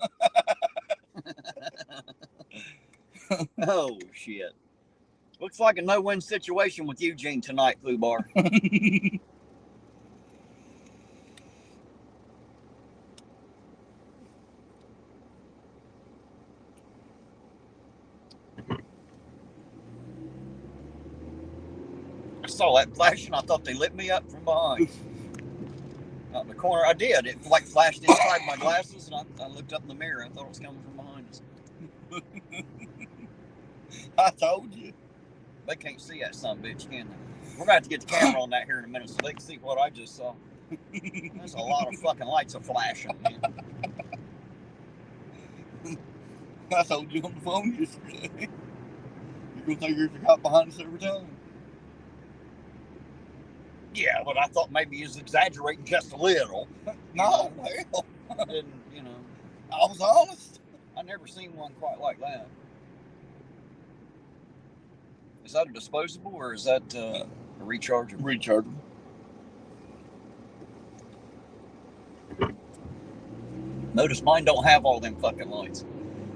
[SPEAKER 1] Oh, shit. Looks like a no-win situation with Eugene tonight, Food Bar. I saw that flashing. I thought they lit me up from behind. Out in the corner. I did. It like flashed inside my glasses, and I looked up in the mirror. I thought it was coming from behind us.
[SPEAKER 2] I told you.
[SPEAKER 1] They can't see that son of a bitch, can they? We're going to have to get the camera on that here in a minute so they can see what I just saw. There's a lot of fucking lights are flashing, man.
[SPEAKER 2] I told you on the phone yesterday. You're going to think you got behind us every time.
[SPEAKER 1] Yeah, but I thought maybe he was exaggerating just a little.
[SPEAKER 2] No, hell.
[SPEAKER 1] And, you know,
[SPEAKER 2] I was honest.
[SPEAKER 1] I never seen one quite like that. Is that a disposable or is that a rechargeable?
[SPEAKER 2] Rechargeable.
[SPEAKER 1] Notice mine don't have all them fucking lights.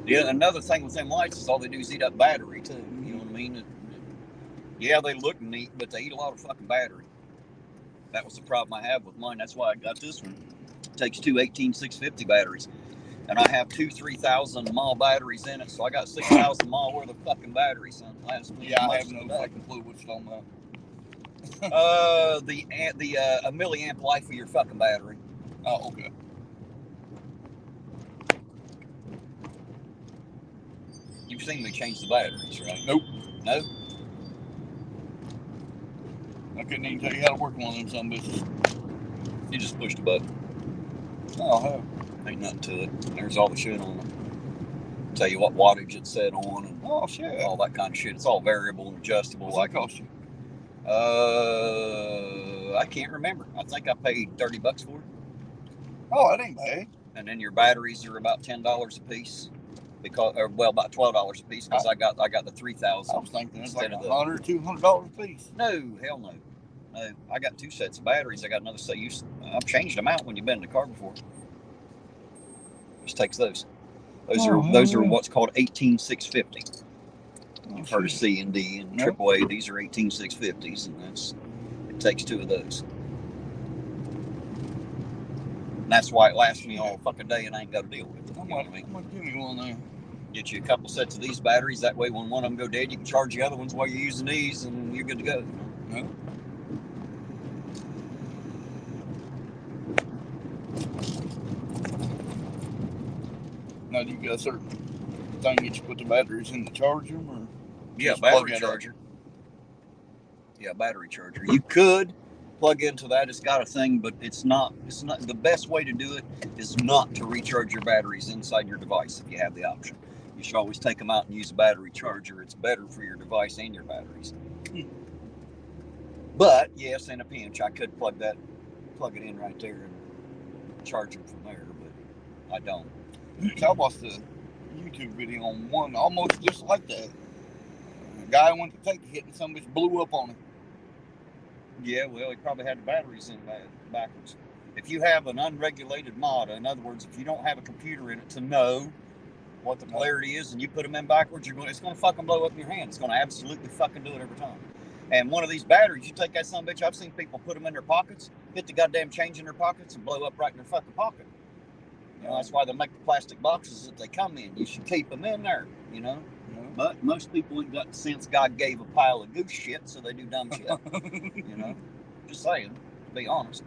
[SPEAKER 1] Yeah, another thing with them lights is all they do is eat up battery too. You know what I mean? Yeah, they look neat, but they eat a lot of fucking battery. That was the problem I have with mine. That's why I got this one. It takes two 18650 batteries. And I have two 3,000 mAh batteries in it, so I got 6,000 mAh worth of fucking batteries, son.
[SPEAKER 2] Yeah, I have no fucking clue what you're talking
[SPEAKER 1] a
[SPEAKER 2] about.
[SPEAKER 1] milliamp life of your fucking battery.
[SPEAKER 2] Oh, okay.
[SPEAKER 1] You've seen me change the batteries, right?
[SPEAKER 2] Nope.
[SPEAKER 1] No?
[SPEAKER 2] I couldn't even tell you how to work one of them some bitches.
[SPEAKER 1] You just pushed a button.
[SPEAKER 2] Oh, hell.
[SPEAKER 1] Ain't nothing to it. There's all the shit on it. Tell you what wattage it's set on and
[SPEAKER 2] oh shit,
[SPEAKER 1] all that kind of shit. It's all variable and adjustable.
[SPEAKER 2] What's that cost you?
[SPEAKER 1] I can't remember. I think I paid $30 for it.
[SPEAKER 2] Oh, that ain't bad.
[SPEAKER 1] And then your batteries are about $10 a piece, because about $12 a piece because I got the 3,000.
[SPEAKER 2] I was thinking it's like
[SPEAKER 1] $100,
[SPEAKER 2] $200 a piece.
[SPEAKER 1] No, hell no. No, I got two sets of batteries. I got another set. I've changed them out when you've been in the car before. Just takes those. Those are what's called 18650. You've heard of C and D and AAA. These are 18650s, and it takes two of those. And that's why it lasts me all fucking day, and I ain't got to deal with it.
[SPEAKER 2] I'm gonna give me one there.
[SPEAKER 1] Get you a couple sets of these batteries. That way, when one of them go dead, you can charge the other ones while you're using these, and you're good to go.
[SPEAKER 2] Yeah. Now, do you got a certain thing that you put the batteries in to charge them, or
[SPEAKER 1] yeah, battery charger. Yeah, battery charger. You could plug into that. It's got a thing, but it's not. The best way to do it is not to recharge your batteries inside your device if you have the option. You should always take them out and use a battery charger. It's better for your device and your batteries. But yes, in a pinch, I could plug it in right there and charge them from there, but I don't.
[SPEAKER 2] So I watched a YouTube video on one almost just like that. A guy went to take a hit and some bitch blew up on him.
[SPEAKER 1] Yeah, well, he probably had the batteries in backwards. If you have an unregulated mod, in other words, if you don't have a computer in it to know what the polarity is and you put them in backwards, it's going to fucking blow up in your hand. It's going to absolutely fucking do it every time. And one of these batteries, you take that son of a bitch, I've seen people put them in their pockets, hit the goddamn change in their pockets and blow up right in their fucking pocket. You know, that's why they make the plastic boxes that they come in. You should keep them in there, you know. But most people ain't got the sense God gave a pile of goose shit, so they do dumb shit. You know, just saying, to be honest.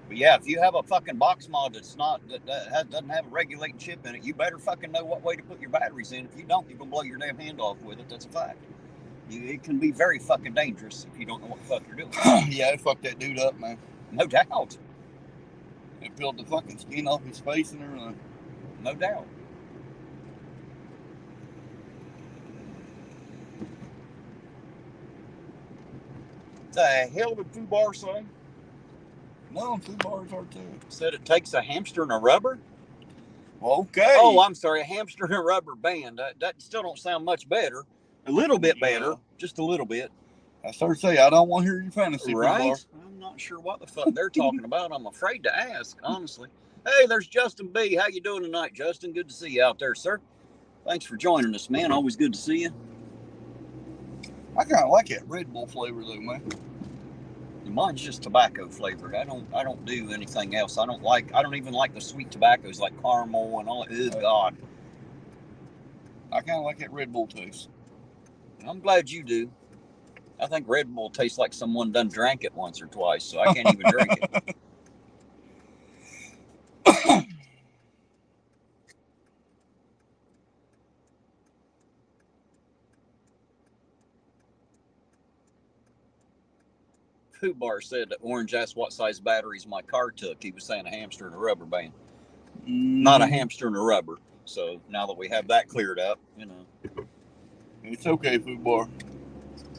[SPEAKER 1] But yeah, if you have a fucking box mod that doesn't have a regulating chip in it, you better fucking know what way to put your batteries in. If you don't, you're gonna blow your damn hand off with it. That's a fact. It can be very fucking dangerous if you don't know what the fuck you're doing.
[SPEAKER 2] Yeah, it fucked that dude up, man.
[SPEAKER 1] No doubt.
[SPEAKER 2] It peeled the fucking skin off his face and everything.
[SPEAKER 1] No doubt. The hell did Fubar say?
[SPEAKER 2] No, Fubars are too.
[SPEAKER 1] Said it takes a hamster and a rubber?
[SPEAKER 2] Okay.
[SPEAKER 1] Oh, I'm sorry, a hamster and a rubber band. That still don't sound much better. A little bit better, just a little bit.
[SPEAKER 2] I started to say, I don't want to hear your fantasy,
[SPEAKER 1] Right?
[SPEAKER 2] Fubar.
[SPEAKER 1] I'm not sure what the fuck they're talking about. I'm afraid to ask, honestly. Hey, there's Justin B. How you doing tonight, Justin? Good to see you out there, sir. Thanks for joining us, man. Always good to see you.
[SPEAKER 2] I kind of like that Red Bull flavor, though, man.
[SPEAKER 1] Mine's just tobacco flavored. I don't do anything else. I don't even like the sweet tobaccos like caramel and all. Oh God.
[SPEAKER 2] I kind of like that Red Bull taste.
[SPEAKER 1] I'm glad you do. I think Red Bull tastes like someone done drank it once or twice, so I can't even drink it. Fubar said that Orange asked what size batteries my car took. He was saying a hamster and a rubber band. Not a hamster and a rubber. So now that we have that cleared up, you know.
[SPEAKER 2] It's okay, Fubar.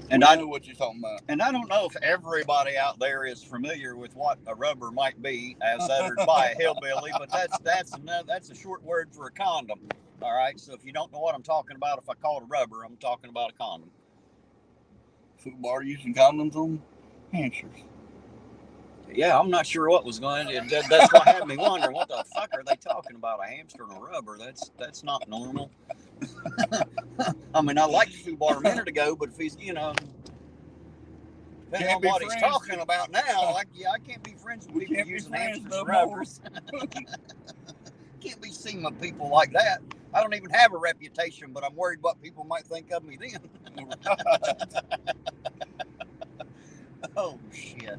[SPEAKER 1] And
[SPEAKER 2] I know what you're talking about.
[SPEAKER 1] And I don't know if everybody out there is familiar with what a rubber might be, as uttered by a hillbilly, but that's a short word for a condom. All right. So if you don't know what I'm talking about, if I call it a rubber, I'm talking about a condom.
[SPEAKER 2] Fubar using condoms on hamsters.
[SPEAKER 1] Yeah, I'm not sure what was going on. That's what had me wondering, what the fuck are they talking about? A hamster and a rubber? That's not normal. I mean, I liked Fubar a minute ago, but if he's, depending on what he's talking about now, I can't be friends with people using hamsters and rubbers. Can't be seen with people like that. I don't even have a reputation, but I'm worried what people might think of me then. Oh, shit.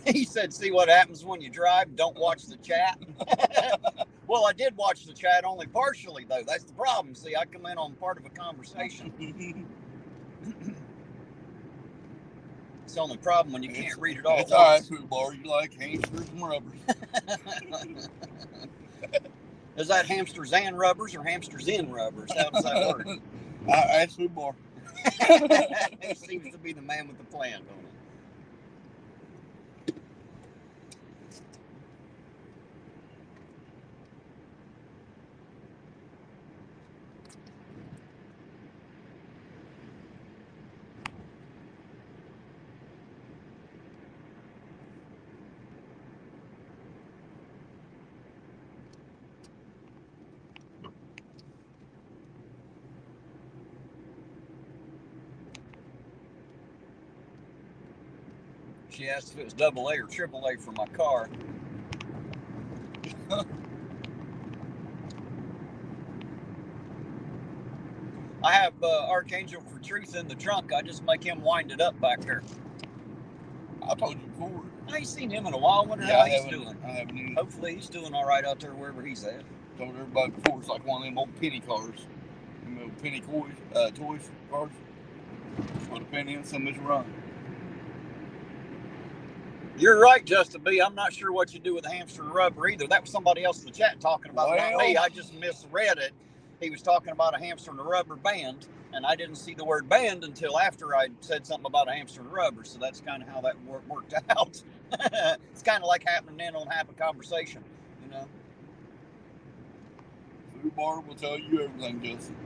[SPEAKER 1] He said, see what happens when you drive, don't watch the chat. Well, I did watch the chat only partially, though. That's the problem. See, I come in on part of a conversation. It's the only problem when you can't read it all.
[SPEAKER 2] It's all right, Fubar. You like hamsters and rubbers.
[SPEAKER 1] Is that hamsters and rubbers or hamsters in rubbers? How does that work?
[SPEAKER 2] Ask Fubar.
[SPEAKER 1] He seems to be the man with the plan, don't he? She asked if it was AA or AAA for my car. I have Archangel for Truth in the trunk. I just make him wind it up back there.
[SPEAKER 2] I told you before.
[SPEAKER 1] I ain't seen him in a while. I wonder how he's doing.
[SPEAKER 2] I haven't either.
[SPEAKER 1] Hopefully he's doing all right out there wherever he's at.
[SPEAKER 2] Told everybody before, it's like one of them old penny cars. Them old penny toys cars. Put a penny in, some is run.
[SPEAKER 1] You're right, Justin B. I'm not sure what you do with the hamster and rubber either. That was somebody else in the chat talking about not me. I just misread it. He was talking about a hamster and a rubber band, and I didn't see the word band until after I said something about a hamster and a rubber. So that's kind of how that worked out. It's kind of like happening in on half a conversation, you know.
[SPEAKER 2] Fubar will tell you everything, Justin.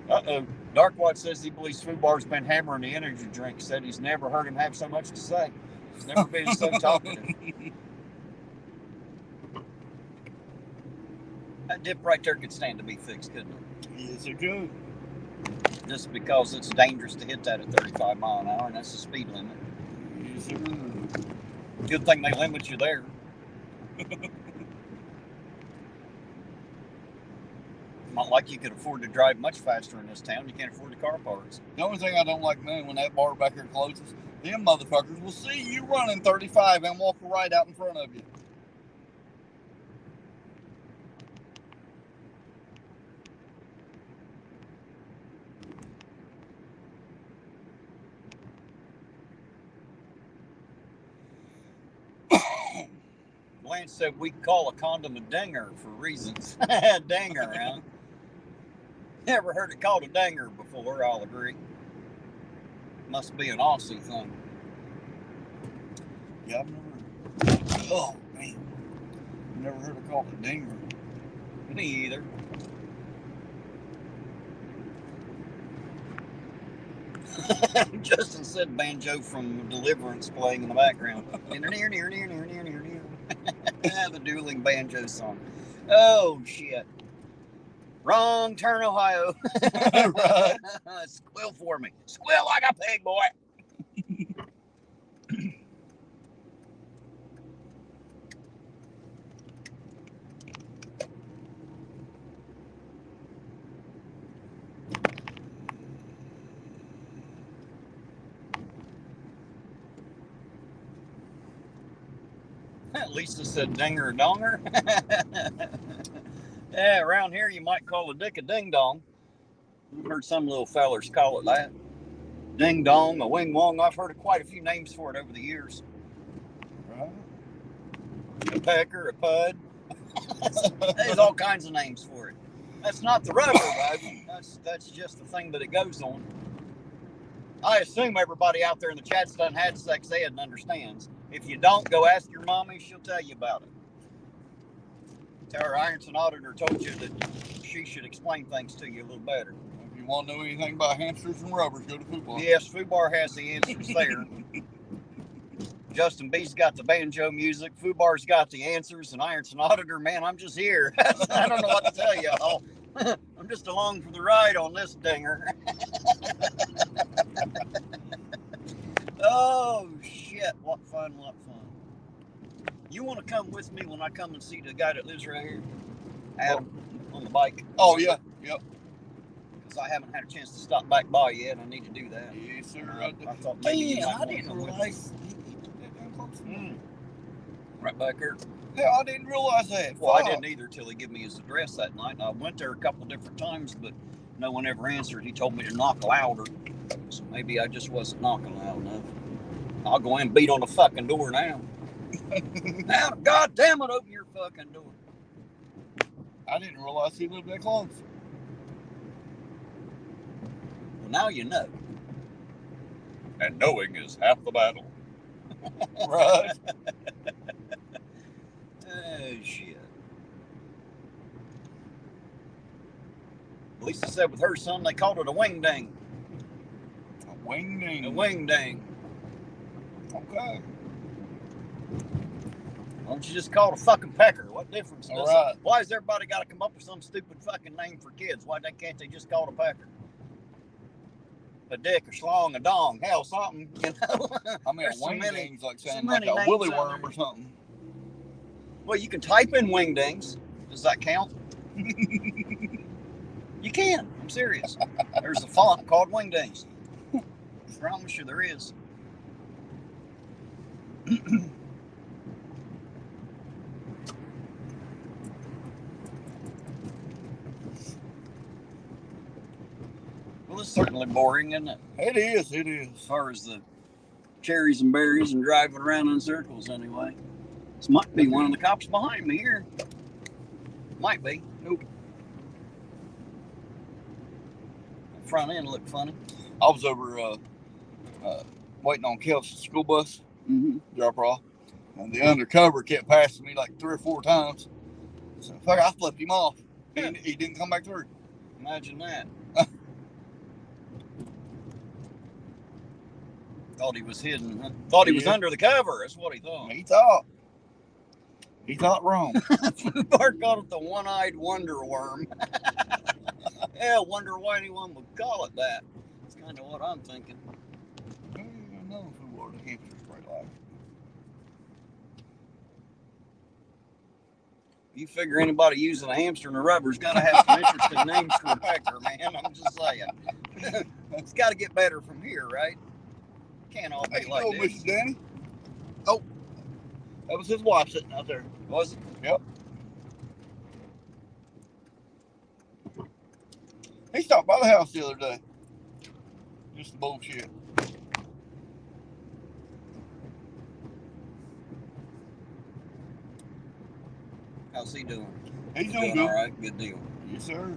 [SPEAKER 1] Uh-oh. Darkwatch says he believes Fubar's been hammering the energy drink. Said he's never heard him have so much to say. He's never been so talkative. That dip right there could stand to be fixed, couldn't it?
[SPEAKER 2] Yes, it could.
[SPEAKER 1] Just because it's dangerous to hit that at 35 miles an hour, and that's the speed limit.
[SPEAKER 2] Yes, it could.
[SPEAKER 1] Good thing they limit you there. Not like you could afford to drive much faster in this town. You can't afford the car parts.
[SPEAKER 2] The only thing I don't like, man, when that bar back here closes, them motherfuckers will see you running 35 and walk right out in front of you.
[SPEAKER 1] Lance said we call a condom a dinger for reasons. Dinger, huh? Never heard it called a dinger before, I'll agree. Must be an Aussie thing.
[SPEAKER 2] Yeah, I've never. Oh man, never heard it called a dinger.
[SPEAKER 1] Me either. Justin said banjo from Deliverance playing in the background. The dueling banjo song. Oh shit. Wrong turn, Ohio.
[SPEAKER 2] Right.
[SPEAKER 1] Squeal for me. Squeal like a pig, boy. Lisa said dinger or donger. Yeah, around here you might call a dick a ding dong. I've heard some little fellers call it that. Ding dong, a wing wong. I've heard of quite a few names for it over the years.
[SPEAKER 2] Right.
[SPEAKER 1] A pecker, a pud. There's all kinds of names for it. That's not the rubber, baby. That's just the thing that it goes on. I assume everybody out there in the chat's done had sex ed and understands. If you don't, go ask your mommy. She'll tell you about it. Our irontonauditor told you that she should explain things to you a little better.
[SPEAKER 2] If you want to know anything about hamsters and rubbers, go to Food Bar.
[SPEAKER 1] Yes, Food Bar has the answers there. Justin B's got the banjo music. Food Bar's got the answers. And irontonauditor, man, I'm just here. I don't know what to tell y'all. I'm just along for the ride on this dinger. Oh, shit. What fun, what fun. You want to come with me when I come and see the guy that lives right here? Adam, on the bike.
[SPEAKER 2] Oh, yeah. Yep.
[SPEAKER 1] Because I haven't had a chance to stop back by yet. I need to do that.
[SPEAKER 2] Yes, sir.
[SPEAKER 1] I thought maybe you might
[SPEAKER 2] I
[SPEAKER 1] want to
[SPEAKER 2] didn't
[SPEAKER 1] come with me.
[SPEAKER 2] realize he took that down close.
[SPEAKER 1] Right back here.
[SPEAKER 2] Yeah, I didn't realize that.
[SPEAKER 1] Well, I didn't either till he gave me his address that night. And I went there a couple different times, but no one ever answered. He told me to knock louder. So maybe I just wasn't knocking loud enough. I'll go in and beat on the fucking door now. Now, God damn it, open your fucking door.
[SPEAKER 2] I didn't realize he lived that close.
[SPEAKER 1] Well, now you know.
[SPEAKER 2] And knowing is half the battle. Right.
[SPEAKER 1] Oh, shit. Lisa said with her son, they called it a wing ding.
[SPEAKER 2] A wing ding.
[SPEAKER 1] A wing ding.
[SPEAKER 2] Okay.
[SPEAKER 1] Why don't you just call it a fucking pecker? What difference does
[SPEAKER 2] Right.
[SPEAKER 1] it? Why has everybody got to come up with some stupid fucking name for kids? Why can't they just call it a pecker? A dick, a schlong, a dong, hell, something, you know?
[SPEAKER 2] I mean,
[SPEAKER 1] There's
[SPEAKER 2] a
[SPEAKER 1] so
[SPEAKER 2] wing
[SPEAKER 1] many-
[SPEAKER 2] ding's like
[SPEAKER 1] so
[SPEAKER 2] saying like
[SPEAKER 1] many
[SPEAKER 2] a
[SPEAKER 1] names
[SPEAKER 2] willy
[SPEAKER 1] out
[SPEAKER 2] worm
[SPEAKER 1] there.
[SPEAKER 2] or something.
[SPEAKER 1] Well, you can type in wing dings. Does that count? You can. I'm serious. There's a font called wing dings. I promise you there is. Well, it's certainly boring, isn't it?
[SPEAKER 2] It is.
[SPEAKER 1] As far as the cherries and berries and driving around in circles, anyway. This might be one of the cops behind me here. Might be. Nope. The front end looked funny.
[SPEAKER 2] I was over waiting on Kelsey's school bus
[SPEAKER 1] Mm-hmm.
[SPEAKER 2] drop her off, and the undercover kept passing me like 3 or 4 times. So fuck, I flipped him off. He didn't come back through.
[SPEAKER 1] Imagine that. Thought he was hidden. Huh? Thought he was
[SPEAKER 2] Yeah.
[SPEAKER 1] under the cover. That's what he thought.
[SPEAKER 2] He thought wrong.
[SPEAKER 1] Bart called it the one-eyed wonder worm. Yeah, wonder why anyone would call it that. That's kind of what I'm thinking.
[SPEAKER 2] I don't know who wore the hamsters right like.
[SPEAKER 1] You figure anybody using a hamster and a rubber's got to have some interesting names for a pecker, man. I'm just saying. It's got to get better from here, right? Can't all be
[SPEAKER 2] Hey,
[SPEAKER 1] like
[SPEAKER 2] no,
[SPEAKER 1] this.
[SPEAKER 2] Mrs. Danny. Oh, that was his wife sitting out there.
[SPEAKER 1] Was it?
[SPEAKER 2] Yep. He stopped by the house the other day. Just bullshit.
[SPEAKER 1] How's he doing?
[SPEAKER 2] He's doing good.
[SPEAKER 1] All right, good deal.
[SPEAKER 2] Yes, sir.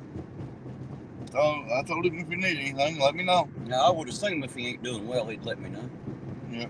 [SPEAKER 2] So I told him if you need anything, let me know.
[SPEAKER 1] Now, I would assume if he ain't doing well, he'd let me know.
[SPEAKER 2] Yep.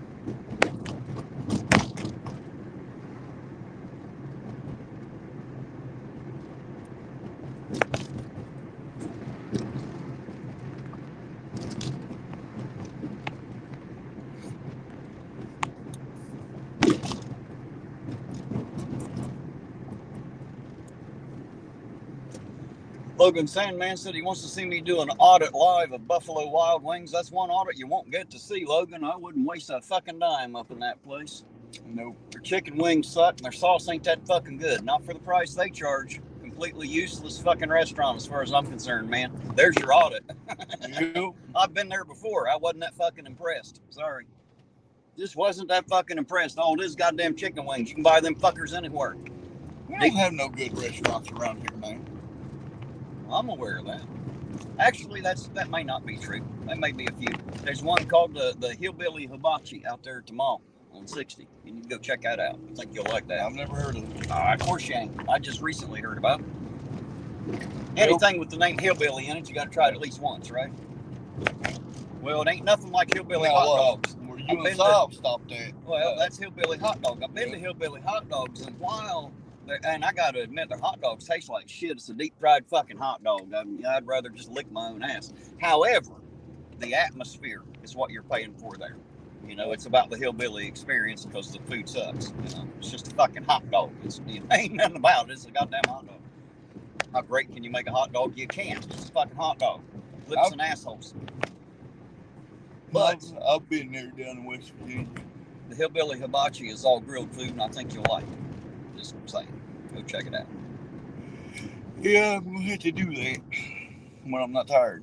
[SPEAKER 1] Logan Sandman said he wants to see me do an audit live of Buffalo Wild Wings. That's one audit you won't get to see, Logan. I wouldn't waste a fucking dime up in that place.
[SPEAKER 2] Nope.
[SPEAKER 1] Their chicken wings suck and their sauce ain't that fucking good. Not for the price they charge. Completely useless fucking restaurant as far as I'm concerned, man. There's your audit.
[SPEAKER 2] Yep.
[SPEAKER 1] I've been there before. I wasn't that fucking impressed. Sorry. Just wasn't that fucking impressed. All it is goddamn chicken wings. You can buy them fuckers anywhere.
[SPEAKER 2] We don't have no good restaurants around here, man.
[SPEAKER 1] I'm aware of that. Actually, that may not be true. There may be a few. There's one called the Hillbilly Hibachi out there at the mall on 60. You need to go check that out. I think you'll like that.
[SPEAKER 2] I've never heard of it.
[SPEAKER 1] Of course you ain't. I just recently heard about it. Anything with the name Hillbilly in it, you got to try it at least once, right? Well, it ain't nothing like Hillbilly hot dogs.
[SPEAKER 2] Where you and Saul stopped at?
[SPEAKER 1] Well, that's Hillbilly hot dog. I've been to Hillbilly hot dogs, and while... And I got to admit, their hot dogs taste like shit. It's a deep-fried fucking hot dog. I'd rather just lick my own ass. However, the atmosphere is what you're paying for there. You know, it's about the hillbilly experience because the food sucks. You know, it's just a fucking hot dog. Ain't nothing about it. It's a goddamn hot dog. How great can you make a hot dog? You can't. It's just a fucking hot dog. Lips and assholes. But
[SPEAKER 2] I've been there down in West Virginia.
[SPEAKER 1] The Hillbilly Hibachi is all grilled food, and I think you'll like it. Just saying. Go check it out.
[SPEAKER 2] Yeah, I'm gonna have to do that when I'm not tired.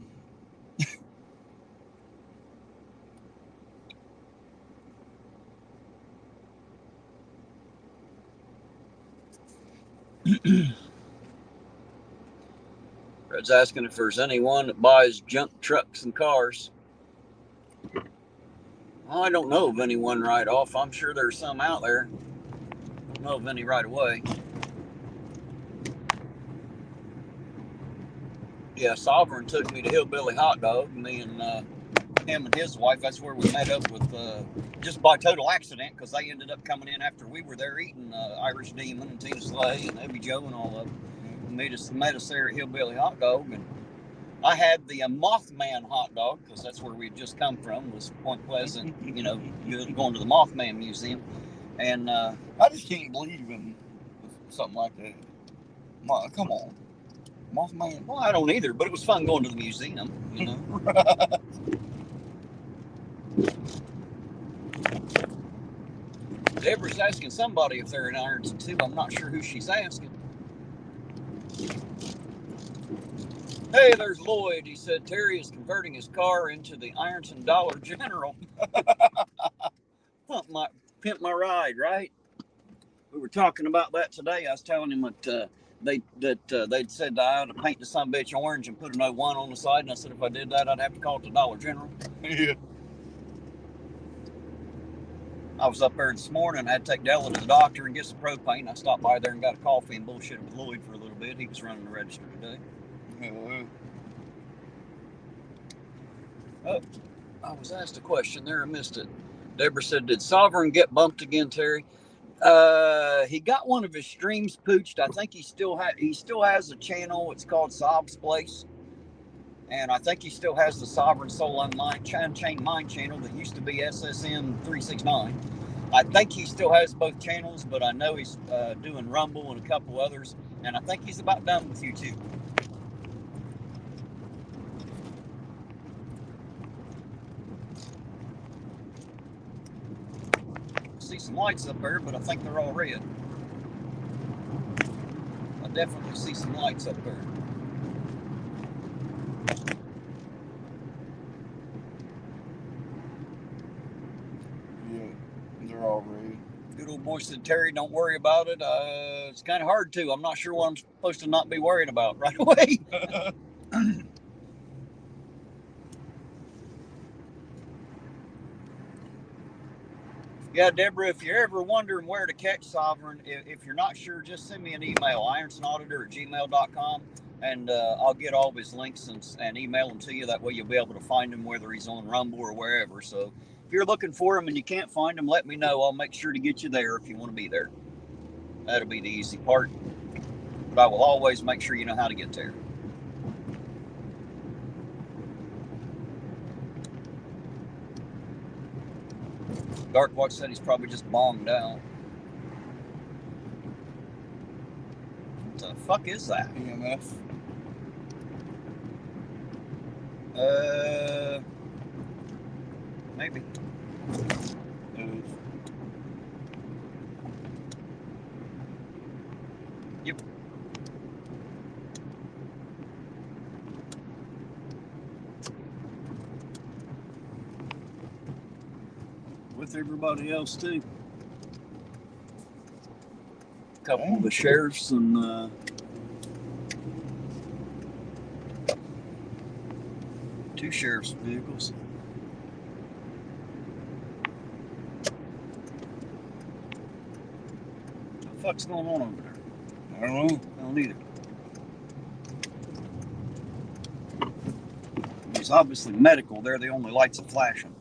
[SPEAKER 1] Red's asking if there's anyone that buys junk trucks and cars. Well, I don't know of anyone right off. I'm sure there's some out there. Don't know of any right away. Yeah, Sovereign took me to Hillbilly Hot Dog. Me and him and his wife, that's where we met up with, just by total accident, because they ended up coming in after we were there eating Irish Demon and Tina Slay and Abby Joe and all of them. Met us there at Hillbilly Hot Dog, and I had the Mothman hot dog, because that's where we'd just come from, was Point Pleasant, you know, going to the Mothman Museum. And
[SPEAKER 2] I just can't believe in something like that. Come on. Mothman.
[SPEAKER 1] Well, I don't either, but it was fun going to the museum, you know. Deborah's asking somebody if they're in Ironton too. I'm not sure who she's asking. Hey, there's Lloyd. He said Terry is converting his car into the Ironton Dollar General. Pimp my ride, right? We were talking about that today. I was telling him that they'd said I ought to paint the son-of-a-bitch orange and put an 01 on the side, and I said if I did that, I'd have to call it the Dollar General.
[SPEAKER 2] Yeah.
[SPEAKER 1] I was up there this morning. I had to take Della to the doctor and get some propane. I stopped by there and got a coffee and bullshit with Lloyd for a little bit. He was running the register today. Oh, I was asked a question there. I missed it. Deborah said, did Sovereign get bumped again, Terry? He got one of his streams pooched. I think he still has a channel. It's called Sob's Place. And I think he still has the Sovereign Soul Unchained Mind channel that used to be SSM 369. I think he still has both channels, but I know he's doing Rumble and a couple others. And I think he's about done with YouTube. See some lights up there, but I think they're all red. I definitely see some lights up there.
[SPEAKER 2] Yeah, they're all red.
[SPEAKER 1] Good old boy said, Terry, don't worry about it. It's kind of hard to. I'm not sure what I'm supposed to not be worried about right away. Yeah, Deborah, if you're ever wondering where to catch Sovereign, if you're not sure, just send me an email, irontonauditor@gmail.com, and I'll get all of his links and email them to you. That way you'll be able to find him, whether he's on Rumble or wherever. So if you're looking for him and you can't find him, let me know. I'll make sure to get you there if you want to be there. That'll be the easy part. But I will always make sure you know how to get there. Darkwatch said he's probably just bombed out. What the fuck is that?
[SPEAKER 2] EMF.
[SPEAKER 1] Maybe. Yep. With everybody else too. A couple of the sheriffs and two sheriff's vehicles. What the fuck's going on over there?
[SPEAKER 2] I don't know.
[SPEAKER 1] I don't either. It's obviously medical. They're the only lights are flashing.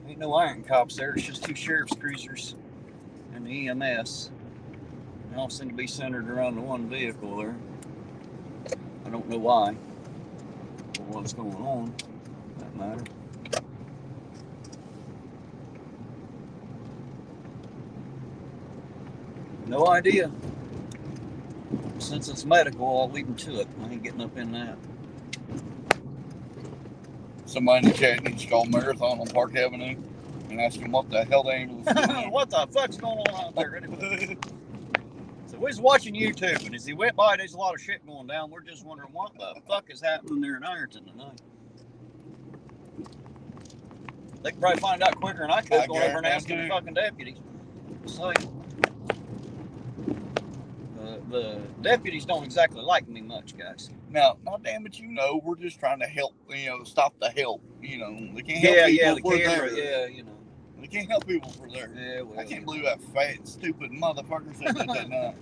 [SPEAKER 1] Ain't no iron cops there. It's just two sheriff's cruisers and the EMS. They all seem to be centered around the one vehicle there. I don't know why or what's going on. That matter. No idea. Since it's medical, I'll leave them to it. I ain't getting up in that.
[SPEAKER 2] Somebody in the chat needs to call Marathon on Park Avenue and ask them what the hell the ambulance is doing.
[SPEAKER 1] What the fuck's going on out there anyway? So we was watching YouTube, and as he went by, there's a lot of shit going down. We're just wondering what the fuck is happening there in Ironton tonight. They could probably find out quicker than I could going over and asking the fucking deputies. So, the deputies don't exactly like me much, guys.
[SPEAKER 2] Now, damn it, we're just trying to help, stop the help. They can't help people for there.
[SPEAKER 1] Yeah, you know.
[SPEAKER 2] They can't help people for there.
[SPEAKER 1] Yeah, well,
[SPEAKER 2] I can't believe that fat, stupid motherfucker said that night.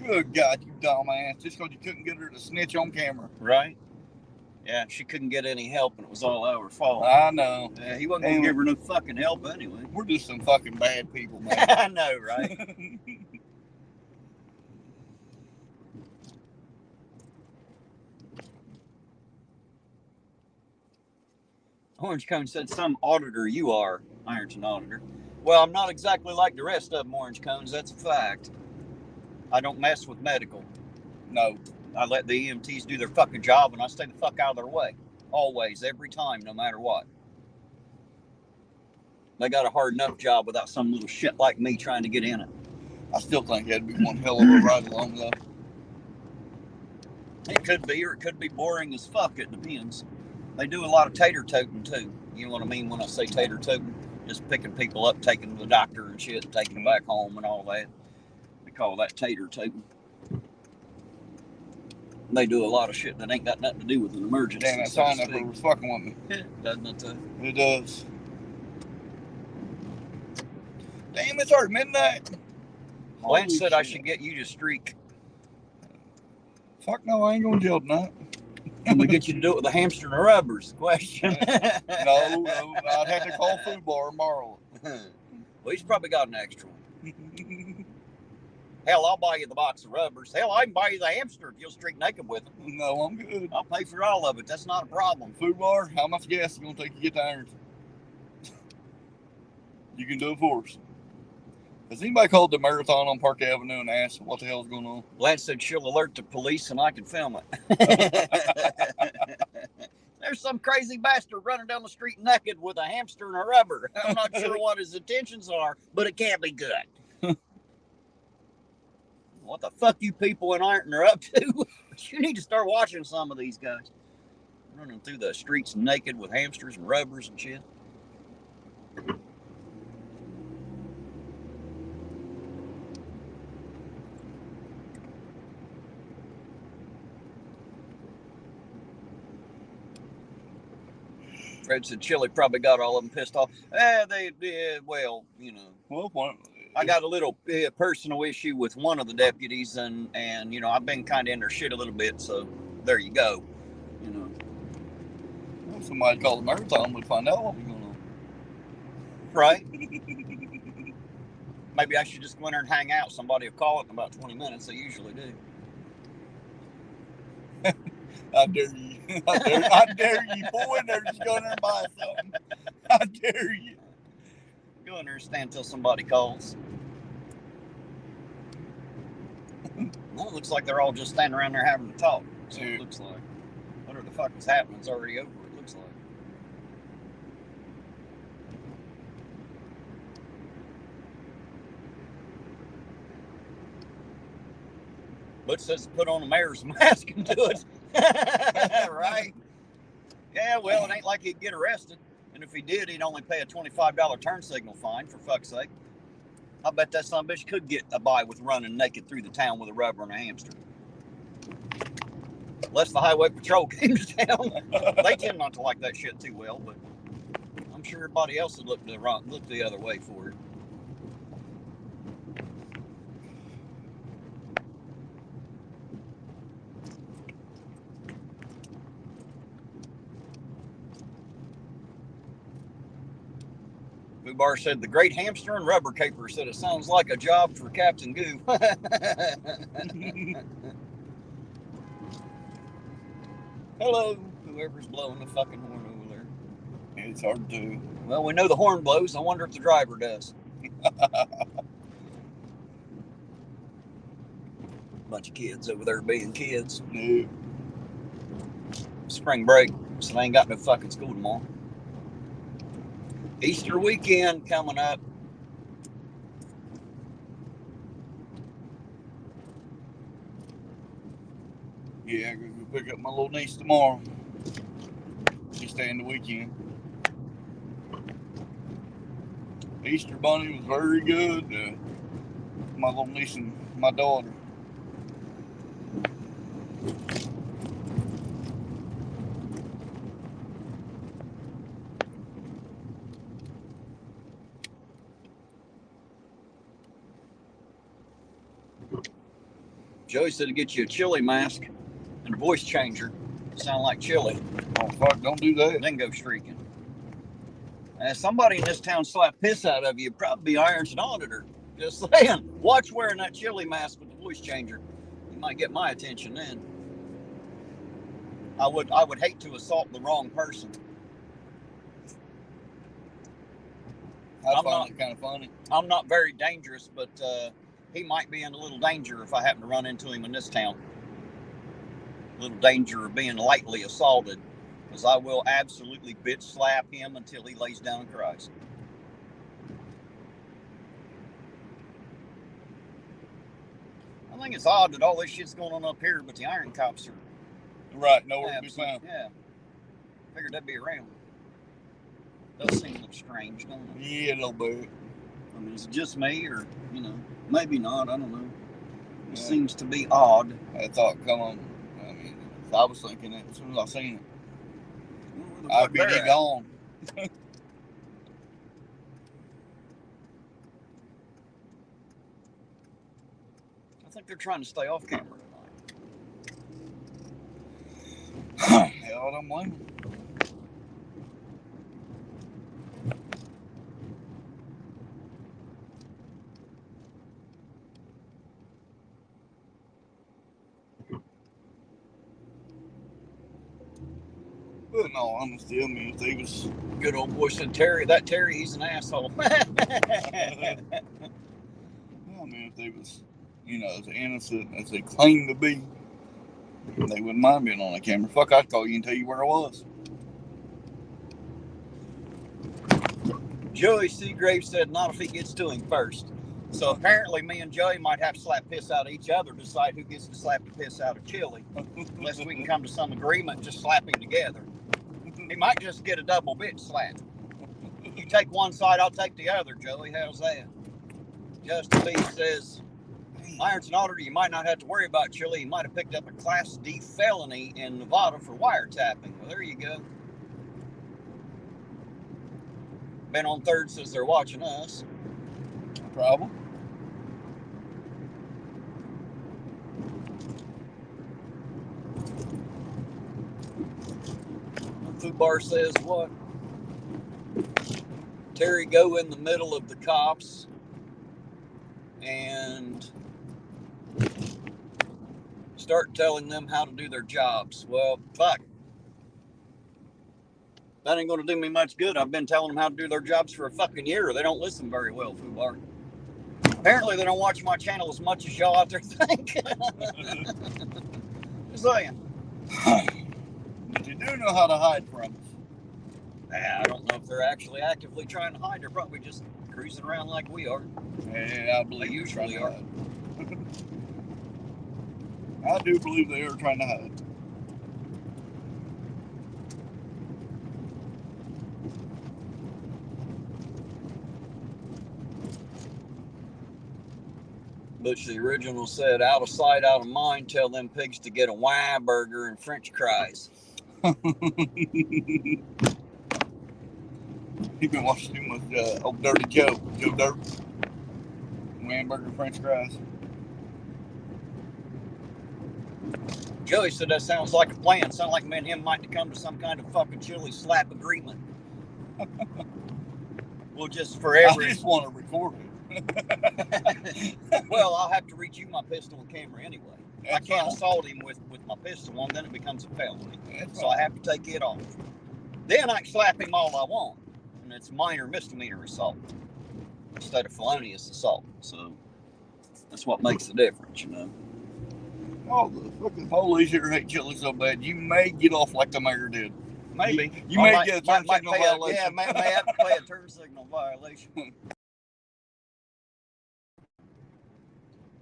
[SPEAKER 2] Good God, you dumbass. Just because you couldn't get her to snitch on camera.
[SPEAKER 1] Right? Yeah, she couldn't get any help, and it was all our fault.
[SPEAKER 2] I know.
[SPEAKER 1] Yeah, he wasn't going to give her no fucking help anyway.
[SPEAKER 2] We're just some fucking bad people, man.
[SPEAKER 1] I know, right? Orange Cone said, some auditor you are, Ironton Auditor. Well, I'm not exactly like the rest of them Orange Cones, that's a fact. I don't mess with medical.
[SPEAKER 2] No.
[SPEAKER 1] I let the EMTs do their fucking job, and I stay the fuck out of their way. Always, every time, no matter what. They got a hard enough job without some little shit like me trying to get in it.
[SPEAKER 2] I still think that'd be one hell of a ride along, though.
[SPEAKER 1] It could be, or it could be boring as fuck, it depends. They do a lot of tater toting too. You know what I mean when I say tater toting? Just picking people up, taking them to the doctor and shit, taking them back home and all that. They call that tater toting. They do a lot of shit that ain't got nothing to do with an emergency.
[SPEAKER 2] Damn, that sign up there was fucking with me.
[SPEAKER 1] Doesn't it too?
[SPEAKER 2] It does. Damn, it's already midnight.
[SPEAKER 1] Lance said I should get you to streak.
[SPEAKER 2] Fuck no, I ain't going to jail tonight.
[SPEAKER 1] Can we get you to do it with a hamster and a rubber's question?
[SPEAKER 2] No, I'd have to call Food Bar tomorrow.
[SPEAKER 1] Well, he's probably got an extra one. Hell, I'll buy you the box of rubbers. Hell, I can buy you the hamster if you'll streak naked with them.
[SPEAKER 2] No, I'm good.
[SPEAKER 1] I'll pay for all of it. That's not a problem.
[SPEAKER 2] Food Bar, how much gas is it going to take you to get to Ironton? You can do it for us. Has anybody called the Marathon on Park Avenue and asked what the hell's going on?
[SPEAKER 1] Lance said she'll alert the police and I can film it. There's some crazy bastard running down the street naked with a hamster and a rubber. I'm not sure what his intentions are, but it can't be good. What the fuck you people in Ironton are up to? You need to start watching some of these guys. Running through the streets naked with hamsters and rubbers and shit. Fred said Chili probably got all of them pissed off. They did. Well, you know.
[SPEAKER 2] Well,
[SPEAKER 1] I got a little personal issue with one of the deputies, and you know, I've been kind of in their shit a little bit. So there you go. You know.
[SPEAKER 2] If somebody called the marathon, we'd find out what was going on.
[SPEAKER 1] Right. Maybe I should just go in there and hang out. Somebody will call it in about 20 minutes. They usually do.
[SPEAKER 2] I dare you. I dare you. Boy, in there, just go in there and buy something. I dare you.
[SPEAKER 1] Go in there and stand until somebody calls. Well, it looks like they're all just standing around there having a talk. So it looks like. Whatever the fuck was happening is already over, it looks like. Butch says put on a mayor's mask and do it. Right? Yeah, well, it ain't like he'd get arrested. And if he did, he'd only pay a $25 turn signal fine, for fuck's sake. I bet that son of a bitch could get by with running naked through the town with a rubber and a hamster. Unless the highway patrol came to town. They tend not to like that shit too well, but I'm sure everybody else would look the other way for it. Bar said the great hamster and rubber caper said it sounds like a job for Captain Goo. Hello, whoever's blowing the fucking horn over there.
[SPEAKER 2] It's hard to.
[SPEAKER 1] Well, we know the horn blows. I wonder if the driver does. Bunch of kids over there being kids.
[SPEAKER 2] No.
[SPEAKER 1] Spring break, so they ain't got no fucking school tomorrow. Easter weekend coming up.
[SPEAKER 2] Yeah, I'm going to go pick up my little niece tomorrow. She's staying the weekend. Easter bunny was very good. My little niece and my daughter.
[SPEAKER 1] Joey said to get you a Chili mask and a voice changer. Sound like Chili.
[SPEAKER 2] Oh, fuck, don't do that.
[SPEAKER 1] Then go streaking. Somebody in this town slap piss out of you, probably be Auditor. Just saying. Watch wearing that Chili mask with the voice changer. You might get my attention then. I would hate to assault the wrong person.
[SPEAKER 2] I find it kind of funny.
[SPEAKER 1] I'm not very dangerous, but he might be in a little danger if I happen to run into him in this town. A little danger of being lightly assaulted, because I will absolutely bitch slap him until he lays down and cries. I think it's odd that all this shit's going on up here, but the iron cops are
[SPEAKER 2] right, nowhere to be found.
[SPEAKER 1] Yeah, figured they'd be around. Does seem a little strange, don't it?
[SPEAKER 2] Yeah, a little bit.
[SPEAKER 1] I mean, is it just me, or maybe not? I don't know. It seems to be odd.
[SPEAKER 2] I thought, come on. I mean, I was thinking that as soon as I seen it, I'd be gone.
[SPEAKER 1] I think they're trying to stay off camera tonight.
[SPEAKER 2] Hell, I don't blame them. But in all honesty, I mean, if they was...
[SPEAKER 1] Good old boy said Terry. That Terry, he's an asshole.
[SPEAKER 2] I mean, if they was, as innocent as they claim to be, they wouldn't mind being on the camera. Fuck, I'd call you and tell you where I was.
[SPEAKER 1] Joey Seagrave said not if he gets to him first. So apparently me and Joey might have to slap piss out of each other to decide who gets to slap the piss out of Chili. Unless we can come to some agreement, just slapping together. He might just get a double bitch slap. You take one side, I'll take the other, Joey. How's that? Justin B says, Ironton Auditor, you might not have to worry about Chili. He might have picked up a Class D felony in Nevada for wiretapping. Well, there you go. Been on third since they're watching us.
[SPEAKER 2] No problem.
[SPEAKER 1] Food bar says what? Terry go in the middle of the cops and start telling them how to do their jobs. Well, fuck. That ain't going to do me much good. I've been telling them how to do their jobs for a fucking year. They don't listen very well, Food Bar. Apparently, they don't watch my channel as much as y'all out there think. Just saying.
[SPEAKER 2] But you do know how to hide from us.
[SPEAKER 1] I don't know if they're actually actively trying to hide. They're probably just cruising around like we are.
[SPEAKER 2] Yeah, I believe
[SPEAKER 1] They usually are.
[SPEAKER 2] I do believe they are trying to hide.
[SPEAKER 1] Butch the original said, out of sight, out of mind, tell them pigs to get a wine burger and french fries.
[SPEAKER 2] You've been watching too much old Dirty Joe Dirt. Hamburger, french fries.
[SPEAKER 1] Joey said that sounds like a plan. Sounds like me and him might come to some kind of fucking chili slap agreement. We'll just for every...
[SPEAKER 2] I just want to record it.
[SPEAKER 1] Well, I'll have to reach you my pistol and camera anyway.
[SPEAKER 2] That's
[SPEAKER 1] I can't
[SPEAKER 2] fine.
[SPEAKER 1] assault him with my pistol on, then it becomes a felony.
[SPEAKER 2] That's
[SPEAKER 1] So I have to take it off. Then I can slap him all I want. And it's minor misdemeanor assault instead of felonious assault. So that's what makes the difference, you know.
[SPEAKER 2] Oh, the fucking police here hate chili so bad, you may get off like the mayor did.
[SPEAKER 1] Maybe.
[SPEAKER 2] You may get a turn signal violation.
[SPEAKER 1] Yeah, may have to pay a turn signal violation.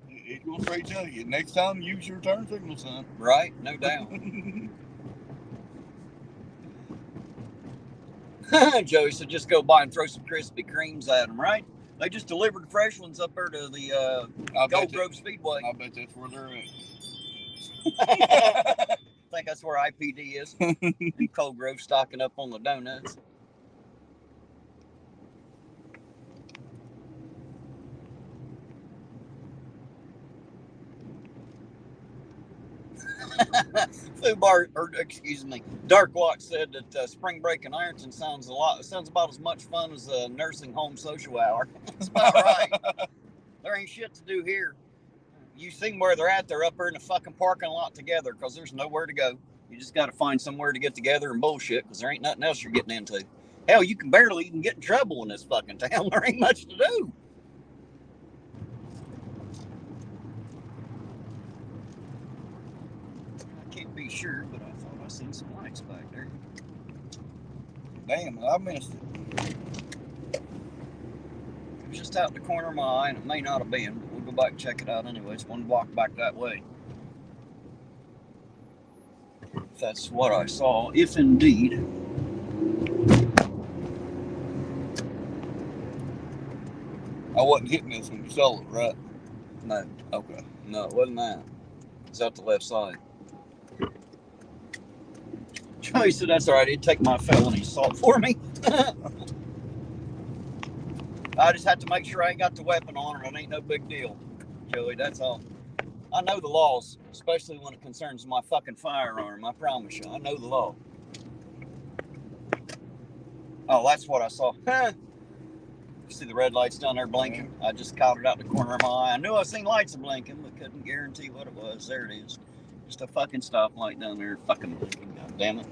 [SPEAKER 2] He's going to straight tell you, next time use your turn signal, son.
[SPEAKER 1] Right? No doubt. Joey said just go by and throw some Krispy Kremes at them, right? They just delivered fresh ones up there to the Gold Grove Speedway.
[SPEAKER 2] I bet that's where they're at.
[SPEAKER 1] I think that's where IPD is. In Cold Grove stocking up on the donuts. Food bar, or excuse me, Dark Watch said that spring break in Ironton sounds about as much fun as a nursing home social hour. That's about right. There ain't shit to do here. You seen where they're at? They're up there in the fucking parking lot together because there's nowhere to go. You just got to find somewhere to get together and bullshit because there ain't nothing else you're getting into. Hell, you can barely even get in trouble in this fucking town. There ain't much to do. I can't be sure, but I thought I seen some lights back there.
[SPEAKER 2] Damn, I missed it.
[SPEAKER 1] It was just out the corner of my eye, and it may not have been, but we'll go back and check it out anyway. It's one block back that way. If that's what I saw, if indeed.
[SPEAKER 2] I wasn't hitting this when you saw it, right?
[SPEAKER 1] No,
[SPEAKER 2] Okay.
[SPEAKER 1] no, it wasn't that. It's out the left side. Joey said that's all right. He'd take my felony assault for me. I just have to make sure I ain't got the weapon on, or it ain't no big deal, Joey. That's all. I know the laws, especially when it concerns my fucking firearm. I promise you, I know the law. Oh, that's what I saw. See the red lights down there blinking? I just caught it out the corner of my eye. I knew I seen lights blinking, but couldn't guarantee what it was. There it is. Just a fucking stoplight down there, fucking blinking. God damn it.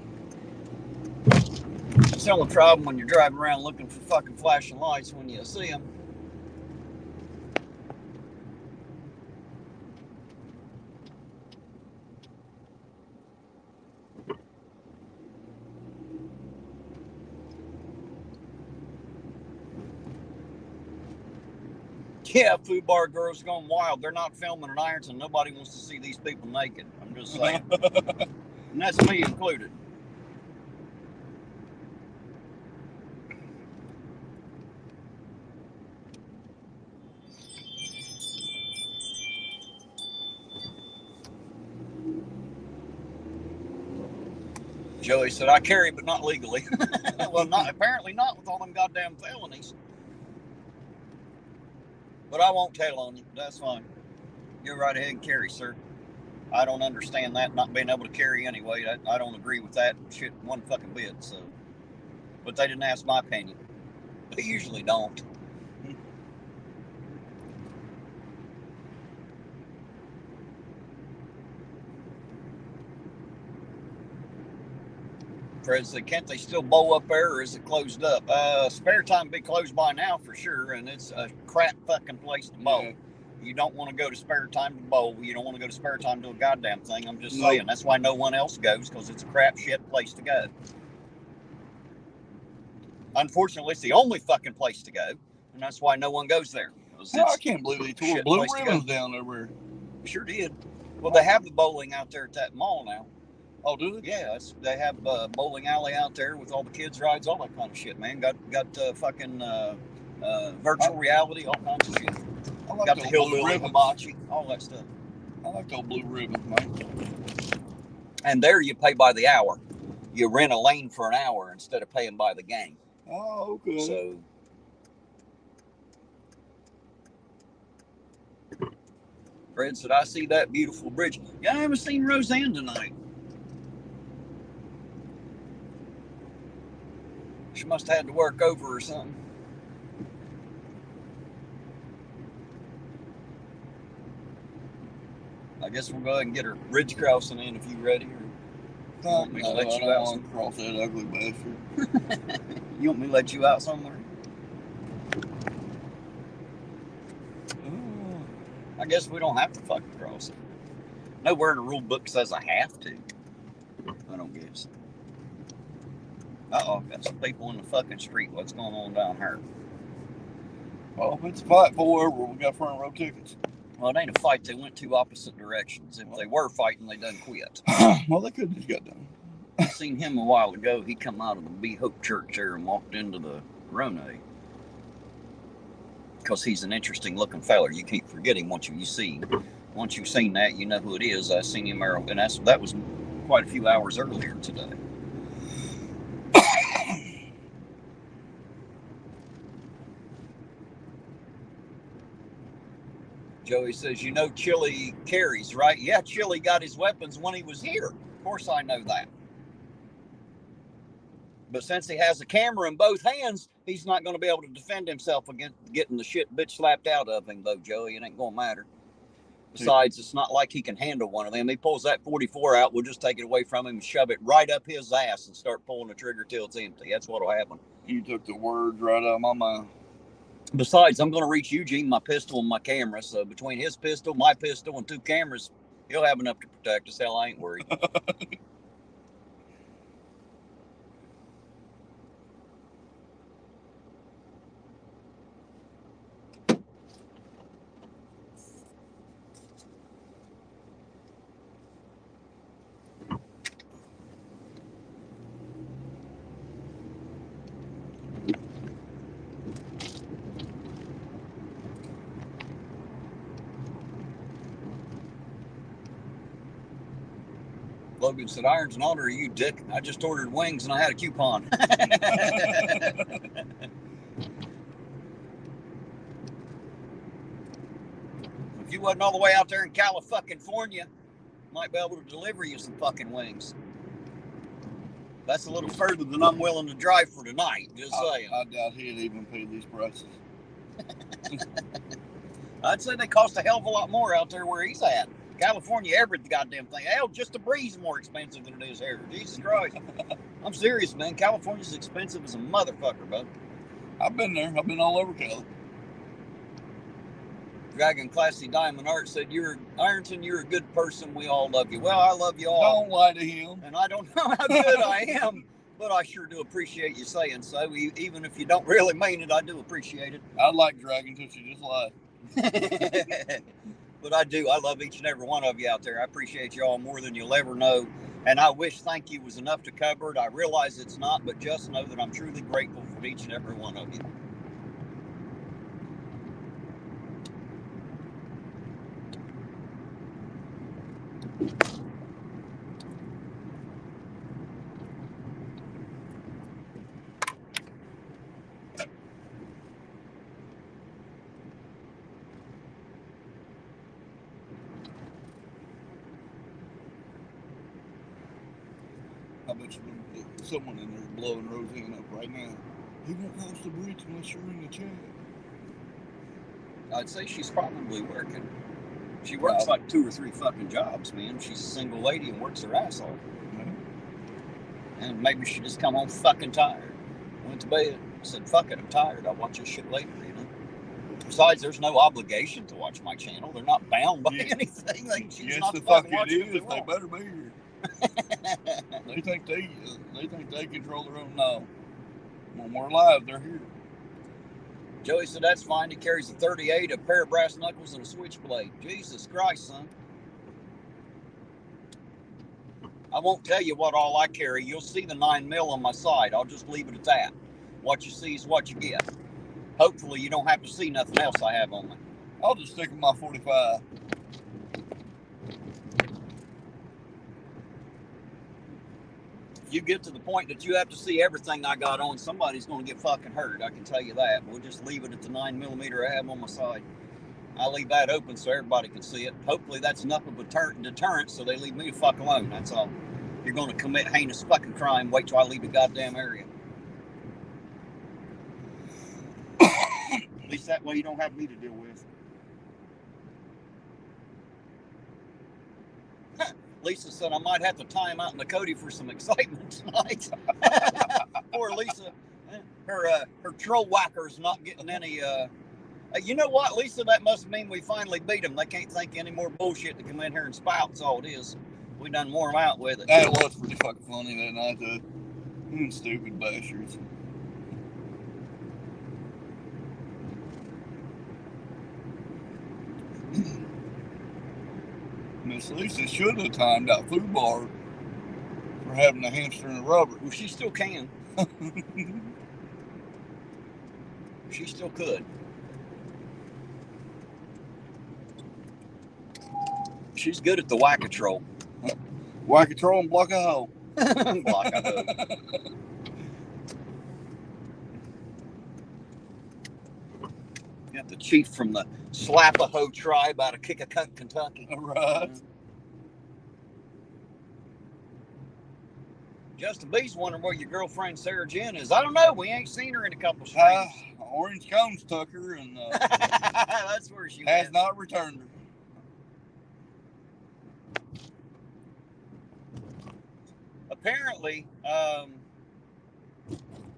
[SPEAKER 1] That's the only problem when you're driving around looking for fucking flashing lights when you see them. Yeah, food bar girls going wild. They're not filming in Ironton. Nobody wants to see these people naked. I'm just saying. And that's me included. Joey said, I carry, but not legally. Well, apparently not with all them goddamn felonies. But I won't tell on you. That's fine. Go right ahead and carry, sir. I don't understand that, not being able to carry anyway. I don't agree with that shit one fucking bit. So, but they didn't ask my opinion. They usually don't. Fred said, can't they still bowl up there, or is it closed up? Spare time be closed by now for sure, and it's a crap fucking place to bowl. Yeah. You don't want to go to spare time to bowl. You don't want to go to spare time to do a goddamn thing. I'm just saying. That's why no one else goes, because it's a crap shit place to go. Unfortunately, it's the only fucking place to go, and that's why no one goes there.
[SPEAKER 2] I can't believe they tore blue ribbons down over.
[SPEAKER 1] Sure did. Well, they have the bowling out there at that mall now.
[SPEAKER 2] Oh, do they?
[SPEAKER 1] Yeah, they have a bowling alley out there with all the kids' rides, all that kind of shit, man. Got fucking virtual reality, all kinds of shit. Got the hillbilly hibachi, all that stuff.
[SPEAKER 2] I like those blue ribbons, man.
[SPEAKER 1] And there you pay by the hour. You rent a lane for an hour instead of paying by the game.
[SPEAKER 2] Oh, okay.
[SPEAKER 1] So, Fred said, I see that beautiful bridge. Yeah, I haven't seen Roseanne tonight. She must have had to work over or something. I guess we'll go ahead and get her ridge crossing in if you're ready. Or you want me to let you out?
[SPEAKER 2] Want to cross that ugly bastard.
[SPEAKER 1] You want me to let you out somewhere? I guess we don't have to fucking cross it. Nowhere in the rule book says I have to. I don't guess. Uh-oh, got some people in the fucking street. What's going on down here?
[SPEAKER 2] Well, it's a fight for where we got front row tickets.
[SPEAKER 1] Well, it ain't a fight. They went two opposite directions. If they were fighting, they done quit.
[SPEAKER 2] Well, they could have just got done.
[SPEAKER 1] I seen him a while ago. He come out of the Be Hope Church there and walked into the Rone. Because he's an interesting looking feller. You can't forget him once you see him. Once you've seen that, you know who it is. I seen him, and that was quite a few hours earlier today. Joey says, you know Chili carries, right? Yeah, Chili got his weapons when he was here. Of course I know that. But since he has a camera in both hands, he's not going to be able to defend himself against getting the shit bitch slapped out of him, though, Joey. It ain't going to matter. Besides, it's not like he can handle one of them. He pulls that 44 out, we'll just take it away from him and shove it right up his ass and start pulling the trigger till it's empty. That's what'll happen.
[SPEAKER 2] You took the words right out of my mouth.
[SPEAKER 1] Besides, I'm going to reach Eugene my pistol and my camera. So between his pistol, my pistol, and two cameras, he'll have enough to protect us. Hell, I ain't worried. Logan said, irontonauditor, are you dick? I just ordered wings and I had a coupon. If you wasn't all the way out there in California, might be able to deliver you some fucking wings. That's a little further than I'm willing to drive for tonight, just saying.
[SPEAKER 2] I doubt he'd even pay these prices.
[SPEAKER 1] I'd say they cost a hell of a lot more out there where he's at. California, every goddamn thing. Hell, just a breeze is more expensive than it is here. Jesus Christ. I'm serious, man. California's expensive as a motherfucker, bud.
[SPEAKER 2] I've been there. I've been all over Cali.
[SPEAKER 1] Dragon Classy Diamond Art said, Ironton, you're a good person. We all love you. Well, I love you all.
[SPEAKER 2] Don't lie to him.
[SPEAKER 1] And I don't know how good I am, but I sure do appreciate you saying so. Even if you don't really mean it, I do appreciate it.
[SPEAKER 2] I like Dragon until she just lied.
[SPEAKER 1] But I do. I love each and every one of you out there. I appreciate you all more than you'll ever know. And I wish thank you was enough to cover it. I realize it's not, but just know that I'm truly grateful for each and every one of you.
[SPEAKER 2] bet you someone in there is blowing Roseanne up right now. He won't cross the bridge unless you're in the chat.
[SPEAKER 1] I'd say she's probably working. She works like 2 or 3 fucking jobs, man. She's a single lady and works her ass off. Mm-hmm. And maybe she just come home fucking tired. Went to bed. Said, fuck it, I'm tired. I'll watch this shit later, you know? Besides, there's no obligation to watch my channel. They're not bound by anything. Like, she's not
[SPEAKER 2] the fuck it is.
[SPEAKER 1] They
[SPEAKER 2] better be here. They think they control their own. No. When we're live, they're here.
[SPEAKER 1] Joey said, that's fine. He carries a 38, a pair of brass knuckles, and a switchblade. Jesus Christ, son. I won't tell you what all I carry. You'll see the 9mm on my side. I'll just leave it at that. What you see is what you get. Hopefully, you don't have to see nothing else I have on me.
[SPEAKER 2] I'll just stick with my 45.
[SPEAKER 1] If you get to the point that you have to see everything I got on, somebody's going to get fucking hurt. I can tell you that. We'll just leave it at the 9mm I have on my side. I leave that open so everybody can see it. Hopefully that's enough of a deterrent so they leave me the fuck alone. That's all. If you're going to commit heinous fucking crime, wait till I leave the goddamn area. At least that way you don't have me to deal with. Lisa said I might have to tie him out in the Cody for some excitement tonight. Poor Lisa. Her troll whacker's not getting any... you know what, Lisa? That must mean we finally beat them. They can't think any more bullshit to come in here and spout. That's all it is. We done wore them out with it.
[SPEAKER 2] That was pretty fucking funny that night, though. Stupid bastards. Miss Lisa should have timed out Food Bar for having a hamster and a rubber.
[SPEAKER 1] Well, she still can. She still could. She's good at the whack-a-troll.
[SPEAKER 2] Whack-a-troll and block a hole.
[SPEAKER 1] Block a hole. Got the chief from the Slap-a-Hoe tribe out of Kickatuck, Kentucky.
[SPEAKER 2] Right.
[SPEAKER 1] Justin B's wondering where your girlfriend Sarah Jen is. I don't know. We ain't seen her in a couple of streams.
[SPEAKER 2] Orange Cones took her, and
[SPEAKER 1] that's where she
[SPEAKER 2] has
[SPEAKER 1] went.
[SPEAKER 2] Not returned her.
[SPEAKER 1] Apparently,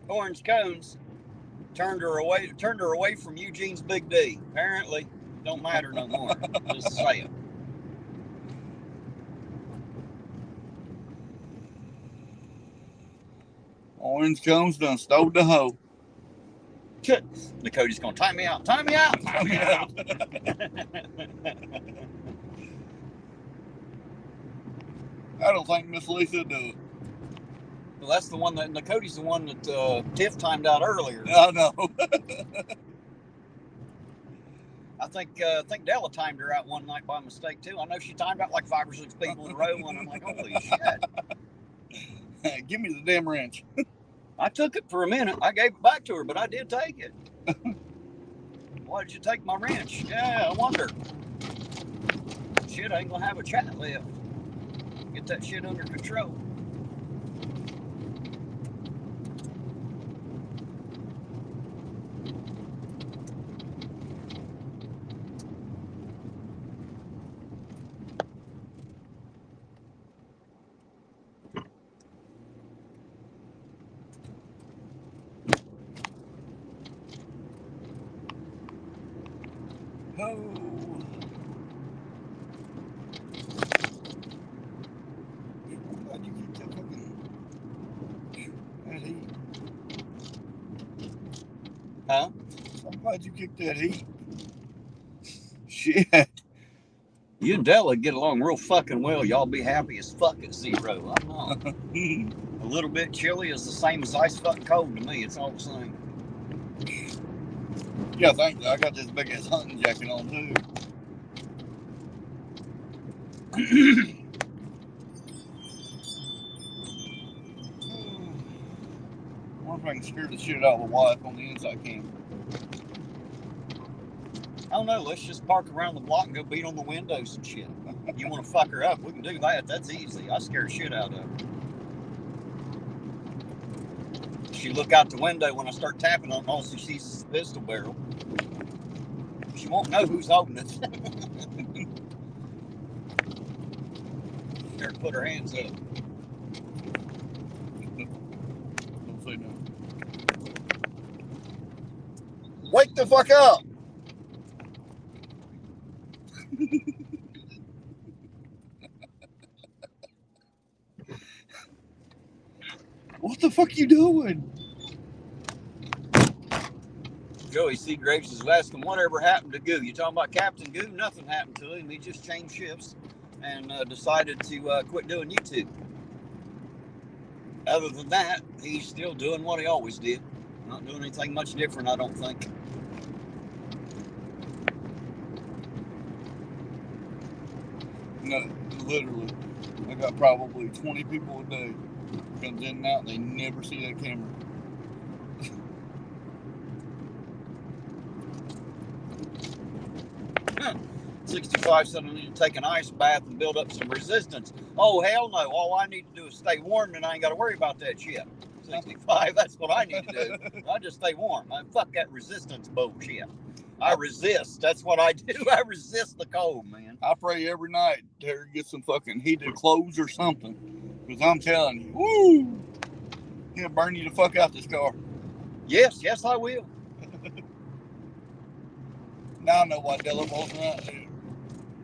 [SPEAKER 1] Orange Cones turned her away from Eugene's Big D. Apparently, don't matter no more. Just say it.
[SPEAKER 2] Orange Cones done stole the hoe.
[SPEAKER 1] The Cody's gonna time me out. Time me out. Time me out.
[SPEAKER 2] I don't think Miss Lisa do it.
[SPEAKER 1] Well, that's the one that the Cody's the one that Tiff timed out earlier.
[SPEAKER 2] I know.
[SPEAKER 1] I think Della timed her out one night by mistake too. I know she timed out like 5 or 6 people in a row, and I'm like, holy shit!
[SPEAKER 2] Give me the damn wrench.
[SPEAKER 1] I took it for a minute. I gave it back to her, but I did take it. Why did you take my wrench? Yeah, I wonder. Shit, I ain't gonna have a chat left. Get that shit under control. Huh?
[SPEAKER 2] I'm glad you kicked that heat. Shit.
[SPEAKER 1] You and Della get along real fucking well. Y'all be happy as fuck at 0. I'm not. A little bit chilly is the same as ice fucking cold to me. It's all the same.
[SPEAKER 2] Yeah, thank you. I got this big ass hunting jacket on too. I wonder if I can scare the shit out of the wife on the inside cam.
[SPEAKER 1] I don't know. Let's just park around the block and go beat on the windows and shit. You want to fuck her up? We can do that. That's easy. I scare shit out of her. She look out the window when I start tapping on, all she sees is the pistol barrel. She won't know who's holding it. There, put her hands up.
[SPEAKER 2] Don't say no.
[SPEAKER 1] Wake the fuck up!
[SPEAKER 2] What the fuck you doing?
[SPEAKER 1] Joey Seagraves is asking whatever happened to Goo. You talking about Captain Goo? Nothing happened to him. He just changed shifts and decided to quit doing YouTube. Other than that, he's still doing what he always did. Not doing anything much different, I don't think.
[SPEAKER 2] No, literally. I got probably 20 people a day. Comes in and out, they never see that camera.
[SPEAKER 1] 65 said I need to take an ice bath and build up some resistance. Oh, hell no. All I need to do is stay warm and I ain't got to worry about that shit. 65, that's what I need to do. I just stay warm. Fuck that resistance bullshit. I resist. That's what I do. I resist the cold, man.
[SPEAKER 2] I pray every night to get some fucking heated clothes or something. Because I'm telling you, woo! He'll burn you the fuck out this car.
[SPEAKER 1] Yes, I will.
[SPEAKER 2] Now I know why Della walks around and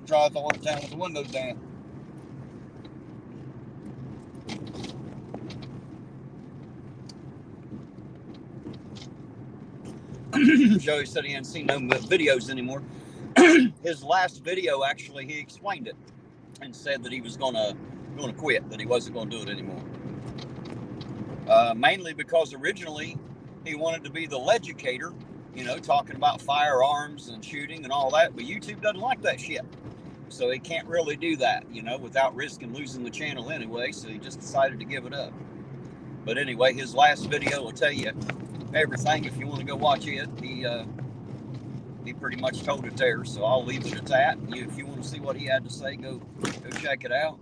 [SPEAKER 2] drives all the time with the windows down.
[SPEAKER 1] Joey said he hadn't seen no videos anymore. His last video, actually, he explained it and said that he was gonna quit, that he wasn't gonna do it anymore. Mainly because originally he wanted to be the legicator, you know, talking about firearms and shooting and all that, but YouTube doesn't like that shit. So he can't really do that, you know, without risking losing the channel anyway, so he just decided to give it up. But anyway, his last video will tell you everything if you want to go watch it. He pretty much told it there, so I'll leave it at that. If you want to see what he had to say, go check it out.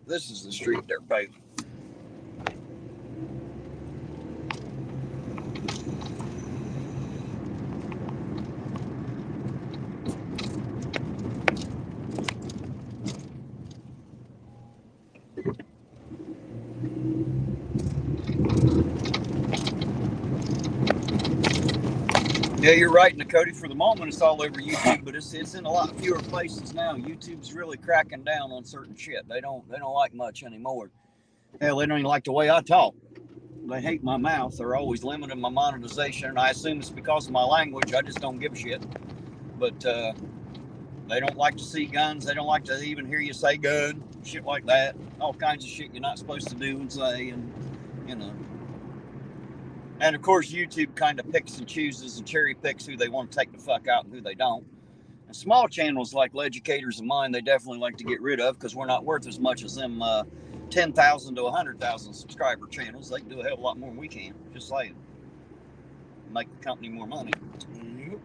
[SPEAKER 1] This is the street they're paving. Yeah, you're right, Nakoti. For the moment, it's all over YouTube, but it's in a lot fewer places now. YouTube's really cracking down on certain shit. They don't like much anymore. Hell, they don't even like the way I talk. They hate my mouth. They're always limiting my monetization, and I assume it's because of my language. I just don't give a shit. But they don't like to see guns. They don't like to even hear you say gun, shit like that. All kinds of shit you're not supposed to do and say, and you know. And of course, YouTube kind of picks and chooses and cherry picks who they want to take the fuck out and who they don't. And small channels like Leducators and mine, they definitely like to get rid of because we're not worth as much as them 10,000 to 100,000 subscriber channels. They can do a hell of a lot more than we can. Just saying. Make the company more money. Yep.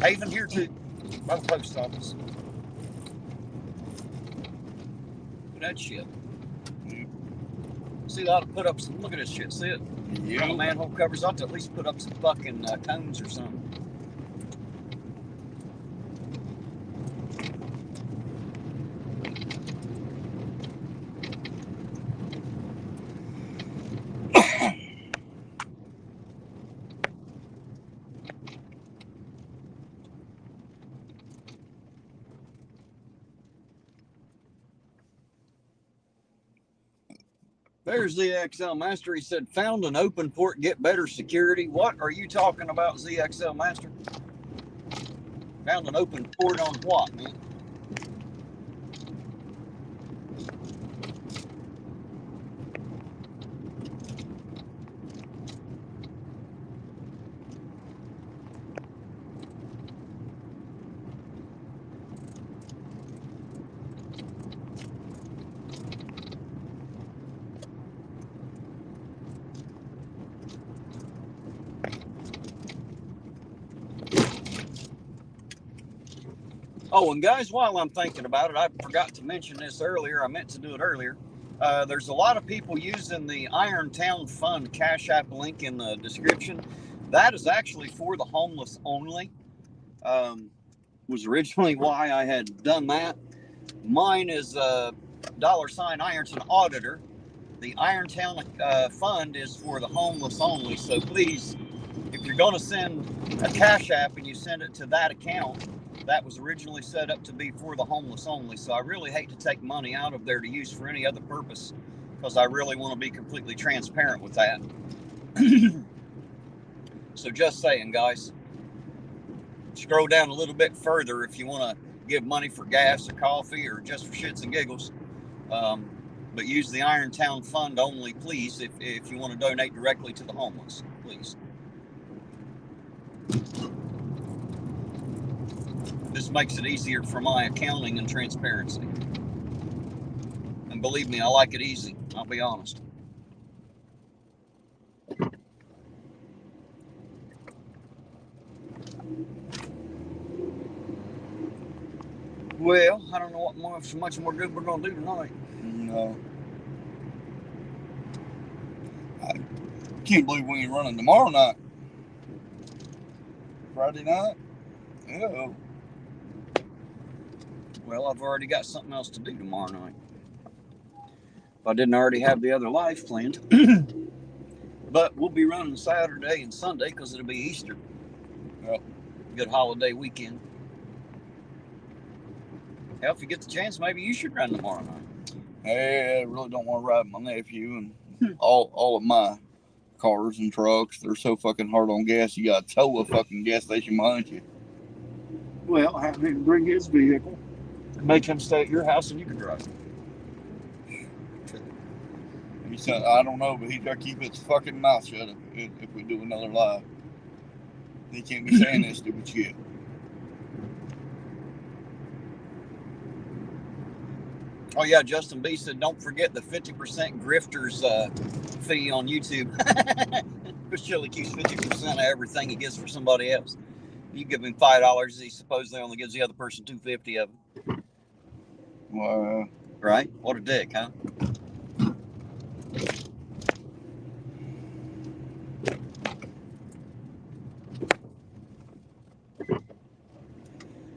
[SPEAKER 1] Haven here too, by the post office. That shit. See, they ought to put up some. Look at this shit. See it?
[SPEAKER 2] Yeah.
[SPEAKER 1] The manhole covers ought to at least put up some fucking cones or something. There's ZXL Master. He said, found an open port, get better security. What are you talking about, ZXL Master? Found an open port on what, man? Oh, and guys, while I'm thinking about it, I forgot to mention this earlier. I meant to do it earlier. There's a lot of people using the Irontown Fund Cashapp link in the description. That is actually for the homeless only. Was originally why I had done that. Mine is $Irontonauditor. The Irontown Fund is for the homeless only. So please, if you're going to send a Cash App and you send it to that account, that was originally set up to be for the homeless only. So I really hate to take money out of there to use for any other purpose, because I really want to be completely transparent with that. So just saying, guys, scroll down a little bit further if you want to give money for gas or coffee or just for shits and giggles. But use the Irontown Fund only, please, if you want to donate directly to the homeless, please. This makes it easier for my accounting and transparency. And believe me, I like it easy. I'll be honest. Well, I don't know what much more good we're going to do tonight.
[SPEAKER 2] No. I can't believe we ain't running tomorrow night. Friday night? Oh.
[SPEAKER 1] Well, I've already got something else to do tomorrow night. If I didn't already have the other life planned. But we'll be running Saturday and Sunday because it'll be Easter.
[SPEAKER 2] Yep.
[SPEAKER 1] Good holiday weekend. Hell, if you get the chance, maybe you should run tomorrow night.
[SPEAKER 2] Hey, I really don't want to ride with my nephew and all of my cars and trucks. They're so fucking hard on gas. You got to tow a fucking gas station behind you.
[SPEAKER 1] Well, have him bring his vehicle. Make him stay at your house and you can drive.
[SPEAKER 2] He said, I don't know, but he got to keep his fucking mouth shut if we do another live. He can't be saying that stupid shit.
[SPEAKER 1] Oh yeah, Justin B said, don't forget the 50% grifters fee on YouTube. Chris Chili keeps 50% of everything he gets for somebody else. You give him $5, he supposedly only gives the other person $2.50 of it.
[SPEAKER 2] Wow.
[SPEAKER 1] Right? What a dick, huh?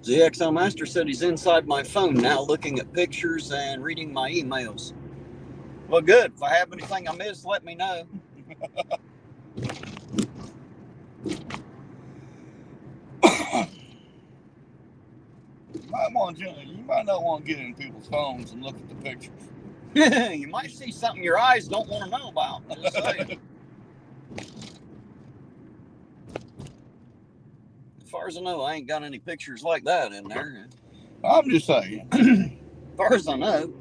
[SPEAKER 1] ZXL Master said he's inside my phone now, looking at pictures and reading my emails. Well, good. If I have anything I missed, let me know.
[SPEAKER 2] You might not want to get in people's phones and look at the pictures.
[SPEAKER 1] You might see something your eyes don't want to know about. Just saying. As far as I know, I ain't got any pictures like that in there.
[SPEAKER 2] I'm just saying.
[SPEAKER 1] As far as I know.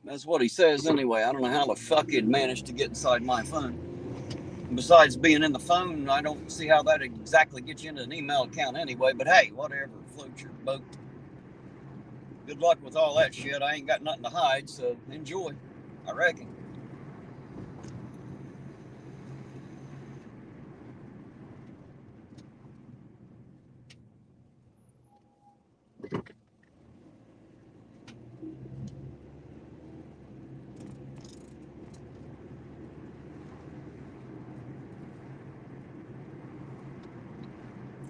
[SPEAKER 1] That's what he says anyway. I don't know how the fuck he'd managed to get inside my phone. And besides being in the phone, I don't see how that exactly gets you into an email account anyway. But hey, whatever. Float your boat. Good luck with all that shit. I ain't got nothing to hide, so enjoy, I reckon.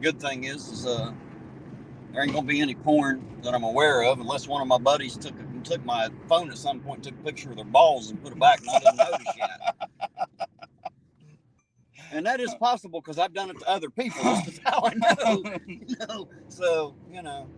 [SPEAKER 1] Good thing is there ain't gonna be any porn that I'm aware of, unless one of my buddies took my phone at some point, took a picture of their balls and put it back, and I didn't notice yet. And that is possible because I've done it to other people. That's how I know. So you know.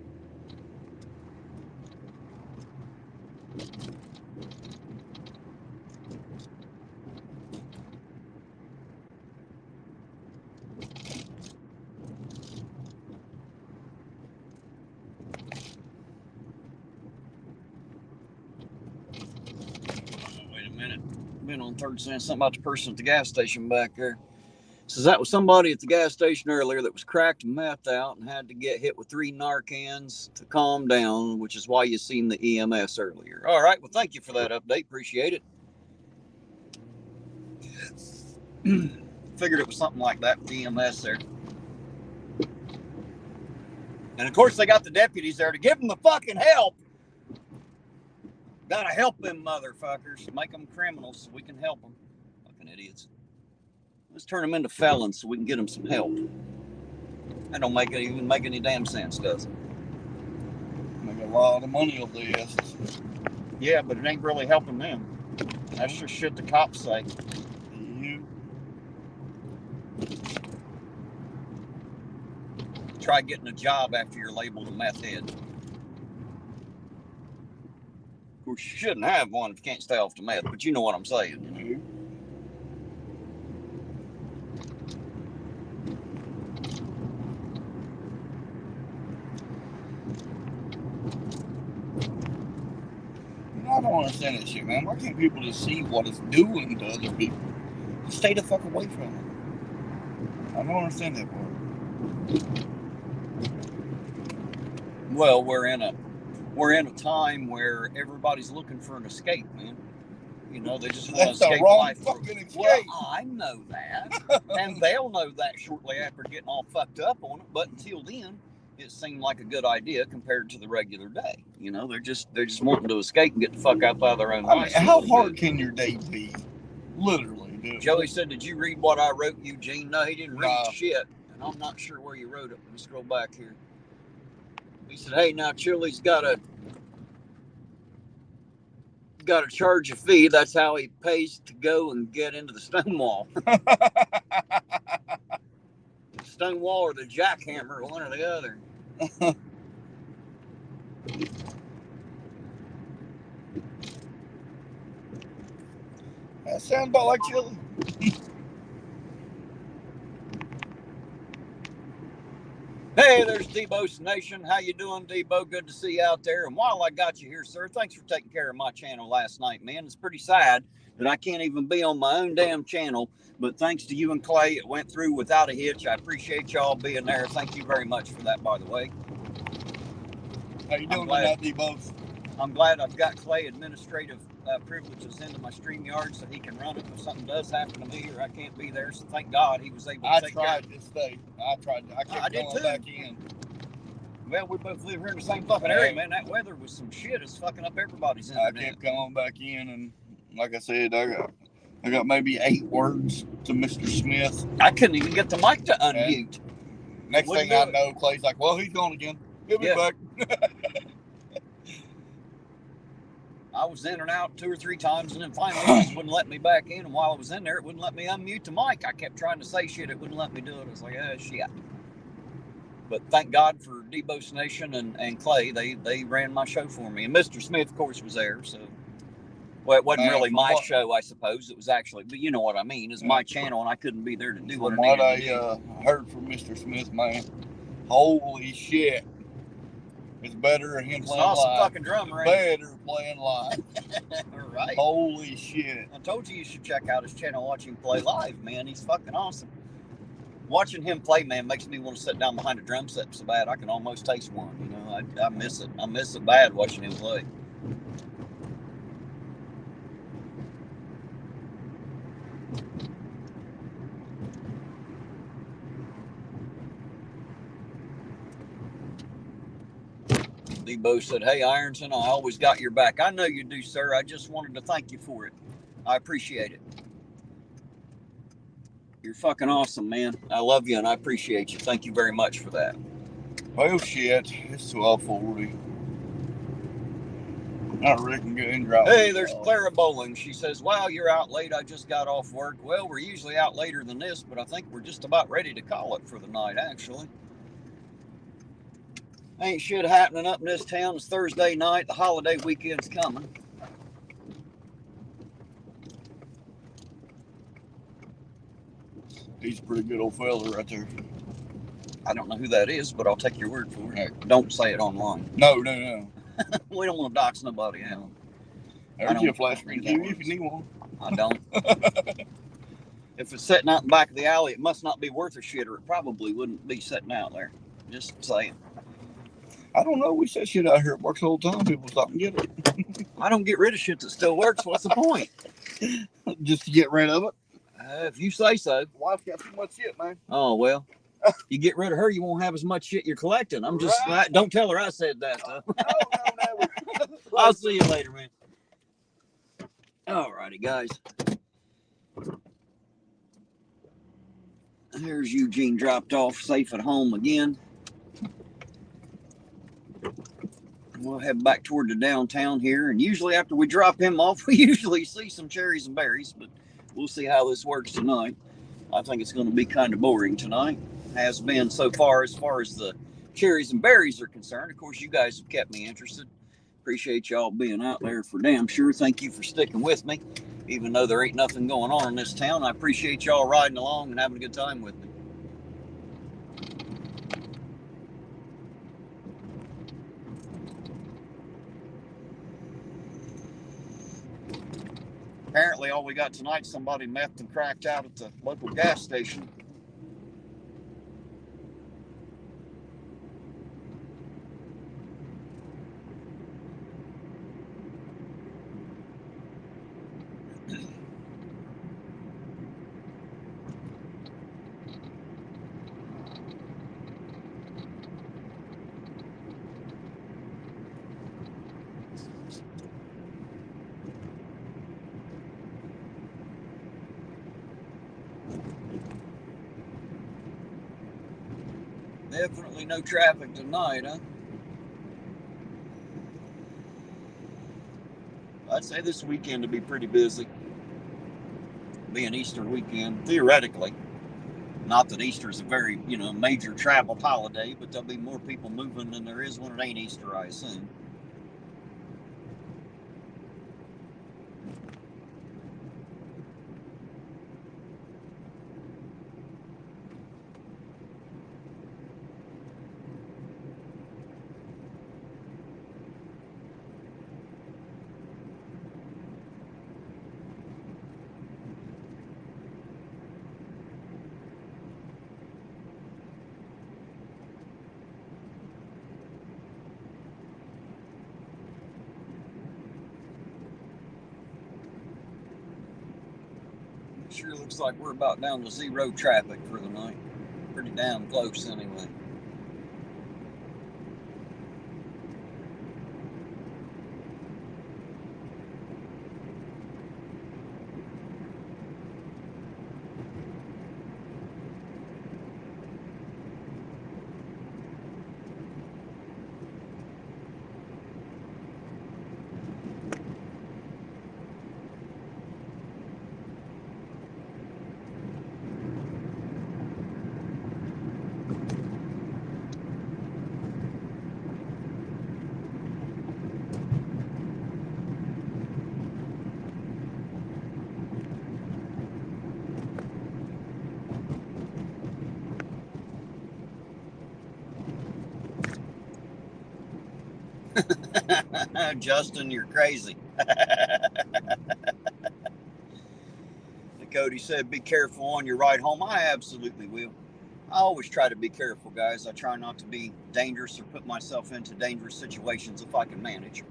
[SPEAKER 1] Wait a minute. Been on third saying something about the person at the gas station back there. Says that was somebody at the gas station earlier that was cracked meth out and had to get hit with 3 Narcans to calm down, which is why you seen the EMS earlier. All right, well, thank you for that update. Appreciate it. Figured it was something like that with the EMS there. And of course, they got the deputies there to give them the fucking help. Gotta help them motherfuckers. Make them criminals so we can help them. Fucking idiots. Let's turn them into felons so we can get them some help. That don't even make any damn sense, does it?
[SPEAKER 2] Make a lot of money off the asses.
[SPEAKER 1] Yeah, but it ain't really helping them. That's just shit the cops say.
[SPEAKER 2] Yeah.
[SPEAKER 1] Try getting a job after you're labeled a meth head. Of course, you shouldn't have one if you can't stay off the meth, but you know what I'm saying. You know?
[SPEAKER 2] I don't understand that shit, man. Why can't people just see what it's doing to other people? Stay the fuck away from it. I don't understand that part.
[SPEAKER 1] Well, we're in a time where everybody's looking for an escape, man. You know, they just want to
[SPEAKER 2] That's the
[SPEAKER 1] escape
[SPEAKER 2] wrong
[SPEAKER 1] life.
[SPEAKER 2] fucking escape.
[SPEAKER 1] Well, I know that, and they'll know that shortly after getting all fucked up on it. But until then, it seemed like a good idea compared to the regular day. You know, they're just wanting to escape and get the fuck out of their own
[SPEAKER 2] I mean,
[SPEAKER 1] life.
[SPEAKER 2] how hard can your day be? Literally, dude.
[SPEAKER 1] Joey said, "Did you read what I wrote, Eugene?" No, he didn't read
[SPEAKER 2] No.
[SPEAKER 1] shit, and I'm not sure where you wrote it. Let me scroll back here. He said, "Hey, now Chili's got to charge a fee. That's how he pays to go and get into the Stonewall." Stonewall or the jackhammer, one or the other.
[SPEAKER 2] That sounds about like Chili.
[SPEAKER 1] Hey, there's Debo's Nation. How you doing, Debo? Good to see you out there. And while I got you here, sir, thanks for taking care of my channel last night, man. It's pretty sad that I can't even be on my own damn channel. But thanks to you and Clay, it went through without a hitch. I appreciate y'all being there. Thank you very much for that, by the way.
[SPEAKER 2] How you doing tonight, Debo?
[SPEAKER 1] I'm glad I've got Clay administrative privileges into my StreamYard so he can run it if something does happen to me or I can't be there. So thank God he was able to take care of it.
[SPEAKER 2] This day. I kept going back in.
[SPEAKER 1] Well, we both live here in the same fucking area, man. That weather was some shit. It's fucking up everybody's internet.
[SPEAKER 2] I kept coming back in, and like I said, I got maybe 8 words to Mr. Smith.
[SPEAKER 1] I couldn't even get the mic to unmute.
[SPEAKER 2] Next thing I know, Clay's like, "Well, he's gone again. He'll be back."
[SPEAKER 1] I was in and out 2 or 3 times, and then finally it just wouldn't let me back in. And while I was in there, it wouldn't let me unmute the mic. I kept trying to say shit. It wouldn't let me do it. I was like, shit. But thank God for Debo's Nation and Clay. They ran my show for me. And Mr. Smith, of course, was there. So, well, it wasn't really my show, I suppose. It was actually, but you know what I mean. It's my channel, and I couldn't be there to do what I needed to do.
[SPEAKER 2] What I heard from Mr. Smith, man, holy shit. It's better than him playing
[SPEAKER 1] awesome
[SPEAKER 2] live.
[SPEAKER 1] Fucking drummer,
[SPEAKER 2] better playing live.
[SPEAKER 1] Right.
[SPEAKER 2] Holy shit.
[SPEAKER 1] I told you should check out his channel, watch him play live, man. He's fucking awesome. Watching him play, man, makes me want to sit down behind a drum set so bad I can almost taste one. You know, I miss it. I miss it bad watching him play. Debo said, "Hey, Ironton, I always got your back." I know you do, sir. I just wanted to thank you for it. I appreciate it. You're fucking awesome, man. I love you and I appreciate you. Thank you very much for that.
[SPEAKER 2] Well, shit. It's 12:40. I reckon good and dry.
[SPEAKER 1] Hey, there's Clara Bowling. She says, "Wow, you're out late. I just got off work." Well, we're usually out later than this, but I think we're just about ready to call it for the night, actually. Ain't shit happening up in this town. It's Thursday night. The holiday weekend's coming.
[SPEAKER 2] He's a pretty good old fella right there.
[SPEAKER 1] I don't know who that is, but I'll take your word for it. Don't say it online.
[SPEAKER 2] No.
[SPEAKER 1] We don't want to dox nobody out.
[SPEAKER 2] There's your flash screen TV if you need one.
[SPEAKER 1] I don't. If it's sitting out in the back of the alley, it must not be worth a shit, or it probably wouldn't be sitting out there. Just saying.
[SPEAKER 2] I don't know. We set shit out here. It works all the time. People stop and get it.
[SPEAKER 1] I don't get rid of shit that still works. What's the point?
[SPEAKER 2] Just to get rid of it.
[SPEAKER 1] If you say so.
[SPEAKER 2] Wife's got too much shit, man.
[SPEAKER 1] Oh, well. You get rid of her, you won't have as much shit you're collecting. I'm just,
[SPEAKER 2] Right.
[SPEAKER 1] don't tell her I said that, though.
[SPEAKER 2] No, never.
[SPEAKER 1] I'll see you later, man. Alrighty, guys. There's Eugene dropped off safe at home again. We'll head back toward the downtown here, and usually after we drop him off, we usually see some cherries and berries, but we'll see how this works tonight. I think it's going to be kind of boring tonight. Has been so far as the cherries and berries are concerned. Of course, you guys have kept me interested. Appreciate y'all being out there for damn sure. Thank you for sticking with me. Even though there ain't nothing going on in this town, I appreciate y'all riding along and having a good time with me. Apparently, all we got tonight, somebody methed and cracked out at the local gas station. Definitely no traffic tonight, huh? I'd say this weekend to be pretty busy. Being Easter weekend, theoretically. Not that Easter is a very, major travel holiday, but there'll be more people moving than there is when it ain't Easter, I assume. Sure looks like we're about down to zero traffic for the night. Pretty damn close anyway. Justin, you're crazy. Cody said, be careful on your ride home. I absolutely will. I always try to be careful, guys. I try not to be dangerous or put myself into dangerous situations if I can manage.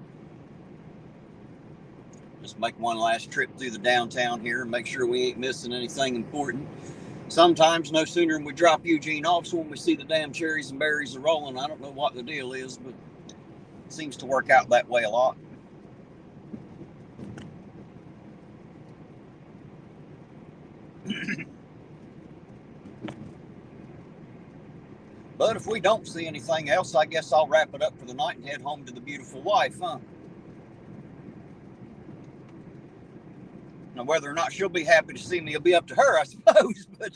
[SPEAKER 1] Just make one last trip through the downtown here and make sure we ain't missing anything important. Sometimes no sooner than we drop Eugene off, so when we see the damn cherries and berries are rolling, I don't know what the deal is, but it seems to work out that way a lot. But if we don't see anything else, I guess I'll wrap it up for the night and head home to the beautiful wife, huh? Now, whether or not she'll be happy to see me, it'll be up to her, I suppose. But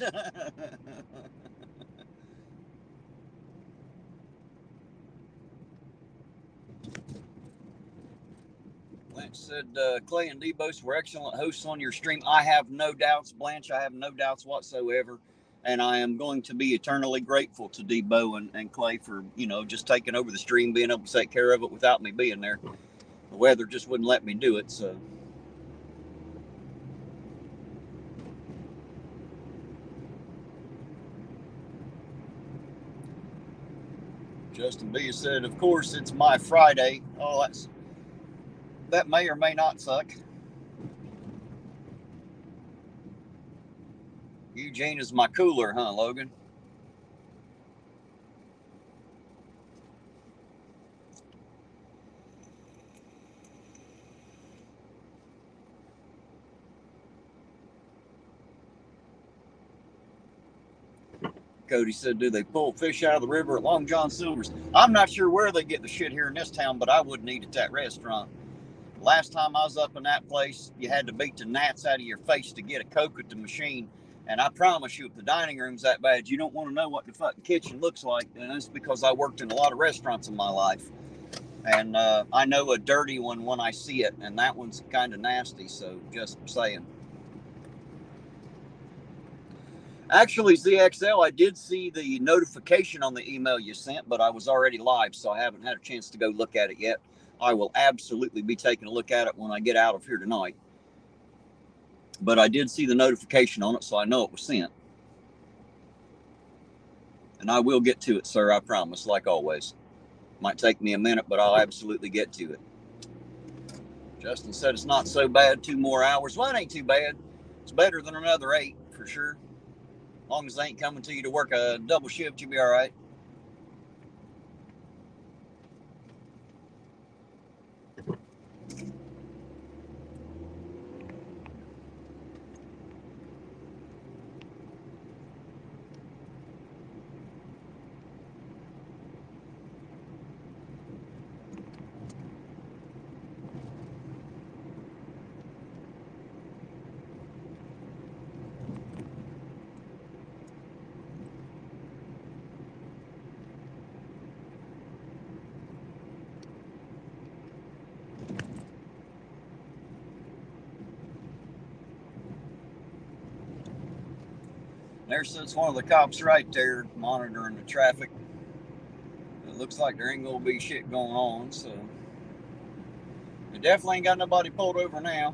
[SPEAKER 1] Blanche said, Clay and Debos were excellent hosts on your stream. I have no doubts, Blanche. I have no doubts whatsoever. And I am going to be eternally grateful to Debo and Clay for, just taking over the stream, being able to take care of it without me being there. The weather just wouldn't let me do it, so. Justin B said, of course, it's my Friday. Oh, that may or may not suck. Eugene is my cooler, huh, Logan? Cody said, do they pull fish out of the river at Long John Silver's? I'm not sure where they get the shit here in this town, but I wouldn't eat at that restaurant. Last time I was up in that place, you had to beat the gnats out of your face to get a Coke at the machine. And I promise you, if the dining room's that bad, you don't want to know what the fucking kitchen looks like. And that's because I worked in a lot of restaurants in my life. And I know a dirty one when I see it, and that one's kind of nasty, so just saying. Actually, ZXL, I did see the notification on the email you sent, but I was already live, so I haven't had a chance to go look at it yet. I will absolutely be taking a look at it when I get out of here tonight. But I did see the notification on it, so I know it was sent. And I will get to it, sir, I promise, like always. Might take me a minute, but I'll absolutely get to it. Justin said it's not so bad, 2 more hours. Well, it ain't too bad. It's better than another 8, for sure. As long as they ain't coming to you to work a double shift, you'll be all right. There sits one of the cops right there monitoring the traffic. It looks like there ain't gonna be shit going on, so it definitely ain't got nobody pulled over now.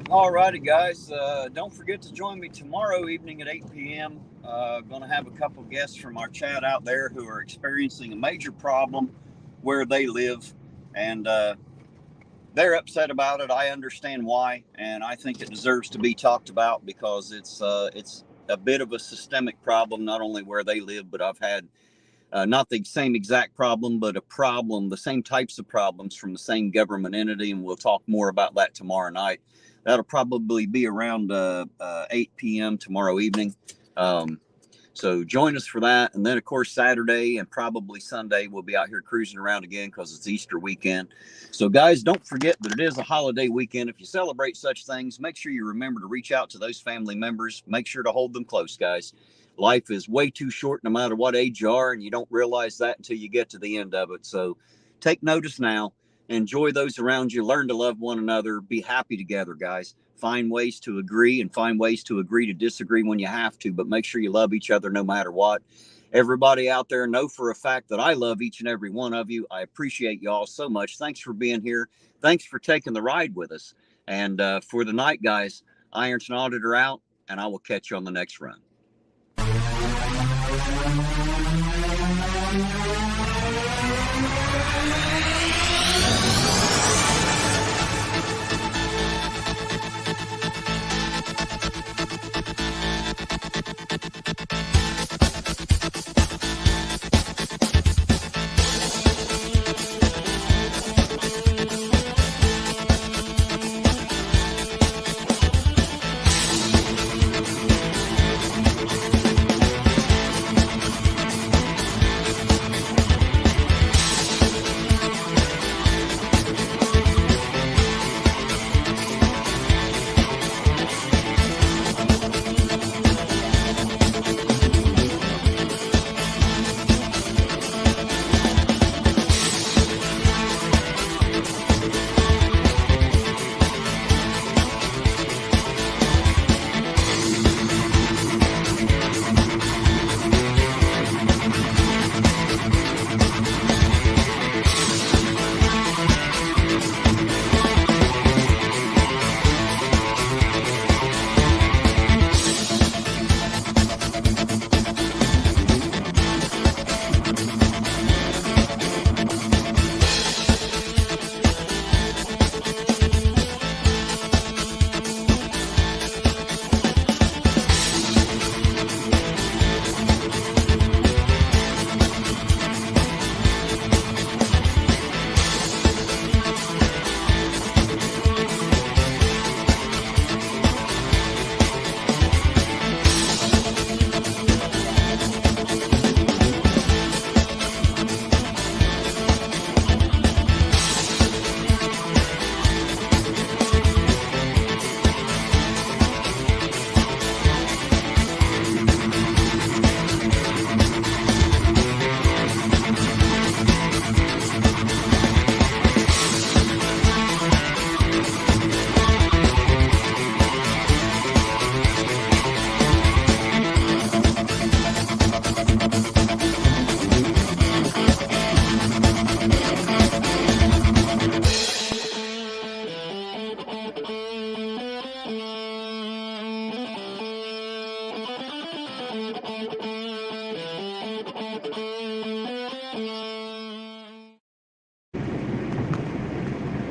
[SPEAKER 1] Alrighty, guys. Don't forget to join me tomorrow evening at 8 p.m. Going to have a couple guests from our chat out there who are experiencing a major problem where they live, and they're upset about it. I understand why, and I think it deserves to be talked about because it's a bit of a systemic problem, not only where they live, but I've had not the same exact problem, but a problem, the same types of problems from the same government entity, and we'll talk more about that tomorrow night. That'll probably be around 8 p.m. tomorrow evening. So join us for that. And then, of course, Saturday and probably Sunday, we'll be out here cruising around again because it's Easter weekend. So, guys, don't forget that it is a holiday weekend. If you celebrate such things, make sure you remember to reach out to those family members. Make sure to hold them close, guys. Life is way too short no matter what age you are, and you don't realize that until you get to the end of it. So take notice now. Enjoy those around you. Learn to love one another. Be happy together, guys. Find ways to agree and find ways to agree to disagree when you have to, but make sure you love each other no matter what. Everybody out there, know for a fact that I love each and every one of you. I appreciate you all so much. Thanks for being here. Thanks for taking the ride with us. And for the night, guys, Ironton Auditor out, and I will catch you on the next run.